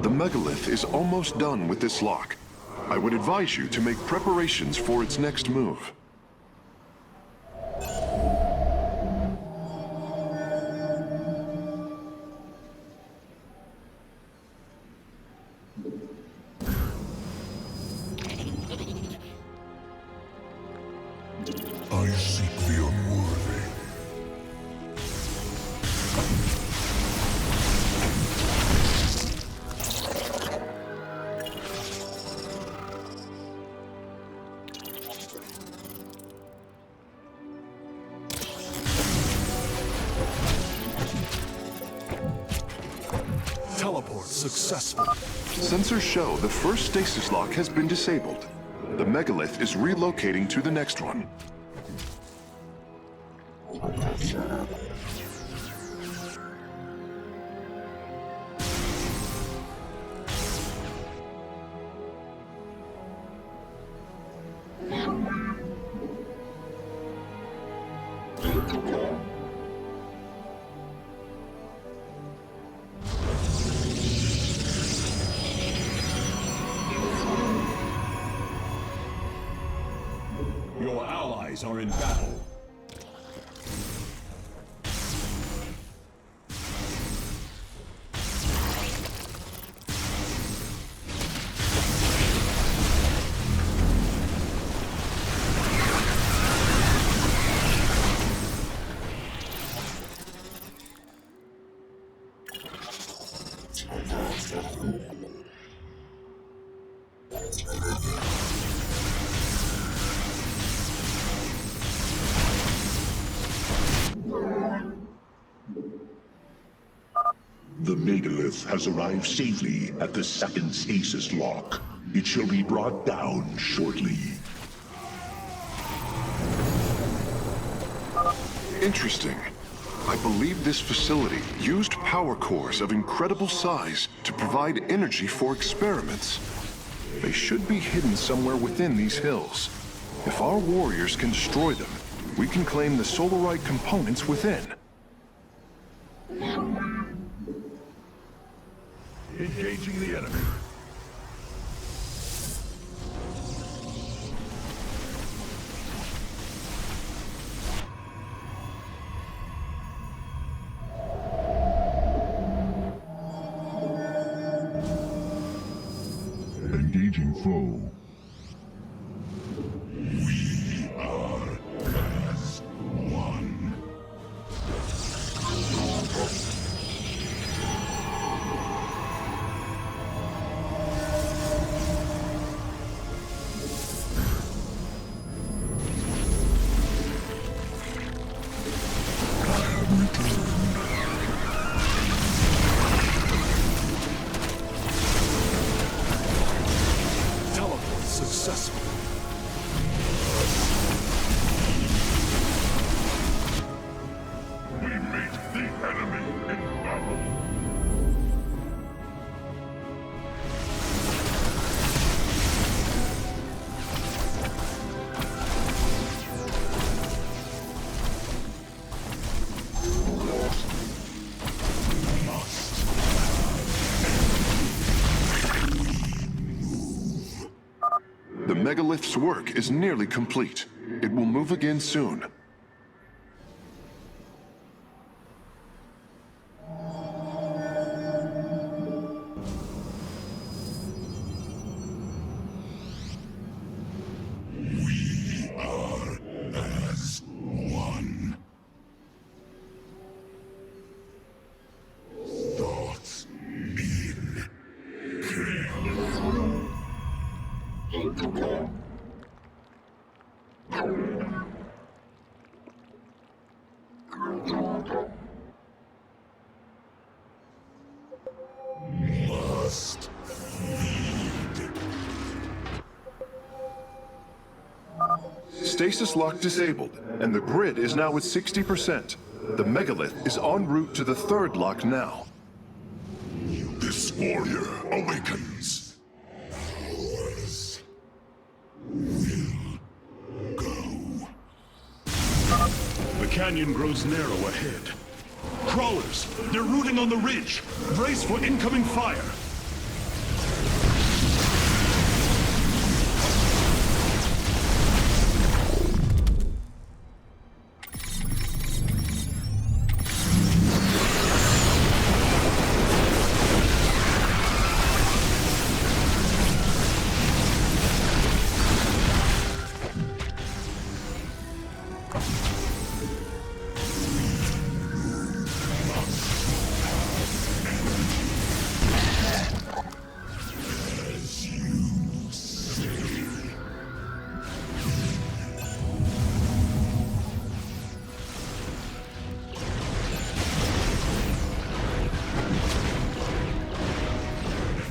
The megalith is almost done with this lock. I would advise you to make preparations for its next move. I seek the unworthy. Teleport successful. Sensors show the first stasis lock has been disabled. The megalith is relocating to the next one. Your allies are in battle. The megalith has arrived safely at the second stasis lock. It shall be brought down shortly. Interesting. I believe this facility used power cores of incredible size to provide energy for experiments. They should be hidden somewhere within these hills. If our warriors can destroy them, we can claim the solarite components within. Engaging the enemy. Engaging foe. We are as one. Teleport successful. We meet the enemy in battle. The megalith's work is nearly complete. It will move again soon. We are as one. Thoughts in must feed. Stasis lock disabled, and the grid is now at 60%. The megalith is en route to the third lock now. This warrior awakens. Ours will go. The canyon grows narrow ahead. Crawlers! They're rooting on the ridge! Brace for incoming fire!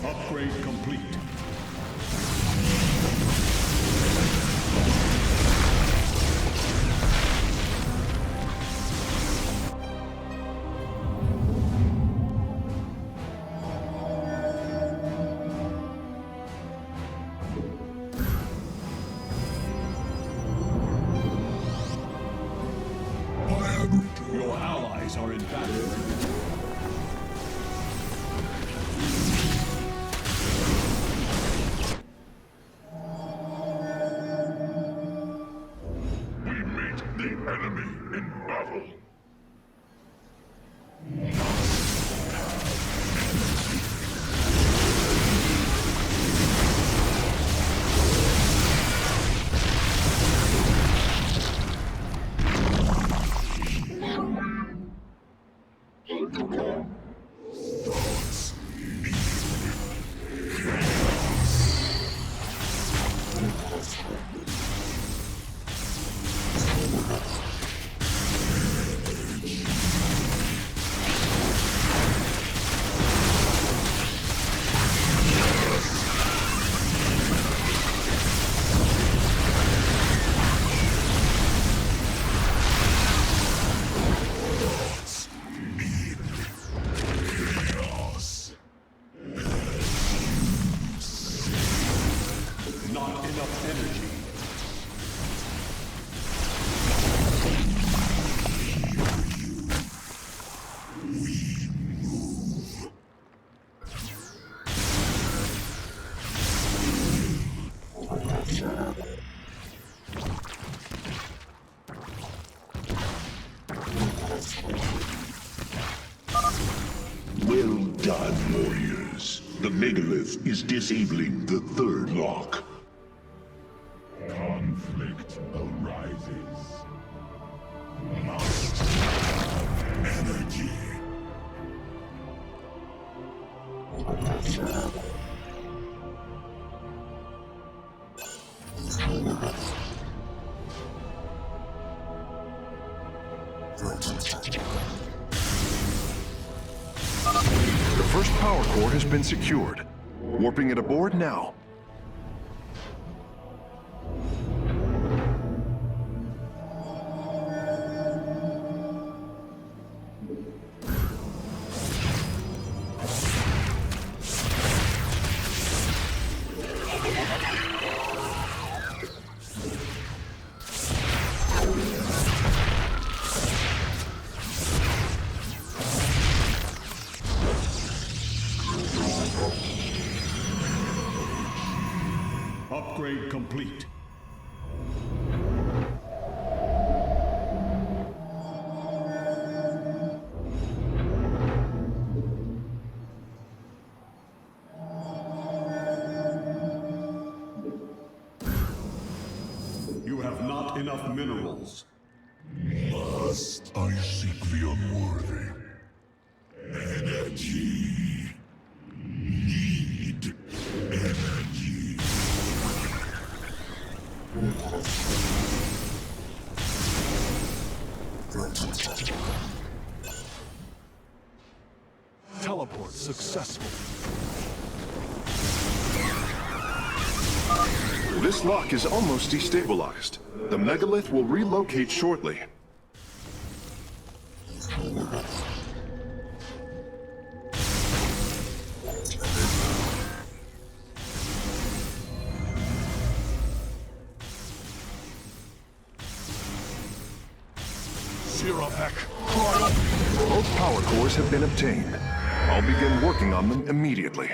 Upgrade complete. Your allies are in battle. Well done, warriors. The megalith is disabling the third lock. Conflict arises. Must have energy. The first power core has been secured. Warping it aboard now. Upgrade complete. You have not enough minerals. Must I seek the unworthy? Energy. Need energy. Teleport successful. This lock is almost destabilized. The megalith will relocate shortly. Both power cores have been obtained. I'll begin working on them immediately.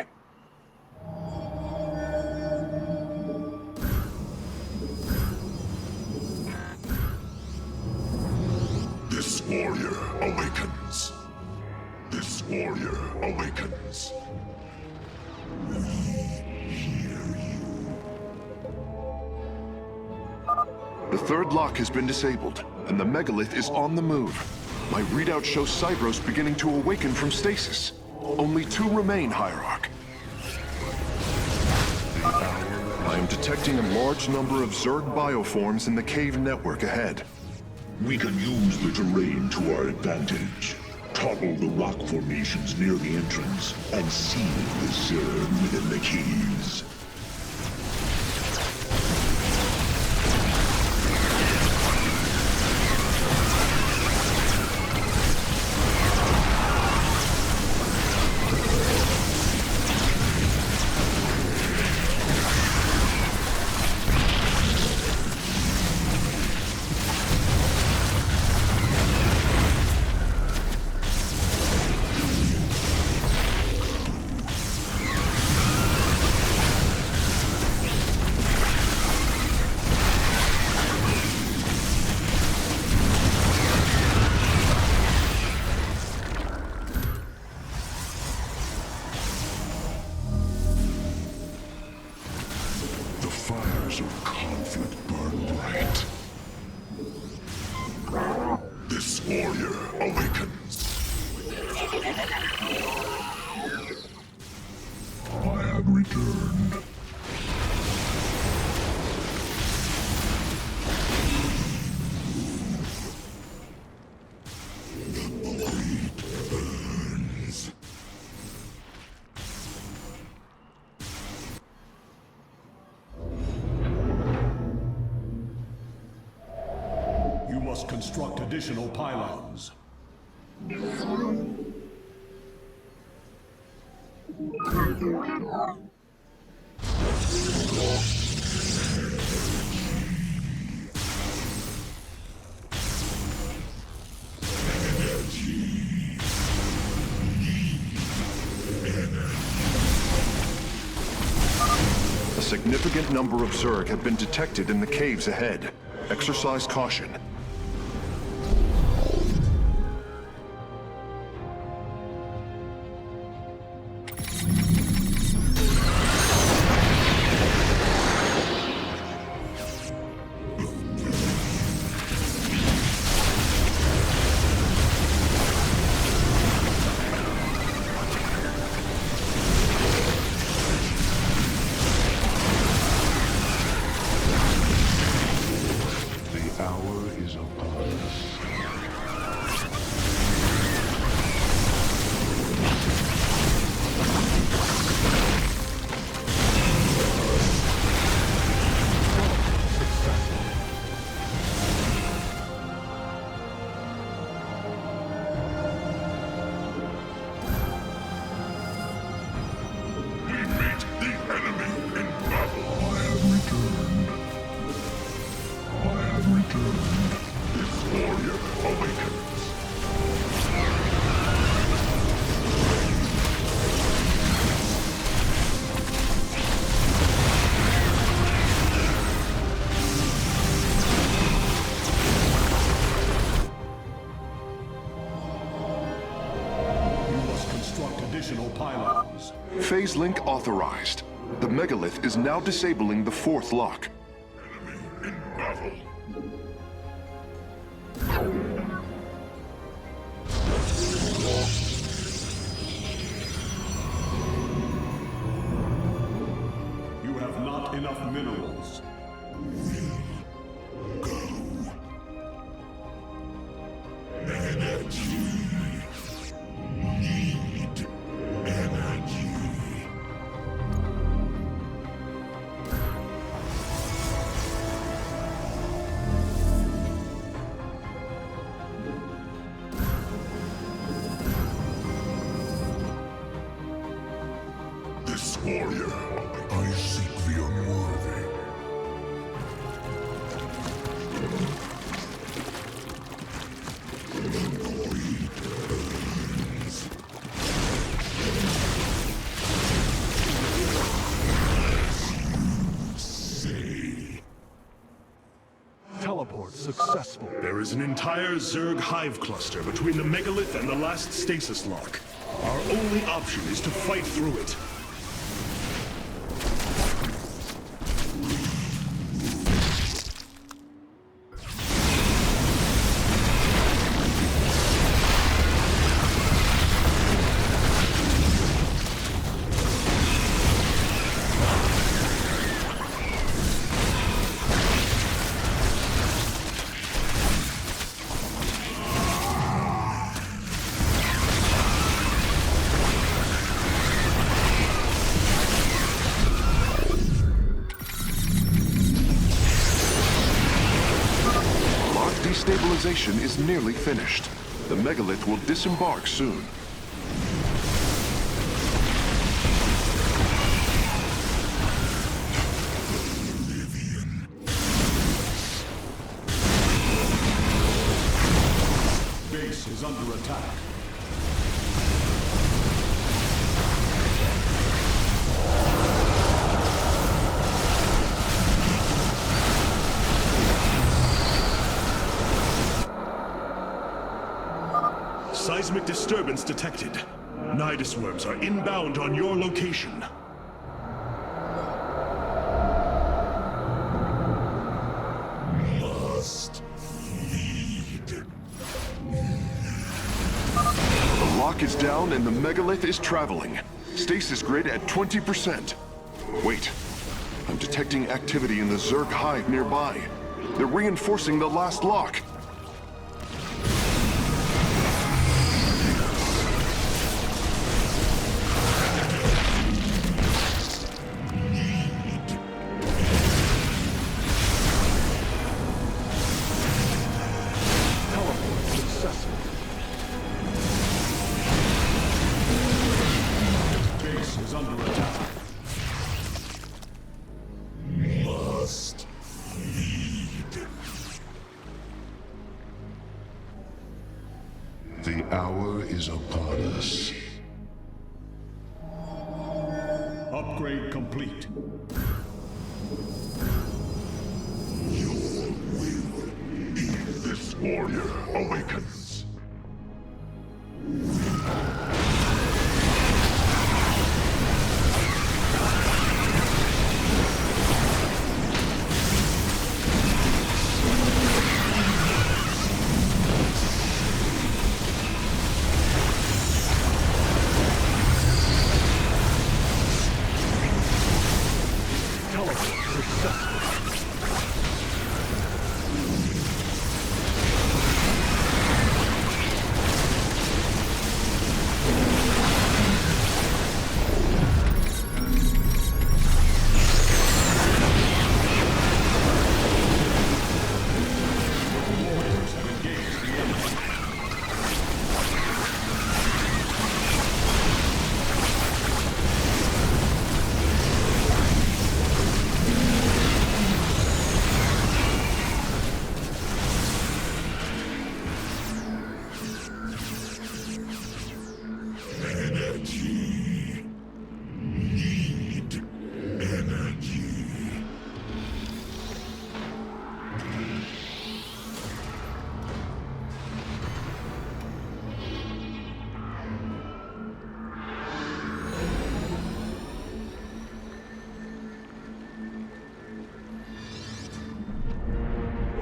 This warrior awakens. This warrior awakens. We hear you. The third lock has been disabled. and the megalith is on the move. My readouts show Cybros beginning to awaken from stasis. Only 2 remain, Hierarch. I am detecting a large number of Zerg bioforms in the cave network ahead. We can use the terrain to our advantage. Topple the rock formations near the entrance and seal the Zerg within the caves. Construct additional pylons. A significant number of Zerg have been detected in the caves ahead. Exercise caution. Phase link authorized. The megalith is now disabling the 4th lock. Enemy in battle. You have not enough minerals. Warrior, I seek the unworthy. Teleport successful. There is an entire Zerg hive cluster between the megalith and the last stasis lock. Our only option is to fight through it. formation is nearly finished. The megalith will disembark soon. Base is under attack. Seismic disturbance detected. Nidus worms are inbound on your location. Must feed. The lock is down and the megalith is traveling. Stasis grid at 20%. Wait. I'm detecting activity in the Zerg hive nearby. They're reinforcing the last lock. The hour is upon us. Upgrade complete. Your will in this warrior awakens.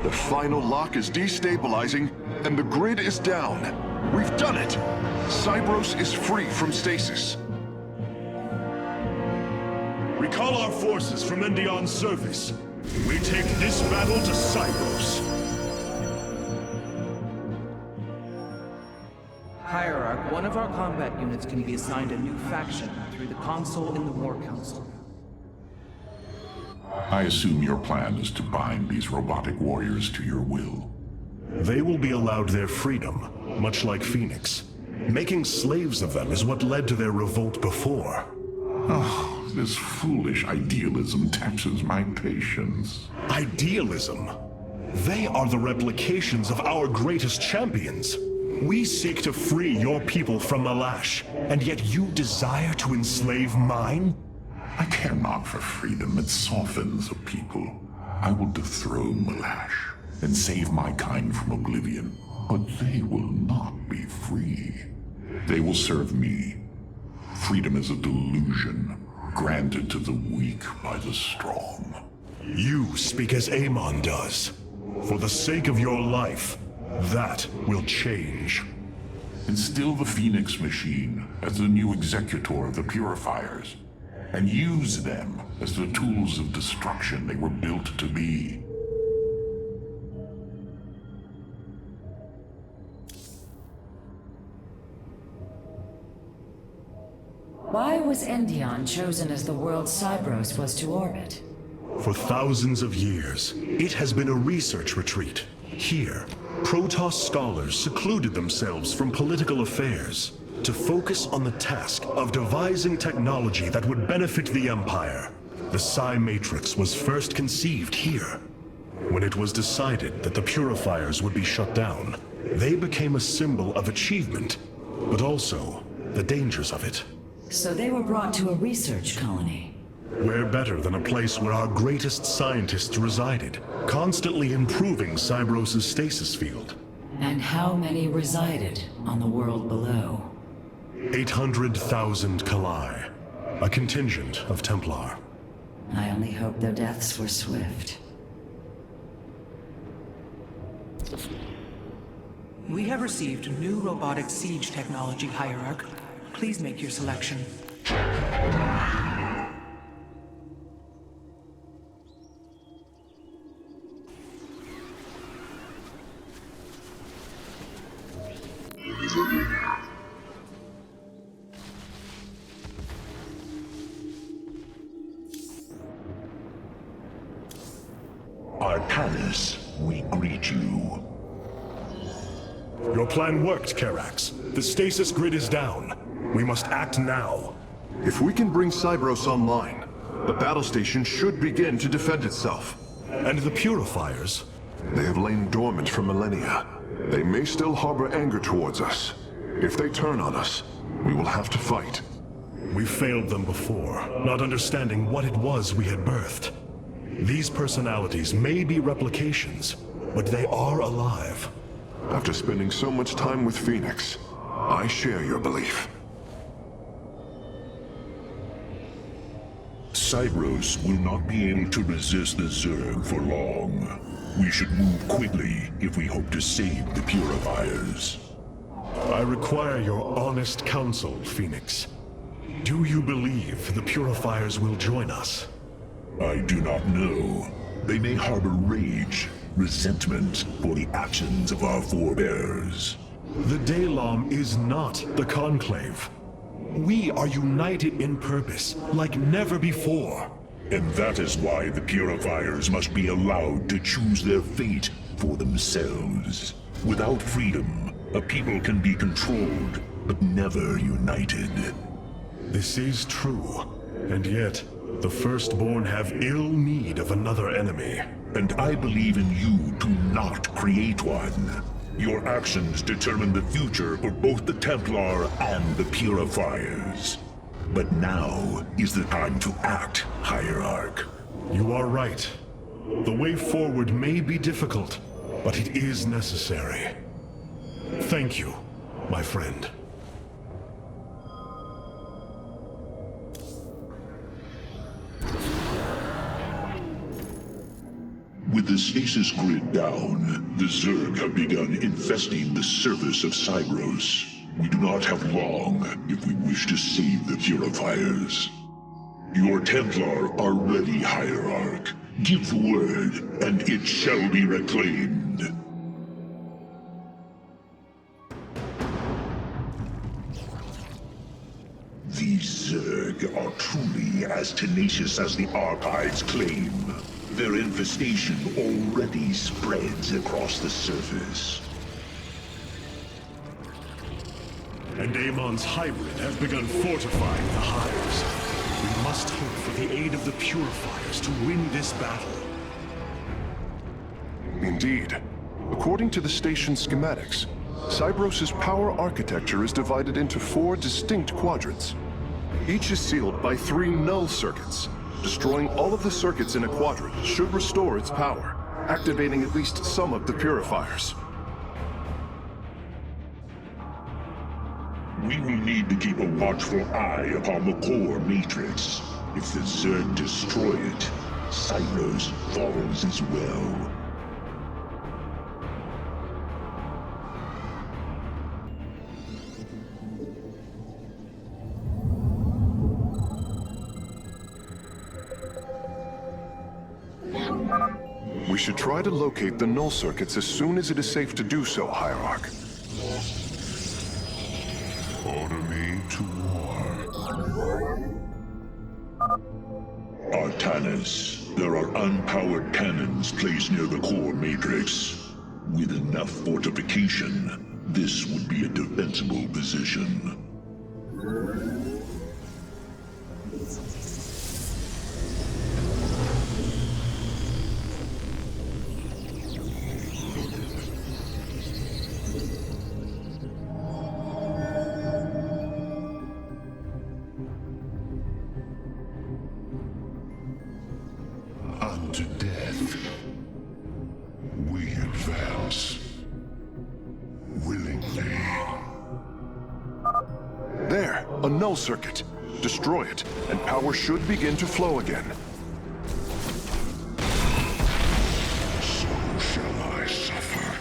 The final lock is destabilizing, and the grid is down. We've done it! Cybros is free from stasis. Recall our forces from Endion's surface. We take this battle to Cybros. Hierarch, one of our combat units can be assigned a new faction through the console in the War Council. I assume your plan is to bind these robotic warriors to your will. They will be allowed their freedom, much like Phoenix. Making slaves of them is what led to their revolt before. Oh, this foolish idealism taxes my patience. Idealism? They are the replications of our greatest champions. We seek to free your people from Malash, and yet you desire to enslave mine? I care not for freedom that softens a people. I will dethrone Malash and save my kind from oblivion, but they will not be free. They will serve me. Freedom is a delusion, granted to the weak by the strong. You speak as Amon does. For the sake of your life, that will change. Instill the Phoenix machine as the new executor of the Purifiers, and use them as the tools of destruction they were built to be. Why was Endion chosen as the world Cybros was to orbit? For thousands of years, it has been a research retreat. Here, Protoss scholars secluded themselves from political affairs to focus on the task of devising technology that would benefit the Empire. The Psi Matrix was first conceived here. When it was decided that the Purifiers would be shut down, they became a symbol of achievement, but also the dangers of it. So they were brought to a research colony. Where better than a place where our greatest scientists resided, constantly improving Cybros' stasis field. And how many resided on the world below? 800,000 Kalai, a contingent of Templar. I only hope their deaths were swift. We have received new robotic siege technology, Hierarch. Please make your selection. Artanis, we greet you. Your plan worked, Karax. The stasis grid is down. We must act now. If we can bring Cybros online, the battle station should begin to defend itself. And the Purifiers? They have lain dormant for millennia. They may still harbor anger towards us. If they turn on us, we will have to fight. We failed them before, not understanding what it was we had birthed. These personalities may be replications, but they are alive. After spending so much time with Phoenix, I share your belief. Cybros will not be able to resist the Zerg for long. We should move quickly if we hope to save the Purifiers. I require your honest counsel, Phoenix. Do you believe the Purifiers will join us? I do not know. They may harbor rage, resentment for the actions of our forebears. The Daylom is not the Conclave. We are united in purpose, like never before. And that is why the Purifiers must be allowed to choose their fate for themselves. Without freedom, a people can be controlled, but never united. This is true, and yet, the Firstborn have ill need of another enemy. And I believe in you to not create one. Your actions determine the future for both the Templar and the Purifiers. But now is the time to act, Hierarch. You are right. The way forward may be difficult, but it is necessary. Thank you, my friend. With the stasis grid down, the Zerg have begun infesting the surface of Cybros. We do not have long if we wish to save the Purifiers. Your Templar are ready, Hierarch. Give the word, and it shall be reclaimed. These Zerg are truly as tenacious as the archives claim. Their infestation already spreads across the surface. And Amon's hybrid has begun fortifying the hives. We must hope for the aid of the Purifiers to win this battle. Indeed. According to the station schematics, Cybros' power architecture is divided into 4 distinct quadrants. Each is sealed by 3 null circuits. Destroying all of the circuits in a quadrant should restore its power, activating at least some of the Purifiers. We will need to keep a watchful eye upon the core matrix. If the Zerg destroy it, Cybros falls as well. We should try to locate the null circuits as soon as it is safe to do so, Hierarch. Order me to war. Artanis, there are unpowered cannons placed near the core matrix. With enough fortification, this would be a defensible position. Unto death, we advance willingly. There, a null circuit. Destroy it, and power should begin to flow again. So shall I suffer.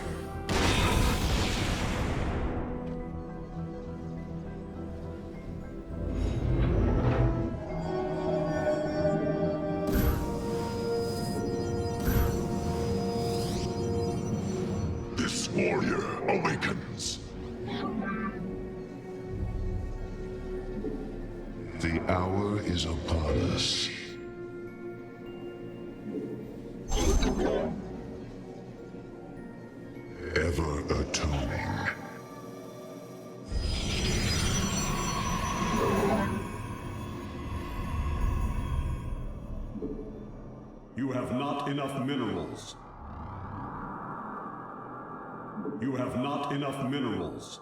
This warrior awakens. The hour is upon us. Ever atoning. You have not enough minerals. You have not enough minerals.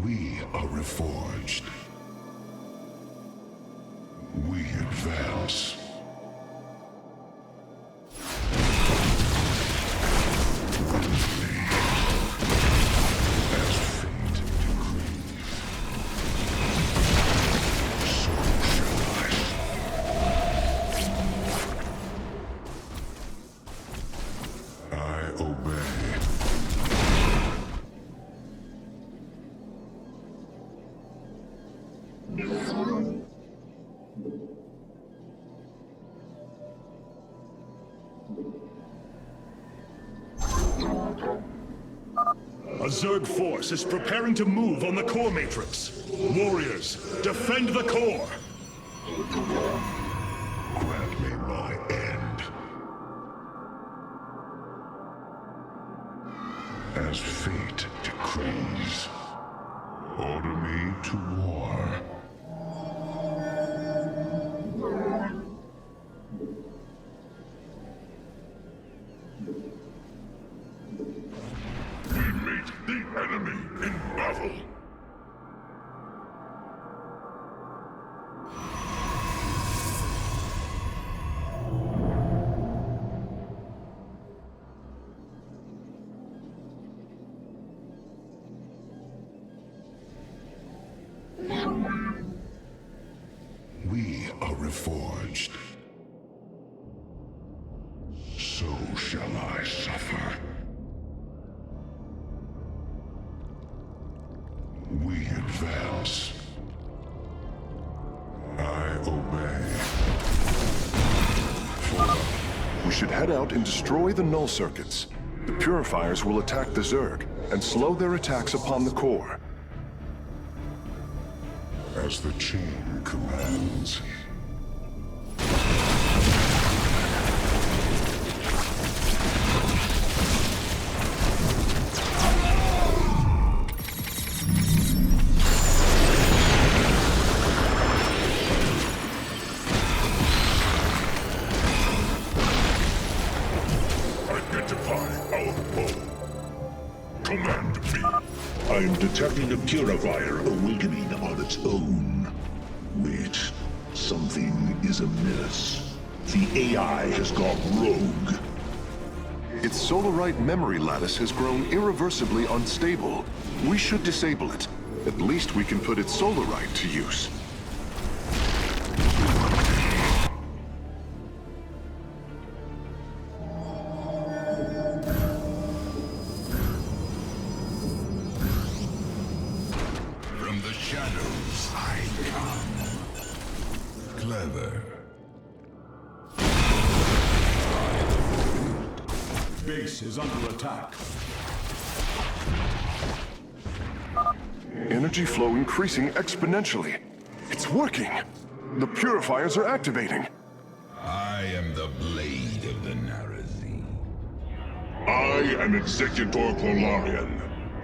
We are reforged. We advance. A Zerg force is preparing to move on the core matrix. Warriors, defend the core! Grant me my end. As fate decrees, order me to war. We meet the enemy in battle. We are reforged. So shall I suffer. We advance. I obey. We should head out and destroy the null circuits. The purifiers will attack the Zerg and slow their attacks upon the core. As the chain commands. Identify our foe. Command me. I am detecting a purifier awakening on its own. Wait, something is amiss. The AI has gone rogue. Its Solarite memory lattice has grown irreversibly unstable. We should disable it. At least we can put its Solarite to use. From the shadows I come. Clever. Base is under attack. Energy flow increasing exponentially. It's working. The purifiers are activating. I am the blade of the Narazine. I am Executor Clolarian.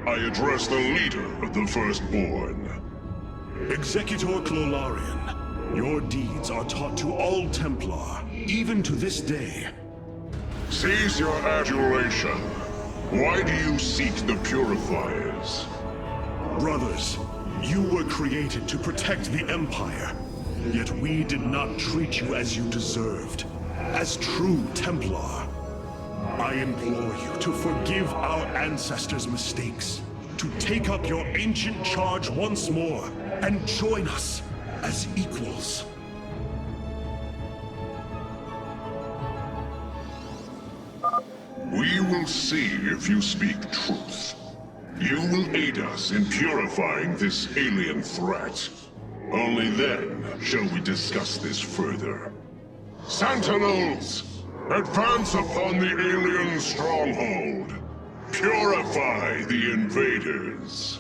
I address the leader of the Firstborn. Executor Clolarian, your deeds are taught to all Templar, even to this day. Cease your adulation. Why do you seek the Purifiers? Brothers, you were created to protect the Empire. Yet we did not treat you as you deserved. As true Templar. I implore you to forgive our ancestors' mistakes. To take up your ancient charge once more, and join us as equals. We will see if you speak truth. You will aid us in purifying this alien threat. Only then shall we discuss this further. Sentinels! Advance upon the alien stronghold! Purify the invaders!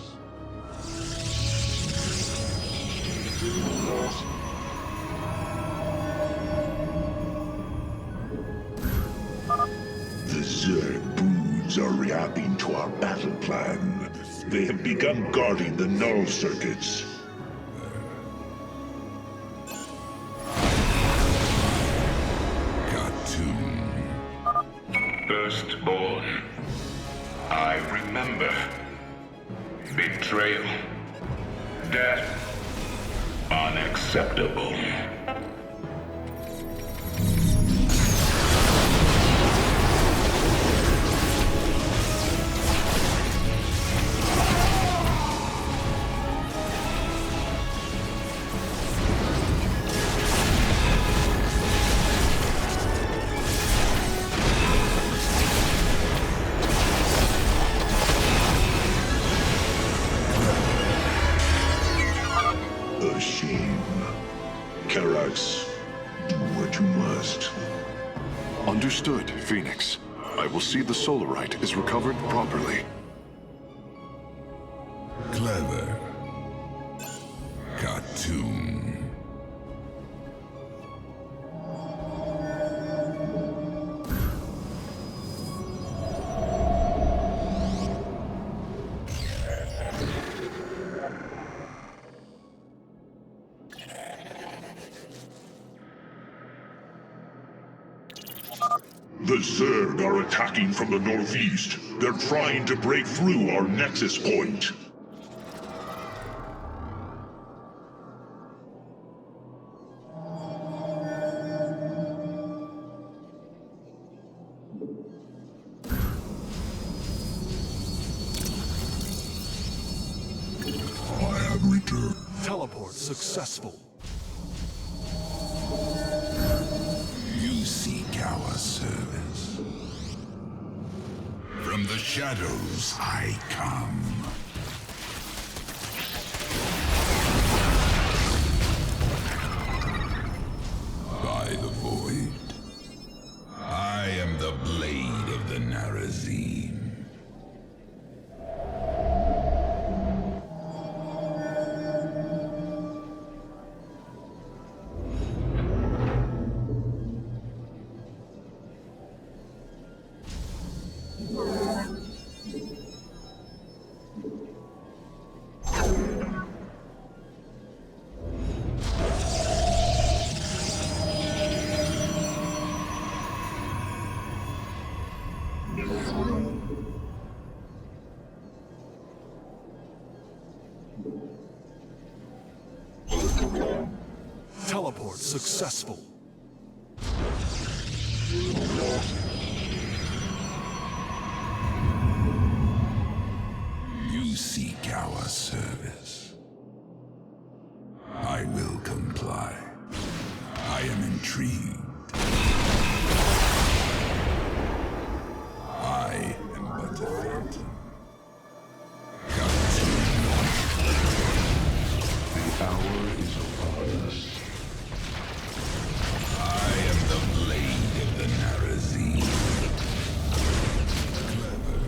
The Zerg broods are reacting to our battle plan. They have begun guarding the null circuits. Firstborn, I remember. Betrayal. Death. Unacceptable. Understood, Phoenix. I will see the Solarite is recovered properly. Clever. Cartoon. The Zerg are attacking from the northeast. They're trying to break through our nexus point. I have returned. Teleport successful. You seek our service. From the shadows I come. By the void. I am the blade of the Narazine. Teleport successful. You seek our service. I will comply. I am intrigued. I am but a phantom. The hour is upon us. I am the blade of the Narazine. Clever.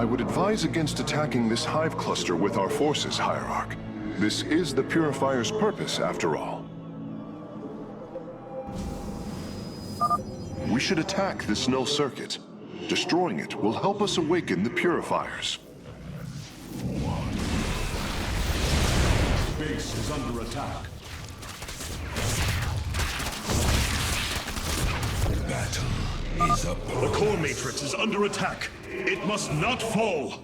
I would advise against attacking this hive cluster with our forces, Hierarch. This is the Purifier's purpose, after all. We should attack this null circuit. Destroying it will help us awaken the Purifiers. Base is under attack. Battle is upon The core matrix is under attack. It must not fall.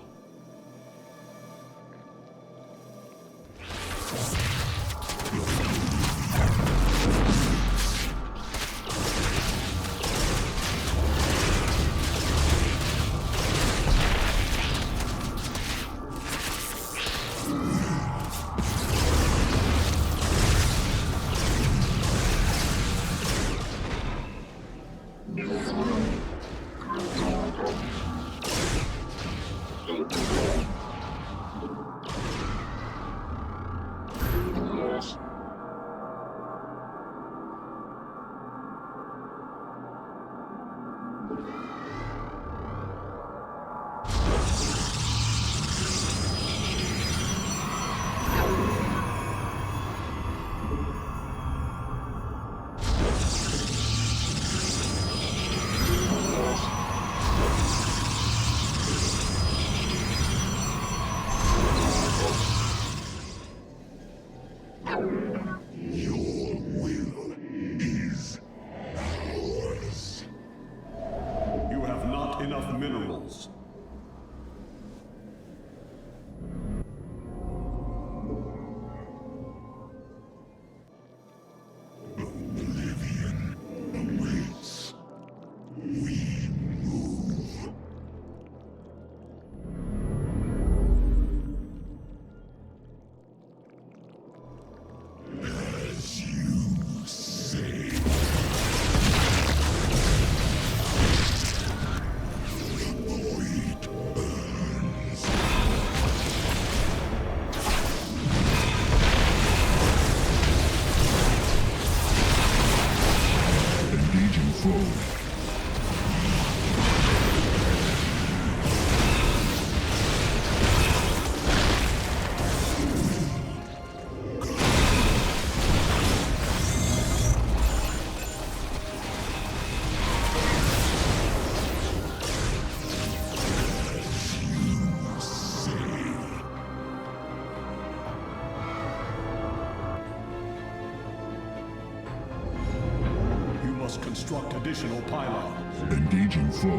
Minerals. Oblivion awaits. We move. As you say. Construct additional pylons. Engaging foe.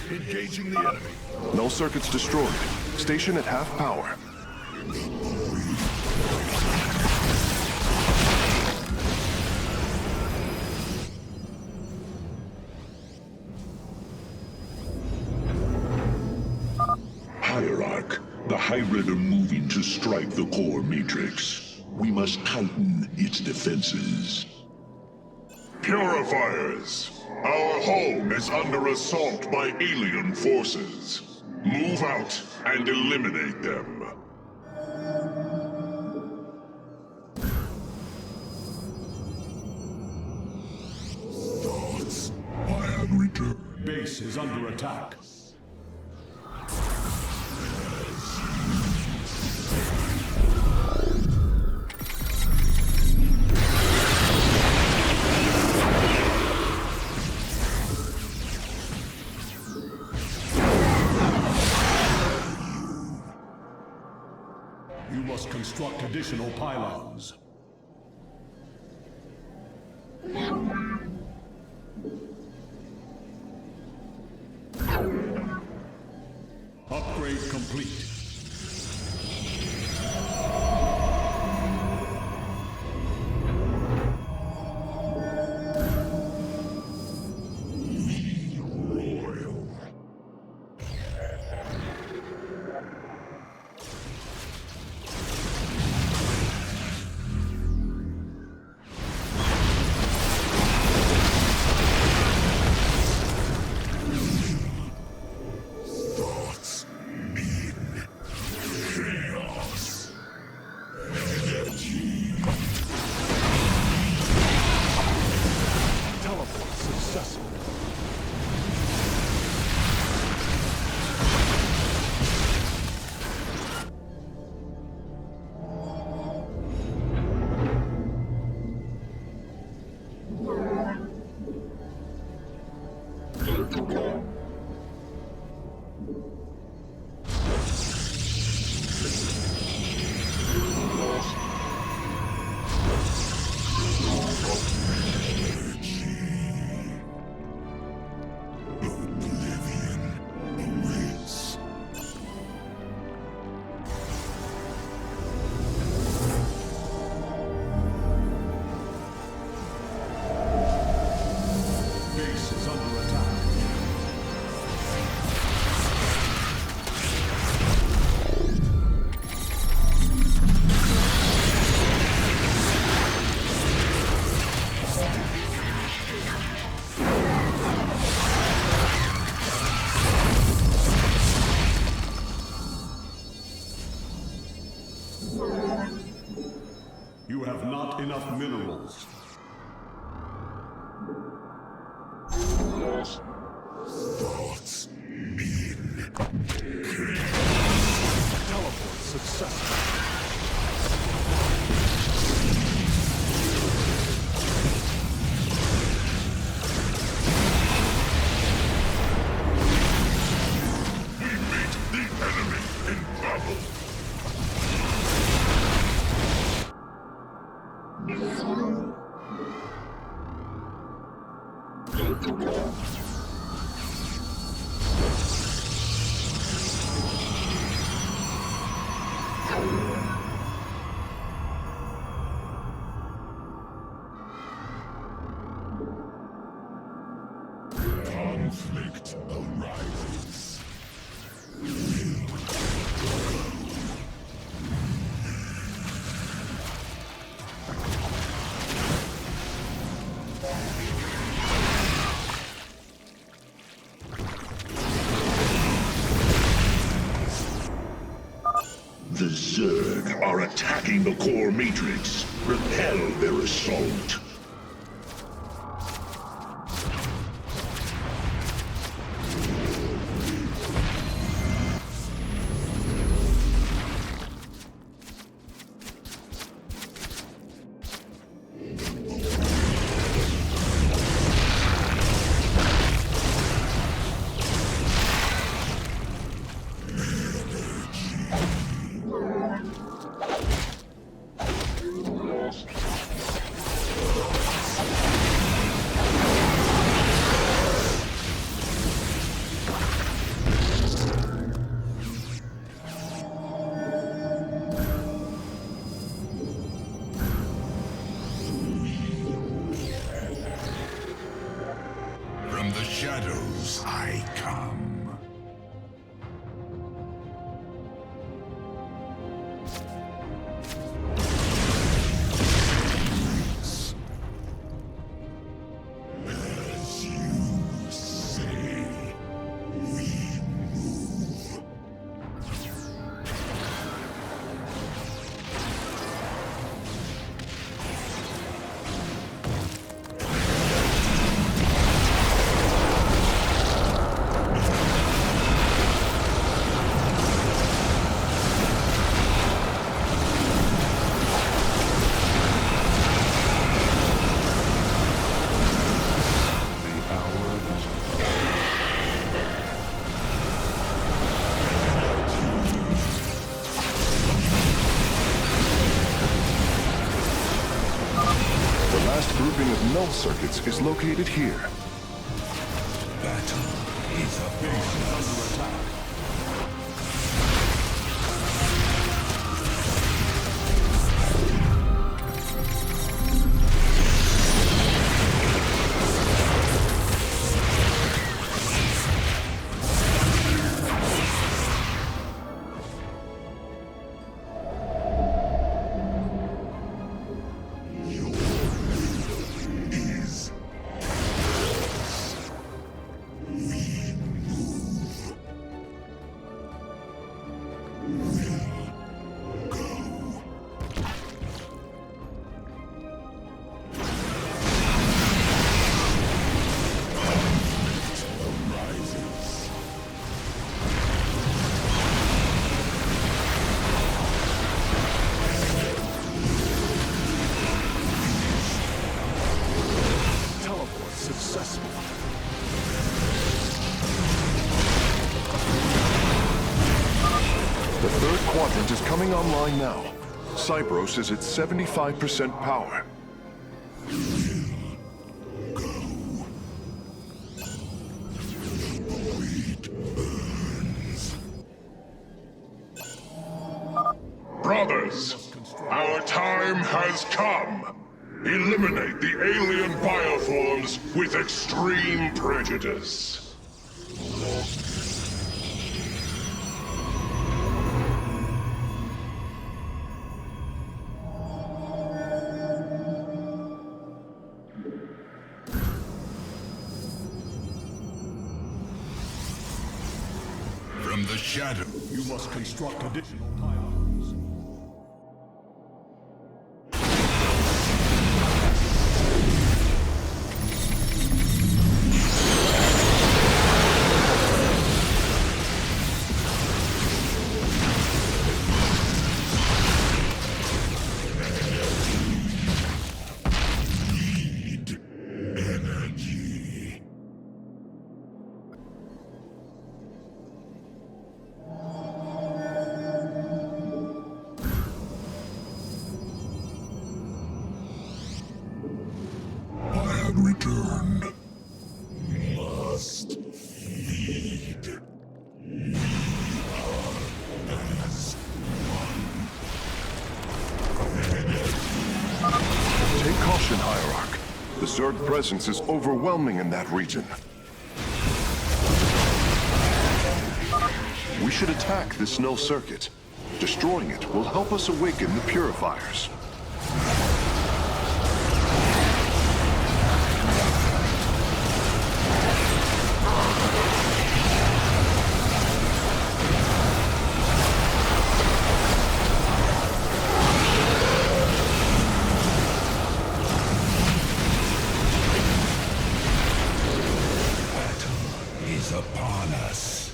Engaging the enemy. Null circuits destroyed. Station at half power. Hierarch, the hybrid are moving to strike the core matrix. We must tighten its defenses. Purifiers! Our home is under assault by alien forces. Move out and eliminate them. Thoughts? I have returned. Base is under attack. You must construct additional pylons. Upgrade complete. not enough minerals. Thoughts mean Teleport successful. conflict arises. The Zerg are attacking the core matrix. Repel their assault. From the shadows I come. As you say, we move. The last grouping of null circuits is located here. Battle is a base under attack. Successful. The third quadrant is coming online now. Cybros is at 75% power. Brothers, our time has come. Eliminate the alien bioforms with extreme prejudice. From the shadow, You must construct additional pylons. Zerg presence is overwhelming in that region. We should attack this null circuit. Destroying it will help us awaken the purifiers. Upon us.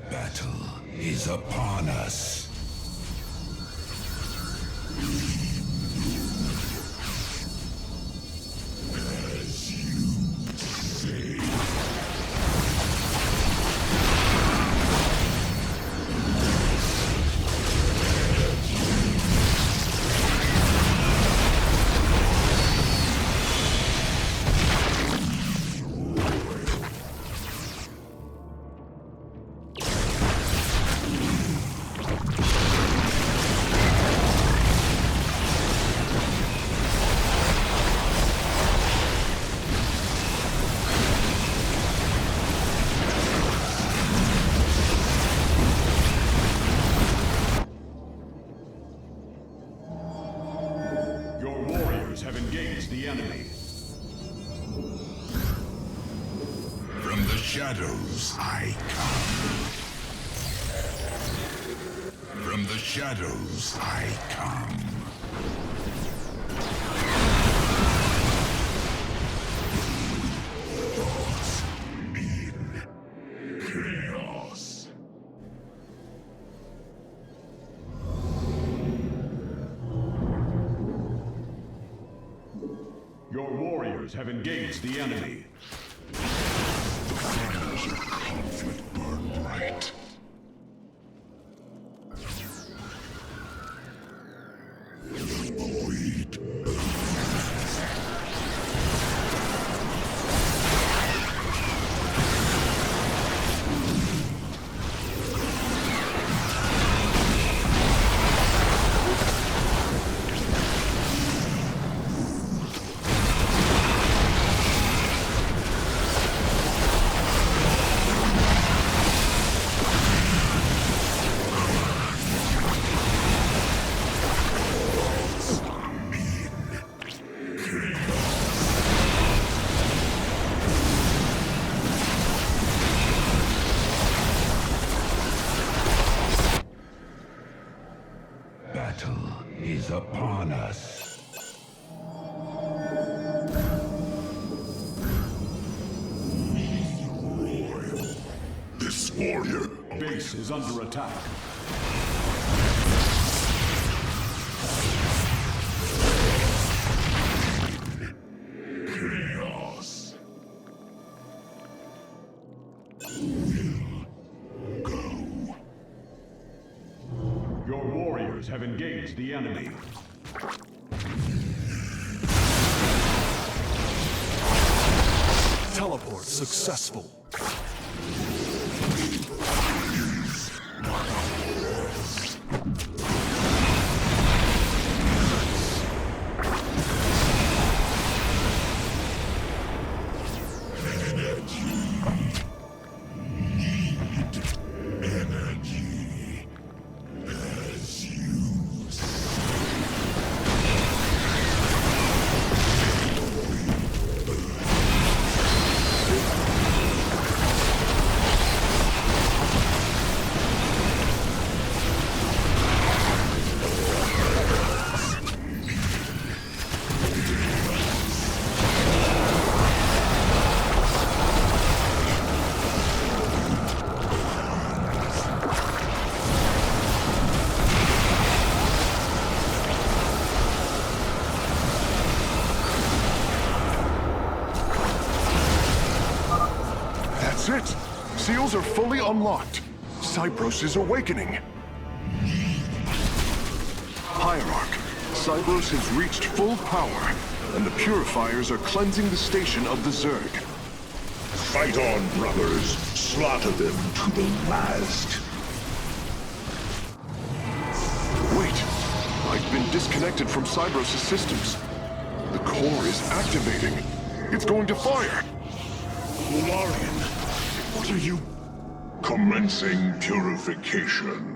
Battle is upon us. As you say. have engaged the enemy. From the shadows I come. From the shadows I come. Thoughts mean chaos. Your warriors have engaged the enemy. The fires of conflict burn bright. Battle is upon us. We royal. This warrior. Base is under attack. Chaos. Your warriors have engaged the enemy. Teleport successful. That's it! Seals are fully unlocked. Cybros is awakening. Hierarch, Cybros has reached full power, and the purifiers are cleansing the station of the Zerg. Fight on, brothers. Slaughter them to the last. Wait! I've been disconnected from Cybros' systems. The core is activating. It's going to fire! Golarian, what are you... Commencing purification.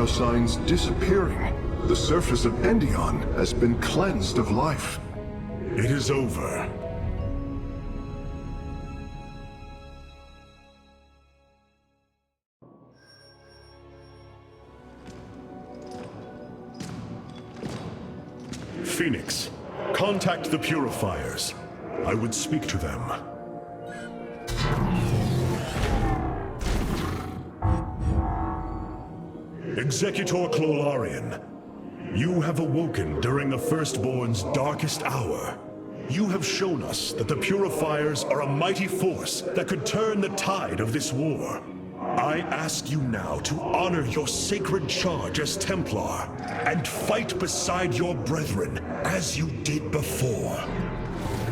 Signs disappearing. The surface of Endion has been cleansed of life. It is over. Phoenix, contact the Purifiers. I would speak to them. Executor Golarian, you have awoken during the Firstborn's darkest hour. You have shown us that the Purifiers are a mighty force that could turn the tide of this war. I ask you now to honor your sacred charge as Templar and fight beside your brethren as you did before.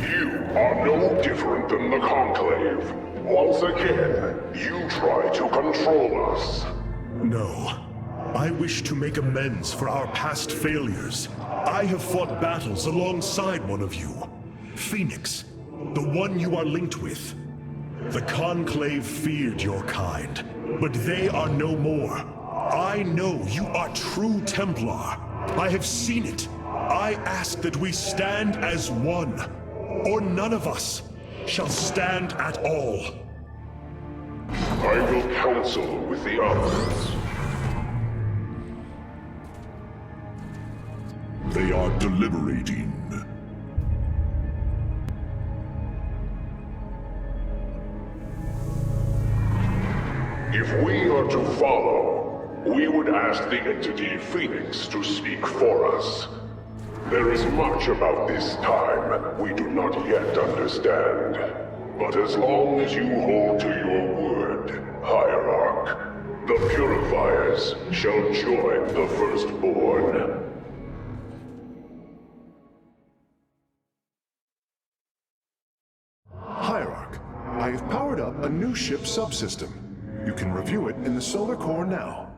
You are no different than the Conclave. Once again, you try to control us. No. I wish to make amends for our past failures. I have fought battles alongside one of you. Phoenix, the one you are linked with. The Conclave feared your kind, but they are no more. I know you are true Templar. I have seen it. I ask that we stand as one, or none of us shall stand at all. I will counsel with the others. They are deliberating. If we are to follow, we would ask the entity Phoenix to speak for us. There is much about this time we do not yet understand. But as long as you hold to your word, Hierarch, the Purifiers shall join the Firstborn. Hierarch, I have powered up a new ship subsystem. You can review it in the solar core now.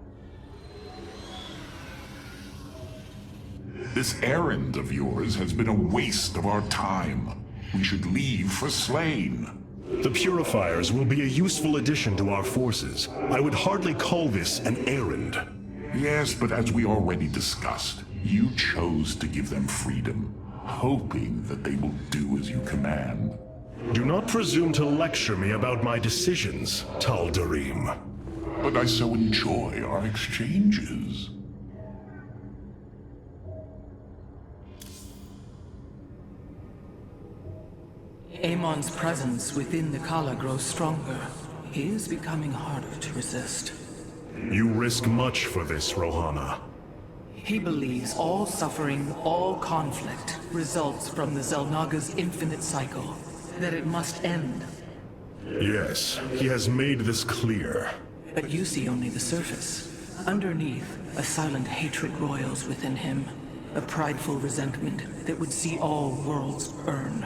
This errand of yours has been a waste of our time. We should leave for Slain. The Purifiers will be a useful addition to our forces. I would hardly call this an errand. Yes, but as we already discussed, you chose to give them freedom, hoping that they will do as you command. Do not presume to lecture me about my decisions, Tal'Darim. But I so enjoy our exchanges. Amon's presence within the Kala grows stronger. He is becoming harder to resist. You risk much for this, Rohana. He believes all suffering, all conflict, results from the Xel'Naga's infinite cycle. That it must end. Yes, he has made this clear. But you see only the surface. Underneath, a silent hatred roils within him. A prideful resentment that would see all worlds burn.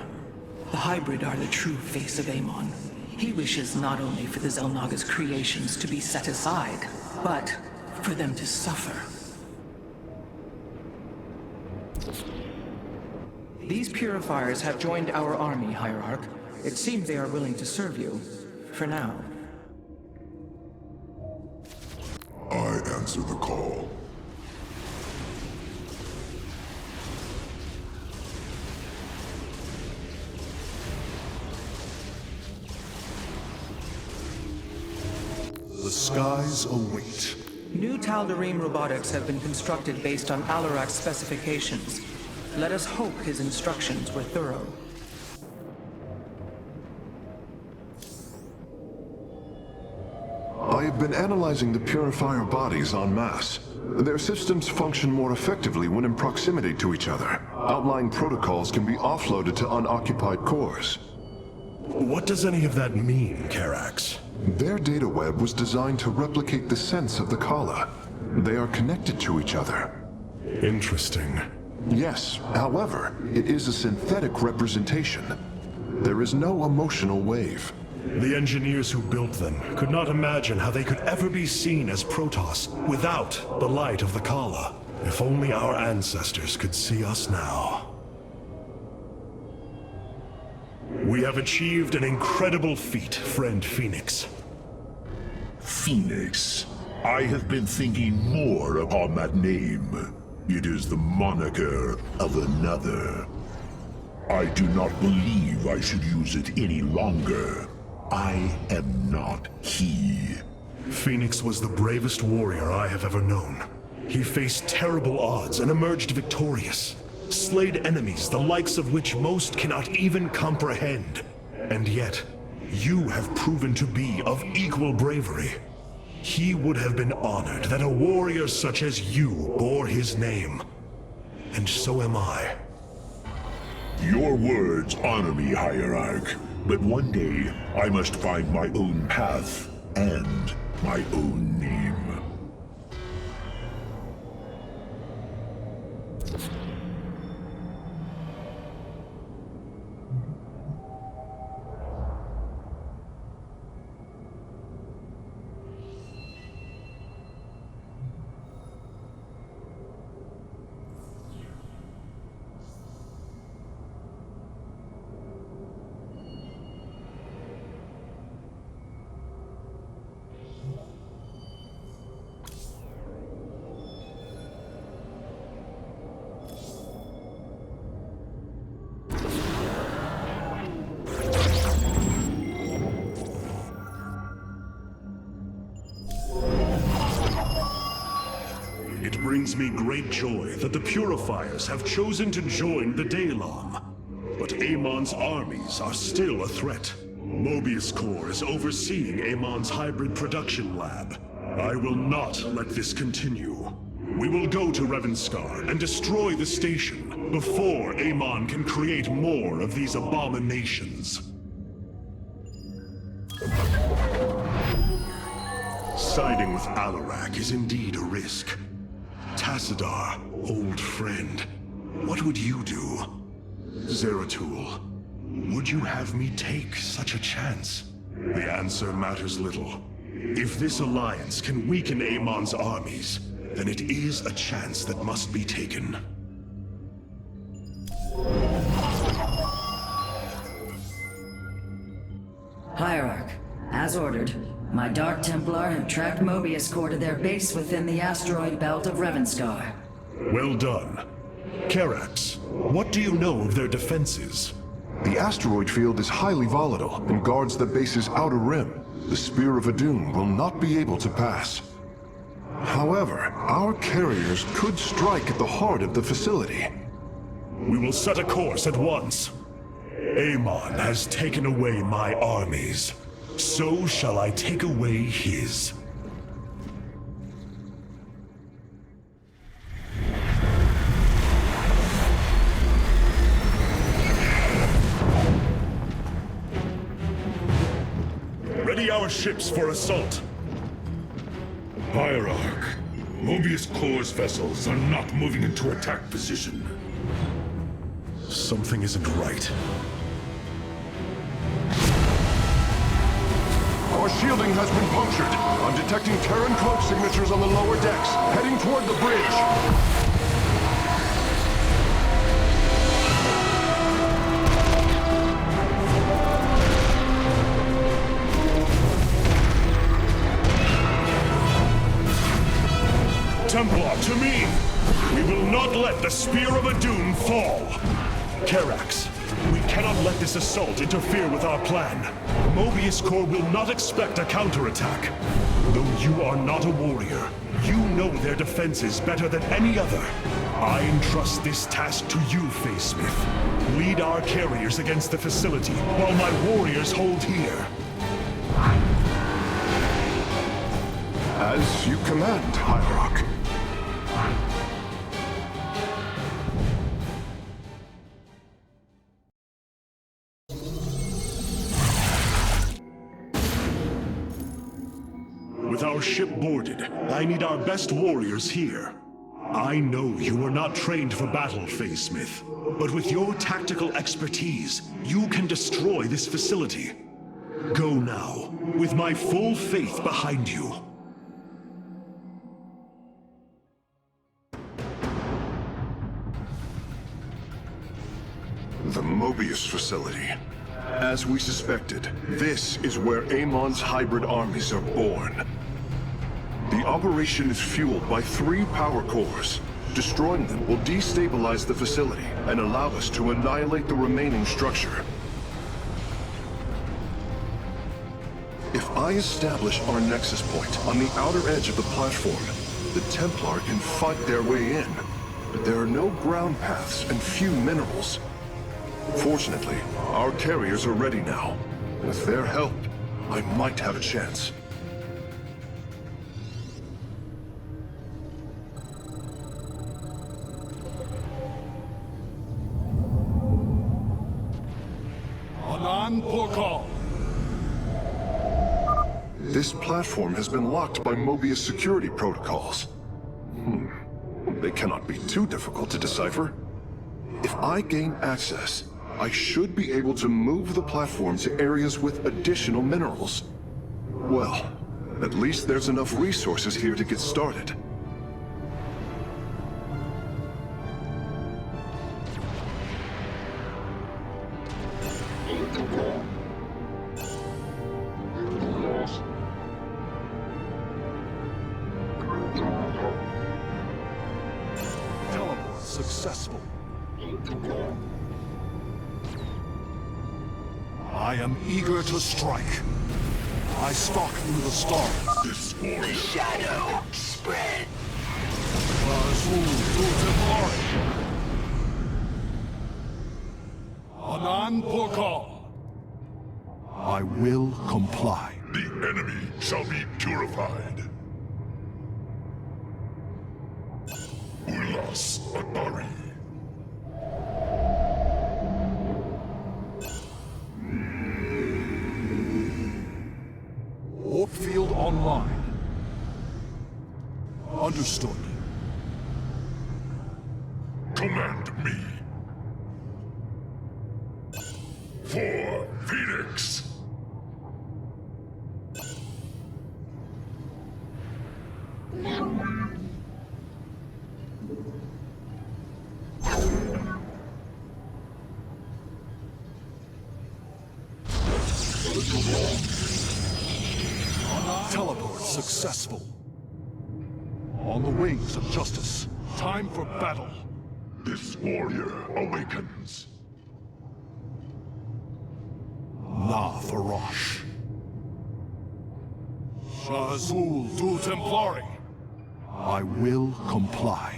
The hybrid are the true face of Amon. He wishes not only for the Xel'Naga's creations to be set aside, but for them to suffer. These purifiers have joined our army, Hierarch. It seems they are willing to serve you. For now. I answer the call. The skies await. New Tal'Darim robotics have been constructed based on Alarak's specifications. Let us hope his instructions were thorough. I have been analyzing the Purifier bodies en masse. Their systems function more effectively when in proximity to each other. Outlying protocols can be offloaded to unoccupied cores. What does any of that mean, Karax? Their data web was designed to replicate the sense of the Kala. They are connected to each other. Interesting. Yes, however, it is a synthetic representation. There is no emotional wave. The engineers who built them could not imagine how they could ever be seen as Protoss without the light of the Kala. If only our ancestors could see us now. We have achieved an incredible feat, friend Phoenix. Phoenix. I have been thinking more upon that name. It is the moniker of another. I do not believe I should use it any longer. I am not he. Phoenix was the bravest warrior I have ever known. He faced terrible odds and emerged victorious. Slayed enemies the likes of which most cannot even comprehend. And yet, you have proven to be of equal bravery. He would have been honored that a warrior such as you bore his name. And so am I. Your words honor me, Hierarch. But one day, I must find my own path and my own name. It brings me great joy that the Purifiers have chosen to join the Daylom. But Amon's armies are still a threat. Mobius Corps is overseeing Amon's hybrid production lab. I will not let this continue. We will go to Revanskar and destroy the station before Amon can create more of these abominations. Siding with Alarak is indeed a risk. Tassadar, old friend, what would you do? Zeratul, would you have me take such a chance? The answer matters little. If this alliance can weaken Amon's armies, then it is a chance that must be taken. Hierarch, as ordered, my Dark Templar have tracked Mobius Corps to their base within the asteroid belt of Revanskar. Well done. Karax, what do you know of their defenses? The asteroid field is highly volatile and guards the base's outer rim. The Spear of Adun will not be able to pass. However, our carriers could strike at the heart of the facility. We will set a course at once. Amon has taken away my armies. So shall I take away his. Ready our ships for assault. Hierarch, Mobius Corps' vessels are not moving into attack position. Something isn't right. Our shielding has been punctured. I'm detecting Terran cloak signatures on the lower decks, heading toward the bridge. Templar, to me! We will not let the Spear of Adun fall! Karax, we cannot let this assault interfere with our plan. Mobius Corps will not expect a counterattack. Though you are not a warrior, you know their defenses better than any other. I entrust this task to you, Facesmith. Lead our carriers against the facility, while my warriors hold here. As you command, hierarch. With our ship boarded, I need our best warriors here. I know you are not trained for battle, Facesmith, but with your tactical expertise, you can destroy this facility. Go now, with my full faith behind you. The Mobius facility. As we suspected, this is where Amon's hybrid armies are born. The operation is fueled by 3 power cores. Destroying them will destabilize the facility and allow us to annihilate the remaining structure. If I establish our nexus point on the outer edge of the platform, the Templar can fight their way in. But there are no ground paths and few minerals. Fortunately, our carriers are ready now. With their help, I might have a chance. Anan Porkal. This platform has been locked by Mobius security protocols. They cannot be too difficult to decipher. If I gain access, I should be able to move the platform to areas with additional minerals. Well, at least there's enough resources here to get started. Teleport successful. I am eager to strike. I stalk through the stars. The shadow spread. Anan Porkal. I will comply. The enemy shall be purified. Ulas Akari. Warp field online. Understood. Command me. For Phoenix. Teleport successful. On the wings of justice. Time for battle. This warrior awakens. La Farash. Shazul du Templari. I will comply.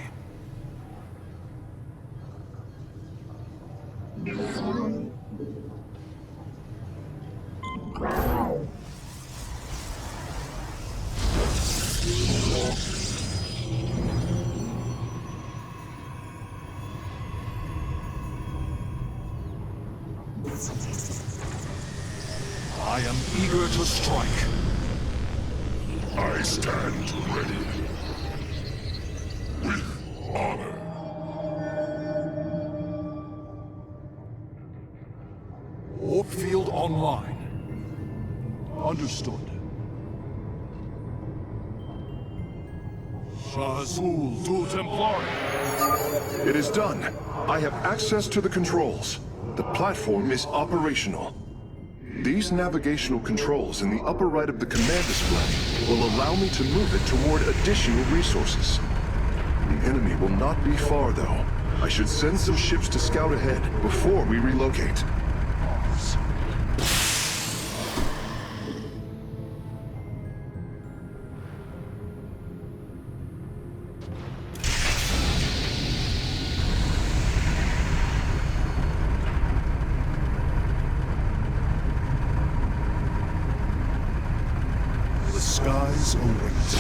I am eager to strike. I stand ready. With honor. Warp field online. Understood. Zeratul to Templari. It is done. I have access to the controls. The platform is operational. These navigational controls in the upper right of the command display will allow me to move it toward additional resources. The enemy will not be far, though. I should send some ships to scout ahead before we relocate. Skies await.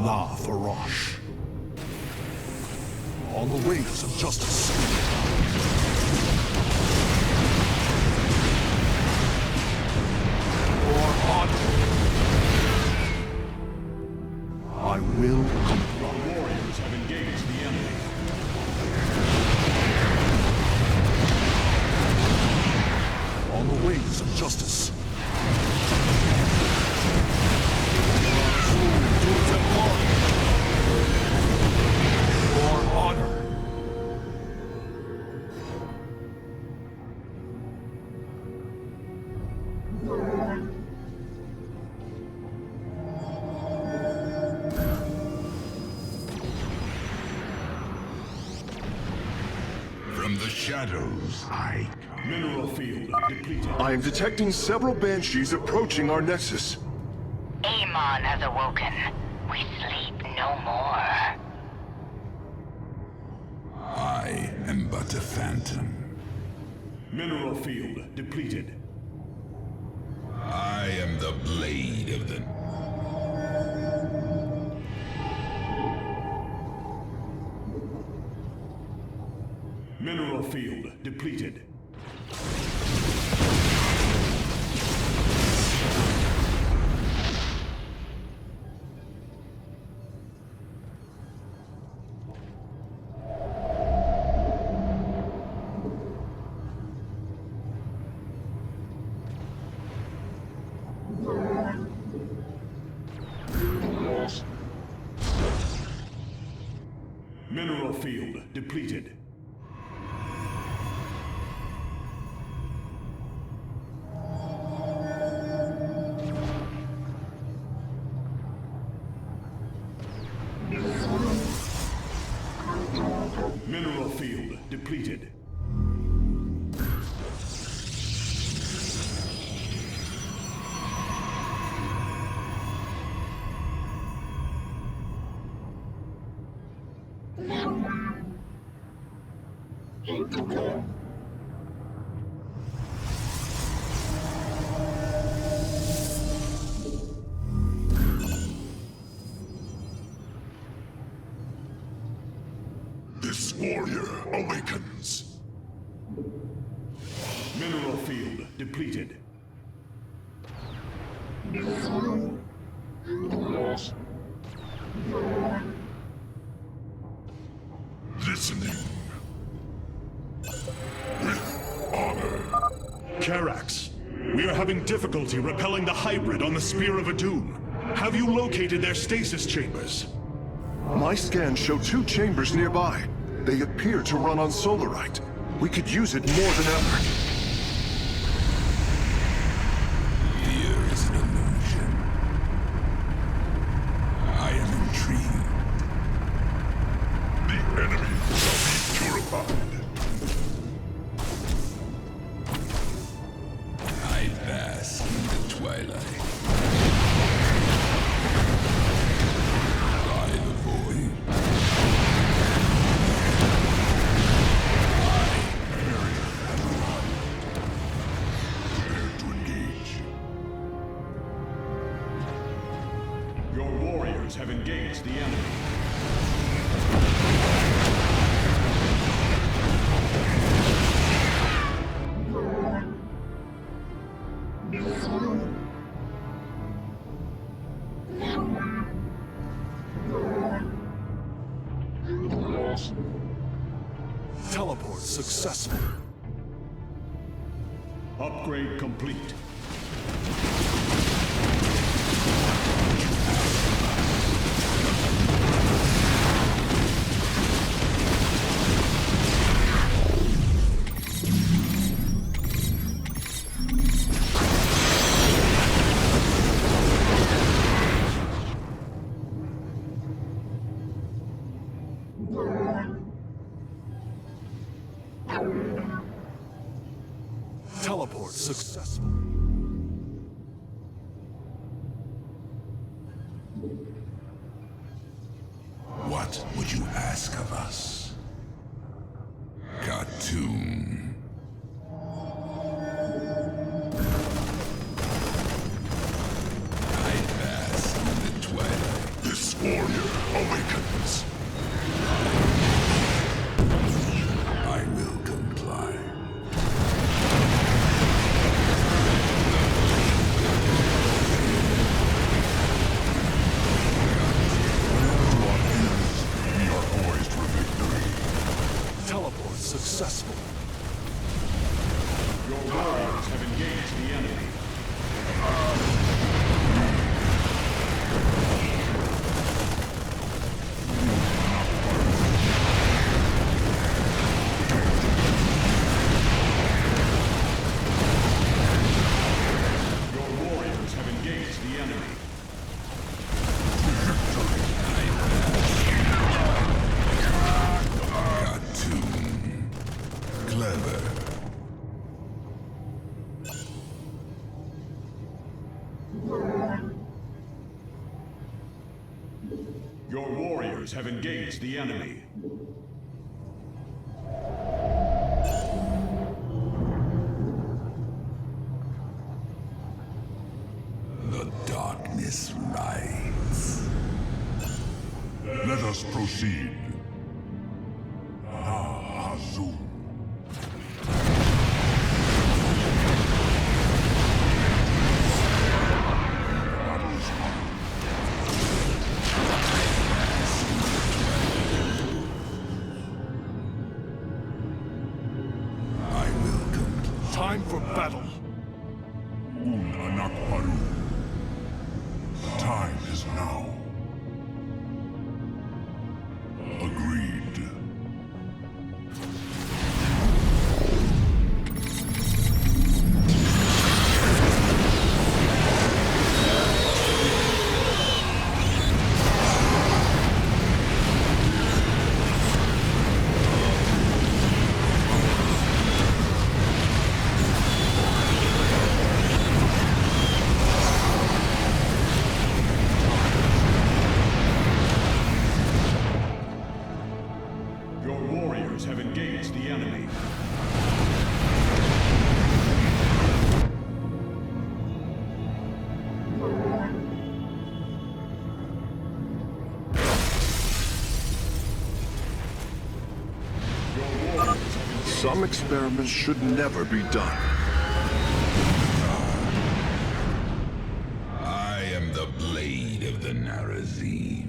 La Farash. On the wings of justice. For honor. I will comply. Warriors have engaged the enemy. On the wings of justice. For honor. From the shadows, Mineral field depleted. I am detecting several banshees approaching our nexus. Amon has awoken. We sleep no more. I am but a phantom. Mineral field depleted. I am the blade of the... Mineral field depleted. Mineral field depleted. Mineral field depleted. This warrior awakens. Mineral field depleted. Listening. With honor. Karax, we are having difficulty repelling the hybrid on the Spear of Adun. Have you located their stasis chambers? My scans show 2 chambers nearby. They appear to run on solarite. We could use it more than ever. Fear is an illusion. I am intrigued. The enemy shall be purified. I bask in the twilight. By the void. Prepare to engage. Your warriors have engaged the enemy. Teleport successful. Upgrade complete. Teleport successful. What would you ask of us? Cartoon. I bask in the twilight. This warrior awakens. I will comply. We are poised for victory. Teleport successful. Your warriors have engaged the enemy. Your warriors have engaged the enemy. Cartoon. Clever. Your warriors have engaged the enemy. The darkness rides. Let us proceed. Azul. Time for battle. Anak baru. Time is now. Agreed. Your warriors have engaged the enemy. Some experiments should never be done. I am the blade of the Narazim.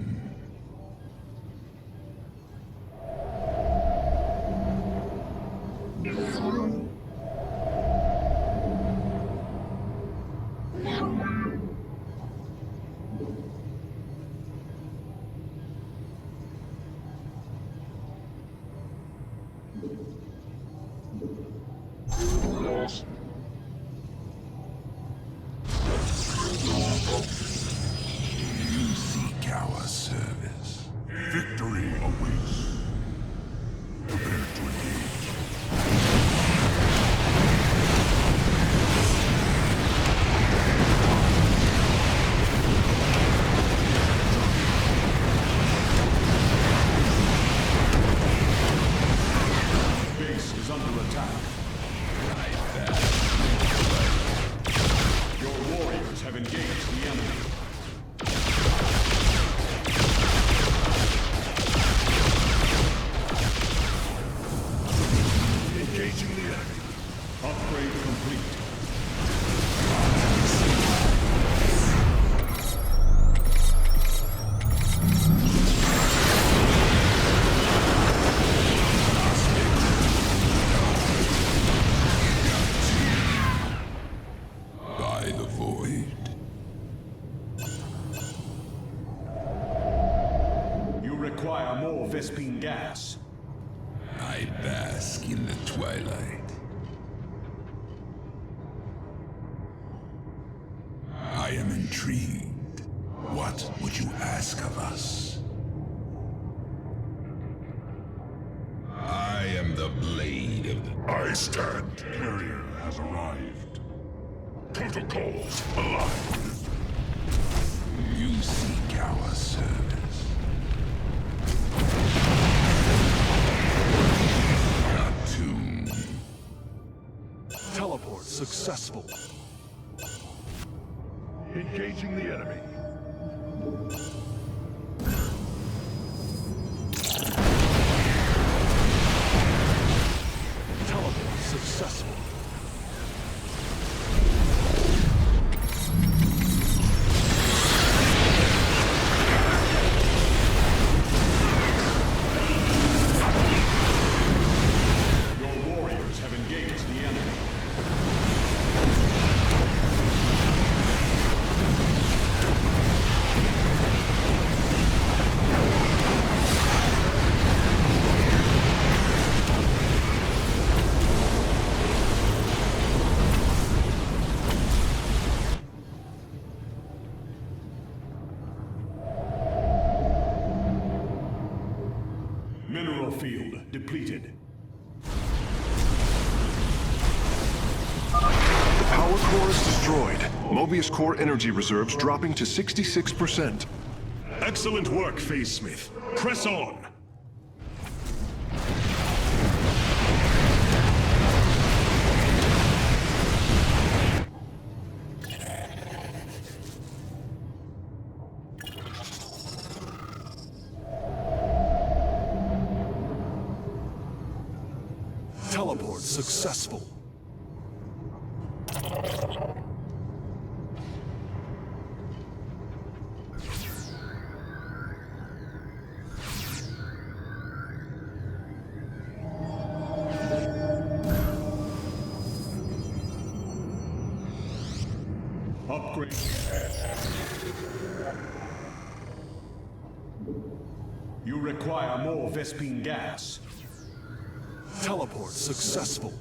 I bask in the twilight. I am intrigued. What would you ask of us? I am the blade of the... I stand. Carrier has arrived. Protocols alive. You seek our service. Attuned. Teleport successful. Engaging the enemy. Teleport successful. Your warriors have engaged the enemy. Mineral field depleted. The power core is destroyed. Mobius core energy reserves dropping to 66%. Excellent work, Phase Smith. Press on! Teleport successful. Upgrade. You require more Vespine gas. Teleport successful.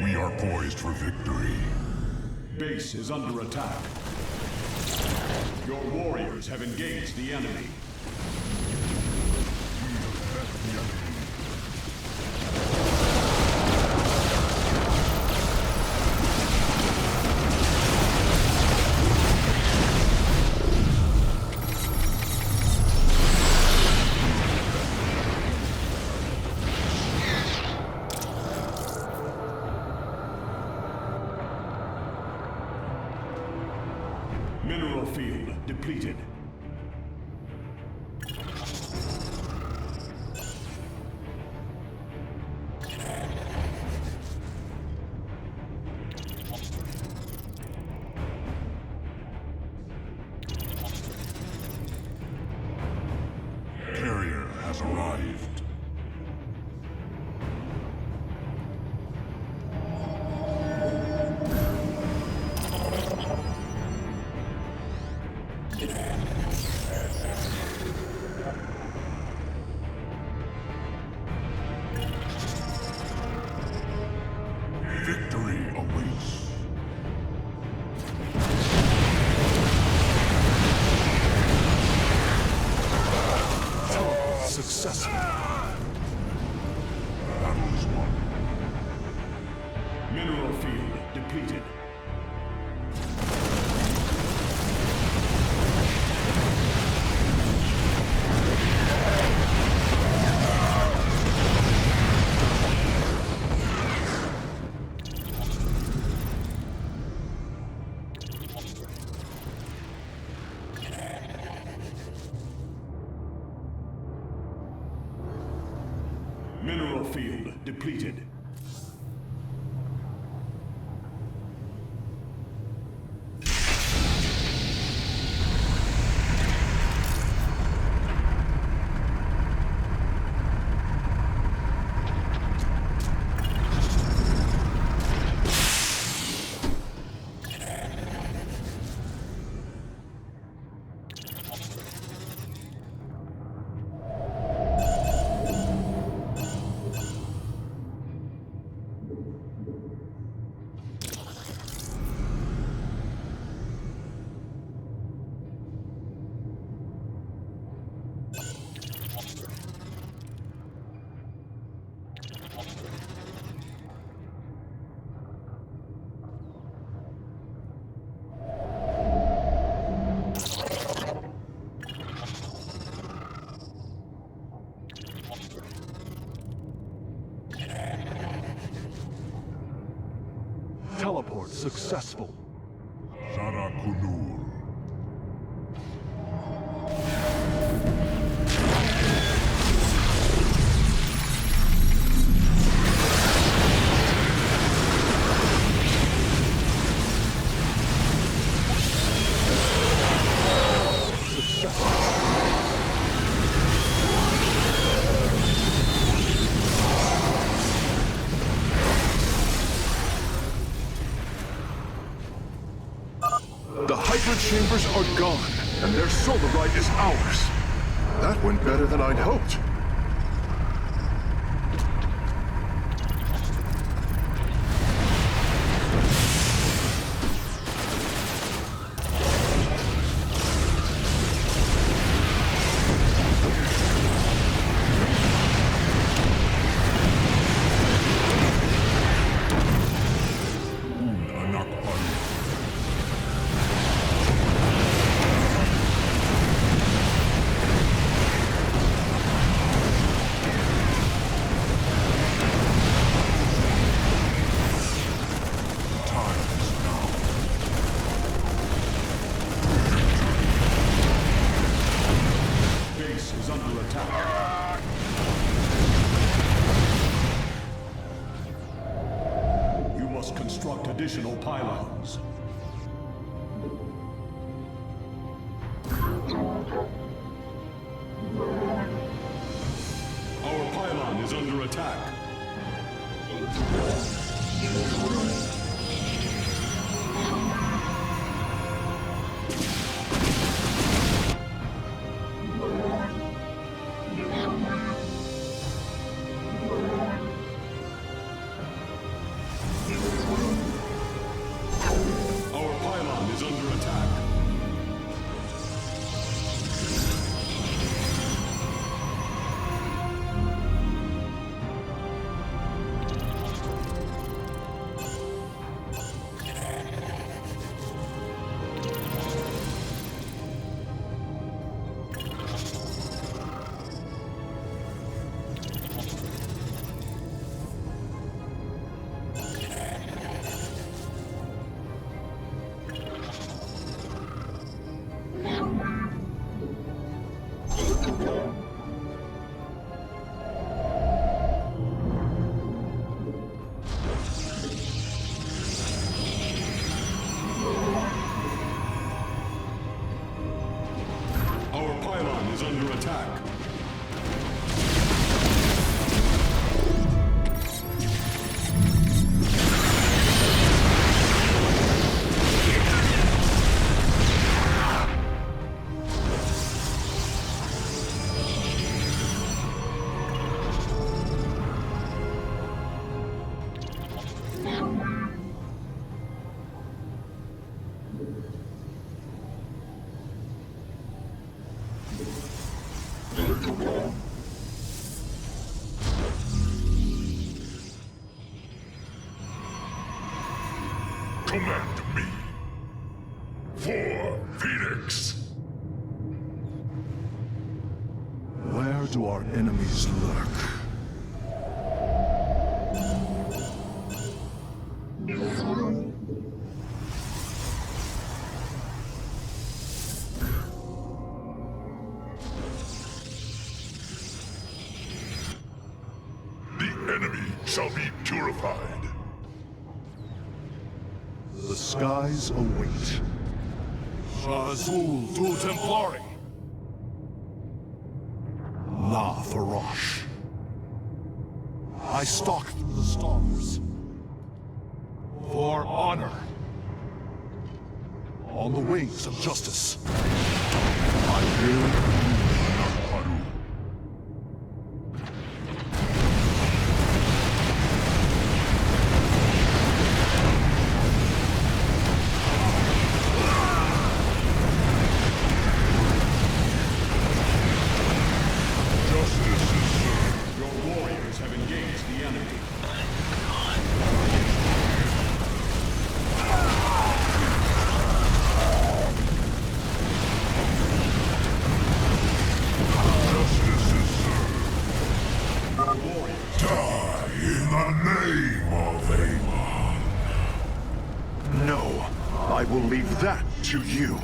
We are poised for victory. Base is under attack. Your warriors have engaged the enemy. Mineral field depleted. Carrier has arrived. Victory awaits. Teleport successful. Battle is won. Mineral field depleted. field depleted. Teleport successful. Zeratul. The hybrid chambers are gone, and their solarite is ours. That went better than I'd hoped. Construct additional pylons. Our pylon is under attack. Command me. For Phoenix. Where do our enemies lurk? The shall be purified. The skies await. Zeratul tu Templari. La Farosh. I stalk through the stars. For honor. On the wings of justice. I will. I will leave that to you.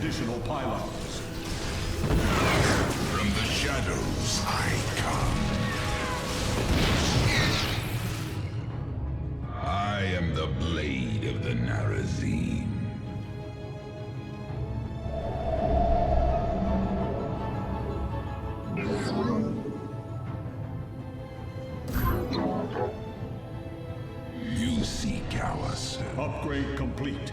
Additional pylons. From the shadows I come. I am the blade of the Narazim. You seek our service. Upgrade complete.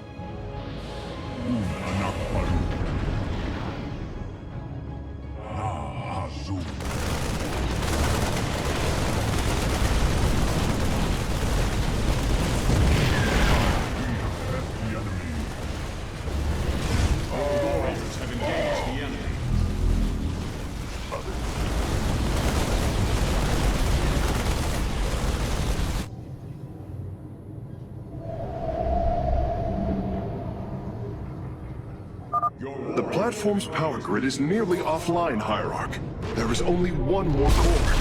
The platform's power grid is nearly offline, Hierarch. There is only one more core.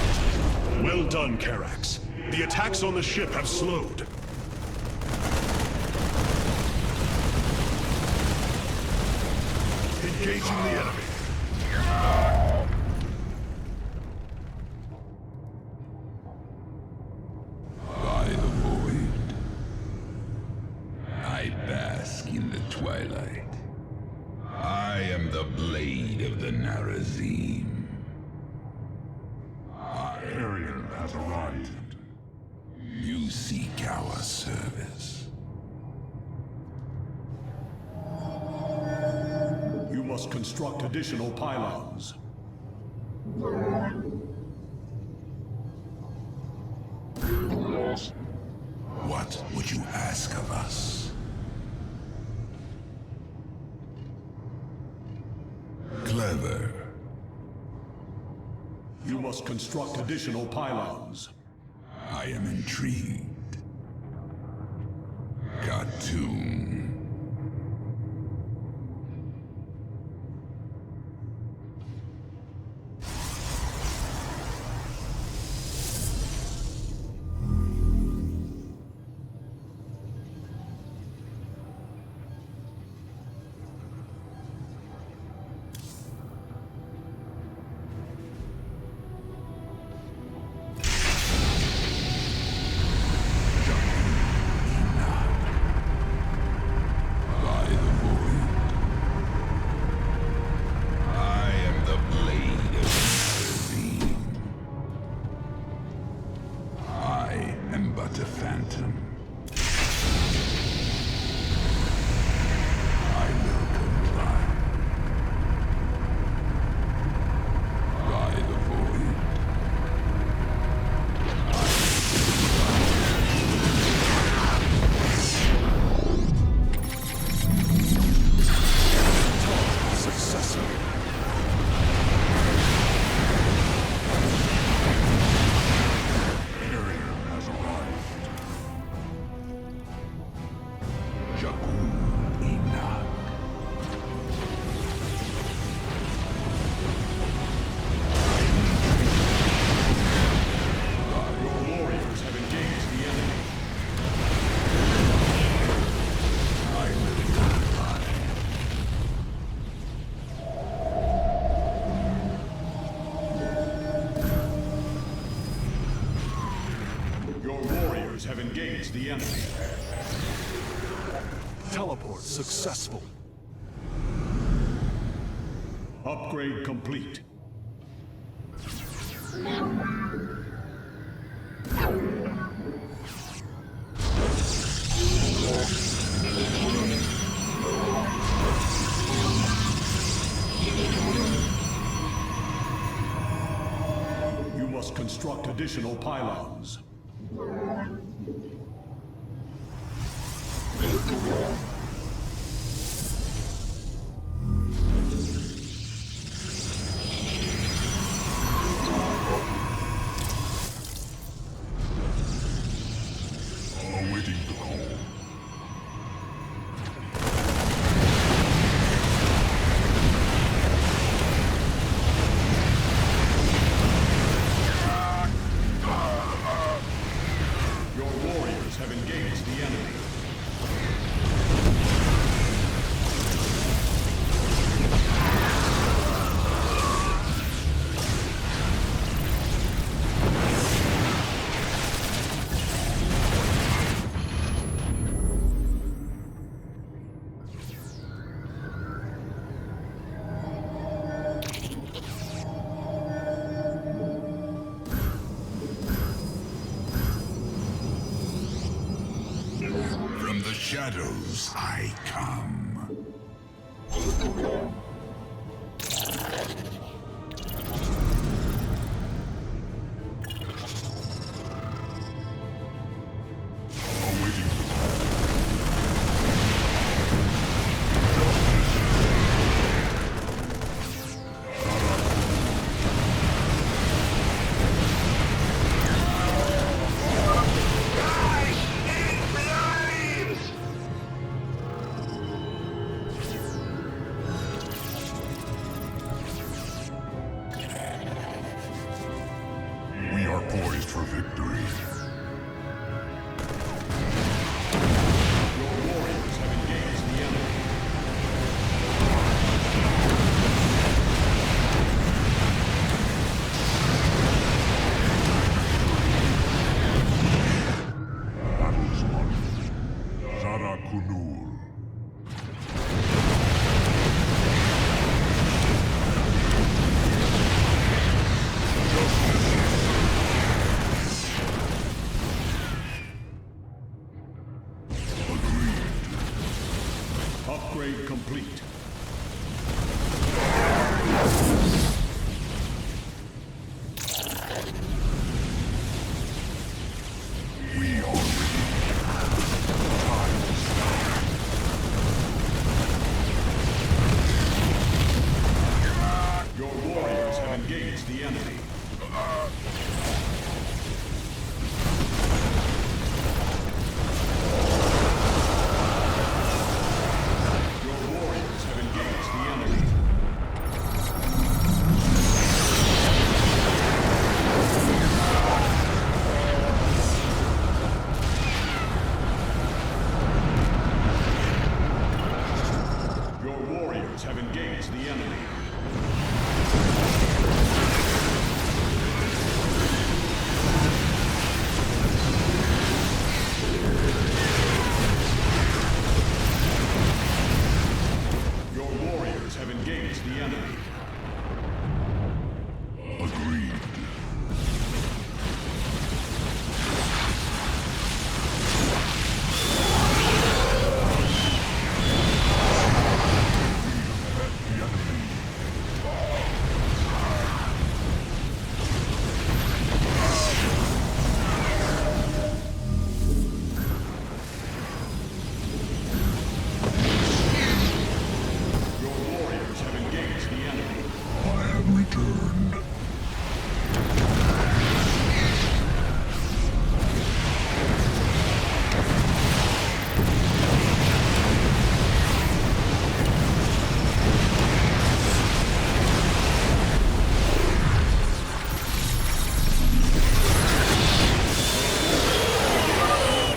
Well done, Karax. The attacks on the ship have slowed. Engaging the enemy. By the void, I bask in the twilight. I am the blade of the Narazim. Arian has arrived. You seek our service. You must construct additional pylons. What would you ask of us? Clever. You must construct additional pylons. I am intrigued. Cartoon. the enemy. Teleport successful. Upgrade complete. You must construct additional pylons. Awaiting the call. Your warriors have engaged the enemy. From the shadows I come. Awaiting the We are poised for victory. Your warriors have engaged the enemy. Battle is won. Zeratul. Upgrade complete. We are Your warriors have engaged the enemy. Your warriors have engaged the enemy. Your warriors have engaged the enemy. Your warriors have engaged the enemy. agreed. Your warriors have engaged the enemy. I have returned.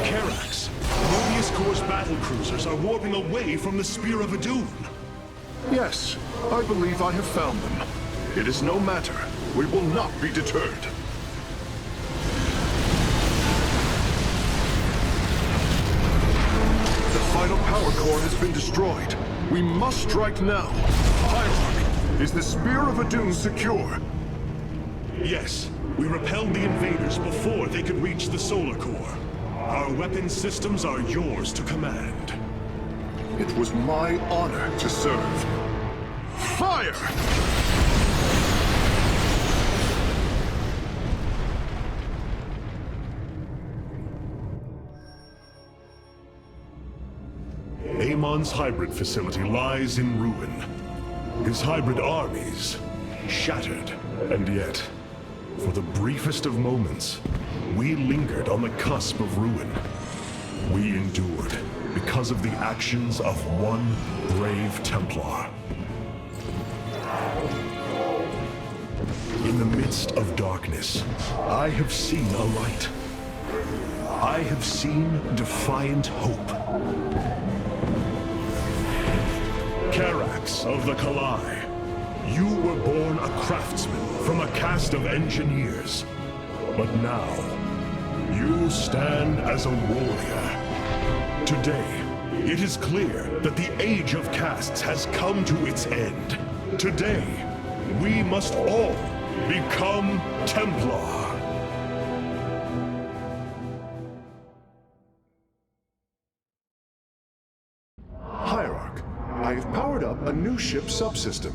Karax, Mobius Corps battle cruisers are warping away from the Spear of Adun. Yes, I believe I have found them. It is no matter. We will not be deterred. power core has been destroyed. We must strike now. Hierarch, is the Spear of Adun secure? Yes. We repelled the invaders before they could reach the solar core. Our weapon systems are yours to command. It was my honor to serve. Fire! Amon's hybrid facility lies in ruin. His hybrid armies shattered, and yet, for the briefest of moments, we lingered on the cusp of ruin. We endured because of the actions of one brave Templar. In the midst of darkness, I have seen a light. I have seen defiant hope. Carax of the Kalai, you were born a craftsman from a caste of engineers. But now, you stand as a warrior. Today, it is clear that the age of castes has come to its end. Today, we must all become Templar. Hierarch, I have powered up a new ship subsystem.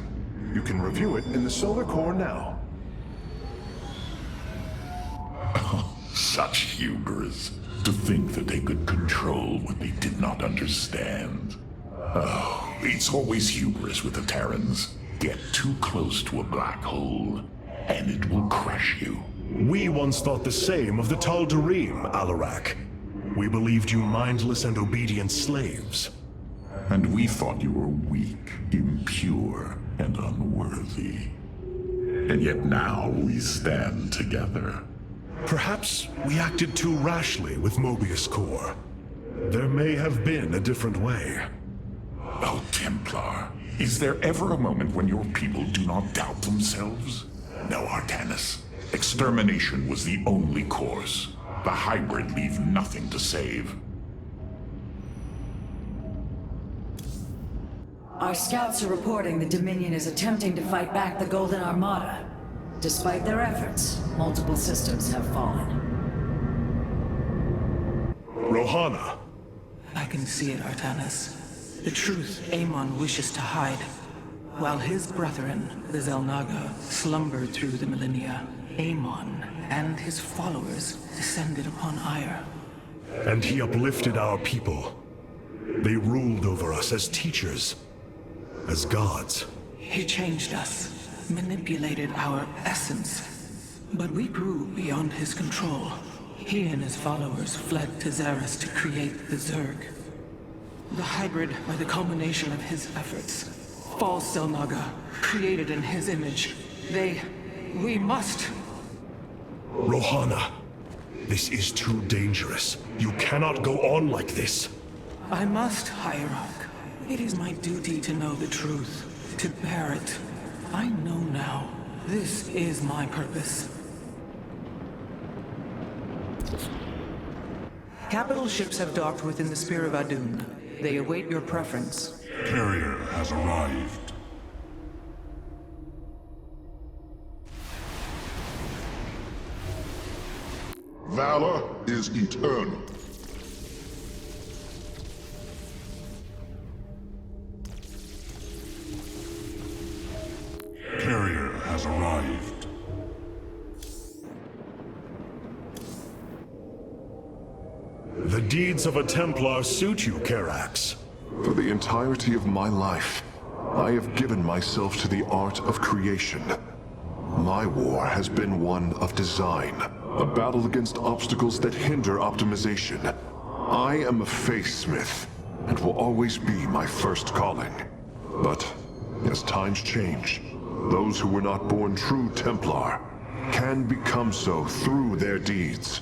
You can review it in the solar core now. Such hubris. To think that they could control what they did not understand. Oh, it's always hubris with the Terrans. Get too close to a black hole, and it will crush you. We once thought the same of the Tal'Darim, Alarak. We believed you mindless and obedient slaves. And we thought you were weak, impure, and unworthy. And yet now we stand together. Perhaps we acted too rashly with Mobius Core. There may have been a different way. Oh, Templar, is there ever a moment when your people do not doubt themselves? No, Artanis. Extermination was the only course. The hybrid leave nothing to save. Our scouts are reporting the Dominion is attempting to fight back the Golden Armada. Despite their efforts, multiple systems have fallen. Rohana! I can see it, Artanis. The truth Amon wishes to hide. While his brethren, the Xel'Naga, slumbered through the millennia, Amon and his followers descended upon Aiur. And he uplifted our people. They ruled over us as teachers, as gods. He changed us, manipulated our essence. But we grew beyond his control. He and his followers fled to Xeris to create the Zerg. The hybrid are the culmination of his efforts. False Xel'Naga, created in his image. We must... Rohana, this is too dangerous. You cannot go on like this. I must, Hierarch. It is my duty to know the truth, to bear it. I know now. This is my purpose. Capital ships have docked within the Spear of Adun. They await your preference. Carrier has arrived. Valor is eternal. Carrier has arrived. The deeds of a Templar suit you, Carax. For the entirety of my life, I have given myself to the art of creation. My war has been one of design, a battle against obstacles that hinder optimization. I am a faithsmith, and will always be my first calling. But, as times change, those who were not born true Templar can become so through their deeds.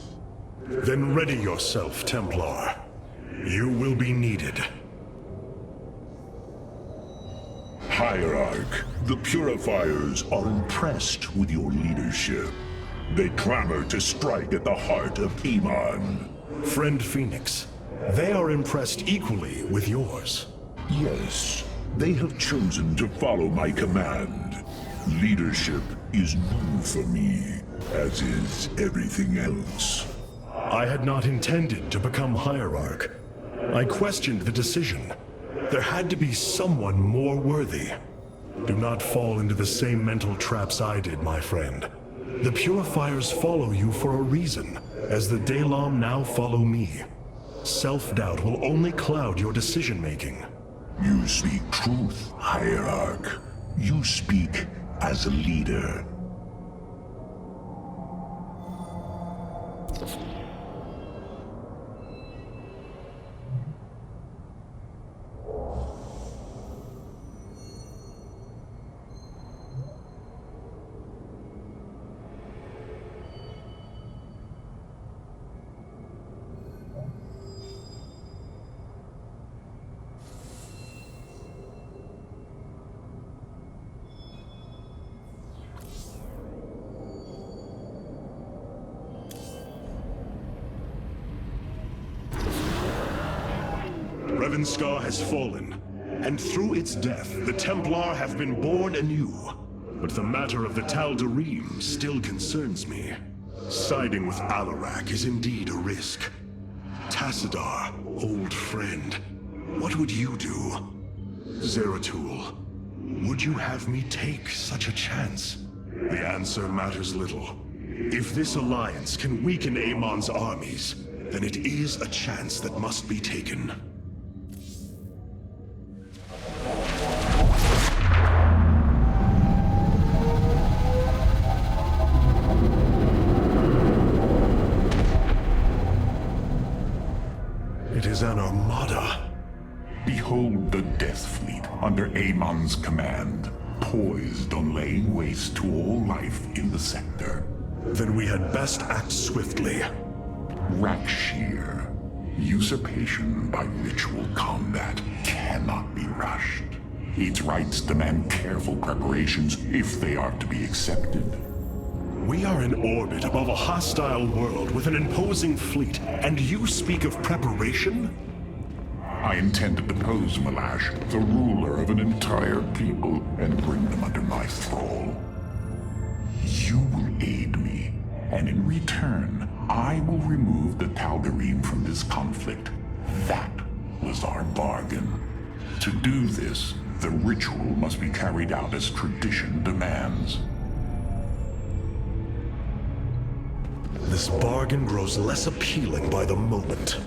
Then ready yourself, Templar. You will be needed. Hierarch, the Purifiers are impressed with your leadership. They clamor to strike at the heart of Amon. Friend Phoenix, They are impressed equally with yours. Yes, they have chosen to follow my command. Leadership is new for me, as is everything else. I had not intended to become hierarch. I questioned the decision. There had to be someone more worthy. Do not fall into the same mental traps I did, my friend. The Purifiers follow you for a reason, as the Dalam now follow me. Self-doubt will only cloud your decision-making. You speak truth, hierarch. You speak as a leader. Revanskar has fallen, and through its death, the Templar have been born anew. But the matter of the Tal'Darim still concerns me. Siding with Alarak is indeed a risk. Tassadar, old friend, what would you do? Zeratul, would you have me take such a chance? The answer matters little. If this alliance can weaken Amon's armies, then it is a chance that must be taken. It is an armada. Behold the Death Fleet under Amon's command, poised on laying waste to all life in the sector. Then we had best act swiftly. Rak'Shir. Usurpation by ritual combat cannot be rushed. Its rites demand careful preparations if they are to be accepted. We are in orbit above a hostile world with an imposing fleet, and you speak of preparation? I intend to depose Malash, the ruler of an entire people, and bring them under my thrall. You will aid me, and in return, I will remove the Tal'Darim from this conflict. That was our bargain. To do this, the ritual must be carried out as tradition demands. This bargain grows less appealing by the moment.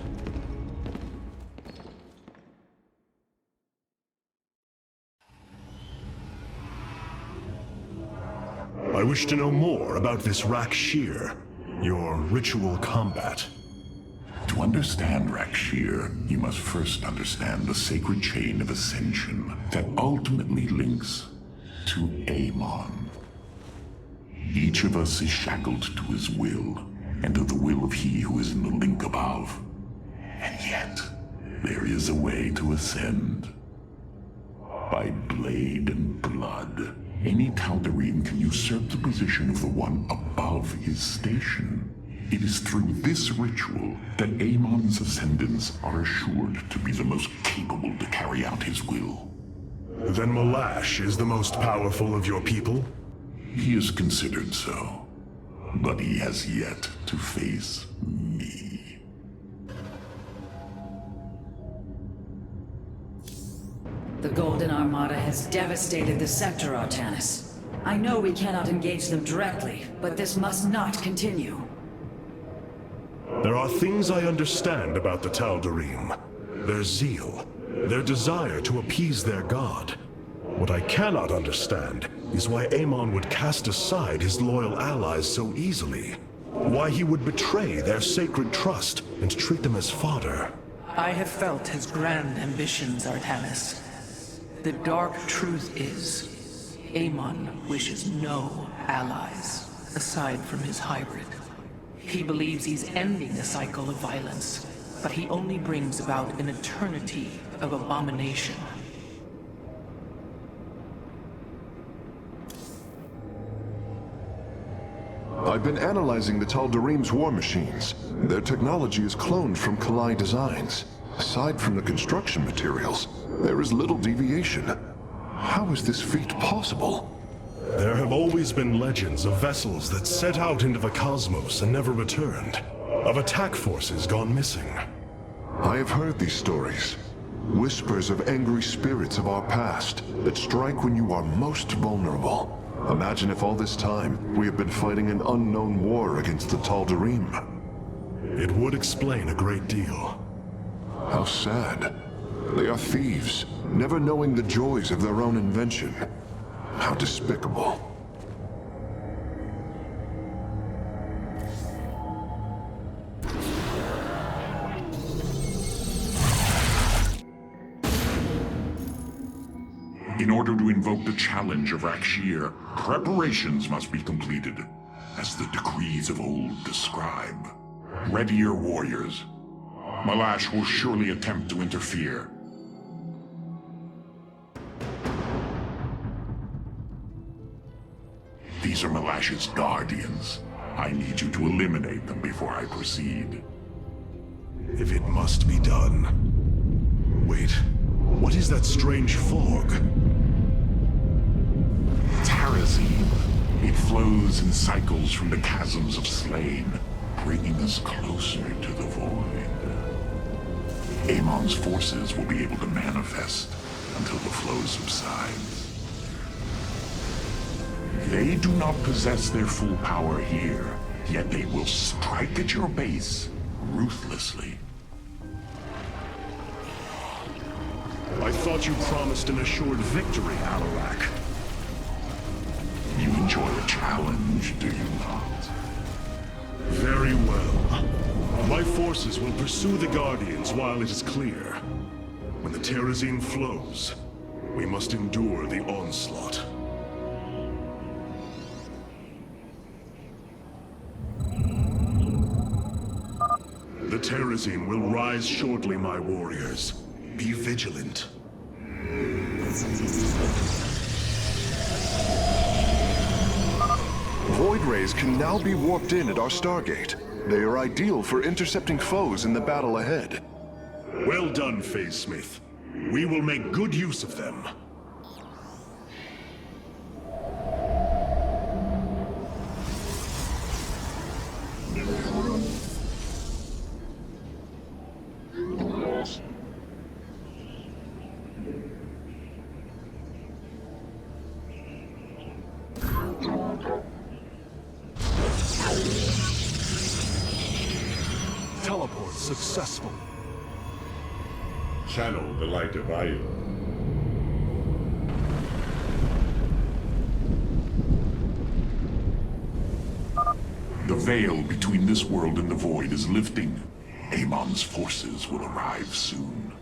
I wish to know more about this Rak'Shir, your ritual combat. To understand Rak'Shir, you must first understand the sacred chain of ascension that ultimately links to Amon. Each of us is shackled to his will, and to the will of he who is in the link above. And yet, there is a way to ascend. By blade and blood, any Tal'Darim can usurp the position of the one above his station. It is through this ritual that Amon's ascendants are assured to be the most capable to carry out his will. Then Malash is the most powerful of your people? He is considered so, but he has yet to face me. The Golden Armada has devastated the sector, Artanis. I know we cannot engage them directly, but this must not continue. There are things I understand about the Tal'Darim. Their zeal, their desire to appease their god. What I cannot understand is why Amon would cast aside his loyal allies so easily. Why he would betray their sacred trust and treat them as fodder. I have felt his grand ambitions, Artanis. The dark truth is, Amon wishes no allies, aside from his hybrid. He believes he's ending the cycle of violence, but he only brings about an eternity of abomination. I've been analyzing the Tal'Darim's war machines. Their technology is cloned from Kalai designs. Aside from the construction materials, there is little deviation. How is this feat possible? There have always been legends of vessels that set out into the cosmos and never returned. Of attack forces gone missing. I have heard these stories. Whispers of angry spirits of our past that strike when you are most vulnerable. Imagine if all this time we have been fighting an unknown war against the Tal'Darim. It would explain a great deal. How sad. They are thieves, never knowing the joys of their own invention. How despicable. In order to invoke the challenge of Rakshir, preparations must be completed, as the decrees of old describe. Ready your warriors. Malash will surely attempt to interfere. These are Malash's guardians. I need you to eliminate them before I proceed. If it must be done. Wait, what is that strange fog? Terrazine. It flows in cycles from the chasms of Slain, bringing us closer to the void. Amon's forces will be able to manifest until the flow subsides. They do not possess their full power here, yet they will strike at your base ruthlessly. I thought you promised an assured victory, Alarak. You enjoy a challenge, do you not? Very well. My forces will pursue the Guardians while it is clear. When the Terrazine flows, we must endure the onslaught. The Terrazine will rise shortly, my warriors. Be vigilant. Void rays can now be warped in at our Stargate. They are ideal for intercepting foes in the battle ahead. Well done, Phase Smith. We will make good use of them. Teleport successful. Channel the light of Aiur. The veil between this world and the void is lifting. Amon's forces will arrive soon.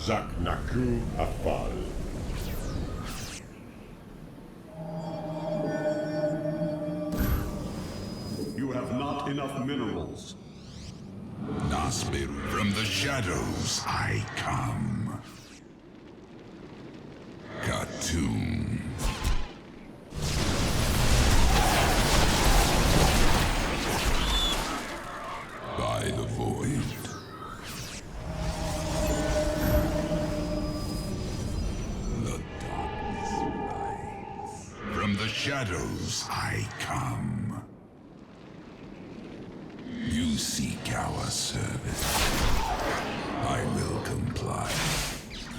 Zaknaku Afal. You have not enough minerals. Nasbir, from the shadows I come. Khartoum. By the void. The darkness rides. From the shadows I come. You seek our service. I will comply.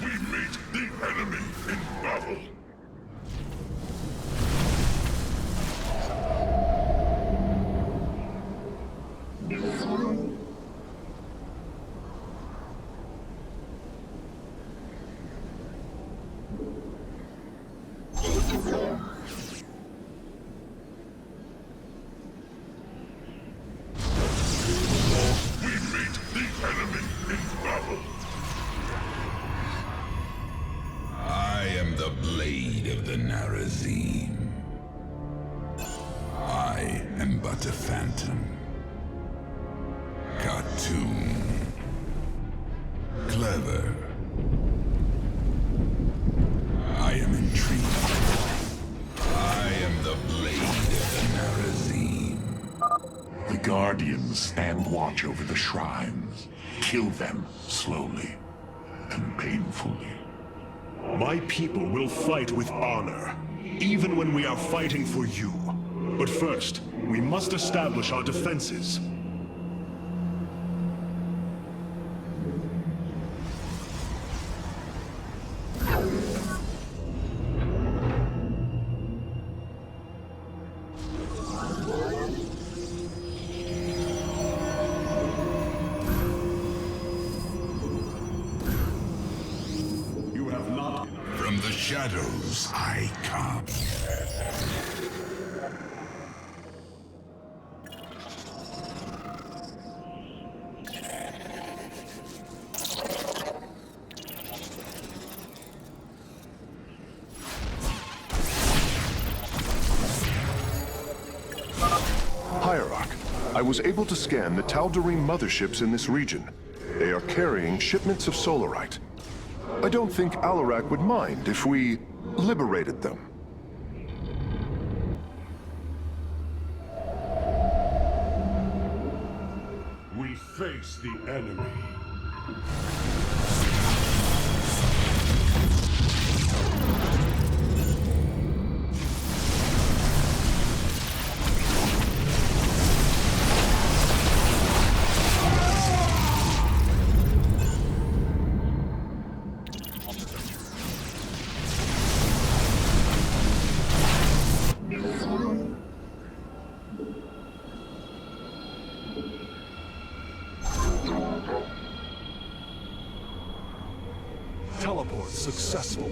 We meet the enemy. cartoon. Clever. I am intrigued. I am the blade of the Narazim. The Guardians stand watch over the shrines. Kill them slowly and painfully. My people will fight with honor, even when we are fighting for you. But first, we must establish our defenses. From the shadows I come. Hierarch, I was able to scan the Tal'Darim motherships in this region. They are carrying shipments of solarite. I don't think Alarak would mind if we liberated them. We face the enemy. Teleport successful.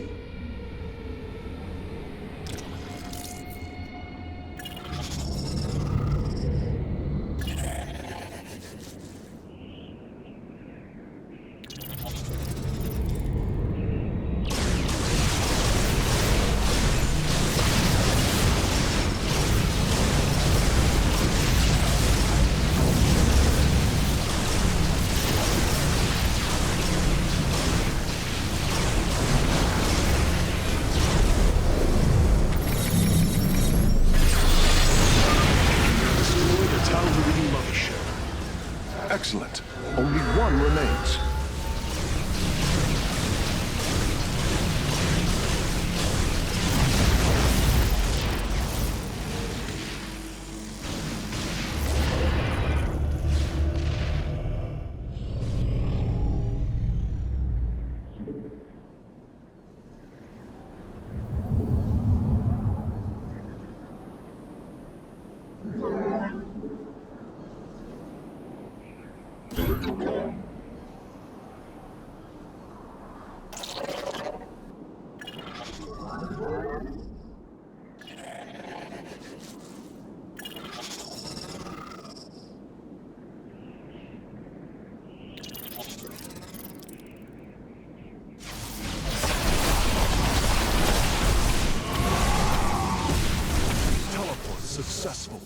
Excellent. Only one remains. Teleport successful.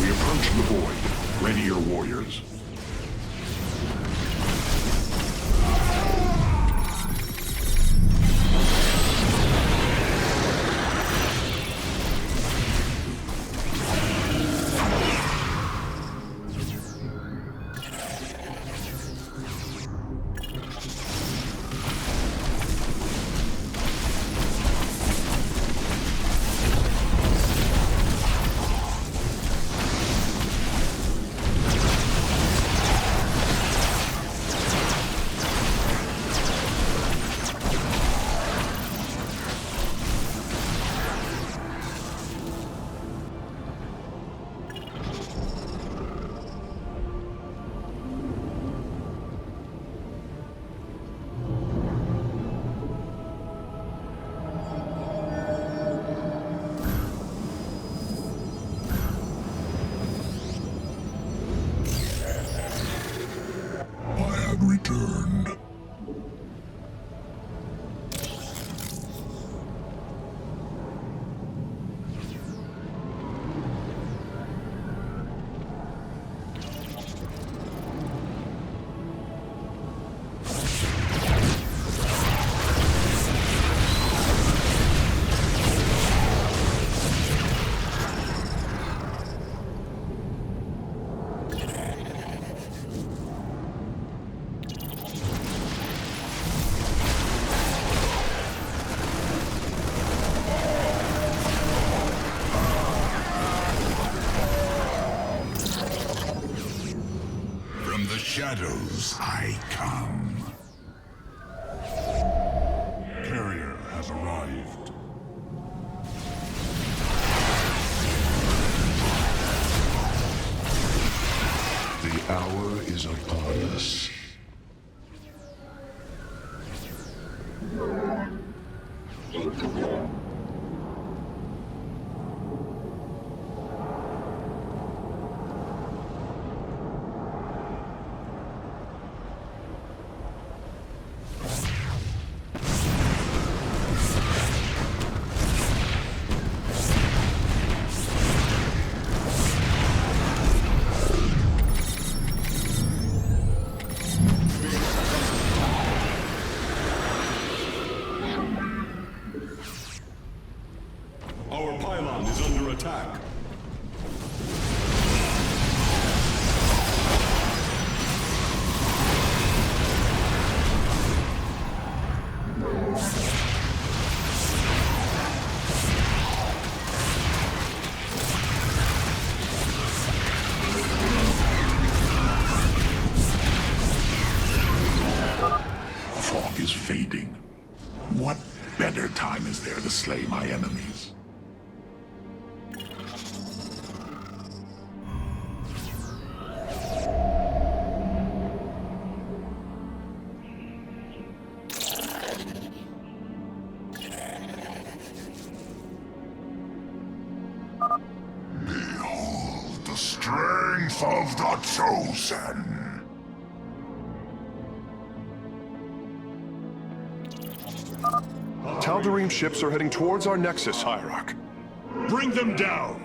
We approach the void. Ready your warriors. shadows I come. Carrier has arrived. The hour is upon us. Our pylon is under attack. Fog is fading. What better time is there to slay my enemies? Behold the strength of the Chosen! Tal'Darim ships are heading towards our nexus, Hierarch. Bring them down!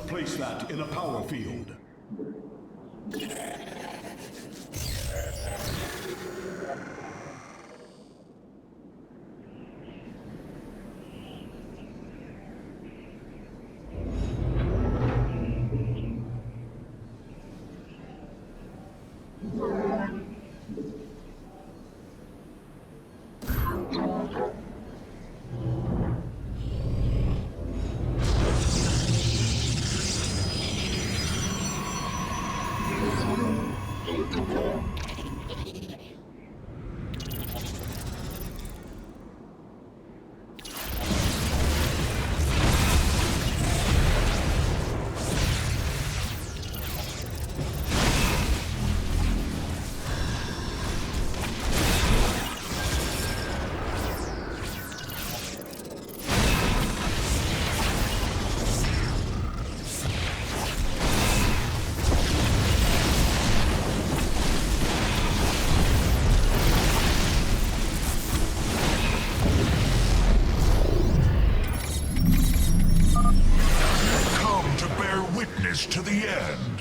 Place that in a power field. To the end.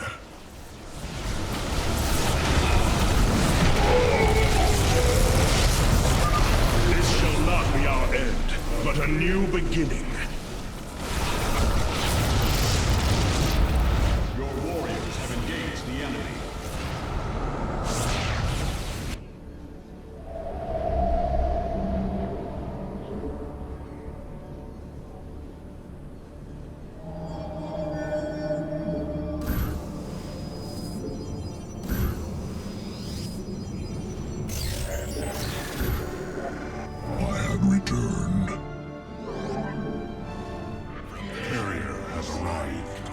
This shall not be our end, but a new beginning. Your warriors have engaged the enemy. arrived.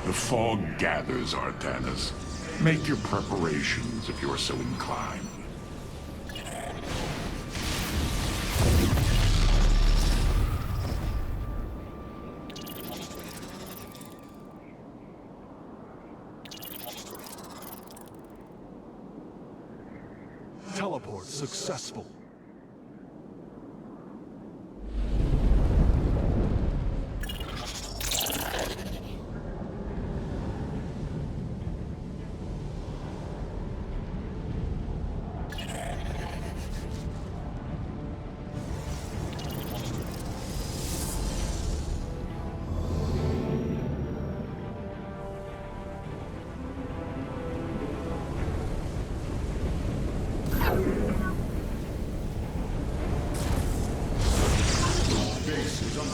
The fog gathers, Artanis. Make your preparations if you are so inclined. Teleport successful.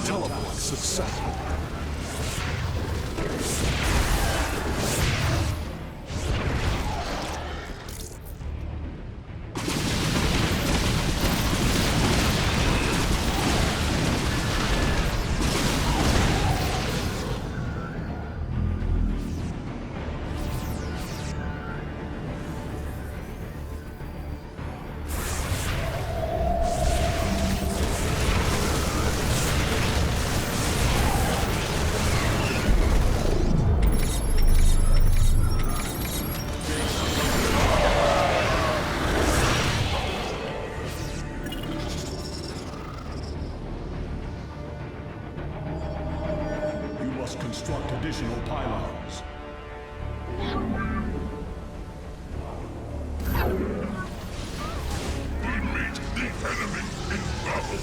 Teleport successful. Construct additional pylons. We meet the enemy in battle.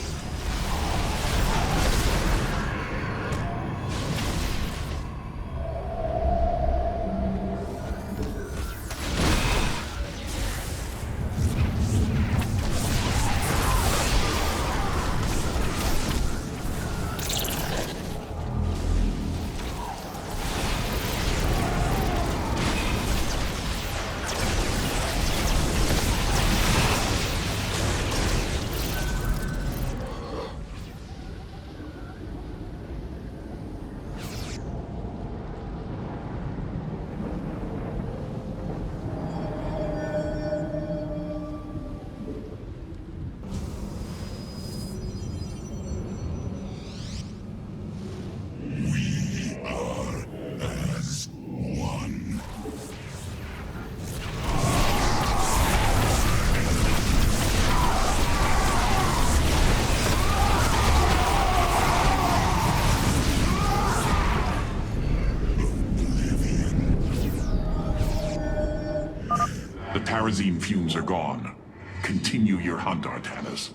The Terrazine fumes are gone. Continue your hunt, Artanis.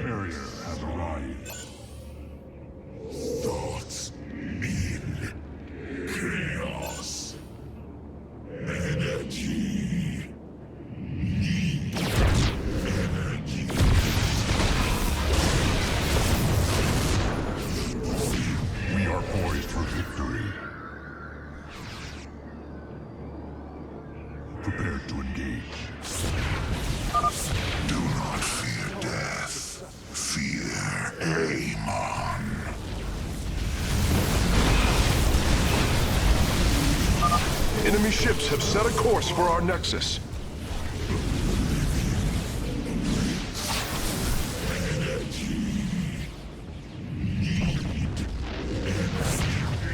Barrier has arrived. Thoughts in chaos. Energy. Need energy. We are poised for victory. Prepared to engage. Do not fear death. Fear Amon. Enemy ships have set a course for our nexus.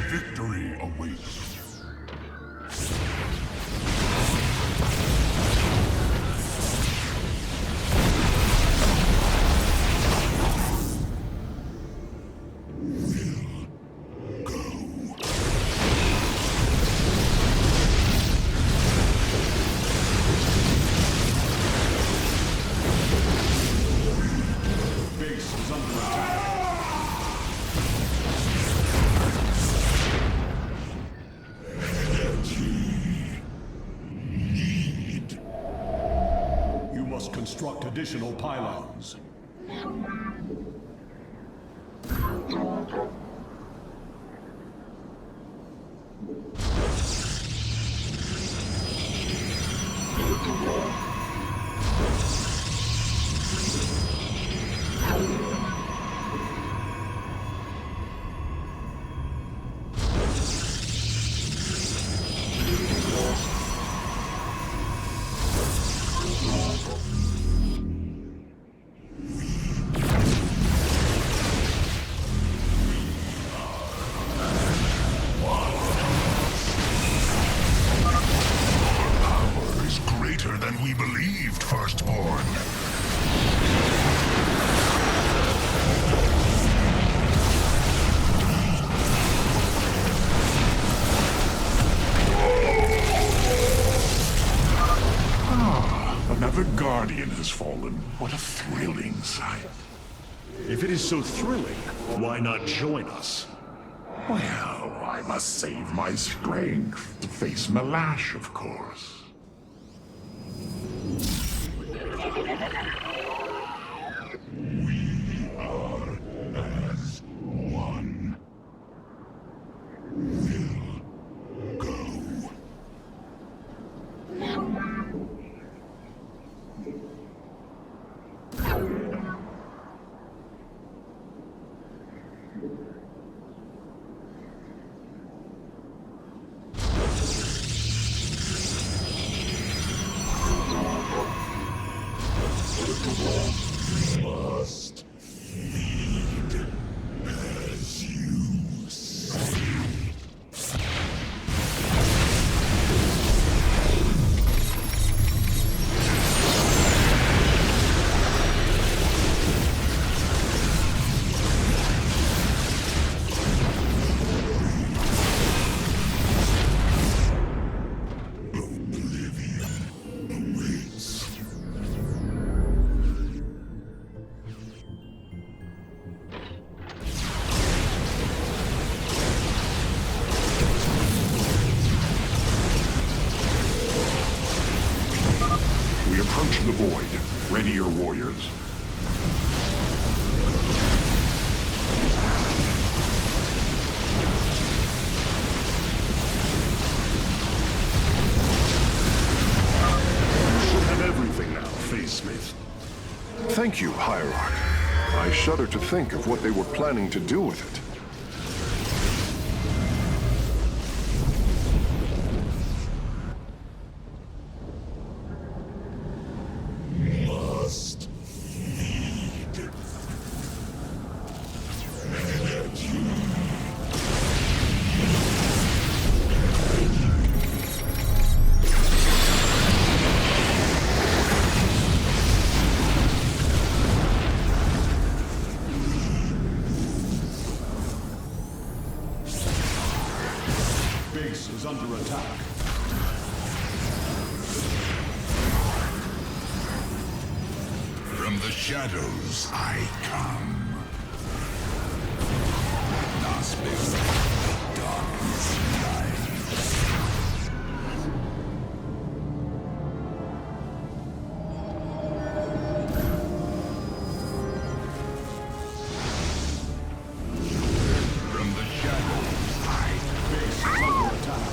Victory awaits. Construct additional pylons. received, Firstborn. Another Guardian has fallen. What a thrilling sight. If it is so thrilling, why not join us? Well, I must save my strength to face Malash, of course. We are as one. We'll go. Must lead as you see. Approach the void. Ready your warriors. You should have everything now, Phase Smith. Thank you, Hierarch. I shudder to think of what they were planning to do with it. Must lead. Base is under attack. From the shadows I come. Nospice, darkness lies. From the shadows I Base is under attack.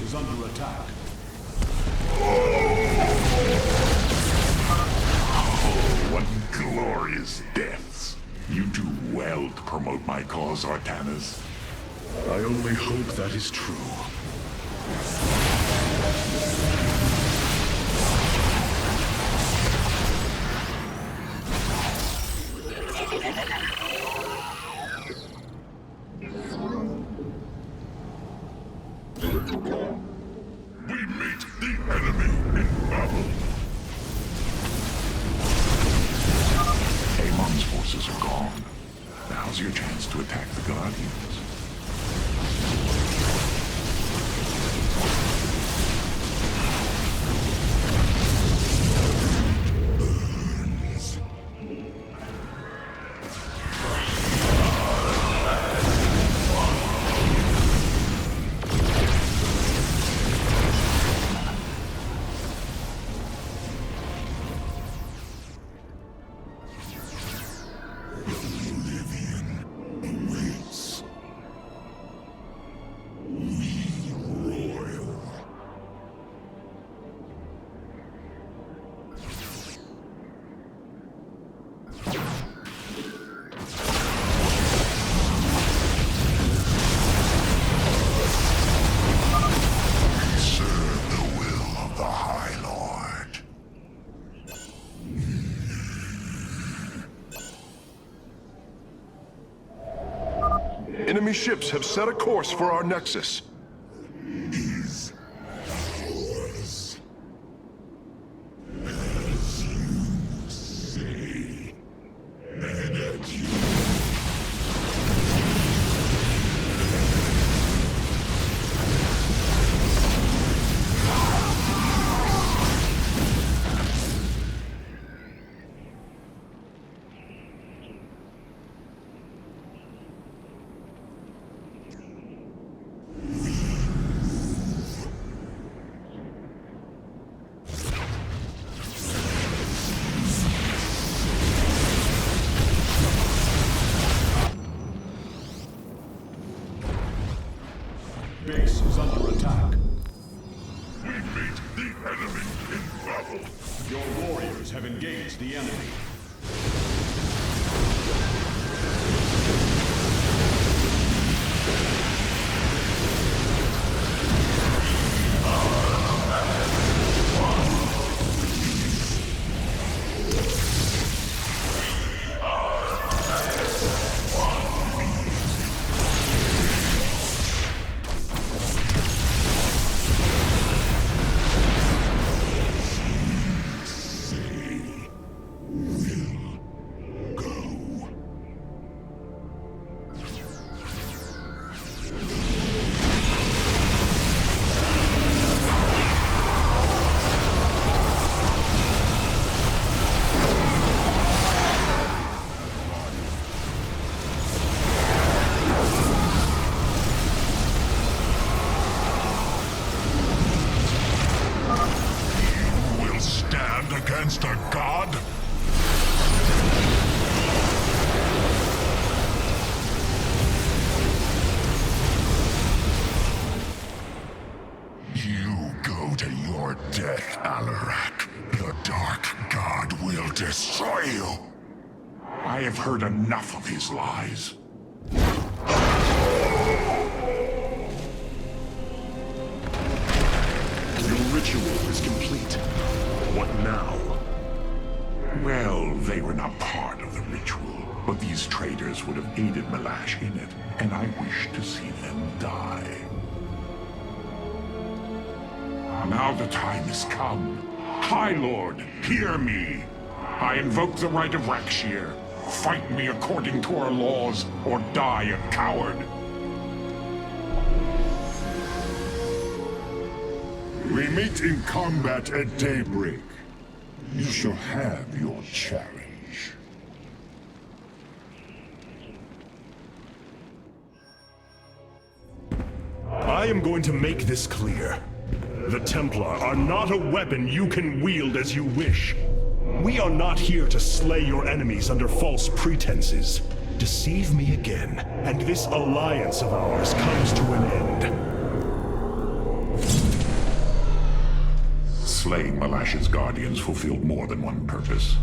Is under attack. Oh, what glorious deaths. You do well to promote my cause, Artanis. I only hope that is true. We meet the enemy in battle. Amon's forces are gone. Now's your chance to attack the Guardians. Enemy ships have set a course for our nexus. Is ours. As you say, and at you. Base is under attack. We meet the enemy in battle. Your warriors have engaged the enemy. Against a god? You go to your death, Aiur. The Dark God will destroy you. I have heard enough of his lies. Your ritual is complete. What now? Well, they were not part of the ritual, but these traitors would have aided Malash in it, and I wish to see them die. Now the time has come. High Lord, hear me! I invoke the right of Rakshir. Fight me according to our laws, or die a coward. We meet in combat at daybreak. You shall have your challenge. I am going to make this clear. The Templar are not a weapon you can wield as you wish. We are not here to slay your enemies under false pretenses. Deceive me again, and this alliance of ours comes to an end. Slaying Malash's guardians fulfilled more than one purpose.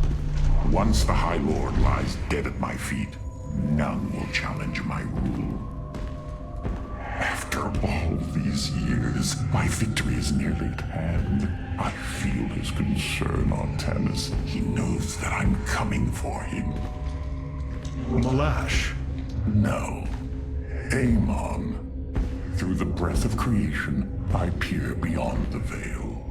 Once the High Lord lies dead at my feet, none will challenge my rule. After all these years, my victory is nearly at hand. I feel his concern, Artanis. He knows that I'm coming for him. Malash? No. Amon. Through the breath of creation, I peer beyond the veil.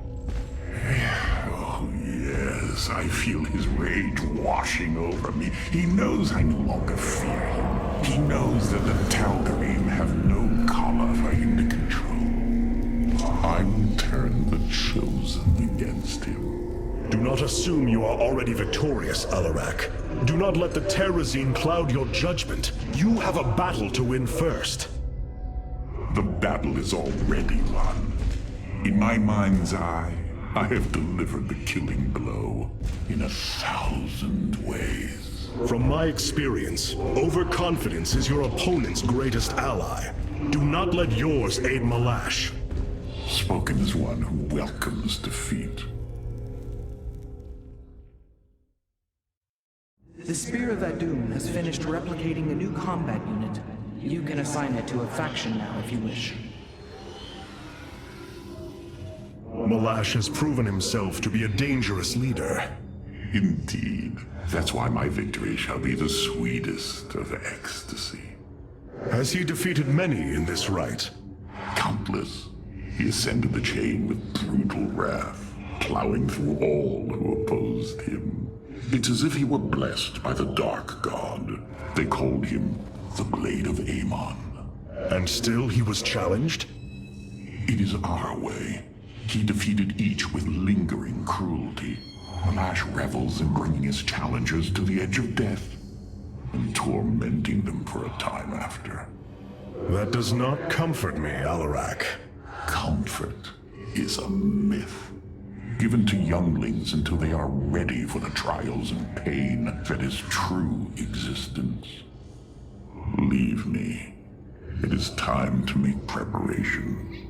Oh, yes, I feel his rage washing over me. He knows I no longer fear him. He knows that the Tal'Darim have no collar for him to control. I will turn the Chosen against him. Do not assume you are already victorious, Aiur. Do not let the Terrazine cloud your judgment. You have a battle to win first. The battle is already won. In my mind's eye, I have delivered the killing blow in 1,000 ways. From my experience, overconfidence is your opponent's greatest ally. Do not let yours aid Malash. Spoken as one who welcomes defeat. The Spear of Adun has finished replicating a new combat unit. You can assign it to a faction now if you wish. Malash has proven himself to be a dangerous leader. Indeed. That's why my victory shall be the sweetest of ecstasy. Has he defeated many in this rite? Countless. He ascended the chain with brutal wrath, plowing through all who opposed him. It's as if he were blessed by the Dark God. They called him the Blade of Amon. And still he was challenged? It is our way. He defeated each with lingering cruelty. Malash revels in bringing his challengers to the edge of death, and tormenting them for a time after. That does not comfort me, Alarak. Comfort is a myth, given to younglings until they are ready for the trials and pain that is true existence. Leave me. It is time to make preparations.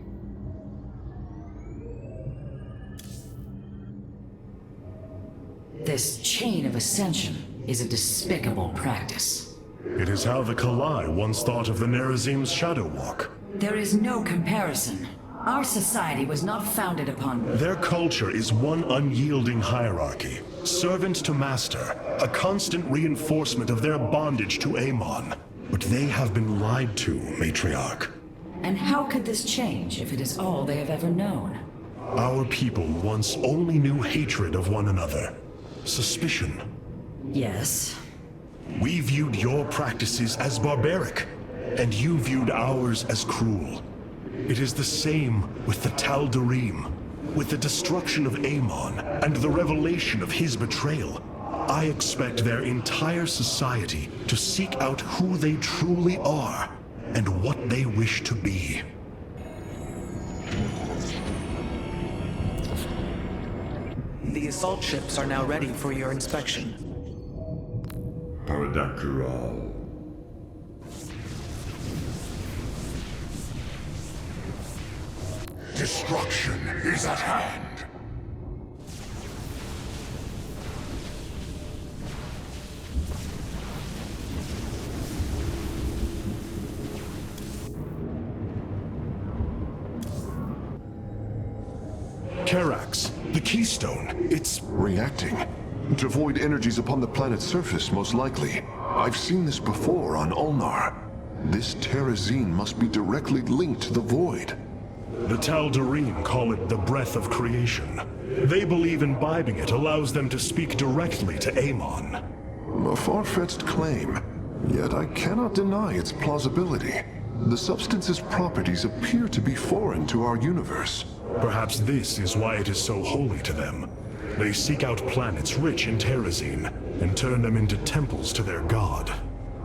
This chain of ascension is a despicable practice. It is how the Kalai once thought of the Nerazim's Shadow Walk. There is no comparison. Our society was not founded upon... Their culture is one unyielding hierarchy, servant to master, a constant reinforcement of their bondage to Amon. But they have been lied to, Matriarch. And how could this change if it is all they have ever known? Our people once only knew hatred of one another. Suspicion. Yes. We viewed your practices as barbaric, and you viewed ours as cruel. It is the same with the Tal'Darim. With the destruction of Amon and the revelation of his betrayal, I expect their entire society to seek out who they truly are and what they wish to be. The assault ships are now ready for your inspection. Paradakural. Destruction is at hand. Karax, the Keystone, it's... reacting to void energies upon the planet's surface, most likely. I've seen this before on Ulnar. This Terrazine must be directly linked to the void. The Tal'Darim call it the breath of creation. They believe imbibing it allows them to speak directly to Amon. A far-fetched claim, yet I cannot deny its plausibility. The substance's properties appear to be foreign to our universe. Perhaps this is why it is so holy to them. They seek out planets rich in Terrazine and turn them into temples to their god.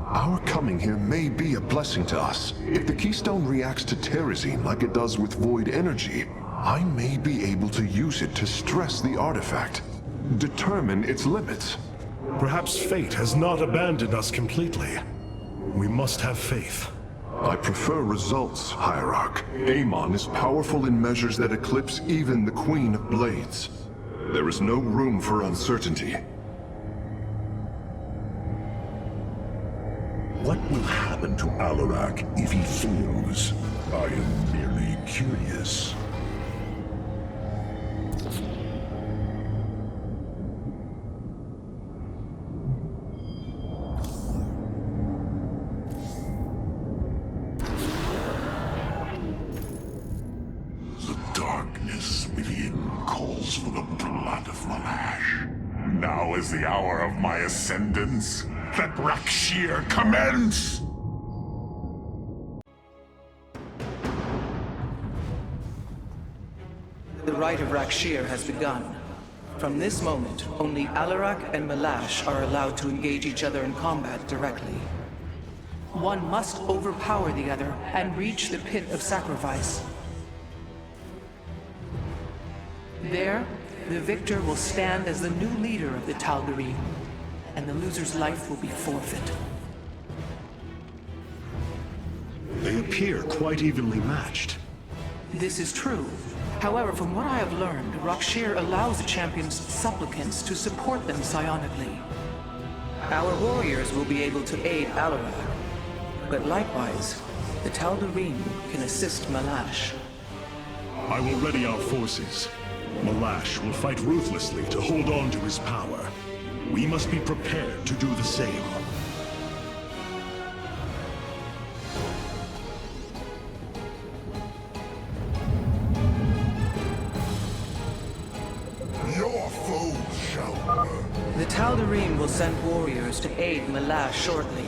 Our coming here may be a blessing to us. If the Keystone reacts to Terrazine like it does with void energy, I may be able to use it to stress the artifact, determine its limits. Perhaps fate has not abandoned us completely. We must have faith. I prefer results, Hierarch. Amon is powerful in measures that eclipse even the Queen of Blades. There is no room for uncertainty. What will happen to Alarak if he fails? I am merely curious. The darkness within calls for the blood of Malash. Now is the hour of my ascendance. Let Rakshir commence! The rite of Rakshir has begun. From this moment, only Alarak and Malash are allowed to engage each other in combat directly. One must overpower the other and reach the pit of sacrifice. There, the victor will stand as the new leader of the Tal'Darim, and the loser's life will be forfeit. They appear quite evenly matched. This is true. However, from what I have learned, Rakshir allows the champion's supplicants to support them psionically. Our warriors will be able to aid Alarak, but likewise, the Tal'Darim can assist Malash. I will ready our forces. Malash will fight ruthlessly to hold on to his power. We must be prepared to do the same. Tal'Darim will send warriors to aid Malash shortly.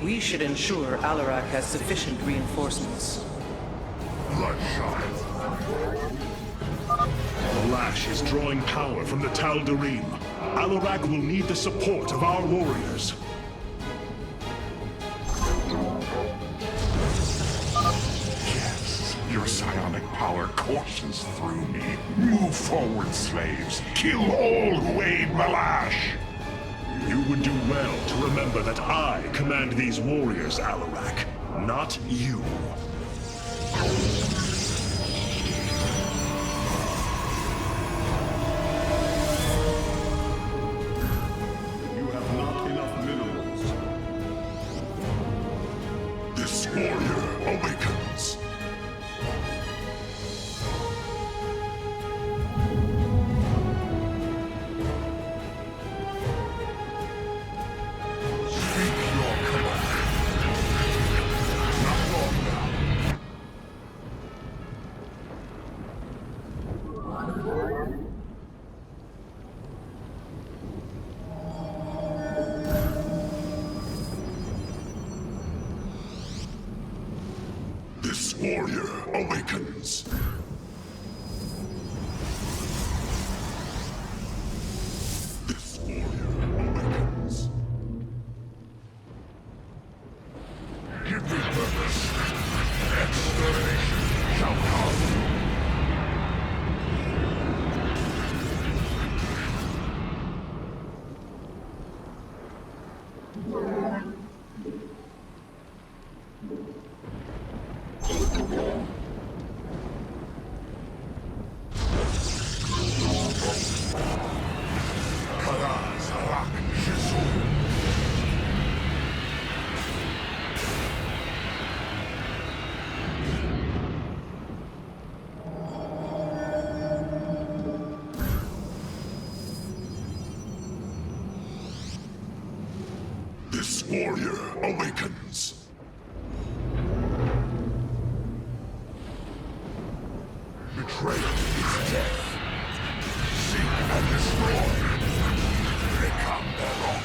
We should ensure Alarak has sufficient reinforcements. Bloodshot. The Lash is drawing power from the Tal'Darim. Alarak will need the support of our warriors. Yes, your psionic power courses through me. Move forward, slaves. Kill all who aid Malash. You would do well to remember that I command these warriors, Alarak, not you. You have not enough minerals. This warrior awakens. This warrior awakens. This warrior awakens. Give me purpose. Extermination shall come. This warrior awakens. Betrayal is death. Seek and destroy. Become their own.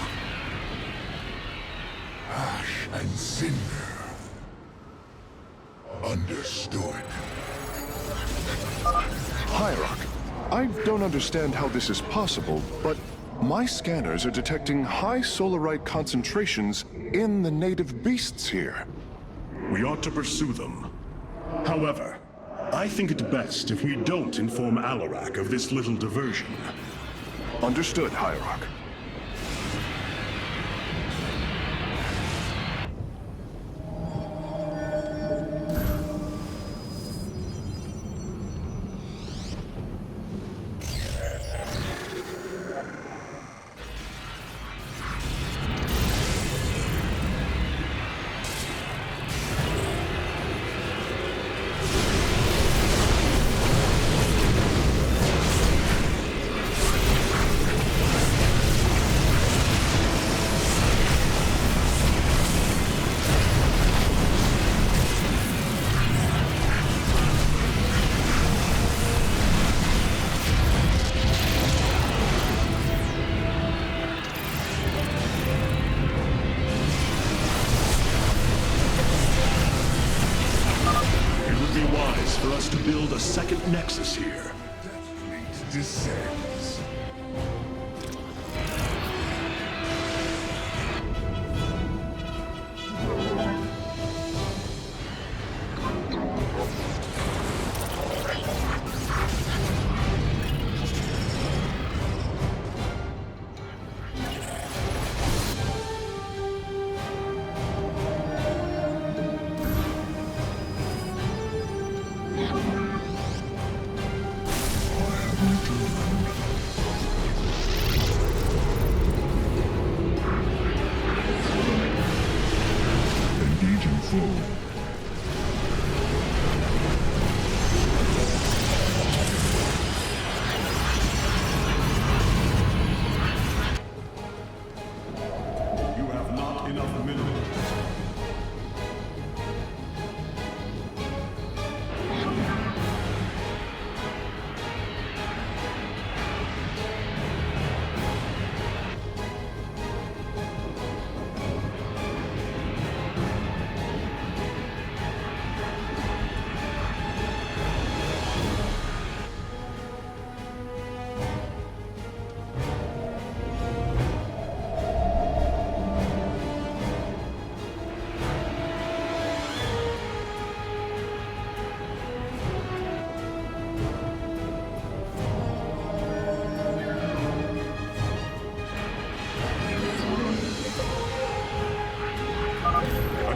Ash and cinder. Understood. Hierarch, I don't understand how this is possible, but my scanners are detecting high solarite concentrations in the native beasts here. We ought to pursue them. However, I think it best if we don't inform Alarak of this little diversion. Understood, Hierarch. For us to build a second nexus here. Fleet descends.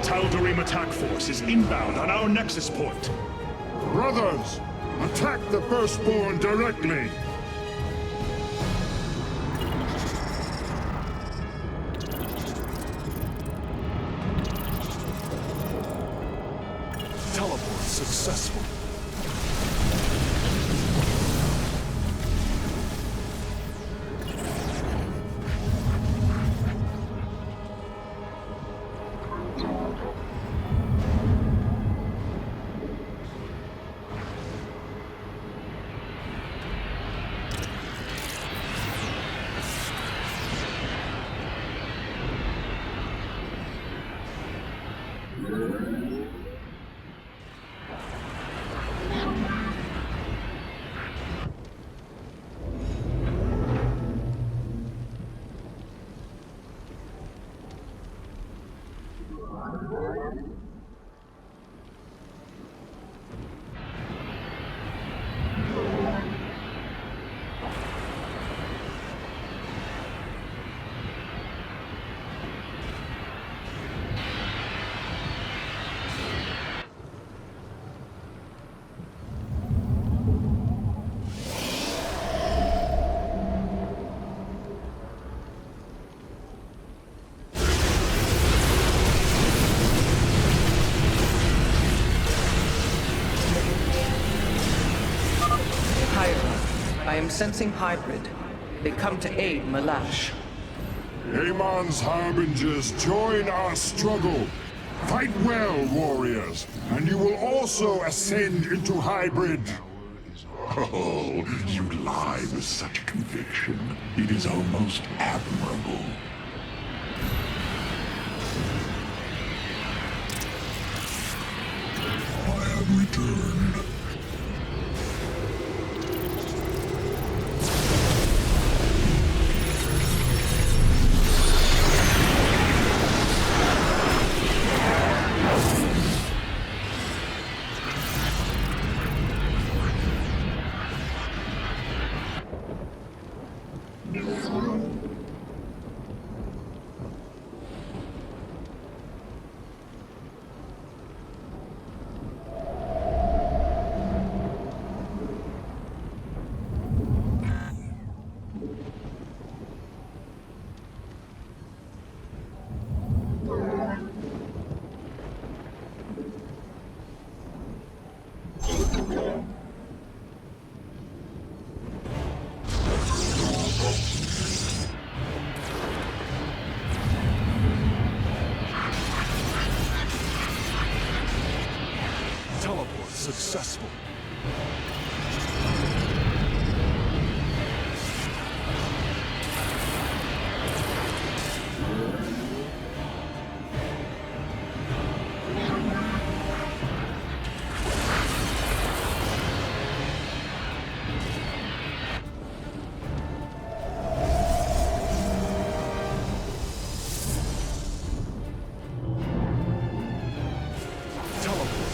Tal'Darim attack force is inbound on our nexus point. Brothers, attack the Firstborn directly! Teleport successful. I am sensing hybrid. They come to aid Malash. Amon's harbingers, join our struggle. Fight well, warriors, and you will also ascend into hybrid. Oh, you lie with such conviction. It is almost admirable. I have returned. Teleport successful.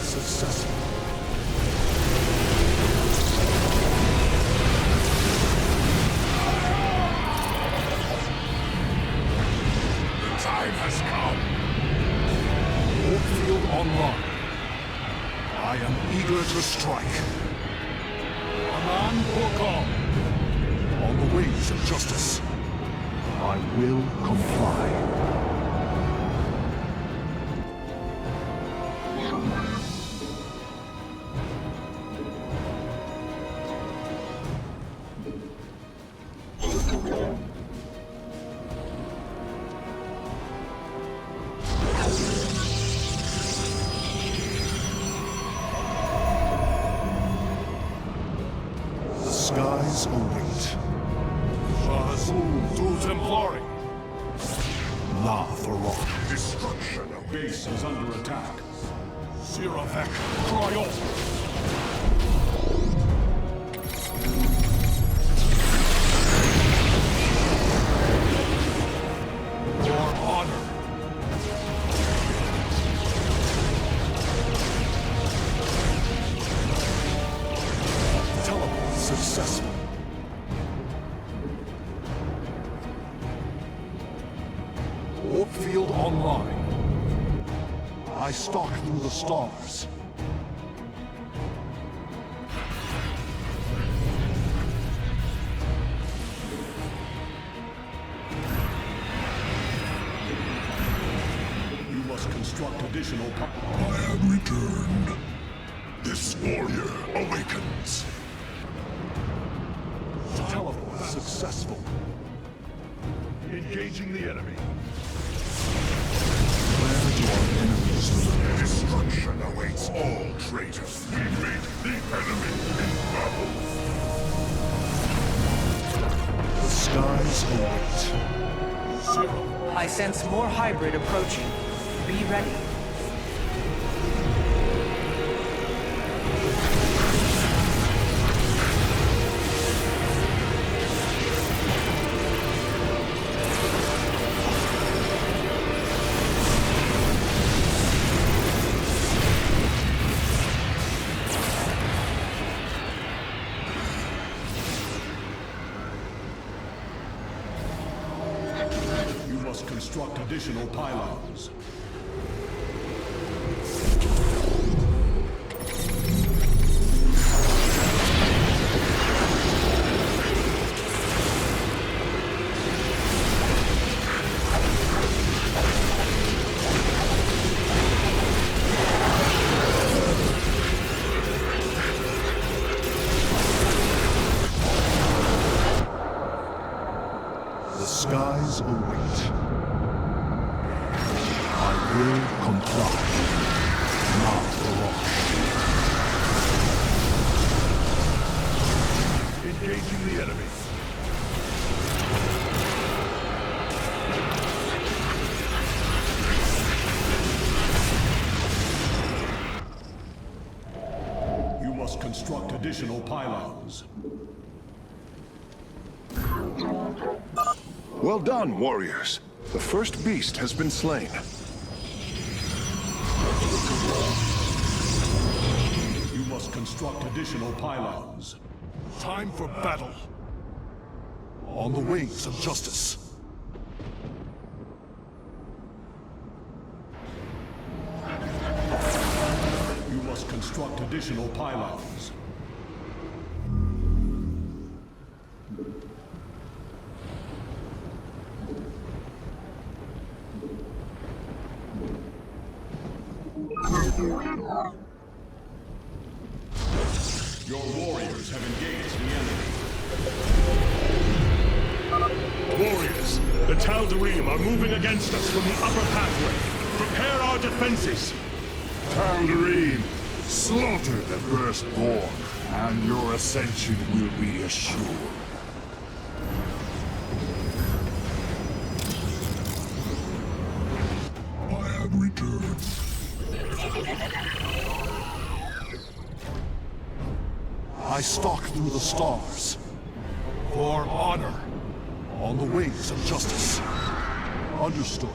Successful. The time has come. Warfield online. I am eager to strike. Aman Porkal. On the wings of justice. I will comply. Skies await. Zeratul to Templari. La Farah. Destruction. Base is under attack. Siravek, Triumph. Successful. Warfield online. I stalk through the stars. You must construct additional I have returned. This warrior awakens. Teleport successful. Engaging the enemy. Where do our enemies live? Destruction awaits all traitors. We meet the enemy in battle. The skies await. I sense more hybrid approaching. Be ready. Construct additional pylons. The skies await. Will comply, not rush. Engaging the enemy. You must construct additional pylons. Well done, warriors. The first beast has been slain. You must construct additional pylons. Time for battle. On the wings of justice. You must construct additional pylons. Your warriors have engaged the enemy. Warriors, the Tal'Darim are moving against us from the upper pathway. Prepare our defenses. Tal'Darim, slaughter the firstborn, and your ascension will be assured. I have returned. I stalk through the stars. For honor. On the wings of justice. Understood.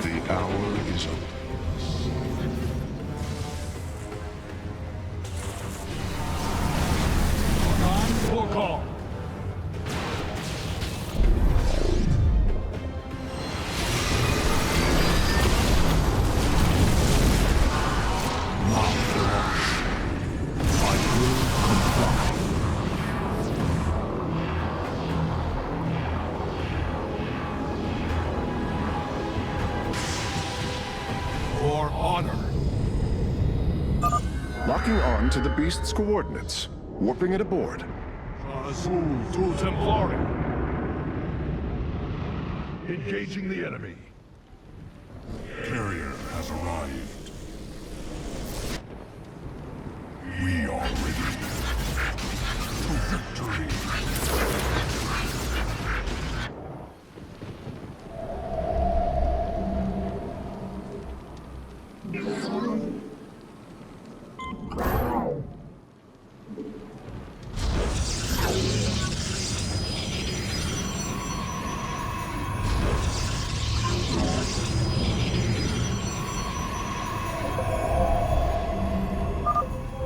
The hour is up. For call. Locking on to the beast's coordinates. Warping it aboard. Azul to Templari. Engaging the enemy. Carrier has arrived. We are ready. To victory.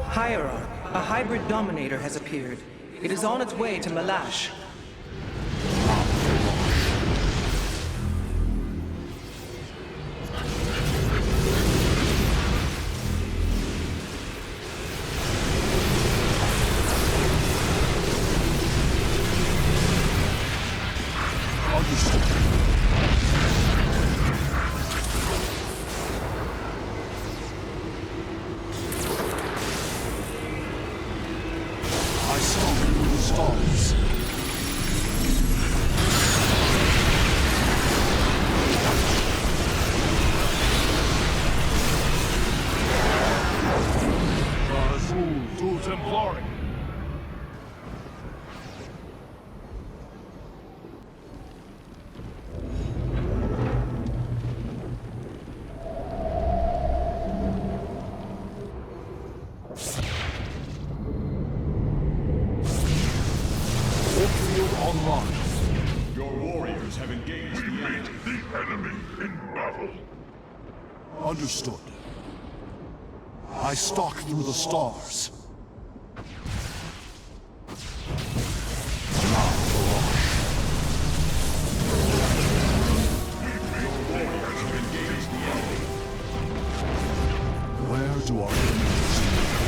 Hierarch, a hybrid dominator has appeared. It is on its way to Malash. Understood. I stalk through the stars. Where do our enemies live?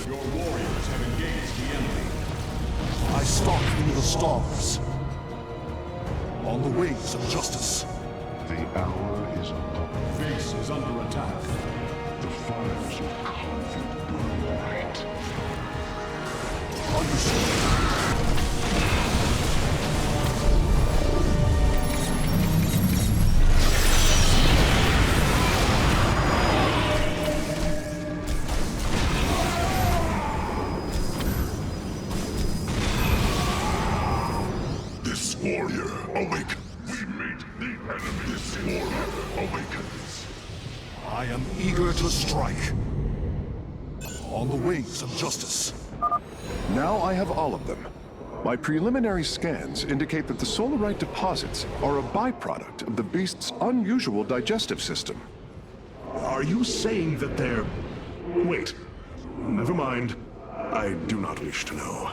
Your warriors have engaged the enemy. I stalk through the stars. On the ways of justice. The hour is upon. Base is under attack. The fires of conflict burn bright. Understood. This warrior awaken. We meet the enemy. This warrior awakens. I am eager to strike. On the ways of justice. Now I have all of them. My preliminary scans indicate that the solarite deposits are a byproduct of the beast's unusual digestive system. Are you saying that they're... Wait. Never mind. I do not wish to know.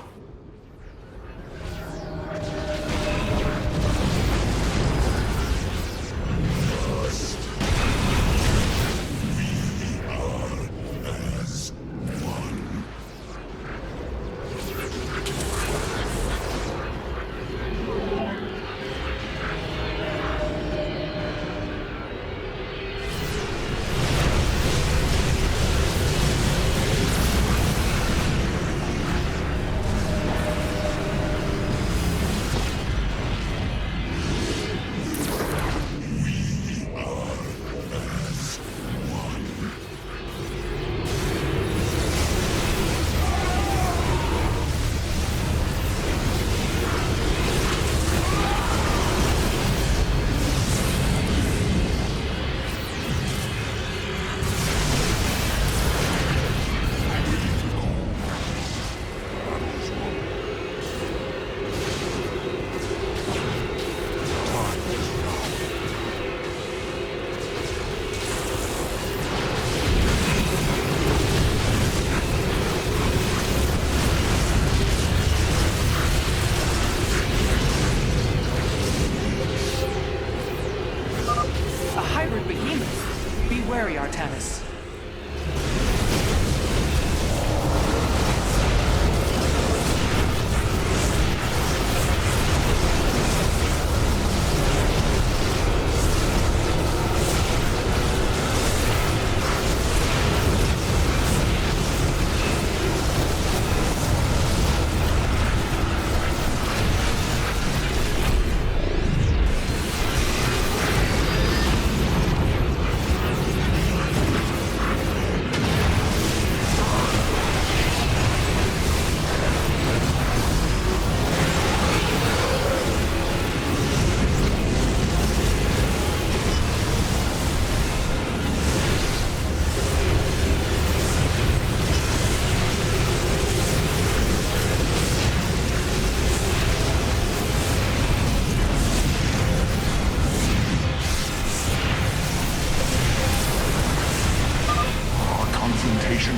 Be wary, Artanis.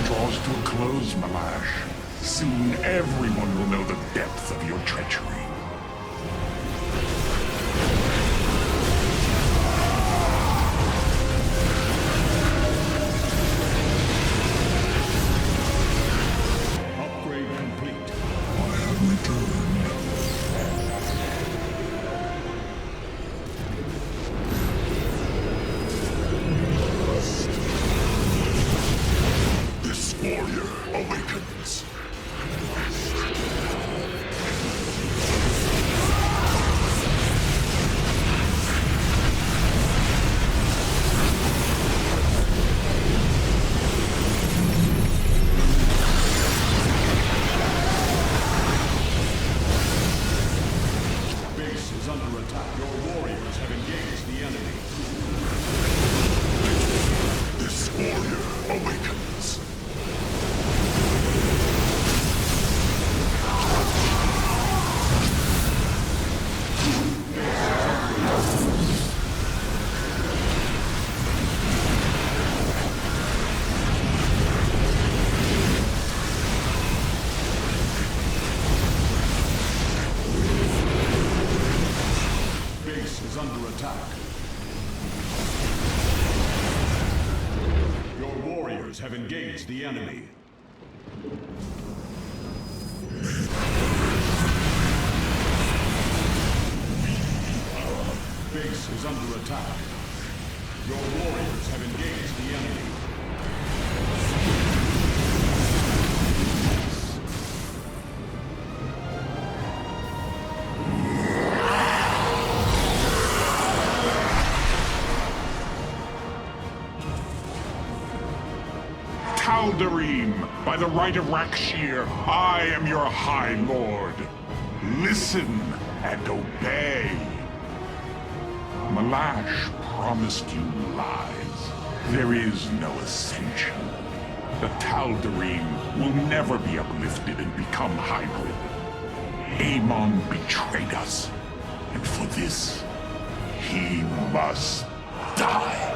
Draws to a close, Malash. Soon everyone will know the depth of your treachery. Upgrade complete. I have returned. This warrior awakens. warriors have engaged the enemy. Base is under attack. Your warriors have engaged the enemy. Tal'Darim, by the right of Rakshir, I am your High Lord. Listen and obey. Malash promised you lies. There is no ascension. The Tal'Darim will never be uplifted and become hybrid. Amon betrayed us, and for this, he must die.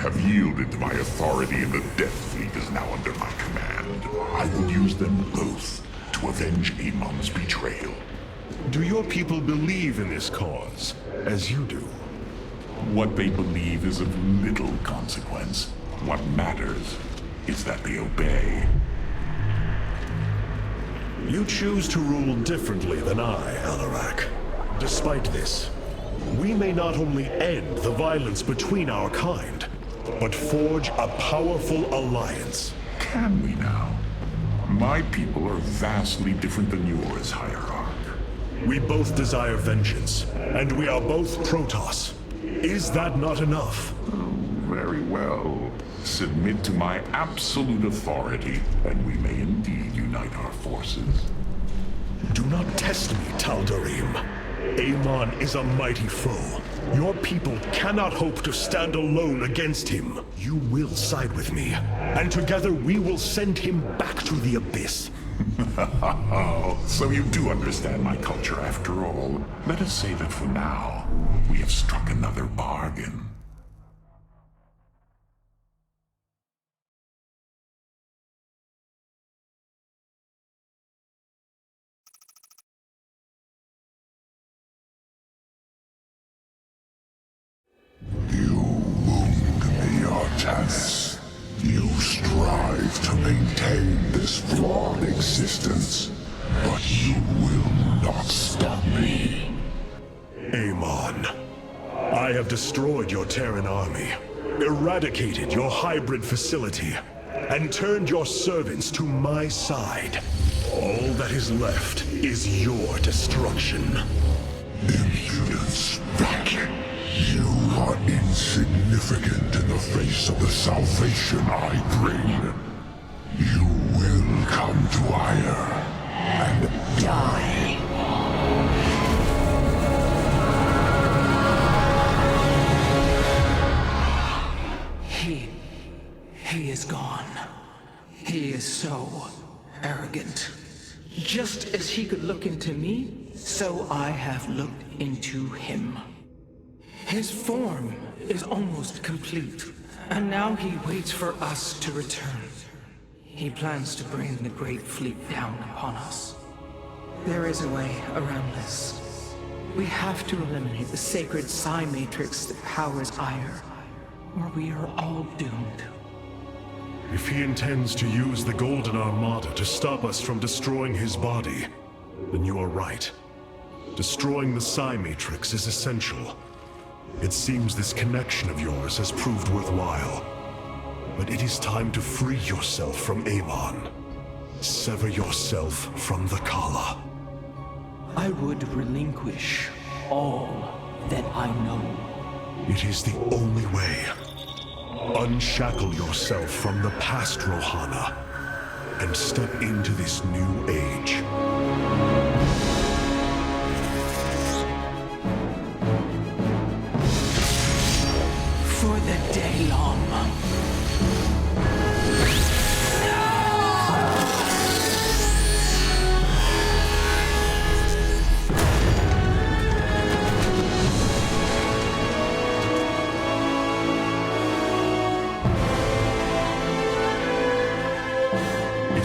Have yielded to my authority, and the Death Fleet is now under my command. I will use them both to avenge Amon's betrayal. Do your people believe in this cause, as you do? What they believe is of little consequence. What matters is that they obey. You choose to rule differently than I, Alarak. Despite this, we may not only end the violence between our kind, but forge a powerful alliance. Can we now? My people are vastly different than yours, Hierarch. We both desire vengeance, and we are both Protoss. Is that not enough? Oh, very well. Submit to my absolute authority, and we may indeed unite our forces. Do not test me, Tal'Darim. Amon is a mighty foe. Your people cannot hope to stand alone against him. You will side with me, and together we will send him back to the abyss. So you do understand my culture after all. Let us say that for now, we have struck another bargain. Artanis, you strive to maintain this flawed existence, but you will not stop me. Amon, I have destroyed your Terran army, eradicated your hybrid facility, and turned your servants to my side. All that is left is your destruction. Impudence, vacuum. You are insignificant in the face of the salvation I bring. You will come to Aiur and die. He is gone. He is so arrogant. Just as he could look into me, so I have looked into him. His form is almost complete, and now he waits for us to return. He plans to bring the Great Fleet down upon us. There is a way around this. We have to eliminate the sacred psi matrix that powers Aiur, or we are all doomed. If he intends to use the Golden Armada to stop us from destroying his body, then you are right. Destroying the psi matrix is essential. It seems this connection of yours has proved worthwhile. But it is time to free yourself from Amon. Sever yourself from the Khala. I would relinquish all that I know. It is the only way. Unshackle yourself from the past, Rohana, and step into this new age. For the day long.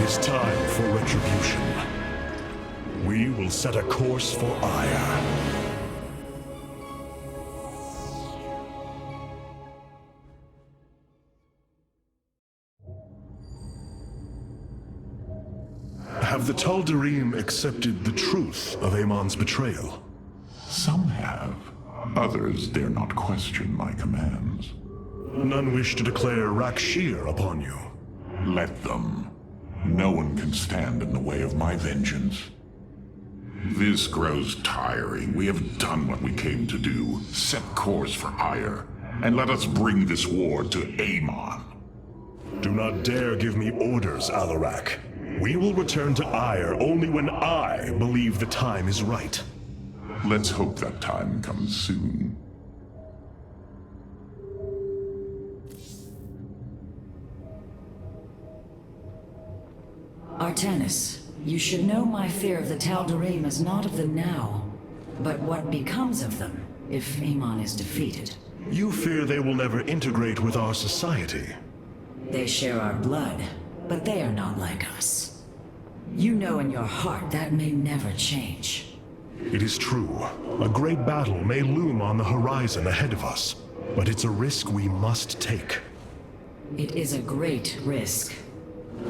is time for retribution. We will set a course for Aiur. Have the Tal'Darim accepted the truth of Amon's betrayal? Some have. Others dare not question my commands. None wish to declare Rakshir upon you. Let them. No one can stand in the way of my vengeance. This grows tiring. We have done what we came to do. Set course for Aiur, and let us bring this war to Amon. Do not dare give me orders, Alarak. We will return to Aiur only when I believe the time is right. Let's hope that time comes soon. Artanis, you should know my fear of the Tal'Darim is not of them now, but what becomes of them if Amon is defeated. You fear they will never integrate with our society. They share our blood, but they are not like us. You know in your heart that may never change. It is true. A great battle may loom on the horizon ahead of us, but it's a risk we must take. It is a great risk.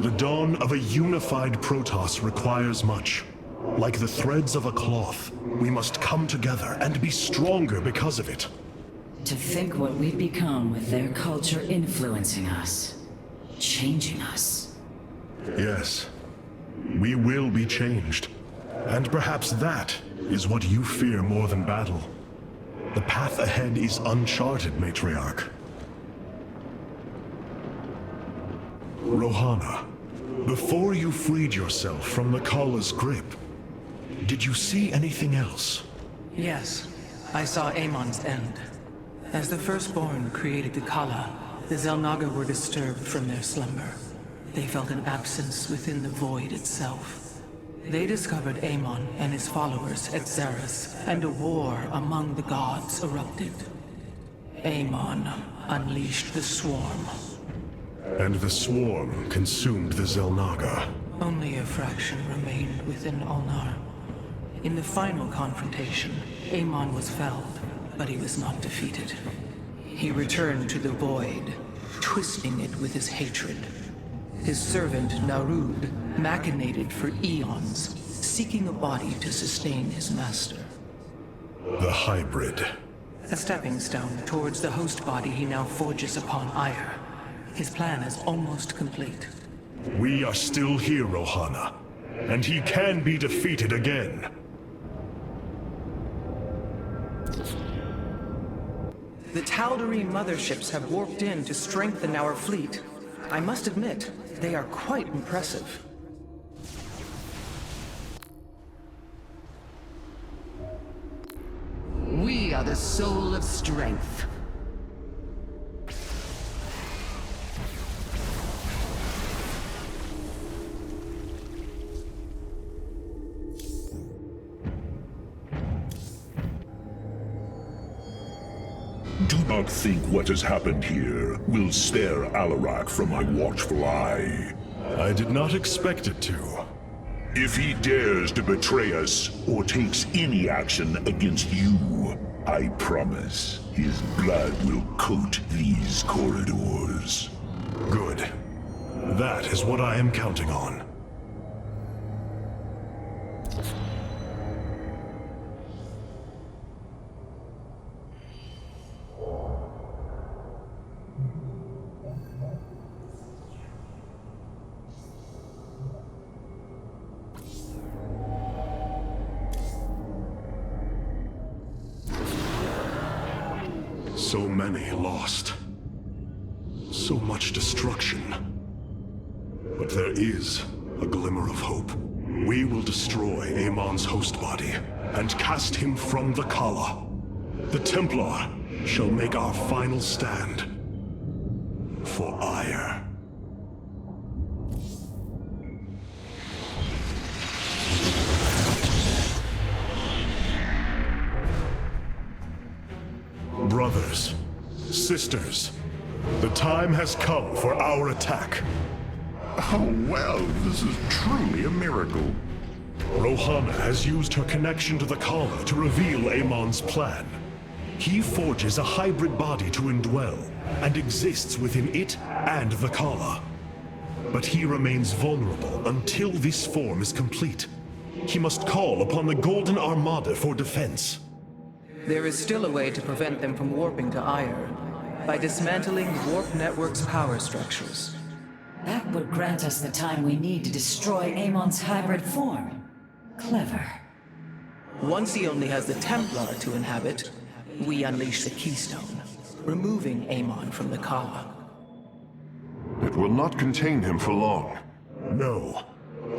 The dawn of a unified Protoss requires much. Like the threads of a cloth, we must come together and be stronger because of it. To think what we've become with their culture influencing us, changing us. Yes, we will be changed. And perhaps that is what you fear more than battle. The path ahead is uncharted, Matriarch. Rohana, before you freed yourself from the Kala's grip, did you see anything else? Yes, I saw Amon's end. As the Firstborn created the Kala, the Xel'Naga were disturbed from their slumber. They felt an absence within the void itself. They discovered Amon and his followers at Xeris, and a war among the gods erupted. Amon unleashed the Swarm. And the Swarm consumed the Xel'Naga. Only a fraction remained within Ulnar. In the final confrontation, Amon was felled, but he was not defeated. He returned to the Void, twisting it with his hatred. His servant, Narud, machinated for eons, seeking a body to sustain his master. The hybrid. A stepping stone towards the host body he now forges upon Aiur. His plan is almost complete. We are still here, Rohana, and he can be defeated again. The Tal'Darim motherships have warped in to strengthen our fleet. I must admit, they are quite impressive. We are the soul of strength. Do not think what has happened here will spare Alarak from my watchful eye. I did not expect it to. If he dares to betray us, or takes any action against you, I promise his blood will coat these corridors. Good. That is what I am counting on. So many lost. So much destruction. But there is a glimmer of hope. We will destroy Amon's host body and cast him from the Kala. The Templar shall make our final stand for Aiur. Brothers, sisters, the time has come for our attack. Oh, well, this is truly a miracle. Rohana has used her connection to the Kala to reveal Amon's plan. He forges a hybrid body to indwell, and exists within it and the Kala. But he remains vulnerable until this form is complete. He must call upon the Golden Armada for defense. There is still a way to prevent them from warping to Aiur, by dismantling the warp network's power structures. That would grant us the time we need to destroy Amon's hybrid form. Clever. Once he only has the Templar to inhabit, we unleash the Keystone, removing Amon from the Kala. It will not contain him for long. No,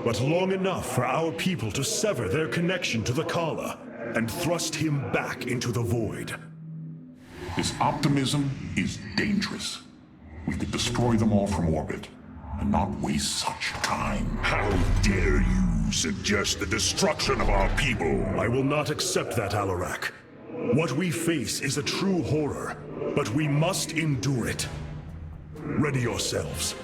but long enough for our people to sever their connection to the Kala and thrust him back into the void. His optimism is dangerous. We could destroy them all from orbit, and not waste such time. How dare you suggest the destruction of our people? I will not accept that, Alarak. What we face is a true horror, but we must endure it. Ready yourselves.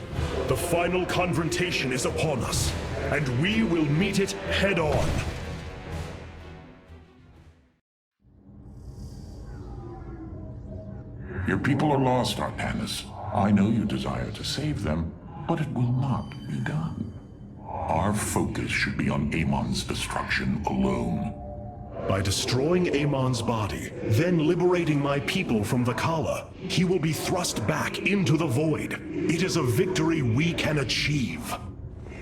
The final confrontation is upon us, and we will meet it head-on. Your people are lost, Artanis. I know you desire to save them, but it will not be done. Our focus should be on Amon's destruction alone. By destroying Amon's body, then liberating my people from the Kala, he will be thrust back into the void. It is a victory we can achieve.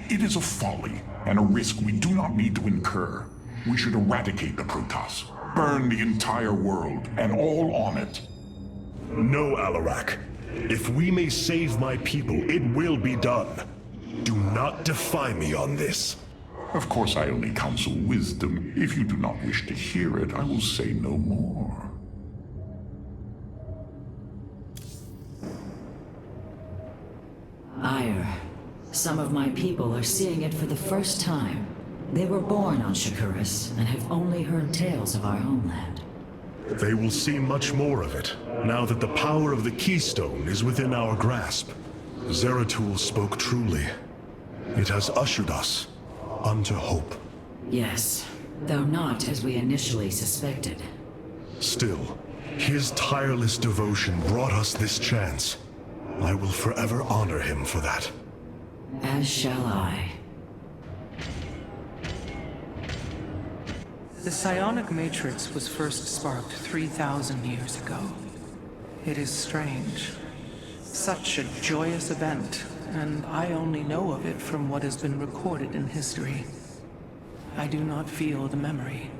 It is a folly, and a risk we do not need to incur. We should eradicate the Protoss, burn the entire world, and all on it. No, Alarak. If we may save my people, it will be done. Do not defy me on this. Of course, I only counsel wisdom. If you do not wish to hear it, I will say no more. Aiur. Some of my people are seeing it for the first time. They were born on Shakuras and have only heard tales of our homeland. They will see much more of it, now that the power of the Keystone is within our grasp. Zeratul spoke truly. It has ushered us unto hope. Yes, though not as we initially suspected. Still, his tireless devotion brought us this chance. I will forever honor him for that. As shall I. The psionic matrix was first sparked 3,000 years ago. It is strange. Such a joyous event, and I only know of it from what has been recorded in history. I do not feel the memory.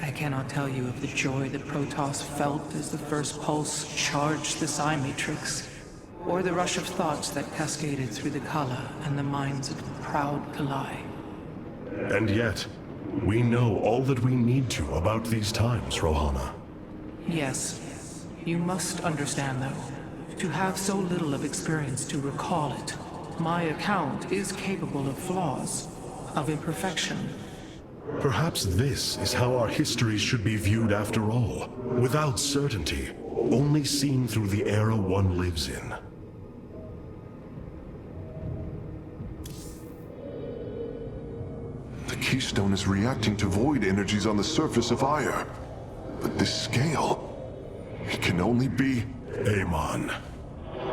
I cannot tell you of the joy that Protoss felt as the first pulse charged the psi matrix, or the rush of thoughts that cascaded through the Kala and the minds of the proud Kalai. And yet, we know all that we need to about these times, Rohana. Yes. You must understand, though, to have so little of experience to recall it, my account is capable of flaws, of imperfection. Perhaps this is how our histories should be viewed after all, without certainty, only seen through the era one lives in. The Keystone is reacting to void energies on the surface of Aiur. But this scale... it can only be... Amon.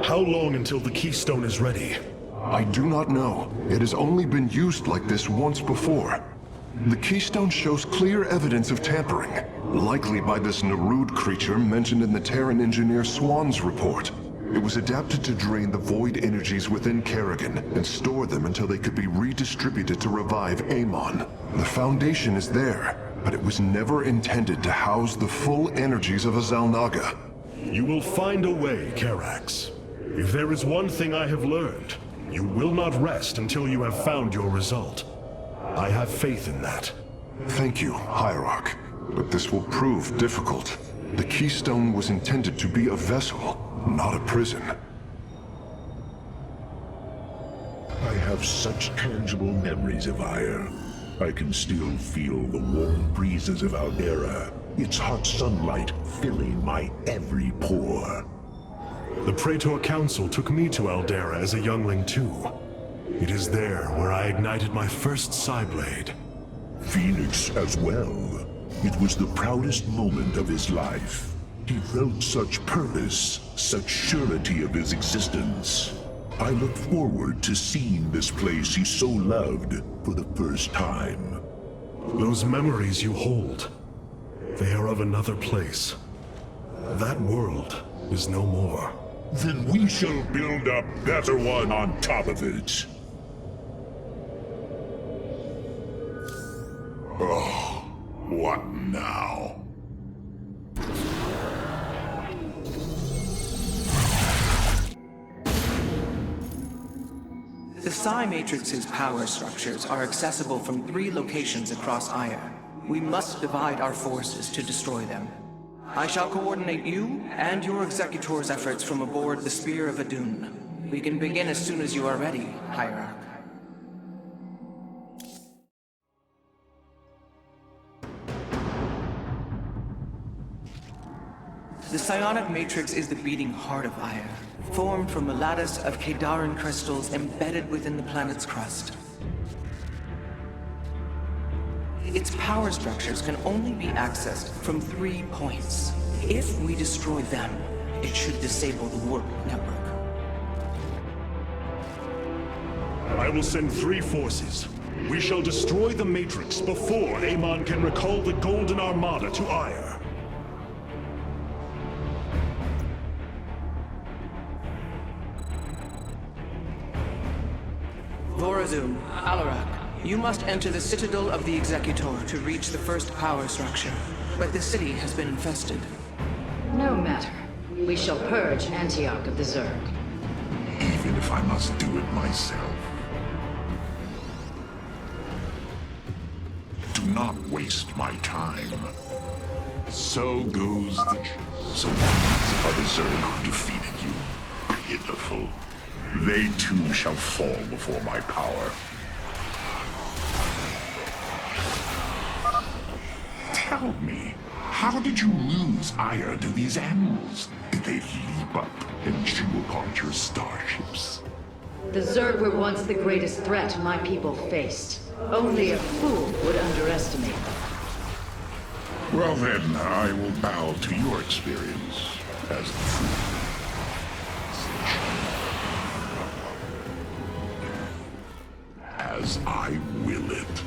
How long until the Keystone is ready? I do not know. It has only been used like this once before. The Keystone shows clear evidence of tampering, likely by this Narud creature mentioned in the Terran engineer Swan's report. It was adapted to drain the void energies within Kerrigan and store them until they could be redistributed to revive Amon. The foundation is there, but it was never intended to house the full energies of a Xel'Naga. You will find a way, Karax. If there is one thing I have learned, you will not rest until you have found your result. I have faith in that. Thank you, Hierarch. But this will prove difficult. The Keystone was intended to be a vessel, not a prison. I have such tangible memories of Aiur. I can still feel the warm breezes of Aldera, its hot sunlight filling my every pore. The Praetor Council took me to Aldera as a youngling too. It is there where I ignited my first Psyblade. Phoenix as well. It was the proudest moment of his life. He felt such purpose, such surety of his existence. I look forward to seeing this place he so loved for the first time. Those memories you hold, they are of another place. That world is no more. Then we shall build a better one on top of it. Oh, what now? The Psi Matrix's power structures are accessible from 3 locations across Aiur. We must divide our forces to destroy them. I shall coordinate you and your Executor's efforts from aboard the Spear of Adun. We can begin as soon as you are ready, Hierarch. The psionic matrix is the beating heart of Aiur, formed from a lattice of Kadaran crystals embedded within the planet's crust. Its power structures can only be accessed from 3 points. If we destroy them, it should disable the warp network. I will send 3 forces. We shall destroy the Matrix before Amon can recall the Golden Armada to Aiur. Vorazun, Alarak, you must enter the Citadel of the Executor to reach the first power structure. But the city has been infested. No matter. We shall purge Antioch of the Zerg. Even if I must do it myself. Do not waste my time. So goes the... So these are the Zerg who defeated you. Pitiful. They too shall fall before my power. Tell me, how did you lose Aiur to these animals? Did they leap up and chew apart your starships? The Zerg were once the greatest threat my people faced. Only a fool would underestimate them. Well then, I will bow to your experience as the fool. As I will it.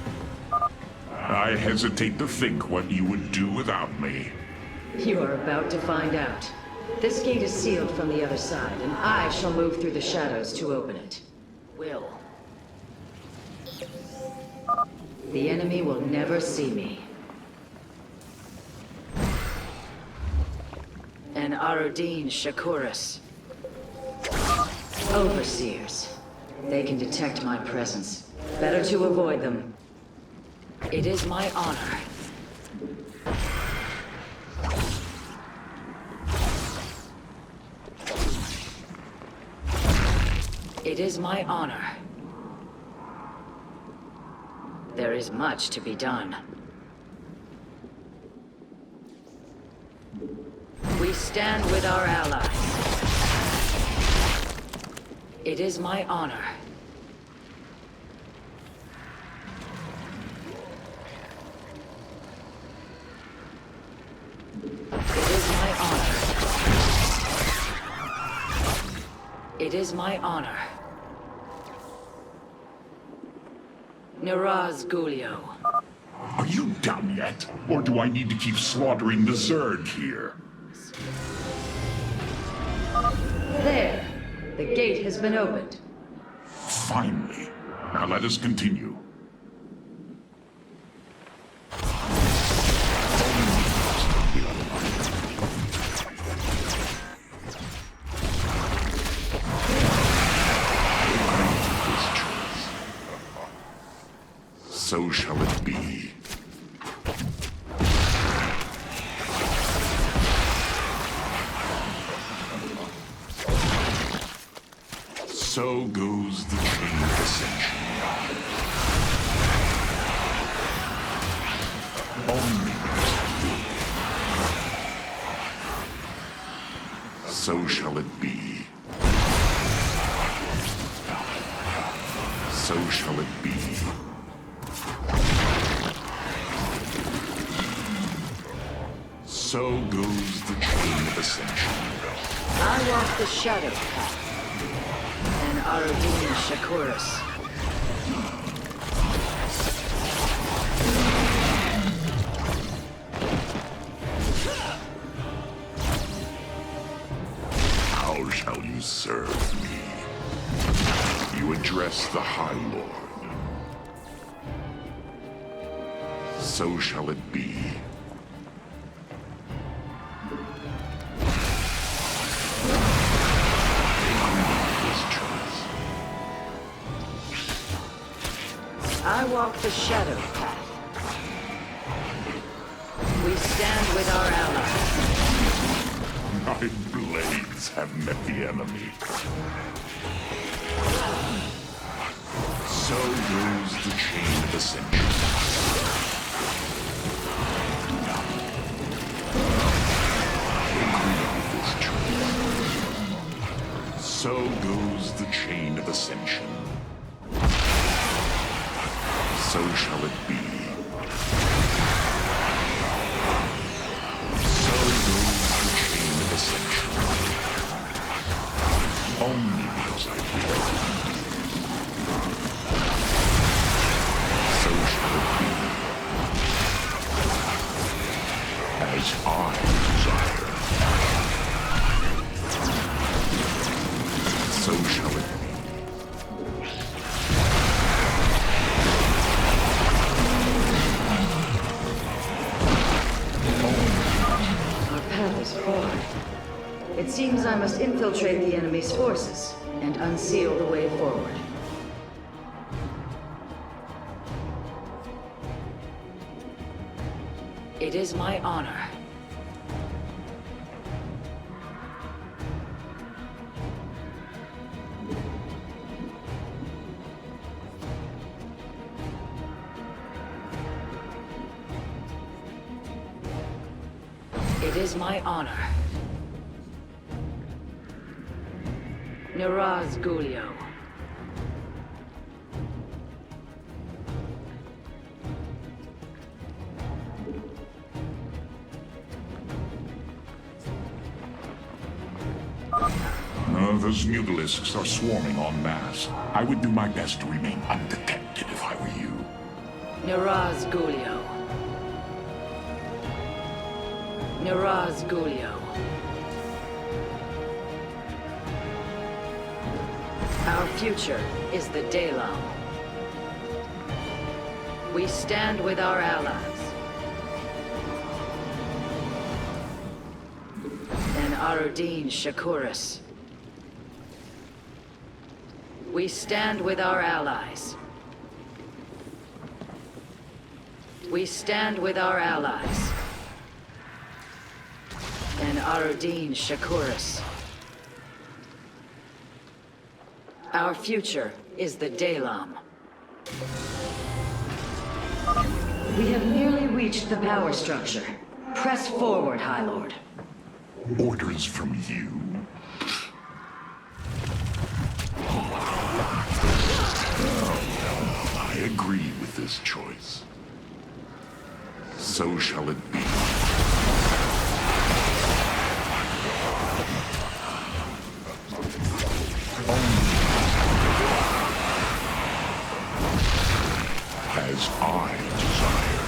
I hesitate to think what you would do without me. You are about to find out. This gate is sealed from the other side, and I shall move through the shadows to open it. Will. The enemy will never see me. And Arudin Shakuras. Overseers. They can detect my presence. Better to avoid them. It is my honor. It is my honor. There is much to be done. We stand with our allies. It is my honor. It is my honor. Niraz Gulio. Are you done yet? Or do I need to keep slaughtering the Zerg here? There. The gate has been opened. Finally. Now let us continue. So shall it be. So goes the chain of ascension. Only so shall it be. So shall it be. So goes the chain of ascension. I walk the shadow path. And Artanis Shakuras. How shall you serve me? You address the High Lord. So shall it be. I walk the shadow path. We stand with our allies. My blades have met the enemy. So goes the chain of ascension. So goes the chain of ascension. So shall it be. So goes the chain of ascension. Only because I will. So shall it be. As I desire. So shall it be. It seems I must infiltrate the enemy's forces and unseal the way forward. It is my honor. It is my honor. Niraz Gulio. Those mutalisks are swarming en masse. I would do my best to remain undetected if I were you. Niraz Gulio. Niraz Gulio. Our future is the Dalam. We stand with our allies. And Arudin Shakuras. We stand with our allies. We stand with our allies. And Arudin Shakuras. Our future is the Dalam. We have nearly reached the power structure. Press forward, High Lord. Orders from you? I agree with this choice. So shall it be. As I desire.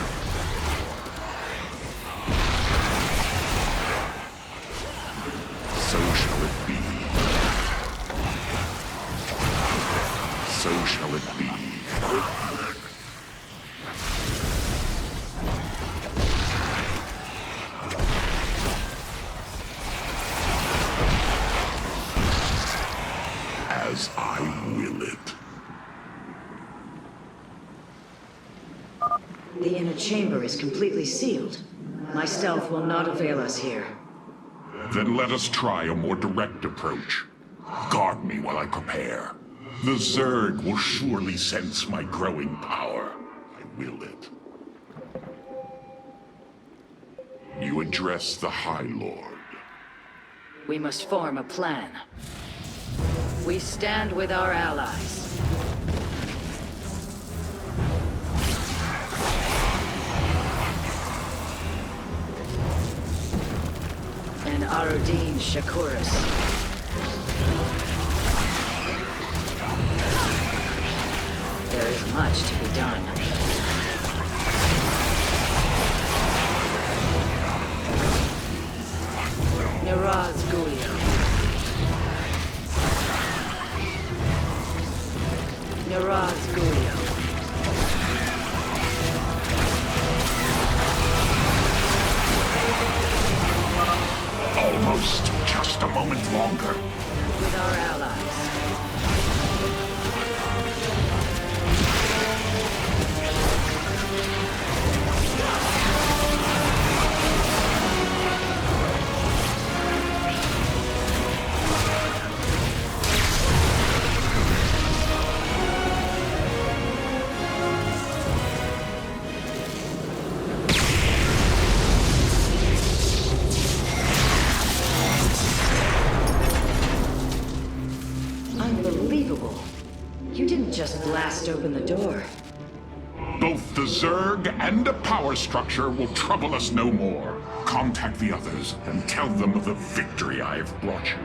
So shall it be. So shall it be. As I will it. The inner chamber is completely sealed. My stealth will not avail us here. Then let us try a more direct approach. Guard me while I prepare. The Zerg will surely sense my growing power. I will it. You address the High Lord. We must form a plan. We stand with our allies. and Arudin Shakuris. There is much to be done. Niraz Gulio. Niraz Gulio. Almost. Just a moment longer. With our allies. Unbelievable. You didn't just blast open the door. Both the Zerg and the power structure will trouble us no more. Contact the others and tell them of the victory I have brought you.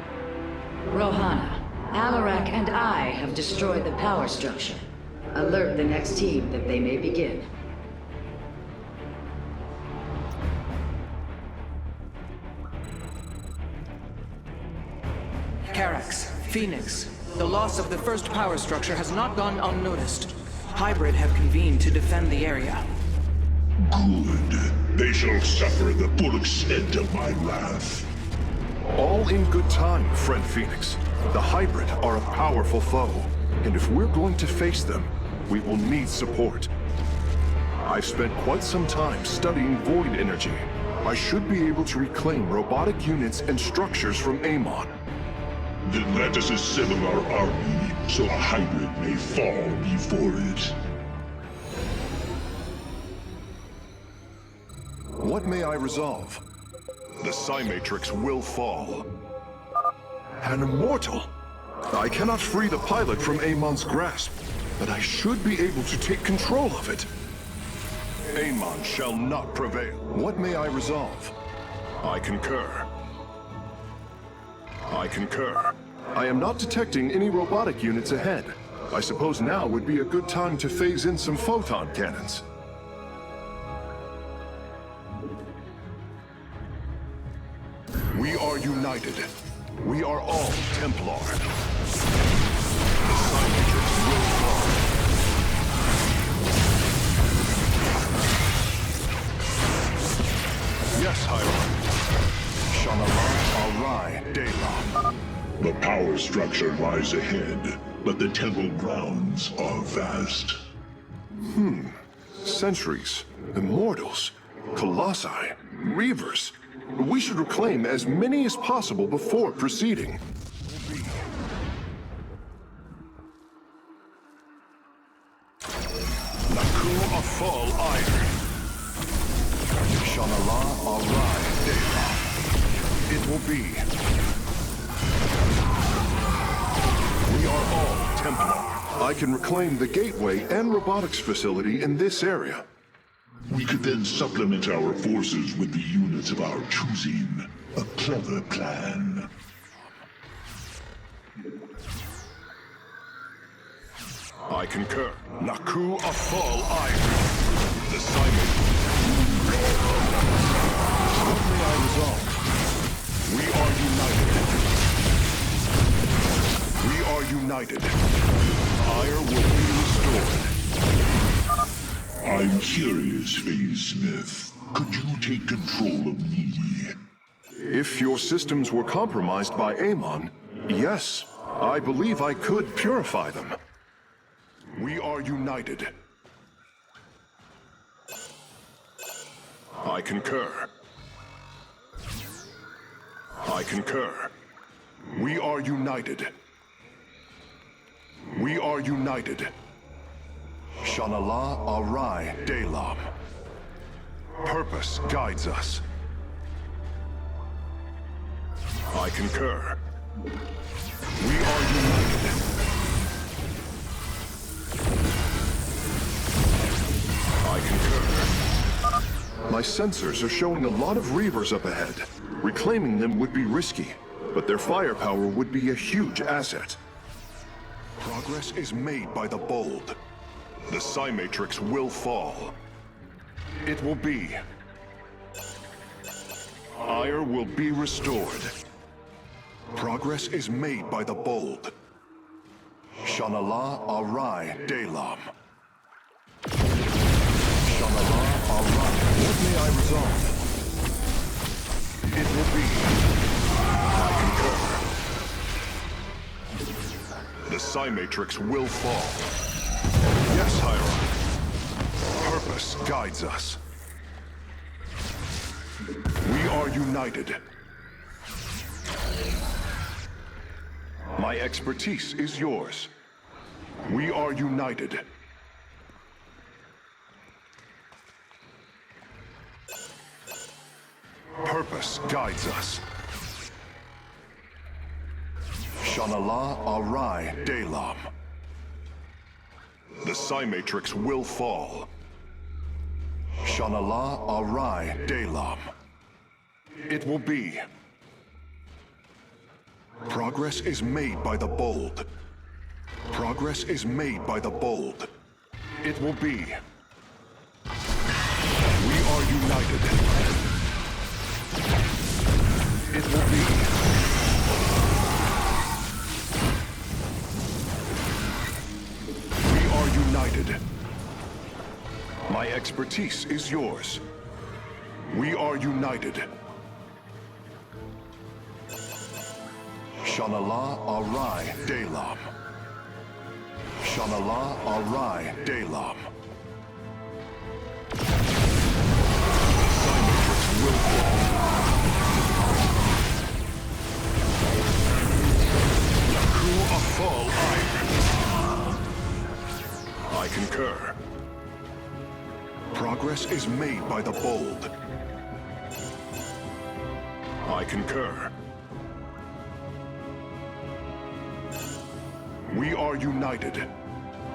Rohana, Alarak and I have destroyed the power structure. Alert the next team that they may begin. Carax, Phoenix, the loss of the first power structure has not gone unnoticed. Hybrid have convened to defend the area. Good. They shall suffer the full extent of my wrath. All in good time, friend Phoenix. The Hybrid are a powerful foe, and if we're going to face them, we will need support. I've spent quite some time studying void energy. I should be able to reclaim robotic units and structures from Amon. Then let us assemble our army, so a Hybrid may fall before it. What may I resolve? The Psi Matrix will fall. An immortal! I cannot free the pilot from Amon's grasp, but I should be able to take control of it. Amon shall not prevail. What may I resolve? I concur. I concur. I am not detecting any robotic units ahead. I suppose now would be a good time to phase in some photon cannons. We are united. We are all Templar. The Psi Matrix will fall. Yes, hierarch. Shanalan Arai Delam. The power structure lies ahead, but the temple grounds are vast. Sentries, Immortals, Colossi, Reavers. We should reclaim as many as possible before proceeding. Naku Afal Aiur. Shanala Arai Delam. It will be. We are all Templar. I can reclaim the gateway and robotics facility in this area. We could then supplement our forces with the units of our choosing. A clever plan. I concur. Naku Afal Aiur. The Psi Matrix. What may I resolve? We are united. We are united. Aiur will be restored. I'm curious, Phase Smith. Could you take control of me? If your systems were compromised by Amon, yes, I believe I could purify them. We are united. I concur. I concur. We are united. We are united. Shanala Arai Delam. Purpose guides us. I concur. We are united. I concur. My sensors are showing a lot of Reavers up ahead. Reclaiming them would be risky, but their firepower would be a huge asset. Progress is made by the bold. The Psi-Matrix will fall. It will be. Aiur will be restored. Progress is made by the bold. Shanala Arai Delam. Shanala Arai. What may I resolve? It will be. I concur. The Psi-Matrix will fall. Yes, hierarch. Purpose guides us. We are united. My expertise is yours. We are united. Purpose guides us. Shanala Arai Delam. The Psi-Matrix will fall. Shanala Arai Delam. It will be. Progress is made by the bold. Progress is made by the bold. It will be. We are united. It will be. We are united. My expertise is yours. We are united. Shanala Arai Delam. Shanala Arai Delam. Psi-Matrix will fall. Yaku Afal Aiur. I concur. Progress is made by the bold. I concur. We are united.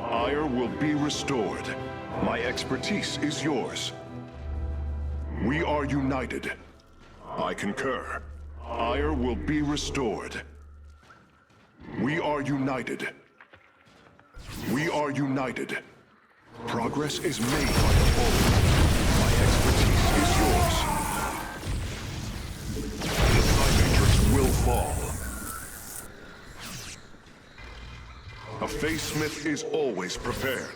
Aiur will be restored. My expertise is yours. We are united. I concur. Aiur will be restored. We are united. We are united. Progress is made by the bold. My expertise is yours. The Psi-Matrix will fall. A Phase-Smith is always prepared.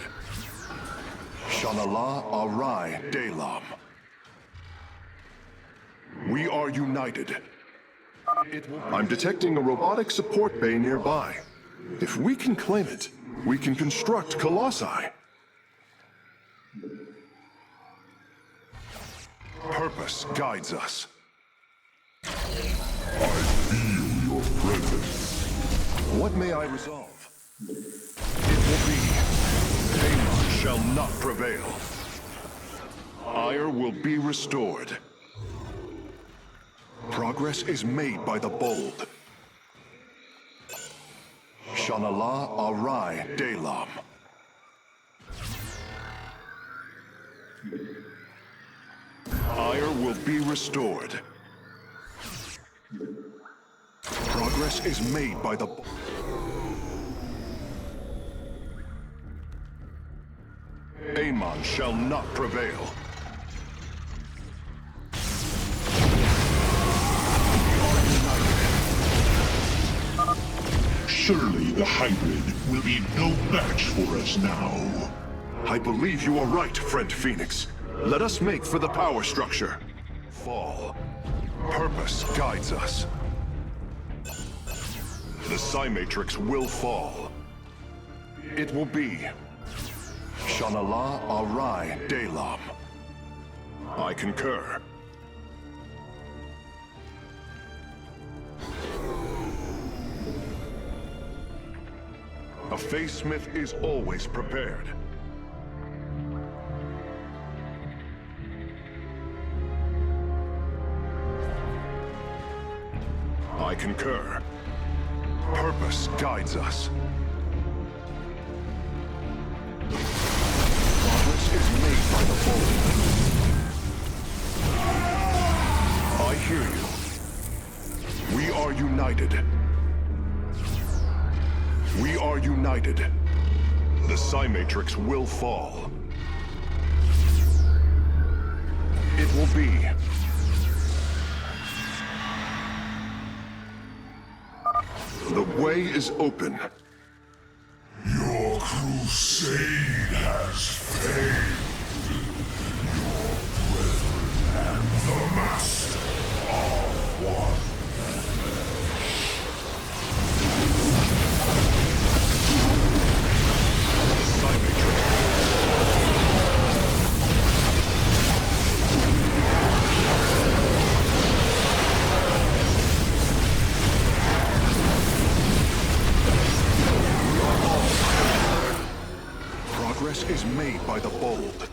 Shanala Arai Delam. We are united. I'm detecting a robotic support bay nearby. If we can claim it, we can construct Colossi. Purpose guides us. I feel your presence. What may I resolve? It will be. Amon shall not prevail. Aiur will be restored. Progress is made by the bold. Shanala Arai Delam. Aiur will be restored. Progress is made by the... Amon shall not prevail. Surely the hybrid will be no match for us now. I believe you are right, friend Phoenix. Let us make for the power structure. Fall. Purpose guides us. The Psi-Matrix will fall. It will be. Shanala Arai Delam. I concur. A Phase-Smith is always prepared. I concur. Purpose guides us. Progress is made by the bold. I hear you. We are united. We are united. The Psi-Matrix will fall. It will be. The way is open. Your crusade has failed. Your brethren and the Master are one. Progress is made by the bold.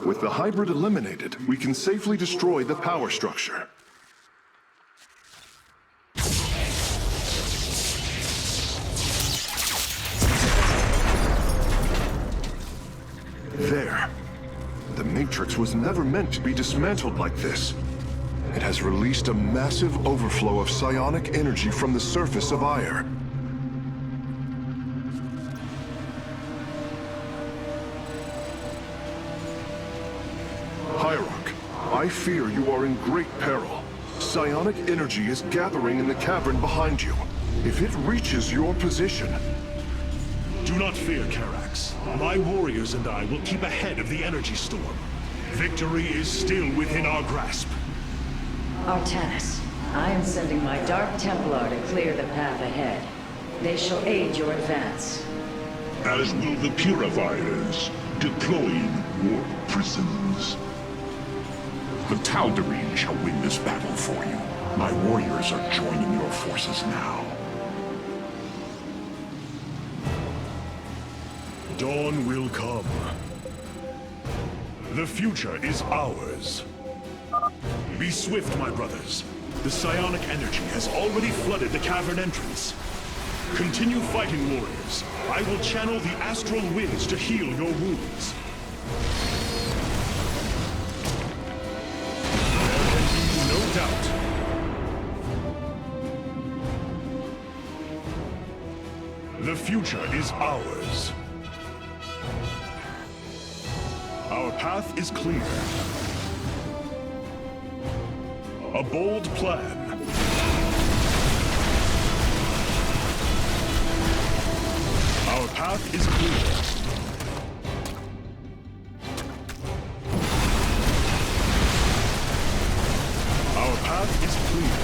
With the hybrid eliminated, we can safely destroy the power structure. There. The Matrix was never meant to be dismantled like this. It has released a massive overflow of psionic energy from the surface of Aiur. Hierarch, I fear you are in great peril. Psionic energy is gathering in the cavern behind you. If it reaches your position... Do not fear, Karax. My warriors and I will keep ahead of the energy storm. Victory is still within our grasp. Artanis, I am sending my Dark Templar to clear the path ahead. They shall aid your advance. As will the Purifiers, deploying warp prisons. The Tal'Darim shall win this battle for you. My warriors are joining your forces now. Dawn will come. The future is ours. Be swift, my brothers. The psionic energy has already flooded the cavern entrance. Continue fighting, warriors. I will channel the astral winds to heal your wounds. There can be no doubt. The future is ours. Our path is clear. A bold plan. Our path is clear. Our path is clear.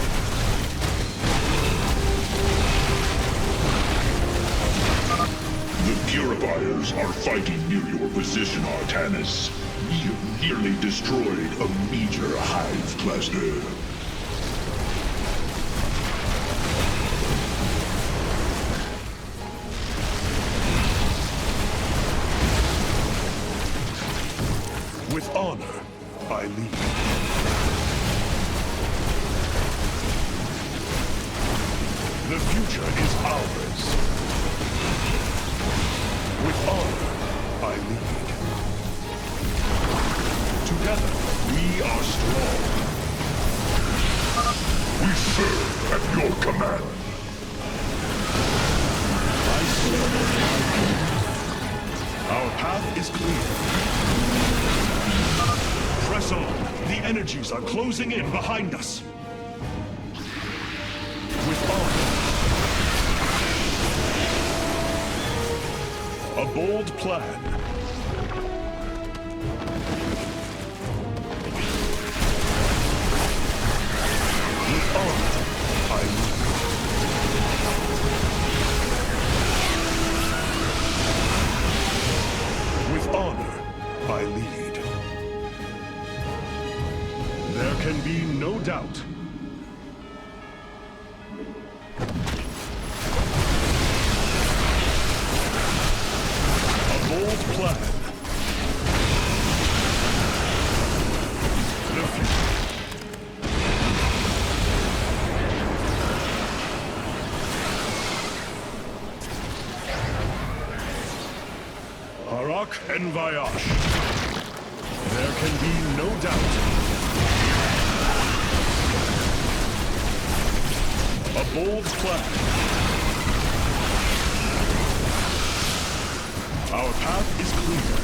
The Purifiers are fighting near your position, Artanis. You nearly destroyed a major hive cluster. With honor, I lead. The future is ours. With honor, I lead. Together, we are strong. We serve at your command. I serve. Our path is clear. Press on. The energies are closing in behind us. With honor. A bold plan. With honor, I lead. With honor, I lead. There can be no doubt. A bold plan. The future. Harak and Vayash. There can be no doubt. A bold plan. Our path is clear.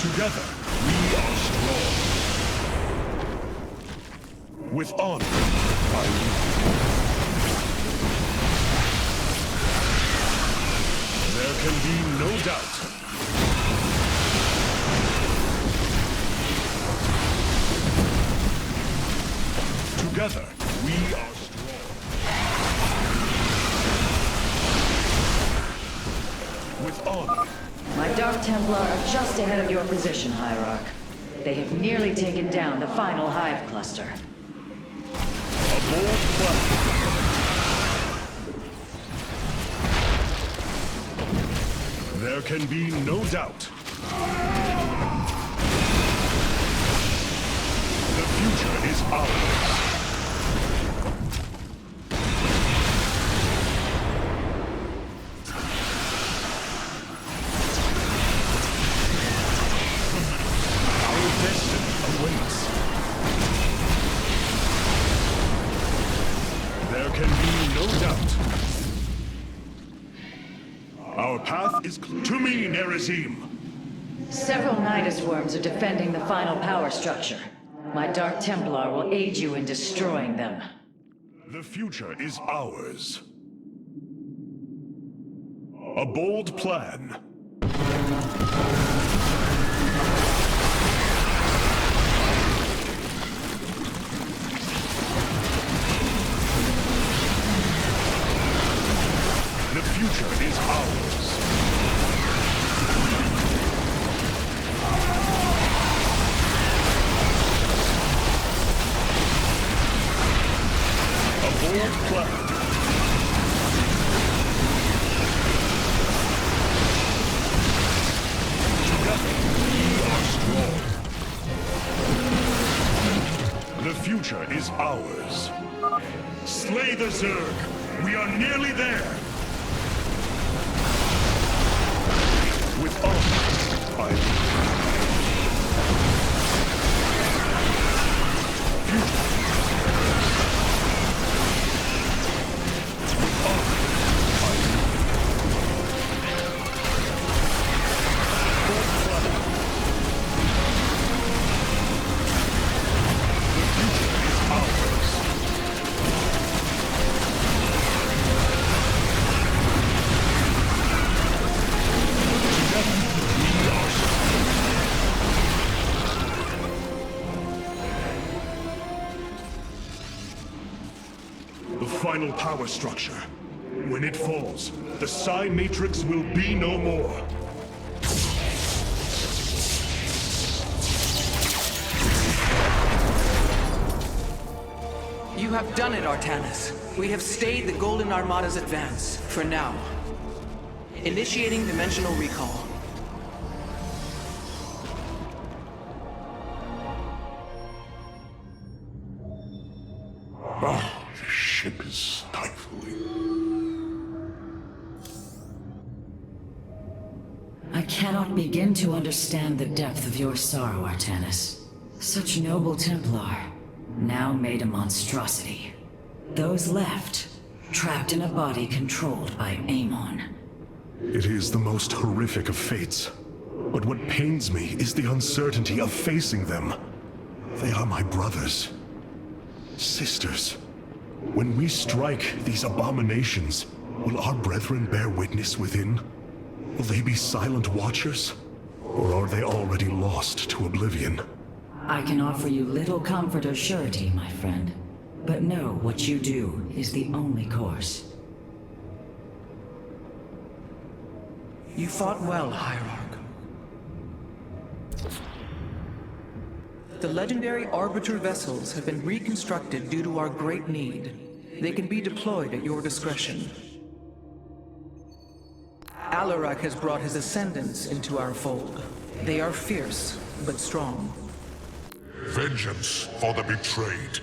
Together, we are strong. With honor, I lead. There can be no doubt. Together, we are strong. With honor. My Dark Templar are just ahead of your position, Hierarch. They have nearly taken down the final hive cluster. A bold plan. There can be no doubt. The future is ours. Our destiny awaits. There can be no doubt. Our path is to me, Nerazim. Several Nidus worms are defending the final power structure. My Dark Templar will aid you in destroying them. The future is ours. A bold plan. The future is ours. A bold plan. Together, we are strong. The future is ours. Slay the Zerg. We are nearly there. With honor, I lead. Future. With honor, I lead. Bold plan. The future is ours. The final power structure. When it falls, the Psi Matrix will be no more. You have done it, Artanis. We have stayed the Golden Armada's advance, for now. Initiating dimensional recall. Ah, the ship is stifling. I cannot begin to understand the depth of your sorrow, Artanis. Such noble Templar, now made a monstrosity. Those left, trapped in a body controlled by Amon. It is the most horrific of fates. But what pains me is the uncertainty of facing them. They are my brothers. Sisters. When we strike these abominations, will our brethren bear witness within? Will they be silent watchers? Or are they already lost to oblivion? I can offer you little comfort or surety, my friend. But know what you do is the only course. You fought well, Hierarch. The legendary Arbiter vessels have been reconstructed due to our great need. They can be deployed at your discretion. Alarak has brought his ascendants into our fold. They are fierce, but strong. Vengeance for the betrayed.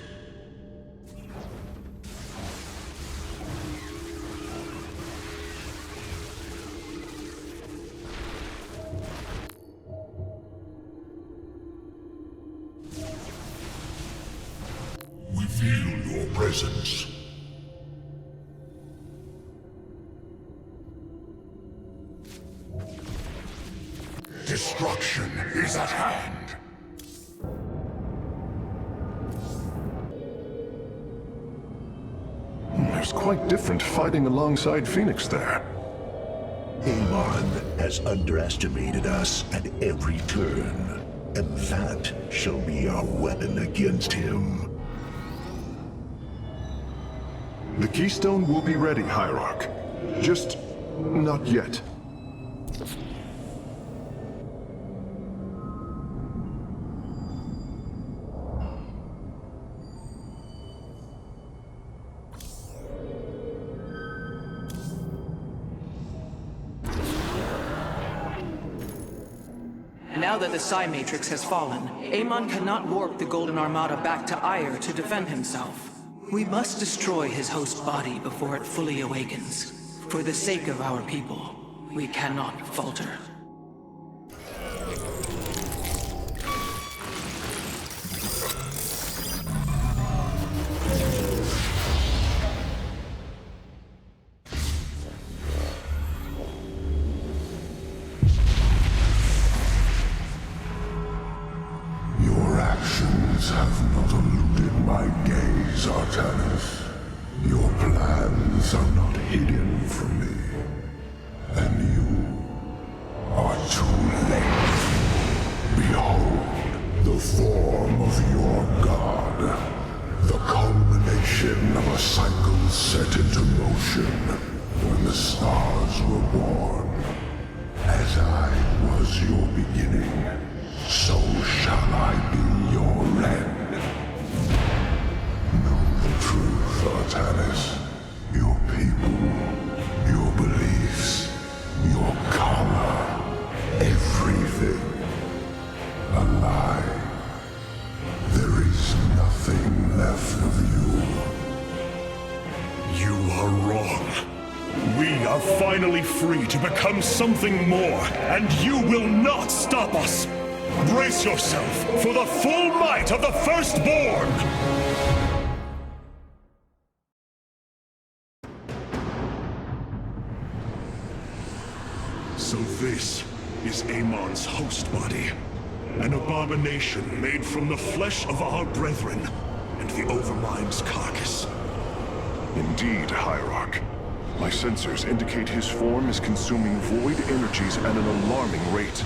We feel your presence. Destruction is at hand. It's quite different fighting alongside Phoenix there. Amon has underestimated us at every turn, and that shall be our weapon against him. The Keystone will be ready, Hierarch. Just not yet. Now that the Psi Matrix has fallen, Amon cannot warp the Golden Armada back to Aiur to defend himself. We must destroy his host body before it fully awakens. For the sake of our people, we cannot falter. Have not eluded my gaze, Artanis. Your plans are not hidden from me. And you are too late. Behold, the form of your god. The culmination of a cycle set into motion when the stars were born. As I was your beginning, so shall I be your end. Know the truth, Artanis. Your people, your beliefs, your color, everything. A lie. There is nothing left of you. You are wrong. We are finally free to become something more, and you will not stop us! Brace yourself for the full might of the Firstborn! So this is Amon's host body. An abomination made from the flesh of our brethren and the Overmind's carcass. Indeed, Hierarch. My sensors indicate his form is consuming void energies at an alarming rate.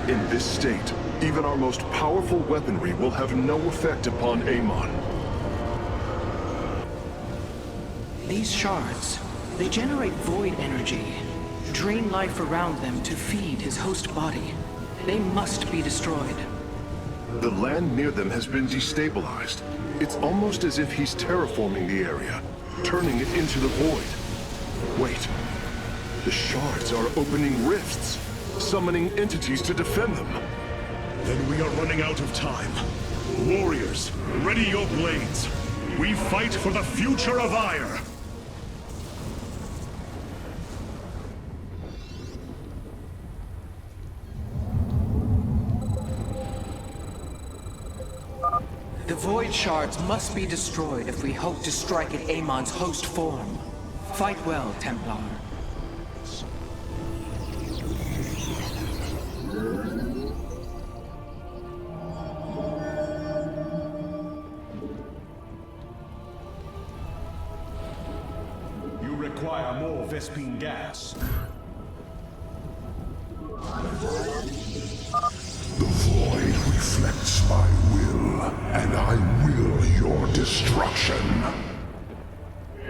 In this state, even our most powerful weaponry will have no effect upon Amon. These shards, they generate void energy, drain life around them to feed his host body. They must be destroyed. The land near them has been destabilized. It's almost as if he's terraforming the area, turning it into the void. Wait. The shards are opening rifts, summoning entities to defend them. Then we are running out of time. Warriors, ready your blades. We fight for the future of Aiur. The void shards must be destroyed if we hope to strike at Amon's host form. Fight well, Templar. You require more Vespine gas. The void reflects my will, and I will your destruction.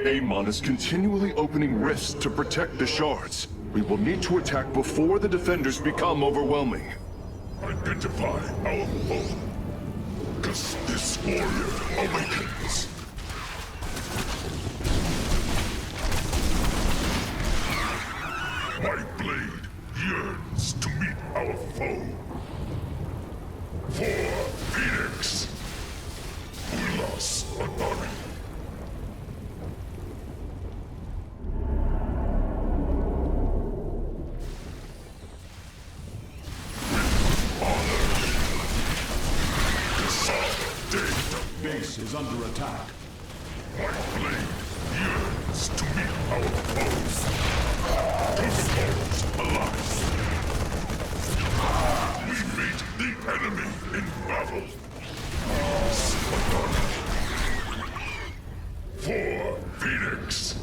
Amon is continually opening rifts to protect the shards. We will need to attack before the defenders become overwhelming. Identify our foe, because this warrior awakens. My blade yearns to meet our foe. For Phoenix, Ulas Atari. Base is under attack. our foes. Those foes alive. We meet the enemy in battle. For Phoenix.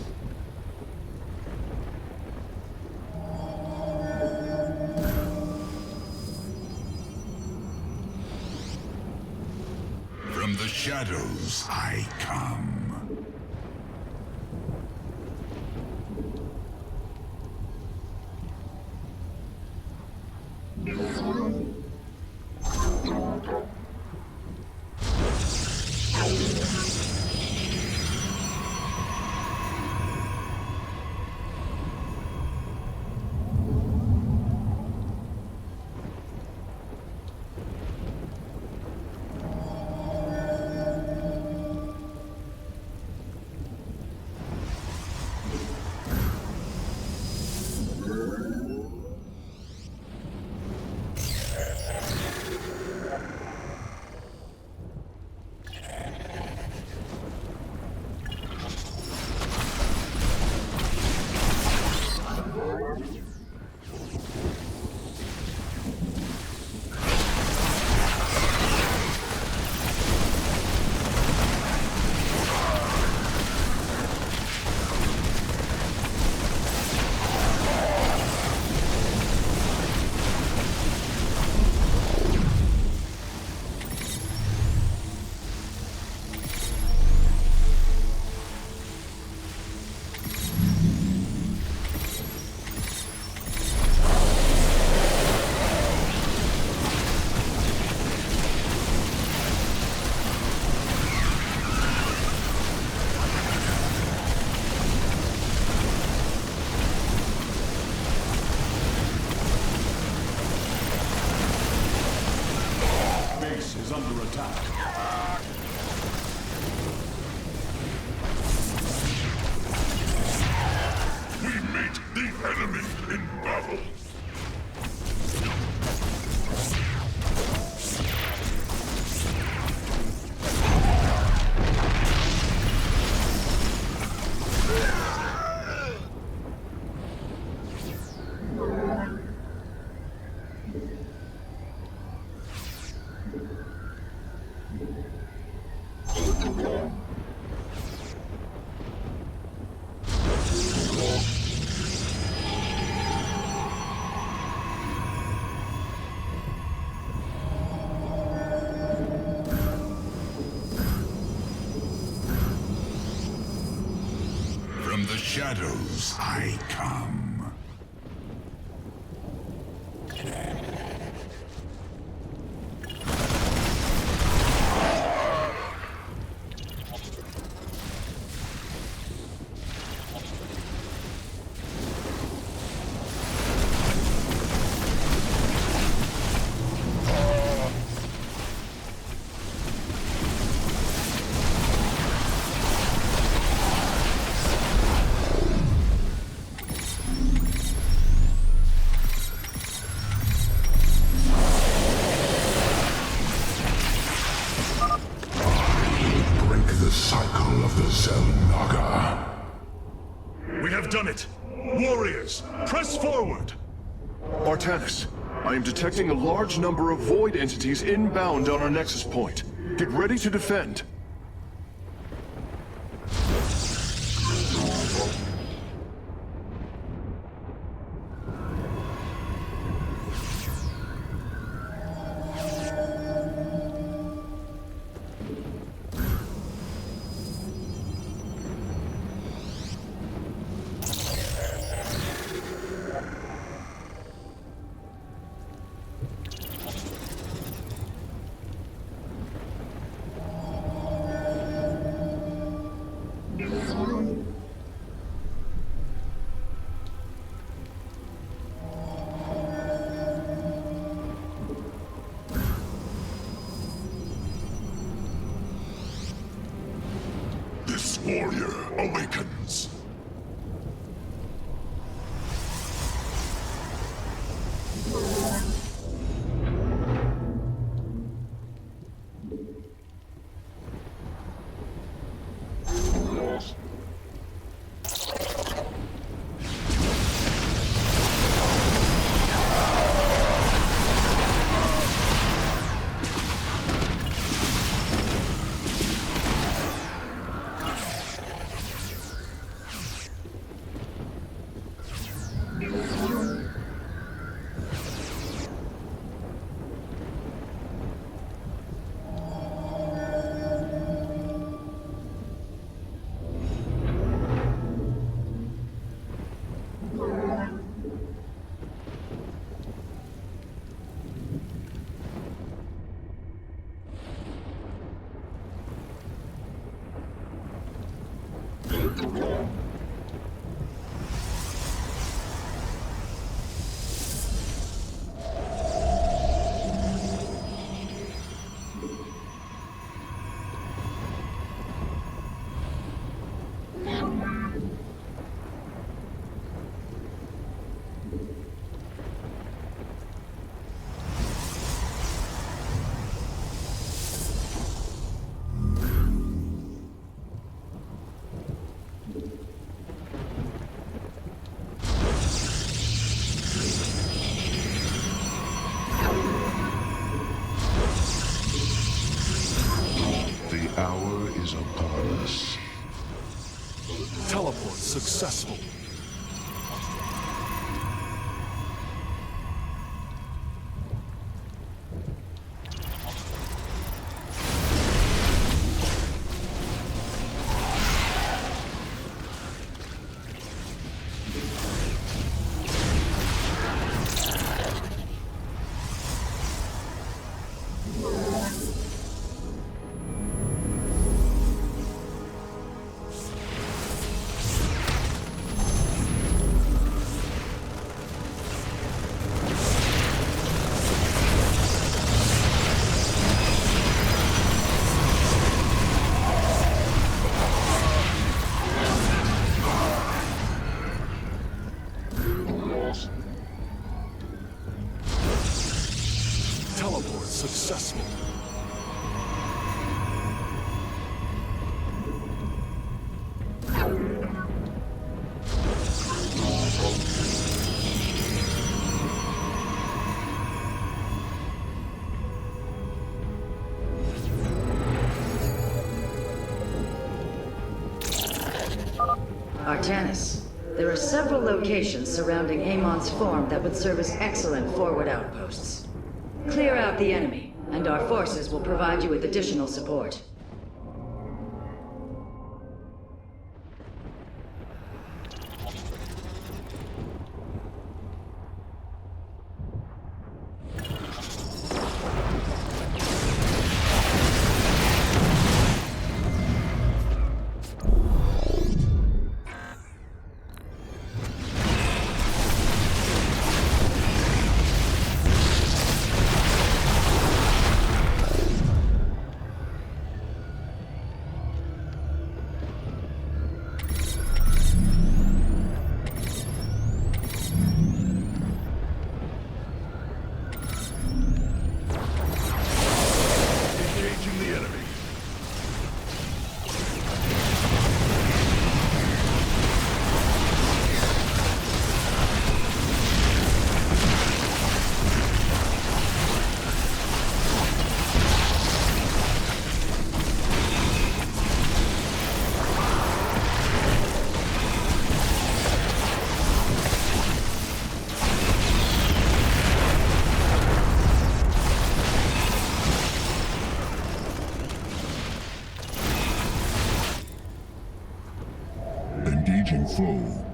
From the shadows I come. Is under attack. We meet the enemy in battle. From the shadows I come. We have done it! Warriors, press forward! Artanis, I am detecting a large number of void entities inbound on our nexus point. Get ready to defend. This warrior awakens. The hour is upon us. Teleport successful. Teleport successful. Artanis, there are several locations surrounding Amon's Form that would serve as excellent forward outposts. Clear out the enemy, and our forces will provide you with additional support. Engaging foe.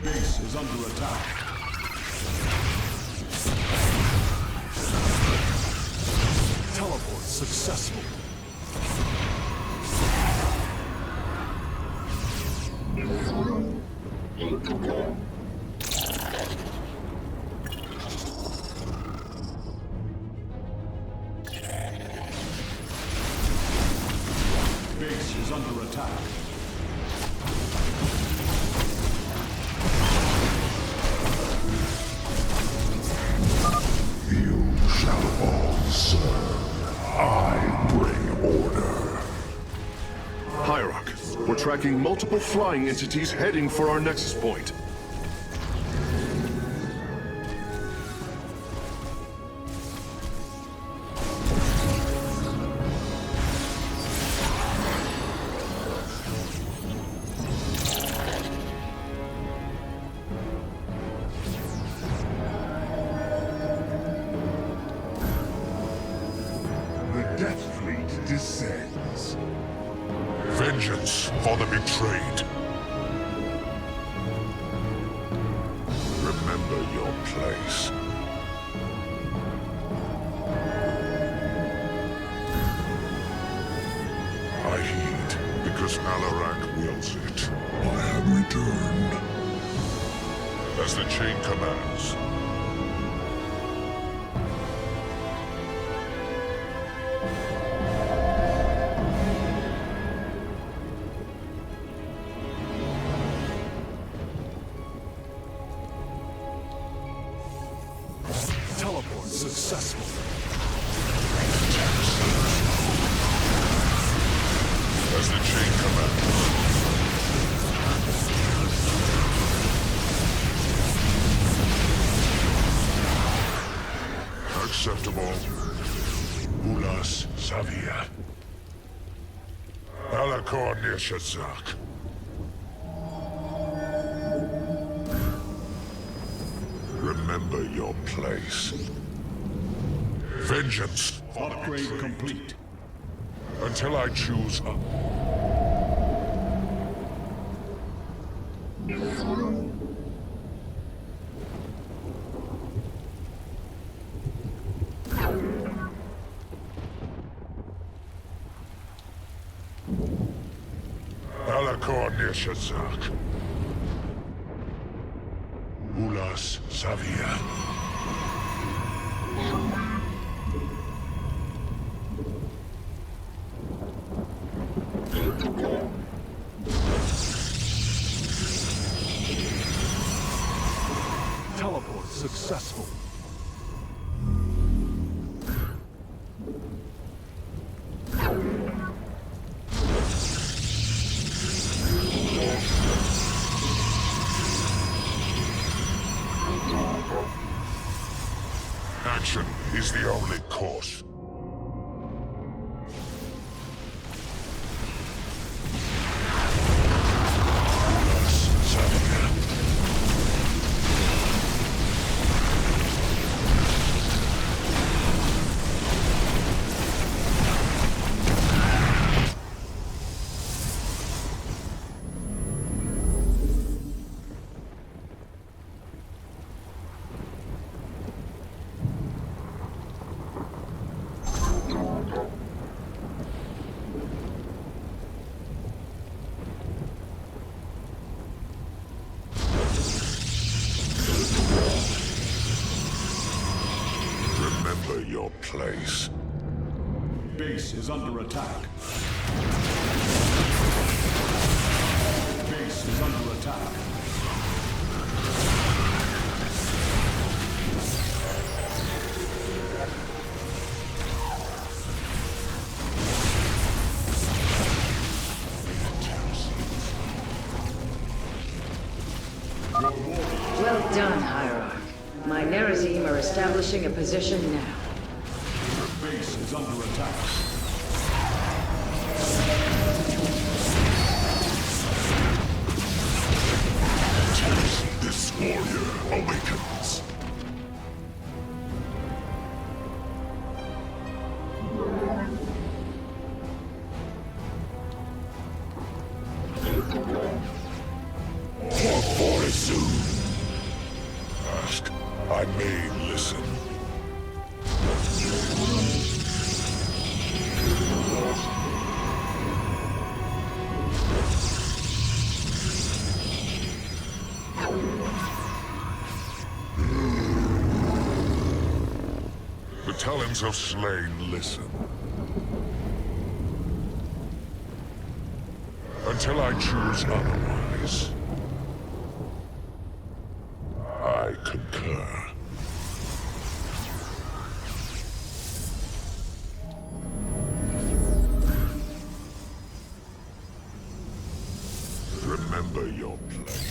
Base is under attack. Teleport successful. Base is under attack. You shall all serve. I bring order. Hierarch, we're tracking multiple flying entities heading for our nexus point. saw the betrayed. Remember your place. I heed, because Alarak wills it. I have returned. As the chain commands. Teleport successful. As the chain commands. Acceptable. Ulas Xavier. Alakor Nishazak. Remember your place. Vengeance. Upgrade complete. Until I choose a... Alakor Nishazak. Ulas Xavier. Teleport successful. Action is the only course. Remember your place. Base is under attack. Base is under attack. Well done, Hierarch. My Nerazim are establishing a position now. Your base is under attack. This warrior awakens. For soon. Ask, I may listen. The talons of slain listen. Until I choose otherwise. I concur. Remember your place.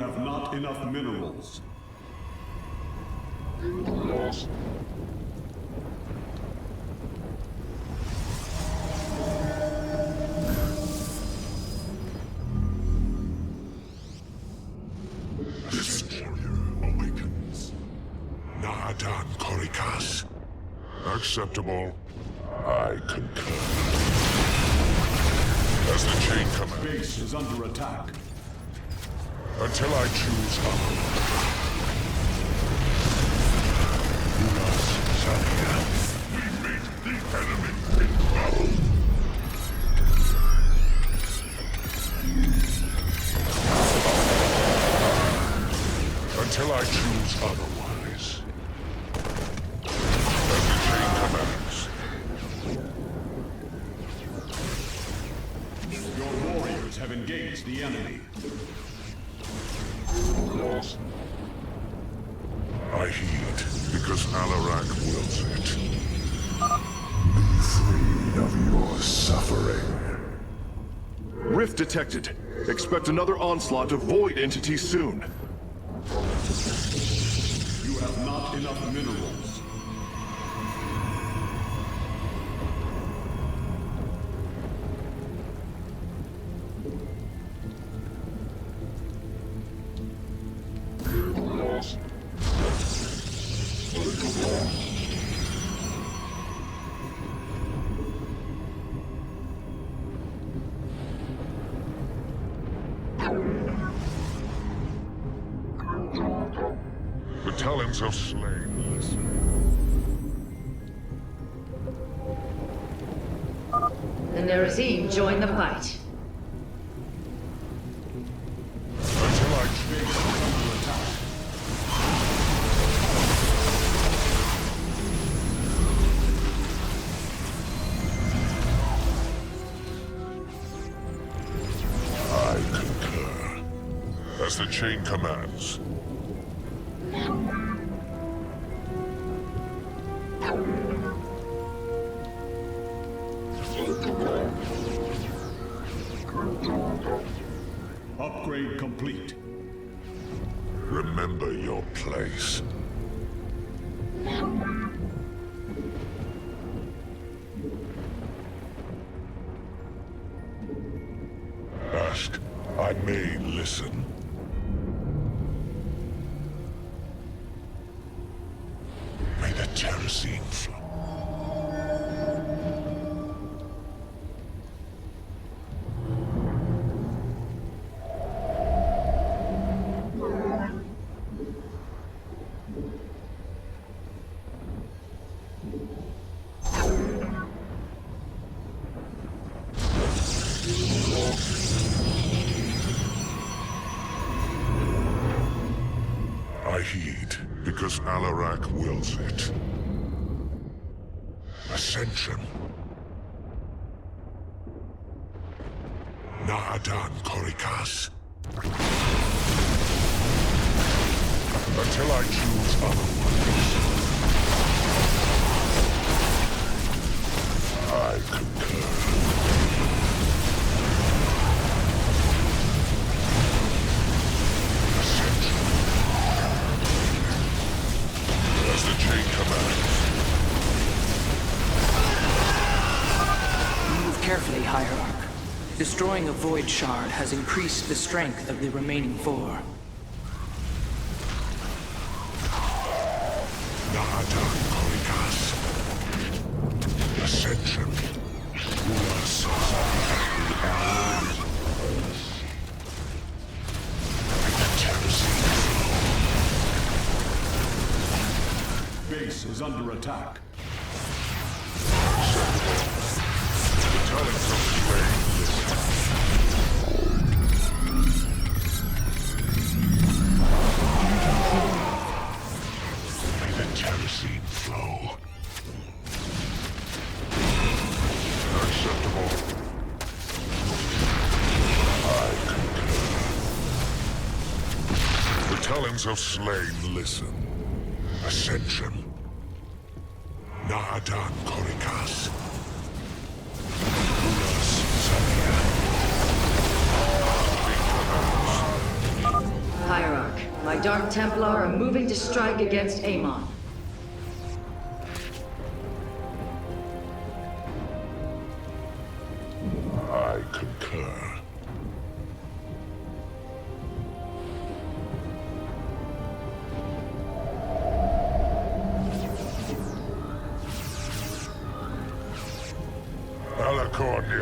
have not enough minerals. This warrior awakens. Naadan Korikas. Acceptable. I concur. As the chain commands. Base is under attack. Until I choose otherwise. We meet the enemy in battle. Until I choose otherwise. As the chain commands. Your warriors have engaged the enemy. I heed, because Alarak wills it. Be free of your suffering. Rift detected. Expect another onslaught of void entities soon. You have not enough minerals. Battalions of slain listen. The Nerazim join the fight. Until I choose under attack. I concur. As the chain commands. Upgrade complete. Remember your place. Ask, I may listen. May the terracine flow. I heed, because Alarak wills it. Ascension. Naadan Korikas. Until I choose otherwise. I concur. Ascension. As the chain commands. Move carefully, Hierarch. Destroying a void shard has increased the strength of the remaining four. Naadan Korikas. Ascension. Base is under attack. Battalions of slain listen. May the terracine flow. Acceptable. I concur. Battalions of slain listen. Ascension. Naadan Korikas. Hierarch, my Dark Templar are moving to strike against Amon. I concur.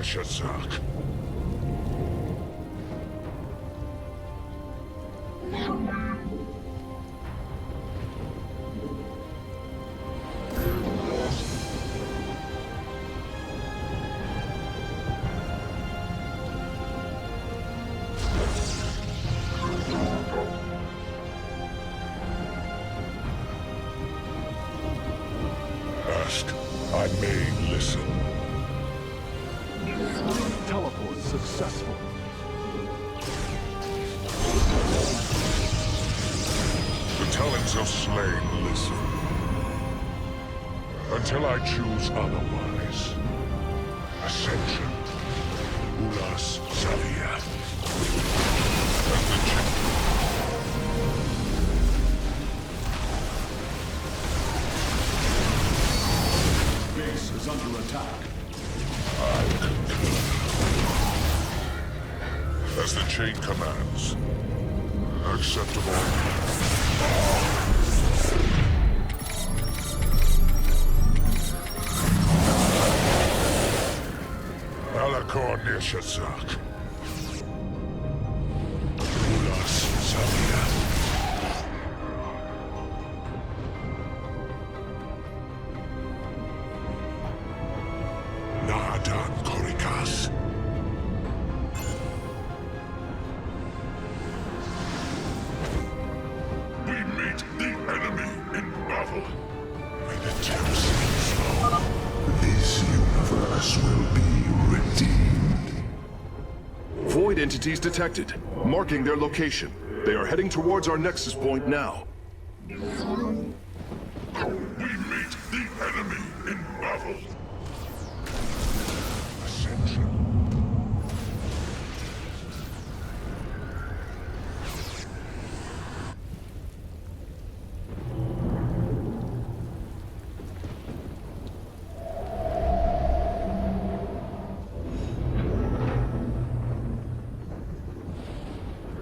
Shazak. Ask, I may listen. Teleport successful. The talents of slain listen. Until I choose otherwise. Ascension. Ulas Xavier. Base is under attack. As the chain commands. Acceptable. Alakor Nishazak. Ulas Xavier. Nahadan Korikas. Void entities detected, marking their location. They are heading towards our nexus point now. We meet the enemy in battle. Ascension.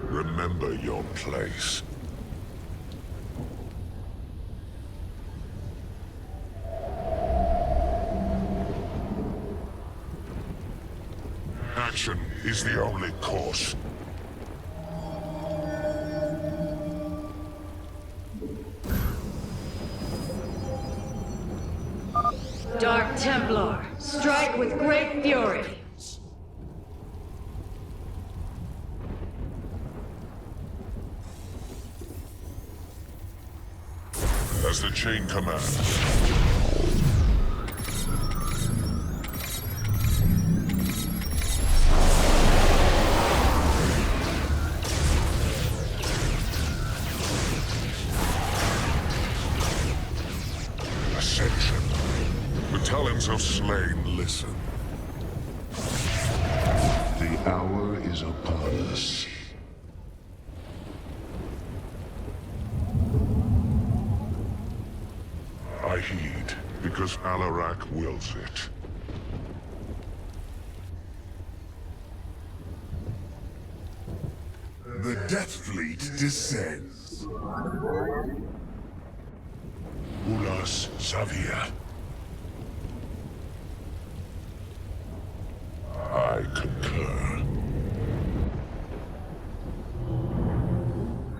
Remember your place. Action is the only course. Dark Templar, strike with great fury. As the chain commands. Ascension. The talons of slain listen. The hour is upon us. I heed, because Alarak wills it. The Death Fleet descends. Ulas Xavier. I concur.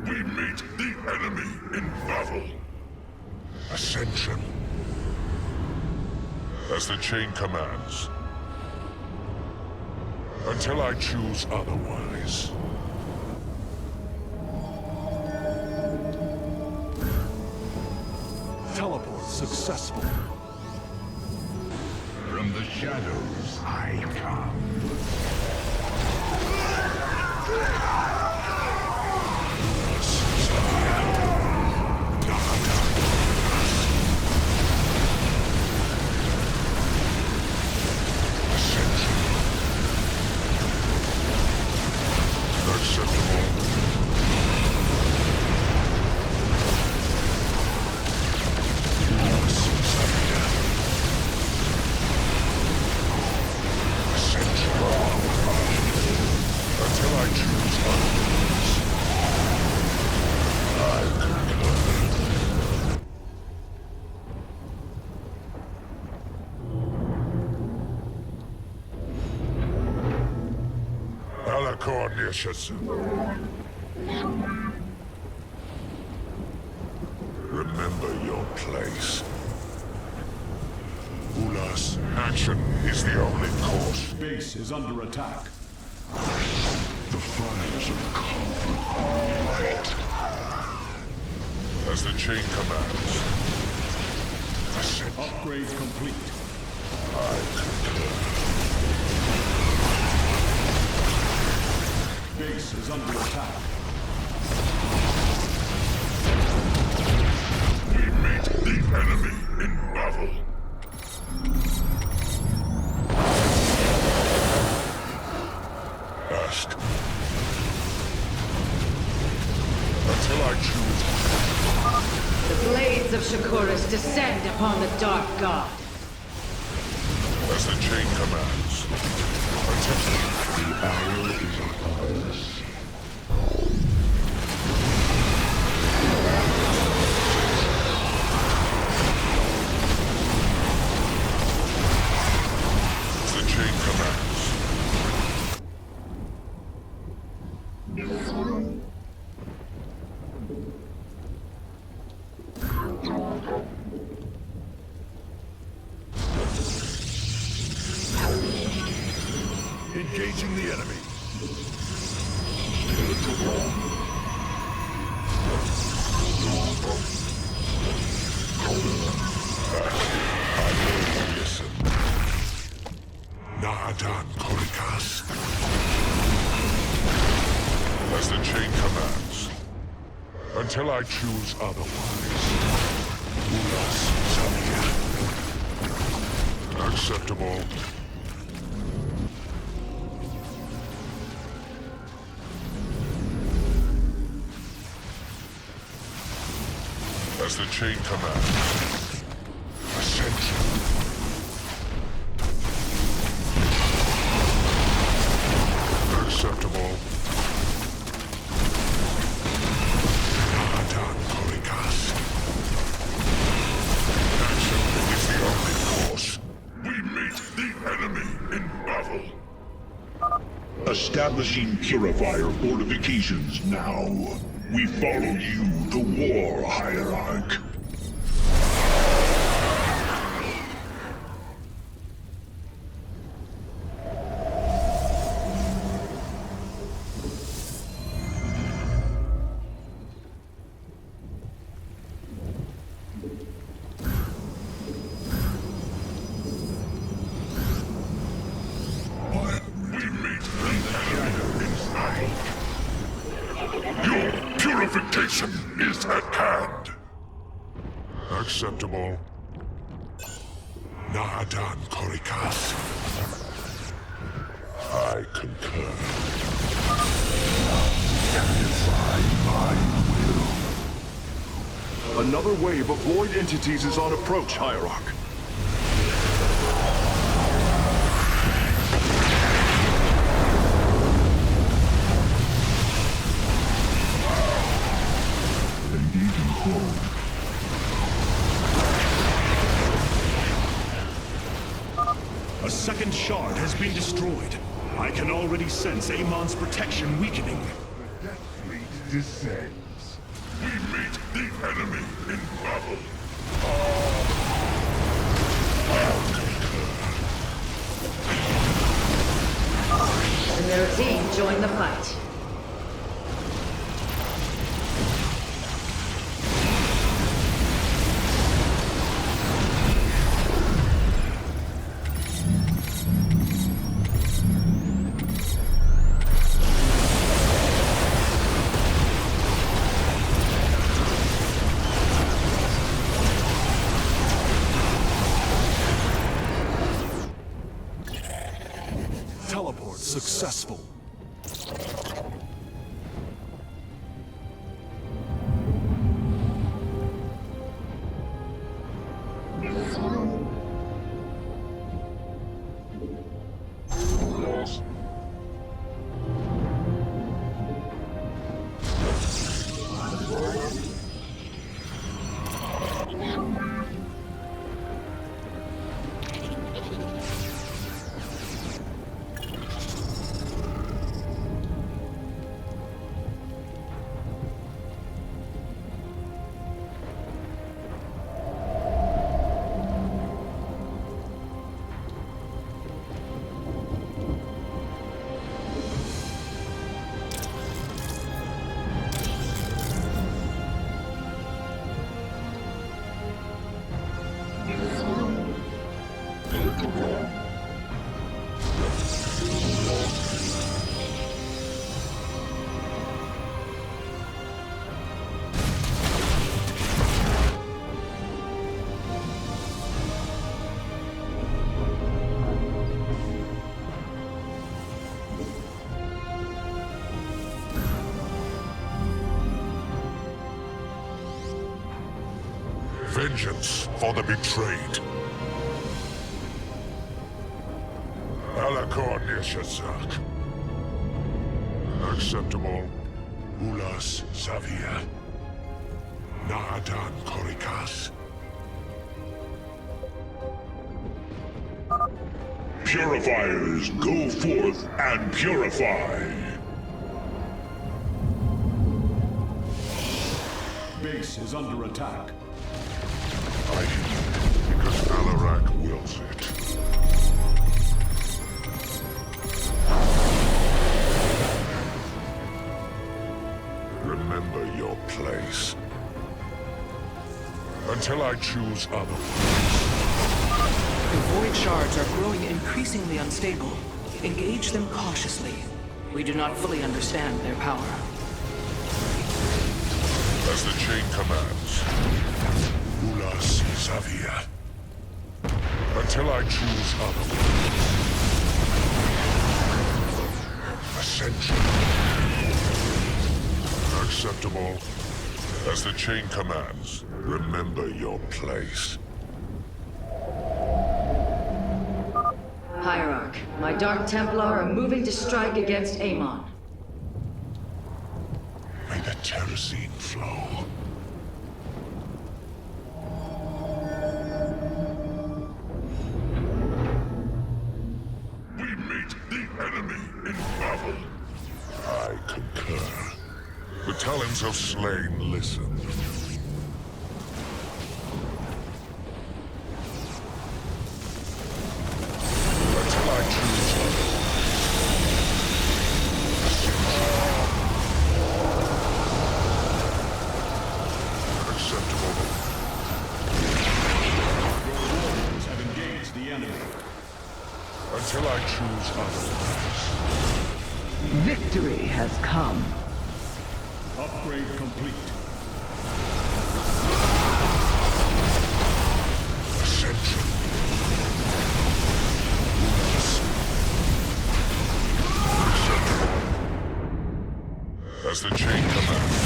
We meet the enemy in battle. Ascension. As the chain commands. Until I choose otherwise. Teleport successful. From the shadows, I come. Artanis. Remember your place. Ulas, action is the only course. Base is under attack. The fires of conflict light. As the chain commands. Upgrade complete. I concur. Base is under attack. We meet the enemy in battle. Ask. Until I choose. The blades of Shakuras descend upon the Dark God. As the chain commands. Attention. The hour is upon us. As the chain commands. Engaging the enemy. Listen. Naadan Korikas. As the chain commands. Until I choose otherwise. Ulas Zamia. Acceptable. As the chain commands. Ascension. Acceptable. Naadan Korikas. Action is the only course. We meet the enemy in battle. Establishing purifier fortifications now. We follow you, the war hierarch. Purification is at hand. Acceptable. Naadan Korikas. I concur. Satisfy my will. Another wave of void entities is on approach, Hierarch. A second shard has been destroyed. I can already sense Amon's protection weakening. The Death Fleet descends. We meet the enemy in battle. And their team join the fight. Teleport successful. Vengeance for the betrayed. Alakornishazak. Acceptable. Ulas Zavia. Naadan Korikas. Purifiers, go forth and purify. Base is under attack. Because Alarak wills it. Remember your place. Until I choose otherwise. The void shards are growing increasingly unstable. Engage them cautiously. We do not fully understand their power. As the chain commands. Ulas Zavia. Until I choose otherwise. Ascension. Acceptable. As the chain commands, remember your place. Hierarch, my Dark Templar are moving to strike against Amon. May the terracine flow. We meet the enemy in battle. I concur. The talons of slain listen. Until I choose acceptable. Your warriors have engaged the enemy. Until I choose otherwise. Victory has come. Upgrade complete. Ascension. As the chain commands.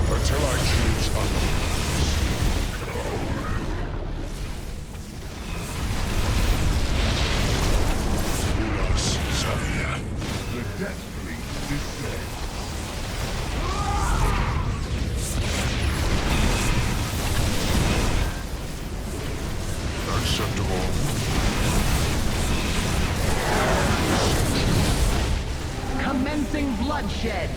Until I choose otherwise. Ulas Zavia. The Death Fleet is dead. Acceptable. Commencing bloodshed.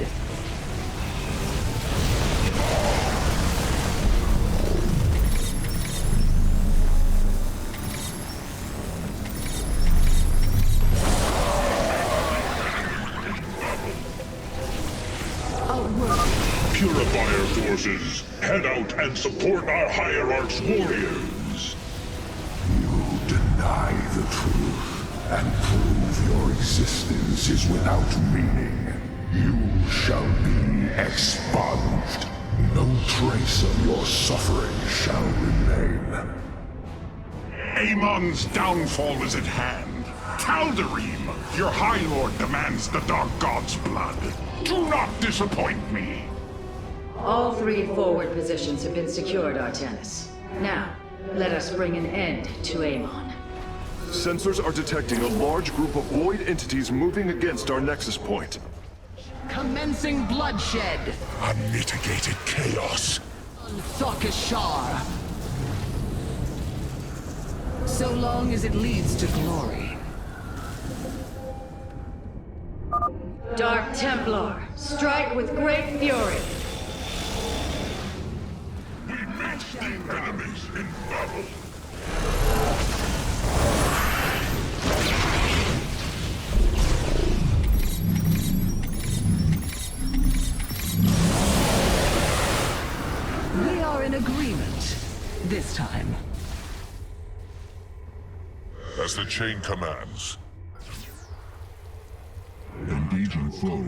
Purifier forces, head out and support our hierarch's warriors. You deny the truth and prove your existence is without meaning. You shall be expunged. No trace of your suffering shall remain. Amon's downfall is at hand. Tal'Darim, your High Lord demands the Dark God's blood. Do not disappoint me. All 3 forward positions have been secured, Artanis. Now, let us bring an end to Amon. Sensors are detecting a large group of void entities moving against our nexus point. Commencing bloodshed. Unmitigated chaos. Thakashar. So long as it leads to glory. Dark Templar, strike with great fury. We meet the enemies in battle. We are in agreement. This time. As the chain commands. Engaging foe.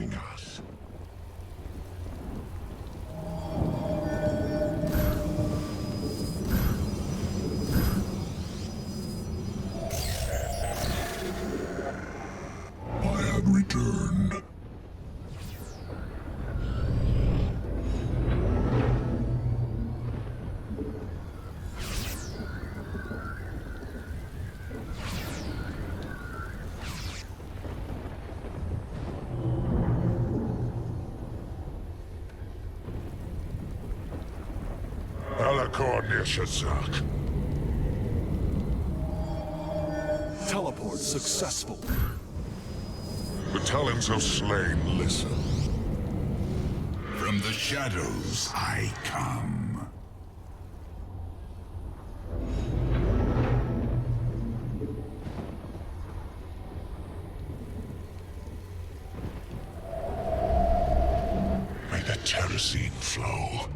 Teleport successful. The talons of slain listen. From the shadows I come. May the terracine flow.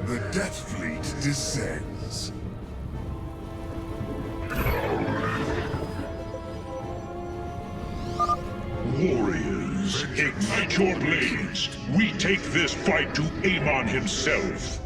The Death Fleet descends. Warriors, ignite your blades. We take this fight to Amon himself.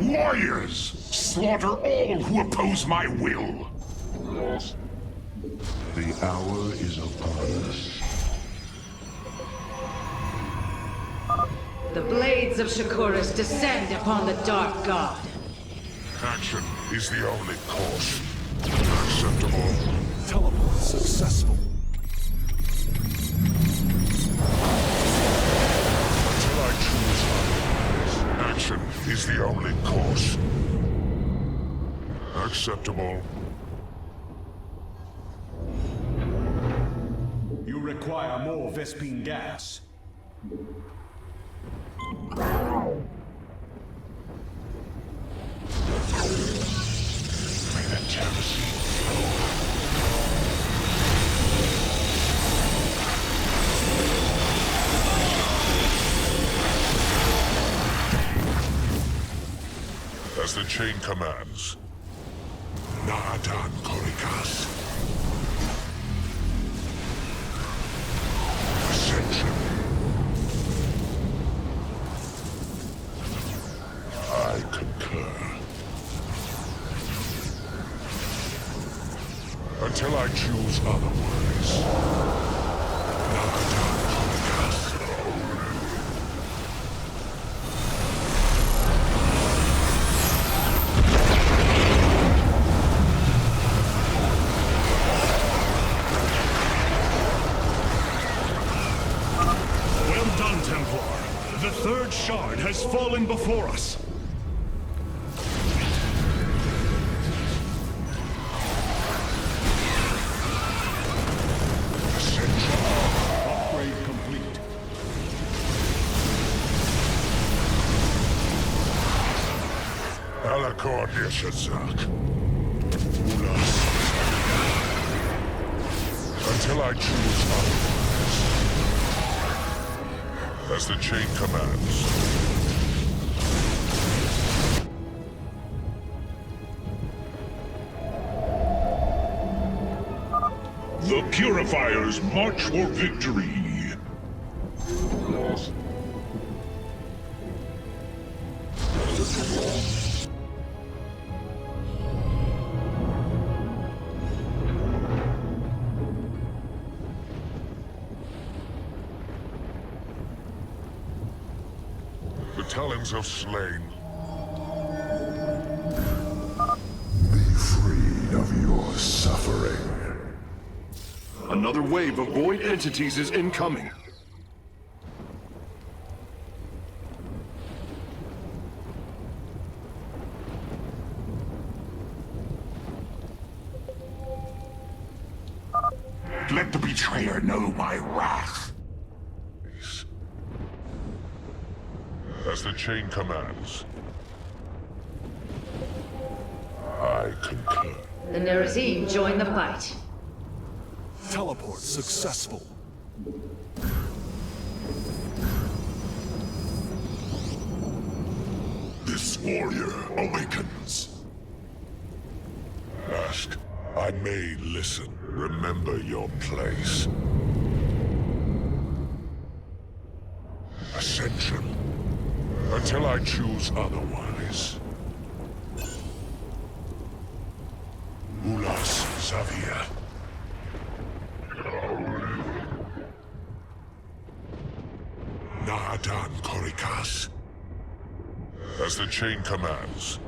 Warriors, slaughter all who oppose my will. The hour is upon us. The blades of Shakuras descend upon the Dark God. Action is the only course. Acceptable. Teleport successful. Until I choose otherwise, action is the only course. Acceptable. You require more Vespine gas. May the terracine flow. As the chain commands. Naadan Korikas. Ascension. I concur. Until I choose otherwise. Naadan Korikas. The third shard has fallen before us. Upgrade complete. Alakor Nishazak. Ulas. Until I choose otherwise. As the chain commands. The Purifiers march for victory. The talons of slain. Be freed of your suffering. Another wave of void entities is incoming. Let the betrayer know my wrath. As the chain commands. I concur. The Nerazim join the fight. Teleport successful. This warrior awakens. Ask, I may listen. Remember your place. Ascension. Until I choose otherwise. Ulas Xavier. Naadan Korikas. As the chain commands.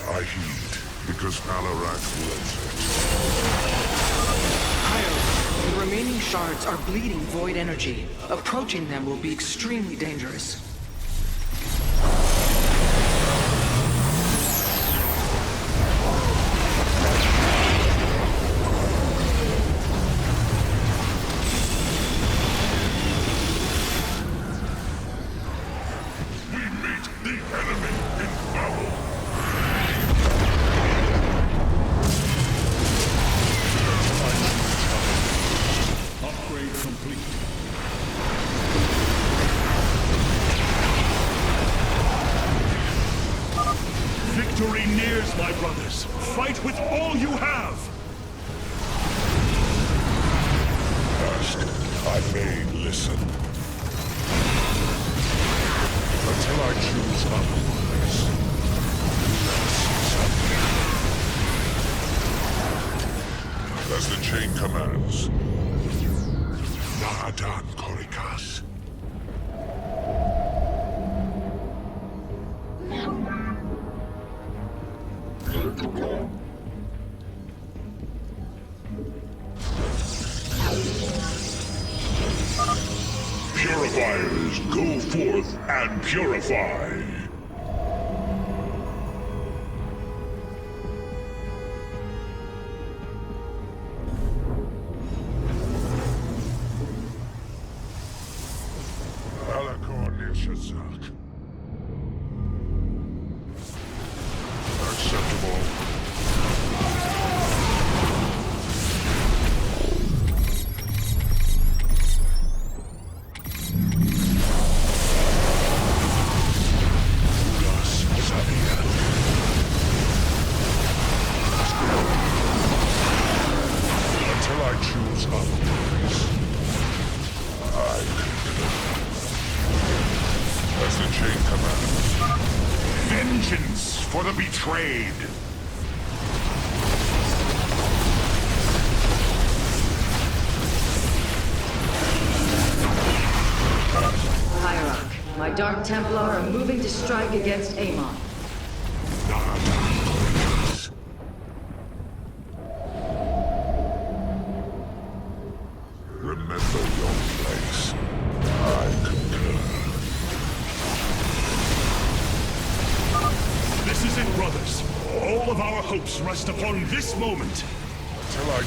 I heed, because Alarak wills it. Aiur, the remaining shards are bleeding void energy. Approaching them will be extremely dangerous. Victory nears, my brothers. Fight with all you have! Ask, I may listen. Until I choose otherwise. As the chain commands. Naadan Korikas. Purifiers, go forth and purify! Acceptable. Until I choose otherwise. I concur. As the chain commands. Vengeance for the betrayed! Hierarch, my Dark Templar are moving to strike against Amon. Remember your place. I concur. This is it, brothers. All of our hopes rest upon this moment. Until I...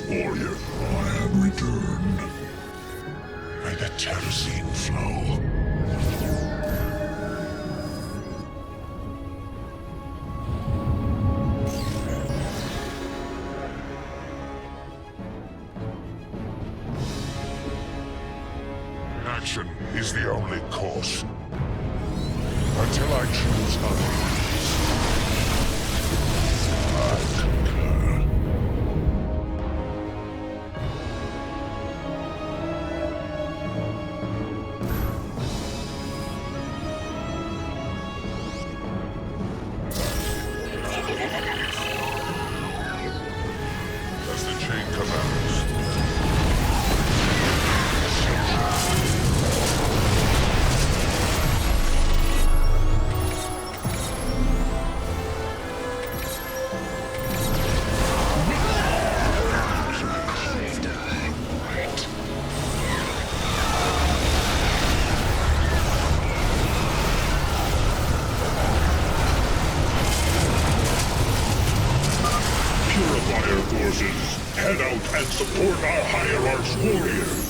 warrior, I have returned. May the kerosene flow. Action is the only course. Until I choose otherwise. I concur. and support our hierarch's warriors.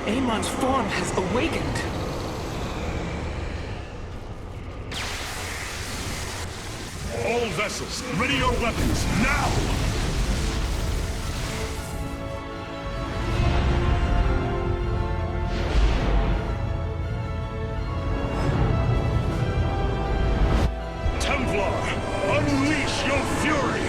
Amon's form has awakened. All vessels, ready your weapons, now! Templar, unleash your fury!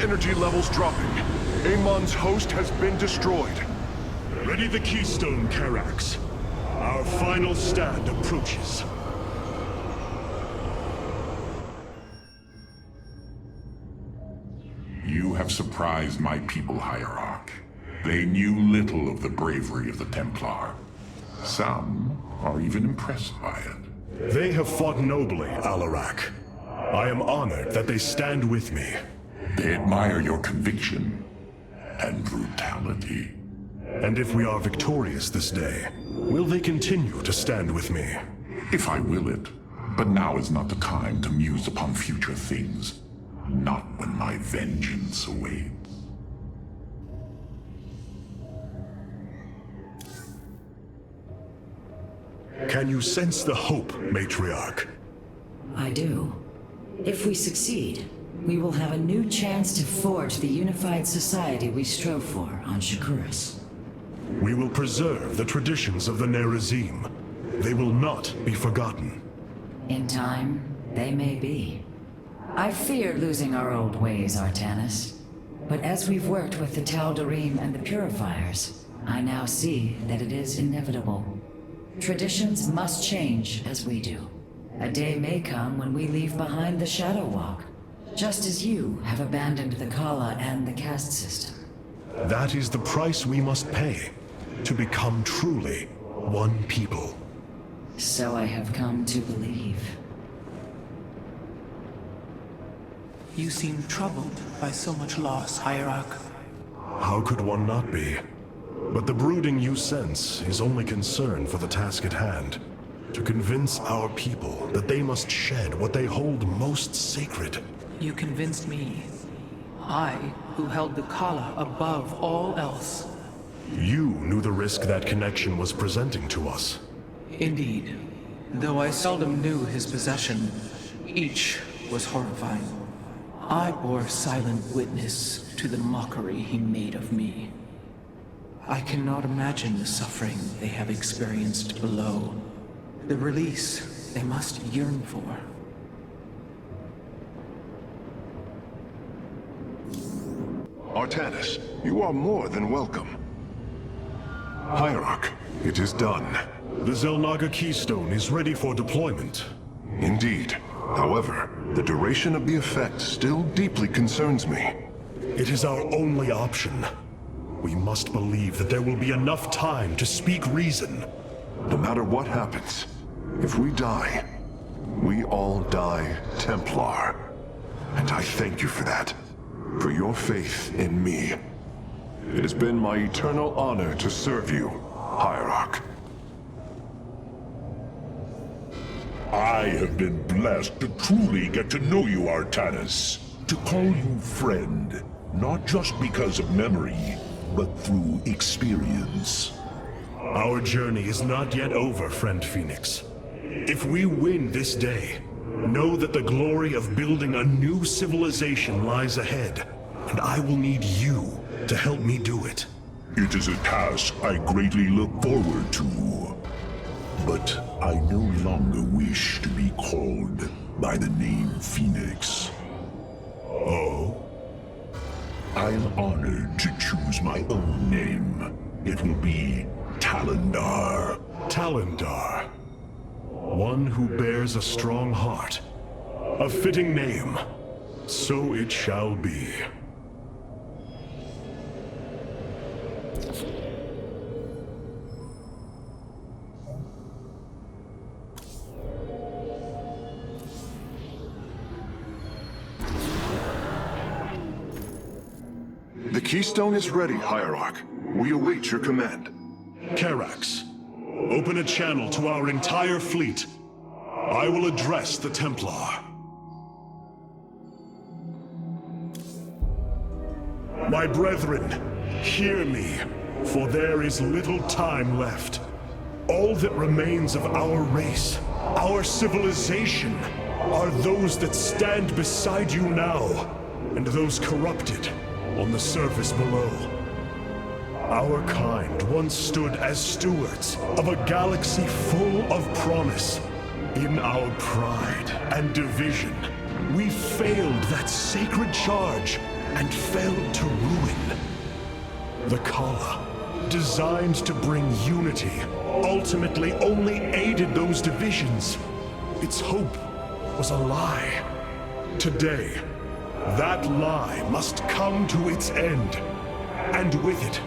Energy levels dropping. Amon's host has been destroyed. Ready the keystone, Carax. Our final stand approaches. You have surprised my people, Hierarch. They knew little of the bravery of the Templar. Some are even impressed by it. They have fought nobly, Alarak. I am honored that they stand with me. They admire your conviction and brutality. And if we are victorious this day, will they continue to stand with me? If I will it. But now is not the time to muse upon future things. Not when my vengeance awaits. Can you sense the hope, Matriarch? I do. If we succeed, we will have a new chance to forge the unified society we strove for on Shakuras. We will preserve the traditions of the Nerazim. They will not be forgotten. In time, they may be. I feared losing our old ways, Artanis. But as we've worked with the Tal'Darim and the Purifiers, I now see that it is inevitable. Traditions must change as we do. A day may come when we leave behind the Shadow Walk, just as you have abandoned the Kala and the caste system. That is the price we must pay, to become truly one people. So I have come to believe. You seem troubled by so much loss, Hierarch. How could one not be? But the brooding you sense is only concern for the task at hand. To convince our people that they must shed what they hold most sacred. You convinced me. I, who held the Kala above all else. You knew the risk that connection was presenting to us. Indeed. Though I seldom knew his possession, each was horrifying. I bore silent witness to the mockery he made of me. I cannot imagine the suffering they have experienced below. The release they must yearn for. Artanis, you are more than welcome. Hierarch, it is done. The Xel'Naga Keystone is ready for deployment. Indeed. However, the duration of the effect still deeply concerns me. It is our only option. We must believe that there will be enough time to speak reason. No matter what happens, if we die, we all die Templar. And I thank you for that. For your faith in me. It has been my eternal honor to serve you, Hierarch. I have been blessed to truly get to know you, Artanis. To call you friend, not just because of memory, but through experience. Our journey is not yet over, friend Phoenix. If we win this day, know that the glory of building a new civilization lies ahead, and I will need you to help me do it. It is a task I greatly look forward to. But I no longer wish to be called by the name Phoenix. Oh? I am honored to choose my own name. It will be Talendar. Talendar. One who bears a strong heart. A fitting name. So it shall be. The Keystone is ready, Hierarch. We await your command. Karax, open a channel to our entire fleet. I will address the Templar. My brethren, hear me, for there is little time left. All that remains of our race, our civilization, are those that stand beside you now, and those corrupted on the surface below. Our kind once stood as stewards of a galaxy full of promise. In our pride and division, we failed that sacred charge and failed to ruin. The Kala, designed to bring unity, ultimately only aided those divisions. Its hope was a lie. Today, that lie must come to its end. And with it,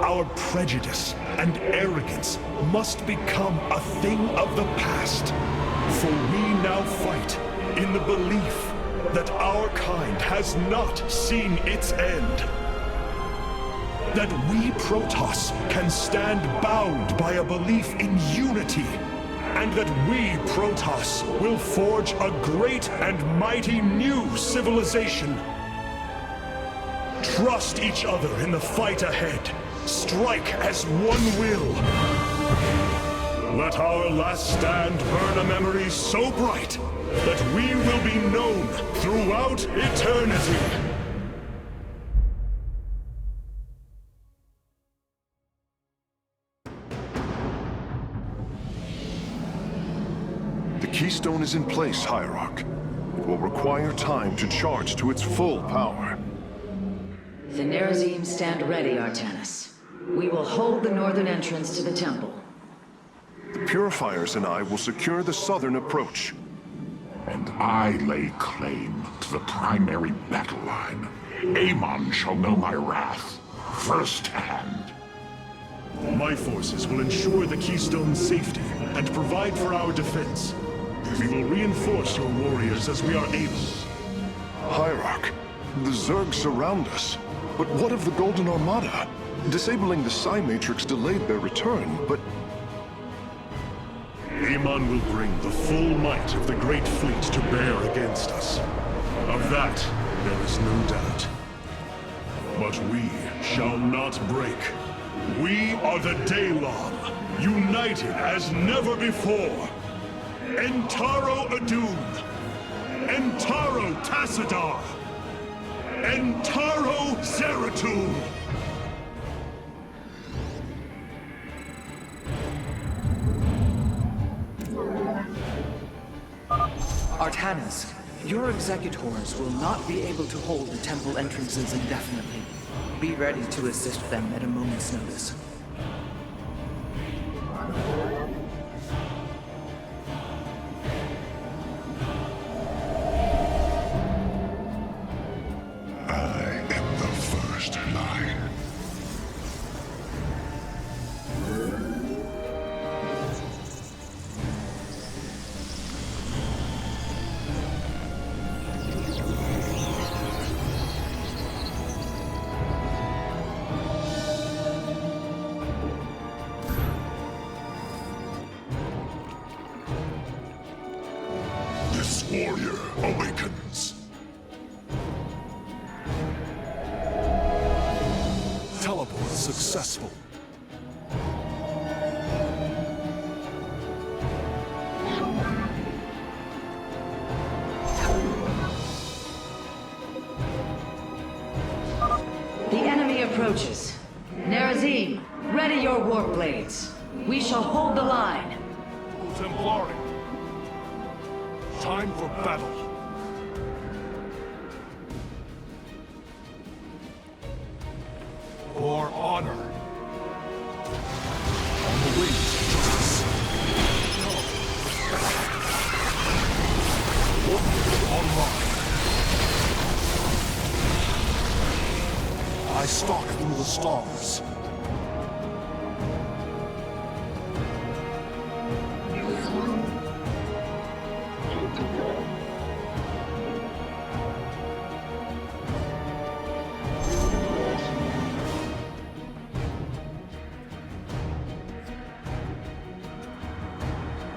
our prejudice and arrogance must become a thing of the past. For we now fight in the belief that our kind has not seen its end. That we Protoss can stand bound by a belief in unity, and that we Protoss will forge a great and mighty new civilization. Trust each other in the fight ahead. Strike as one will. Let our last stand burn a memory so bright that we will be known throughout eternity. The Keystone is in place, Hierarch. It will require time to charge to its full power. The Nerazim stand ready, Artanis. We will hold the northern entrance to the temple. The Purifiers and I will secure the southern approach. And I lay claim to the primary battle line. Amon shall know my wrath firsthand. My forces will ensure the Keystone's safety and provide for our defense. We will reinforce your warriors as we are able. Hierarch, the Zerg surround us. But what of the Golden Armada? Disabling the Psi Matrix delayed their return, but... Amon will bring the full might of the Great Fleet to bear against us. Of that, there is no doubt. But we shall not break. We are the Daylon, united as never before. Entaro Adun, Entaro Tassadar, Entaro Zeratul. Artanis, your executors will not be able to hold the temple entrances indefinitely. Be ready to assist them at a moment's notice. I am the first line. Warrior awakens. Teleport successful. The enemy approaches. Nerazim, ready your warp blades. We shall hold the line. Templari. Time for battle. For honor. I stalk through the stars.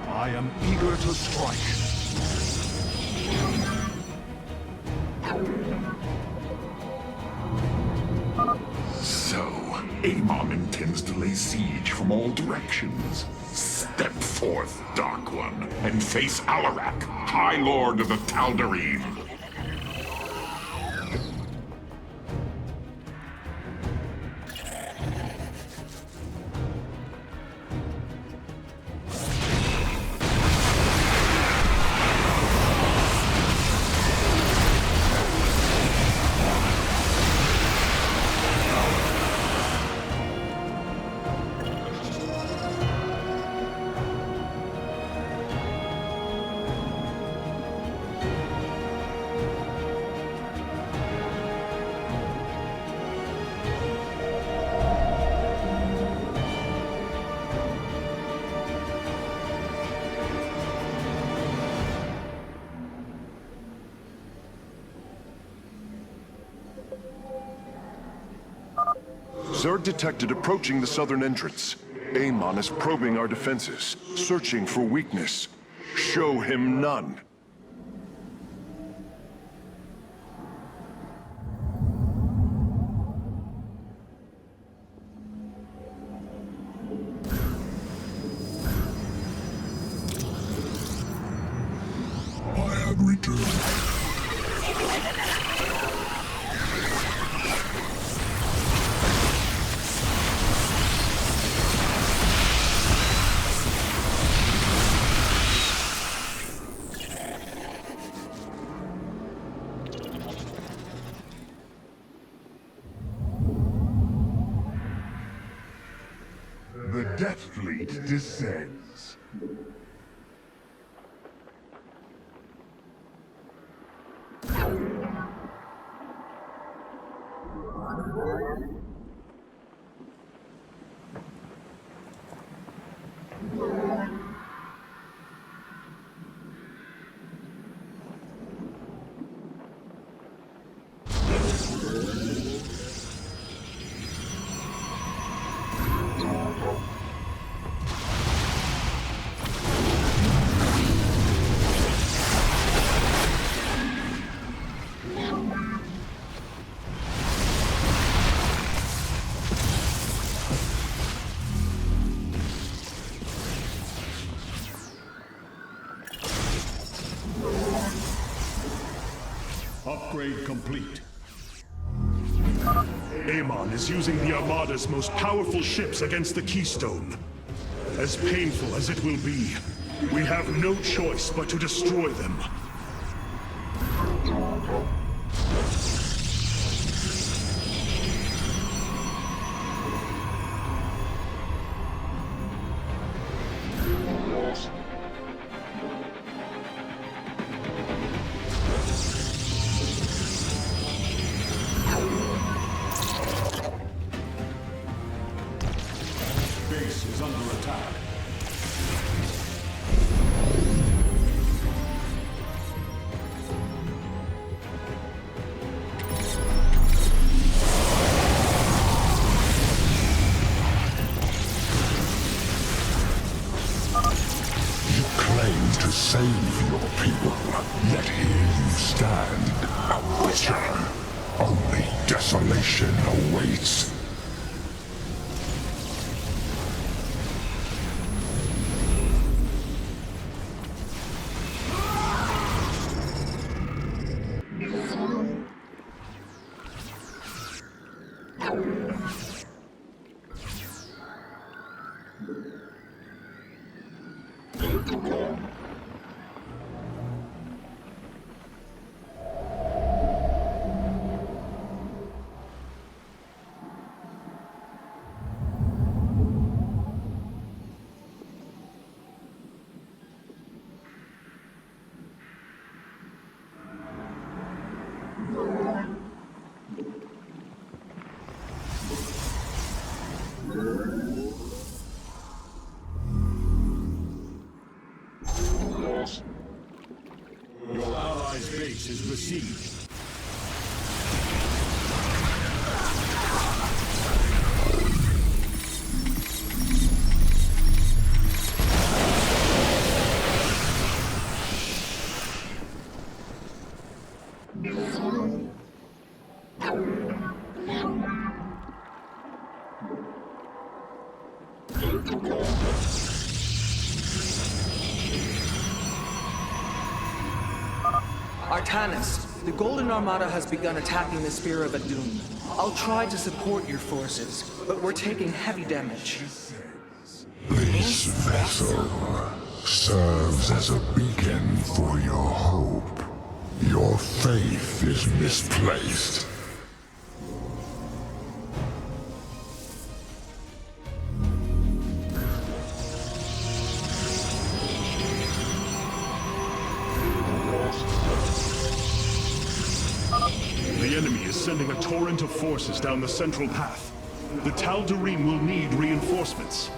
I am eager to strike. So, Amon intends to lay siege from all directions. Step forth, Dark One, and face Alarak, High Lord of the Tal'Darim. Zerg detected approaching the southern entrance. Amon is probing our defenses, searching for weakness. Show him none. I have returned. The Death Fleet descends. Upgrade complete. Amon is using the Armada's most powerful ships against the Keystone. As painful as it will be, we have no choice but to destroy them. Base is under attack. You claim to save your people, yet here you stand, a witcher. Only desolation awaits. allies' base is besieged. Artanis, the Golden Armada has begun attacking the Spear of Adun. I'll try to support your forces, but we're taking heavy damage. This vessel serves as a beacon for your hope. Your faith is misplaced. The enemy is sending a torrent of forces down the central path. The Tal'Darim will need reinforcements.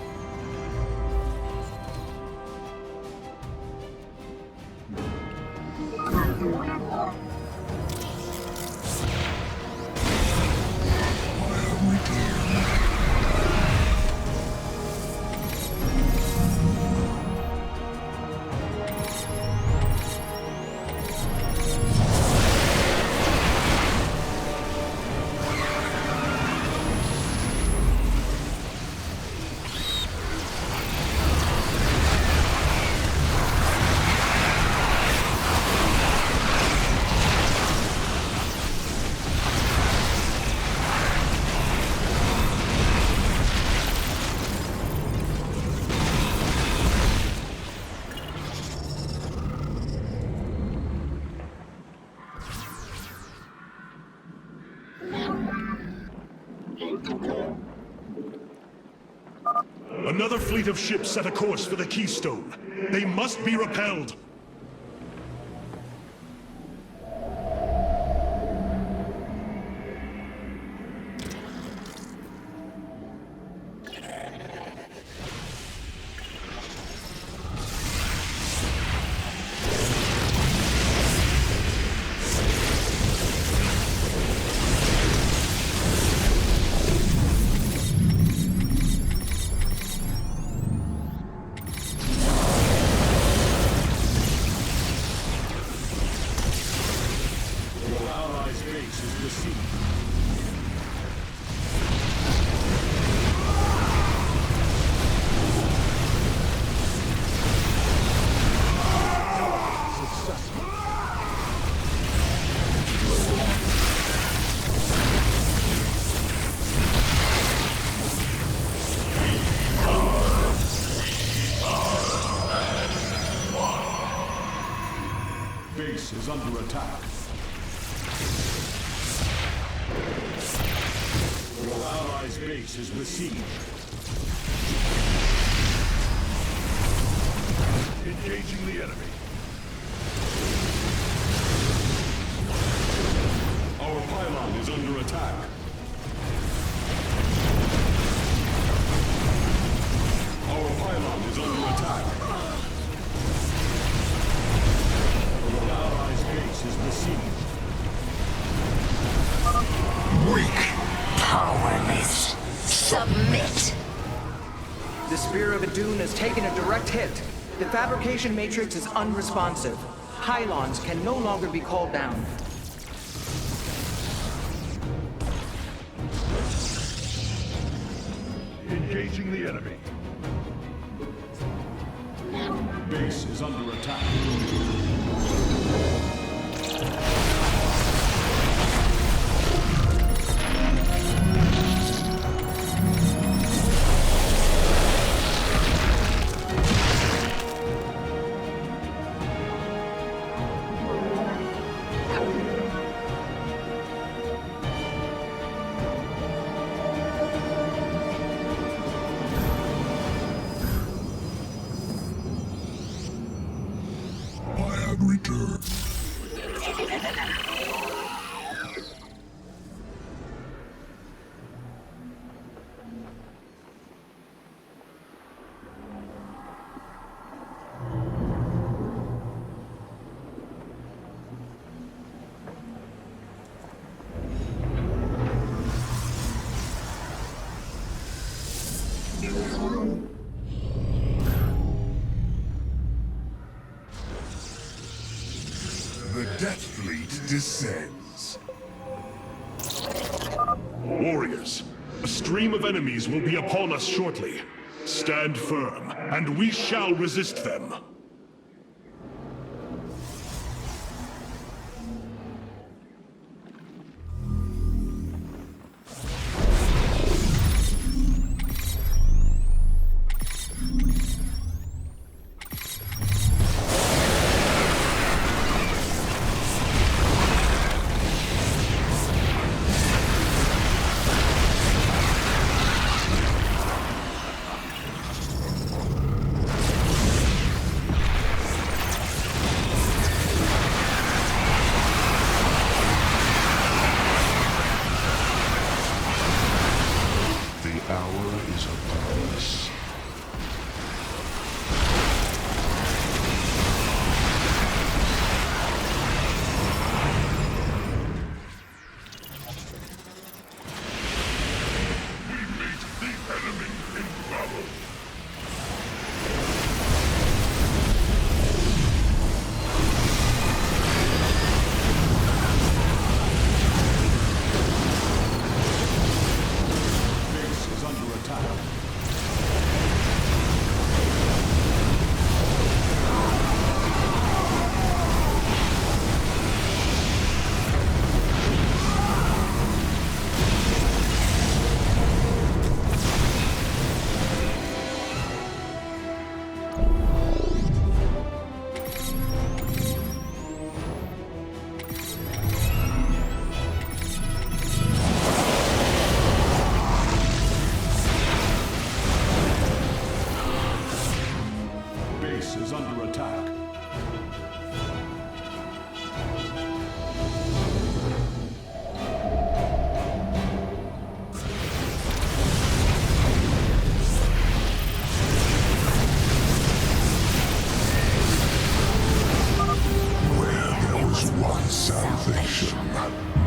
Another fleet of ships set a course for the Keystone. They must be repelled. Base is under attack. Your allies' base is besieged. Engaging the enemy. Our pylon is under attack. Our pylon is under attack. Your allies' base is besieged. Weak, powerless, submit. The Spear of Adun has taken a direct hit. The fabrication matrix is unresponsive. Pylons can no longer be called down. Engaging the enemy. Base is under attack. The Death Fleet descends. Warriors, a stream of enemies will be upon us shortly. Stand firm, and we shall resist them.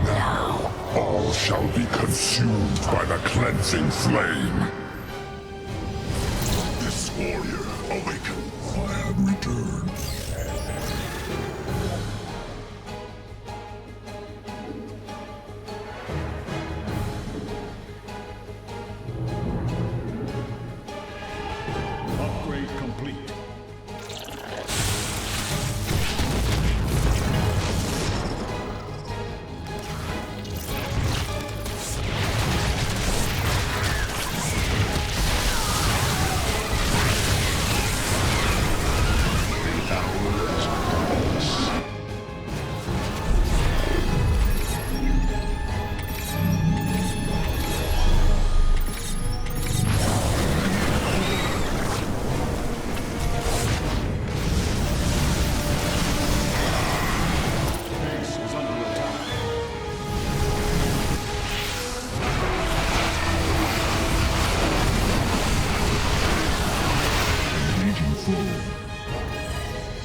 Now, all shall be consumed by the cleansing flame. This warrior awaken. I have returned. Upgrade complete.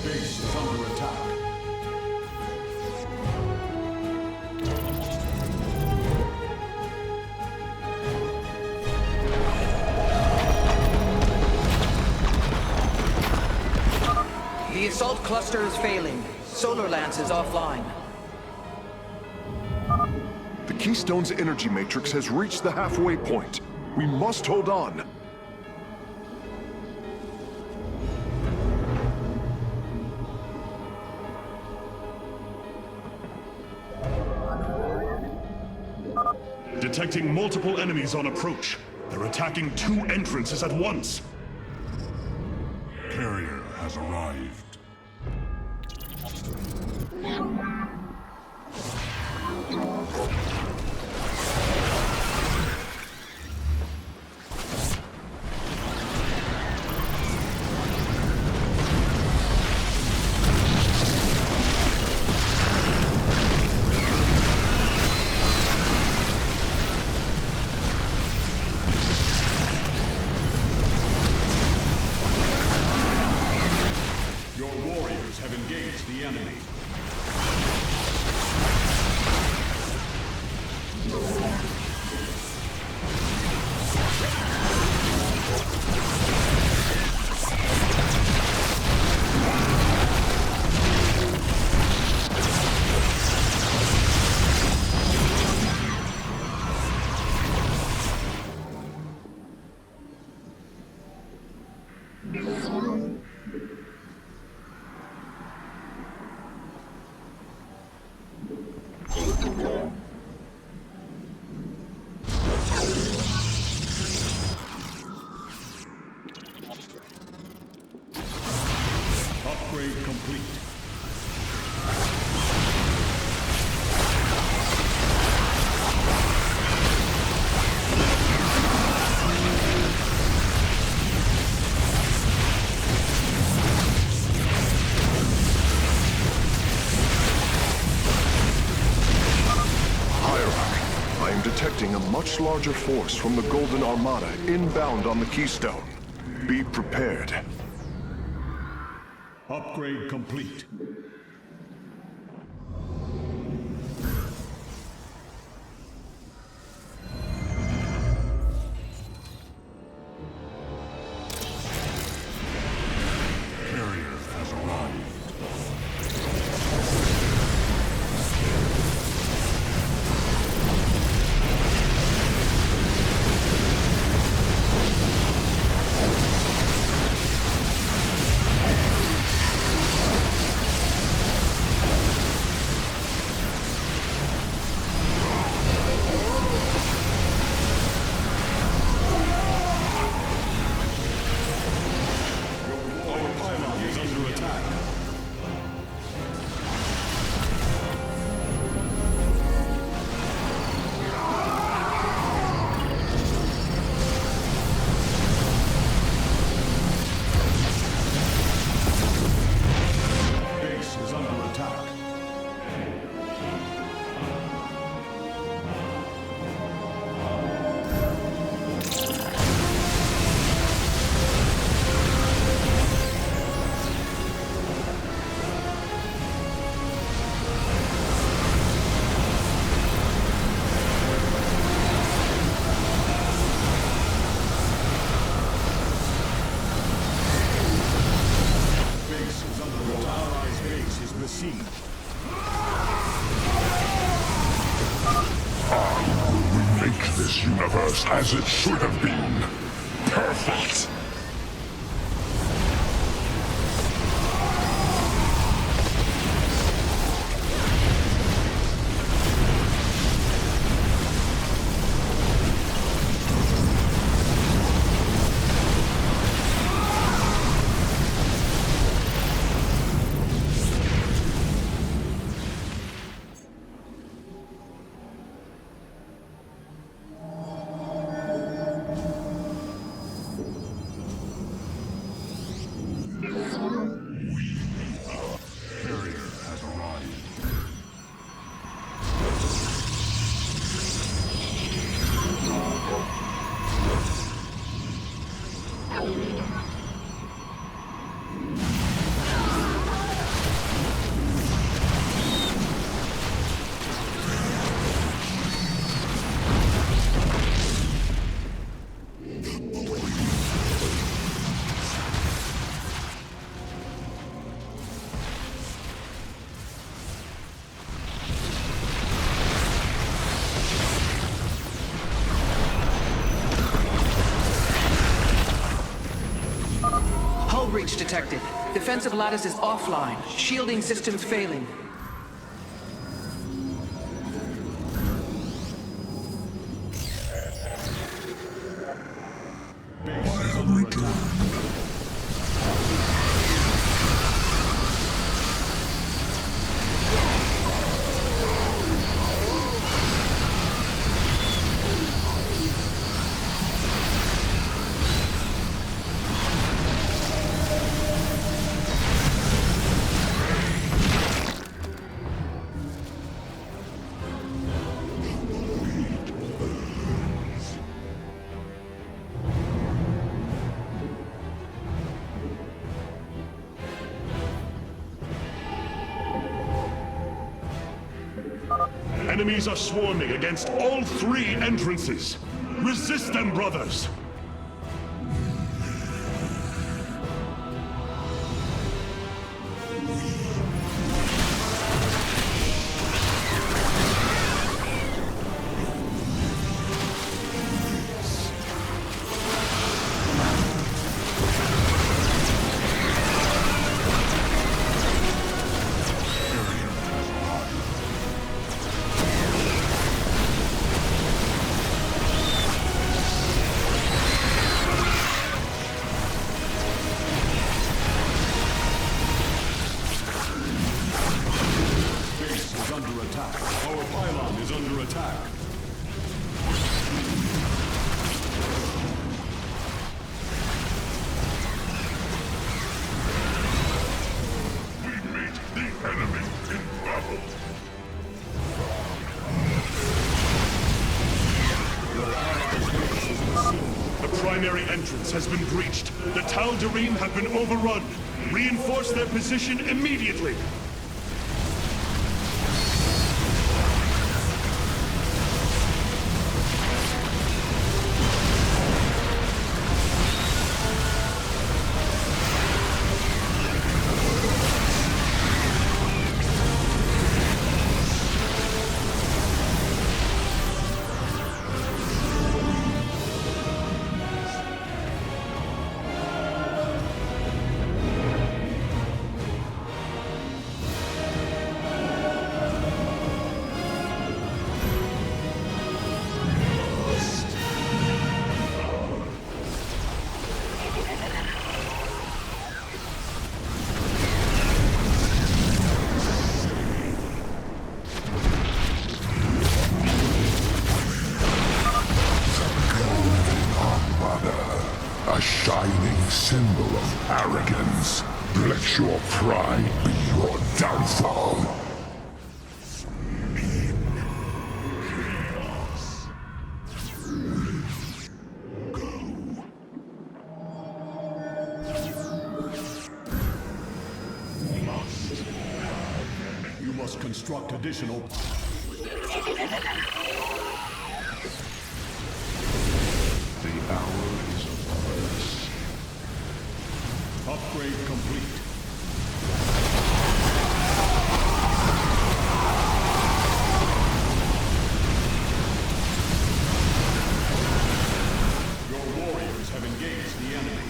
Base is under attack. The assault cluster is failing. Solar Lance is offline. The Keystone's energy matrix has reached the halfway point. We must hold on. Detecting multiple enemies on approach. They're attacking 2 entrances at once. Carrier has arrived. Your warriors have engaged the enemy. expecting a much larger force from the Golden Armada inbound on the Keystone. Be prepared. Upgrade complete. As it should have been. Perfect! Breach detected. Defensive lattice is offline. Shielding systems failing. Enemies are swarming against all three entrances. Resist them, brothers! primary entrance has been breached. The Tal'Darim have been overrun. Reinforce their position immediately. A shining symbol of arrogance. Let your pride be your downfall. You must construct additional... The hour is upon us. Upgrade complete. Your warriors have engaged the enemy.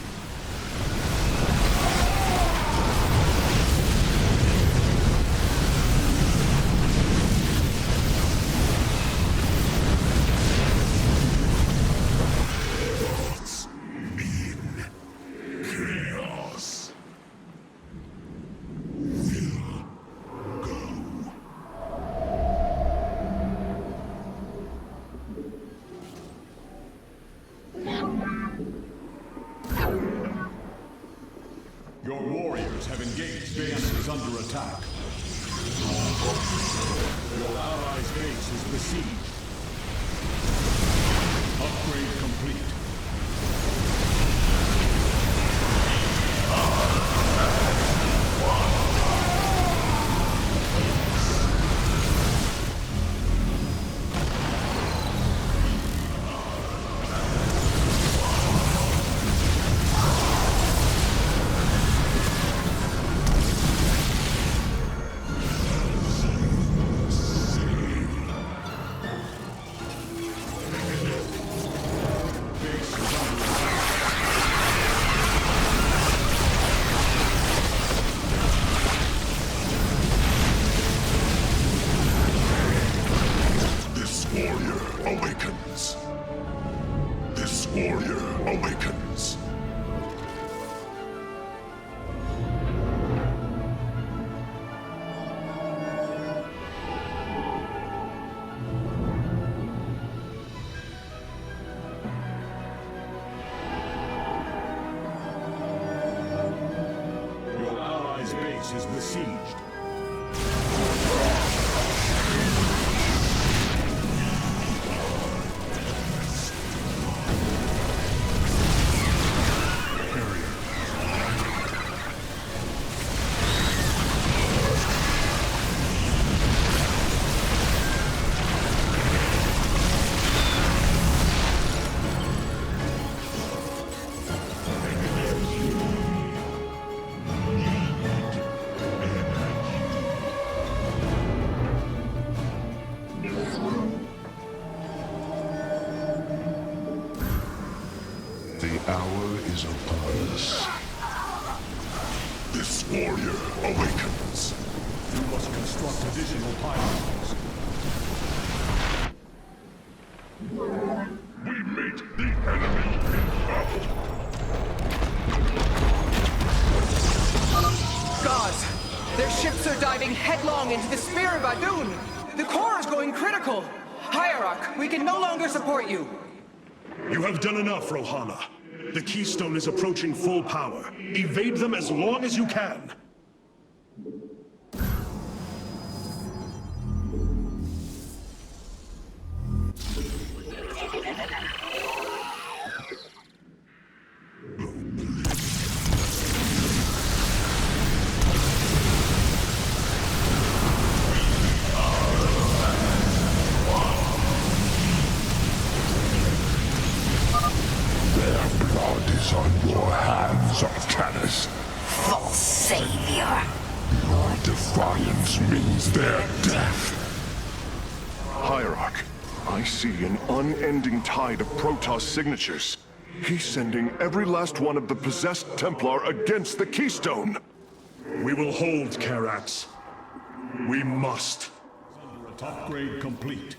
Your warriors have engaged. Base is under attack. Your allies' base is besieged. Upgrade complete. Awakens. This warrior awakens. Your allies' base is besieged. The hour is upon us. This warrior awakens. You must construct additional pylons. We meet the enemy in battle. Gods! Their ships are diving headlong into the Spear of Adun! The core is going critical! Hierarch, we can no longer support you! You have done enough, Rohana. The Keystone is approaching full power. Evade them as long as you can. their death. Hierarch, I see an unending tide of Protoss signatures. He's sending every last one of the possessed Templar against the Keystone. We will hold Karax. We must. Upgrade complete.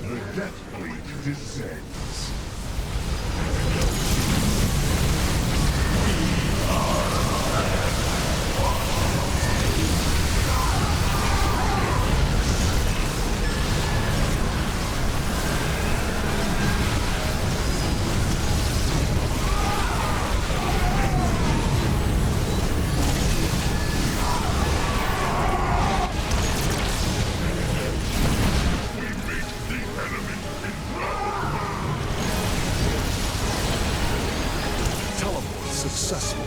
The Death Fleet descends. Successful.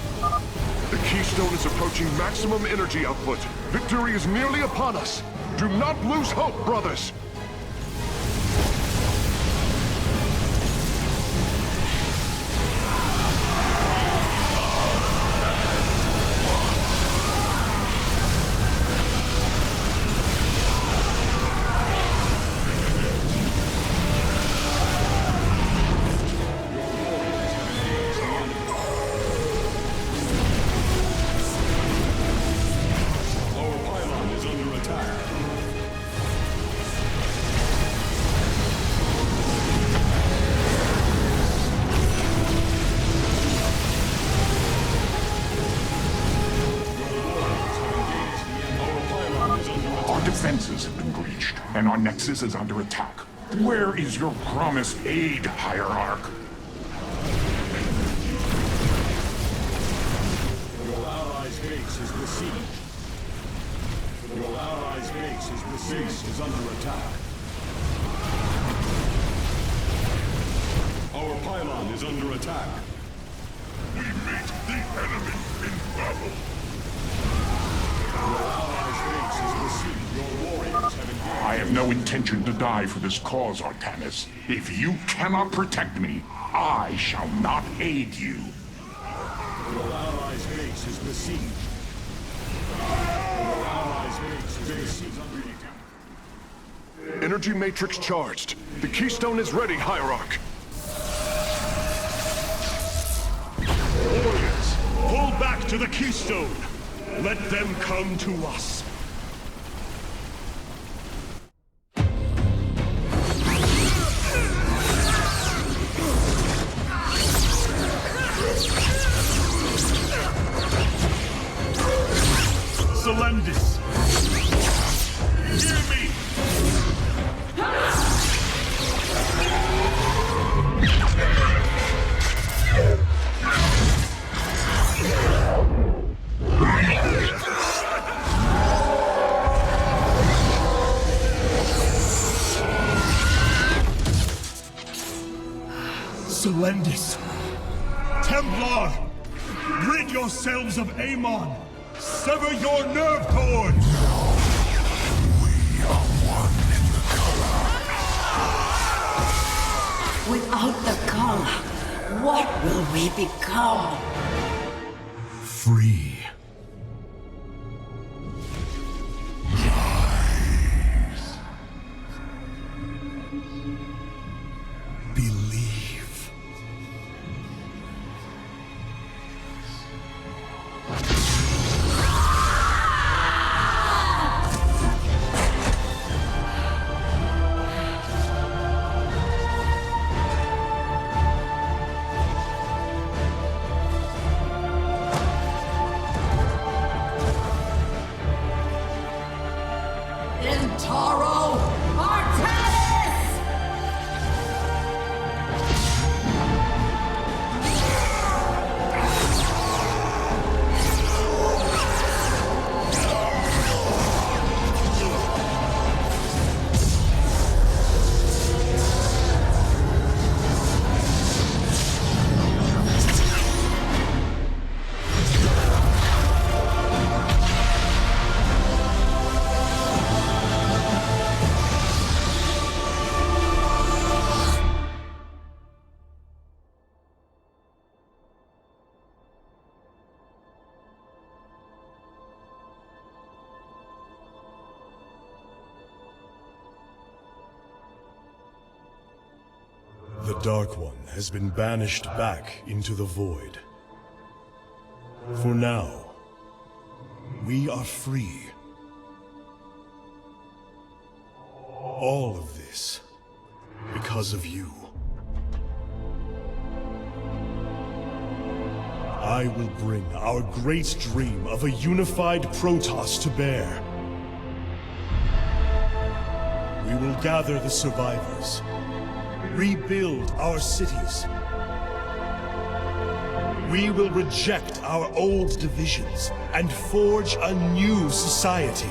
The Keystone is approaching maximum energy output. Victory is nearly upon us. Do not lose hope, brothers. Defenses have been breached, and our Nexus is under attack. Where is your promised aid, Hierarch? Your allies' base is besieged. Your allies' base is besieged. Base is under attack. Our pylon is under attack. We meet the enemy in battle. Your allies' base is besieged. Your warriors have engaged. I have no intention to die for this cause, Artanis. If you cannot protect me, I shall not aid you. Your allies' base is besieged. Your allies' base is besieged. Energy matrix charged. The Keystone is ready, Hierarch. Warriors, pull back to the Keystone. Let them come to us. Selendis! Hear me! Selendis! Templar! Rid yourselves of Amon! Sever your nerve cords! We are one in the color. Without the color, what will we become? Free. Rise. Believe. Intaro! Artanis! The Dark One has been banished back into the Void. For now, we are free. All of this because of you. I will bring our great dream of a unified Protoss to bear. We will gather the survivors, rebuild our cities. We will reject our old divisions and forge a new society.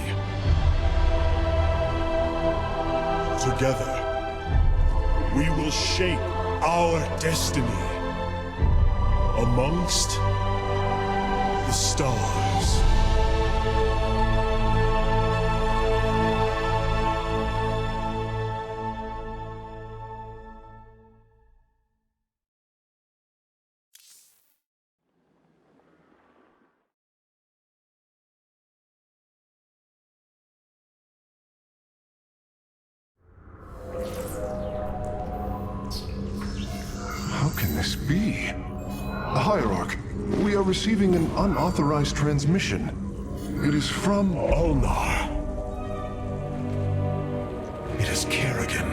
Together, we will shape our destiny amongst the stars. How can this be? Hierarch, we are receiving an unauthorized transmission. It is from Ulnar. It is Kerrigan.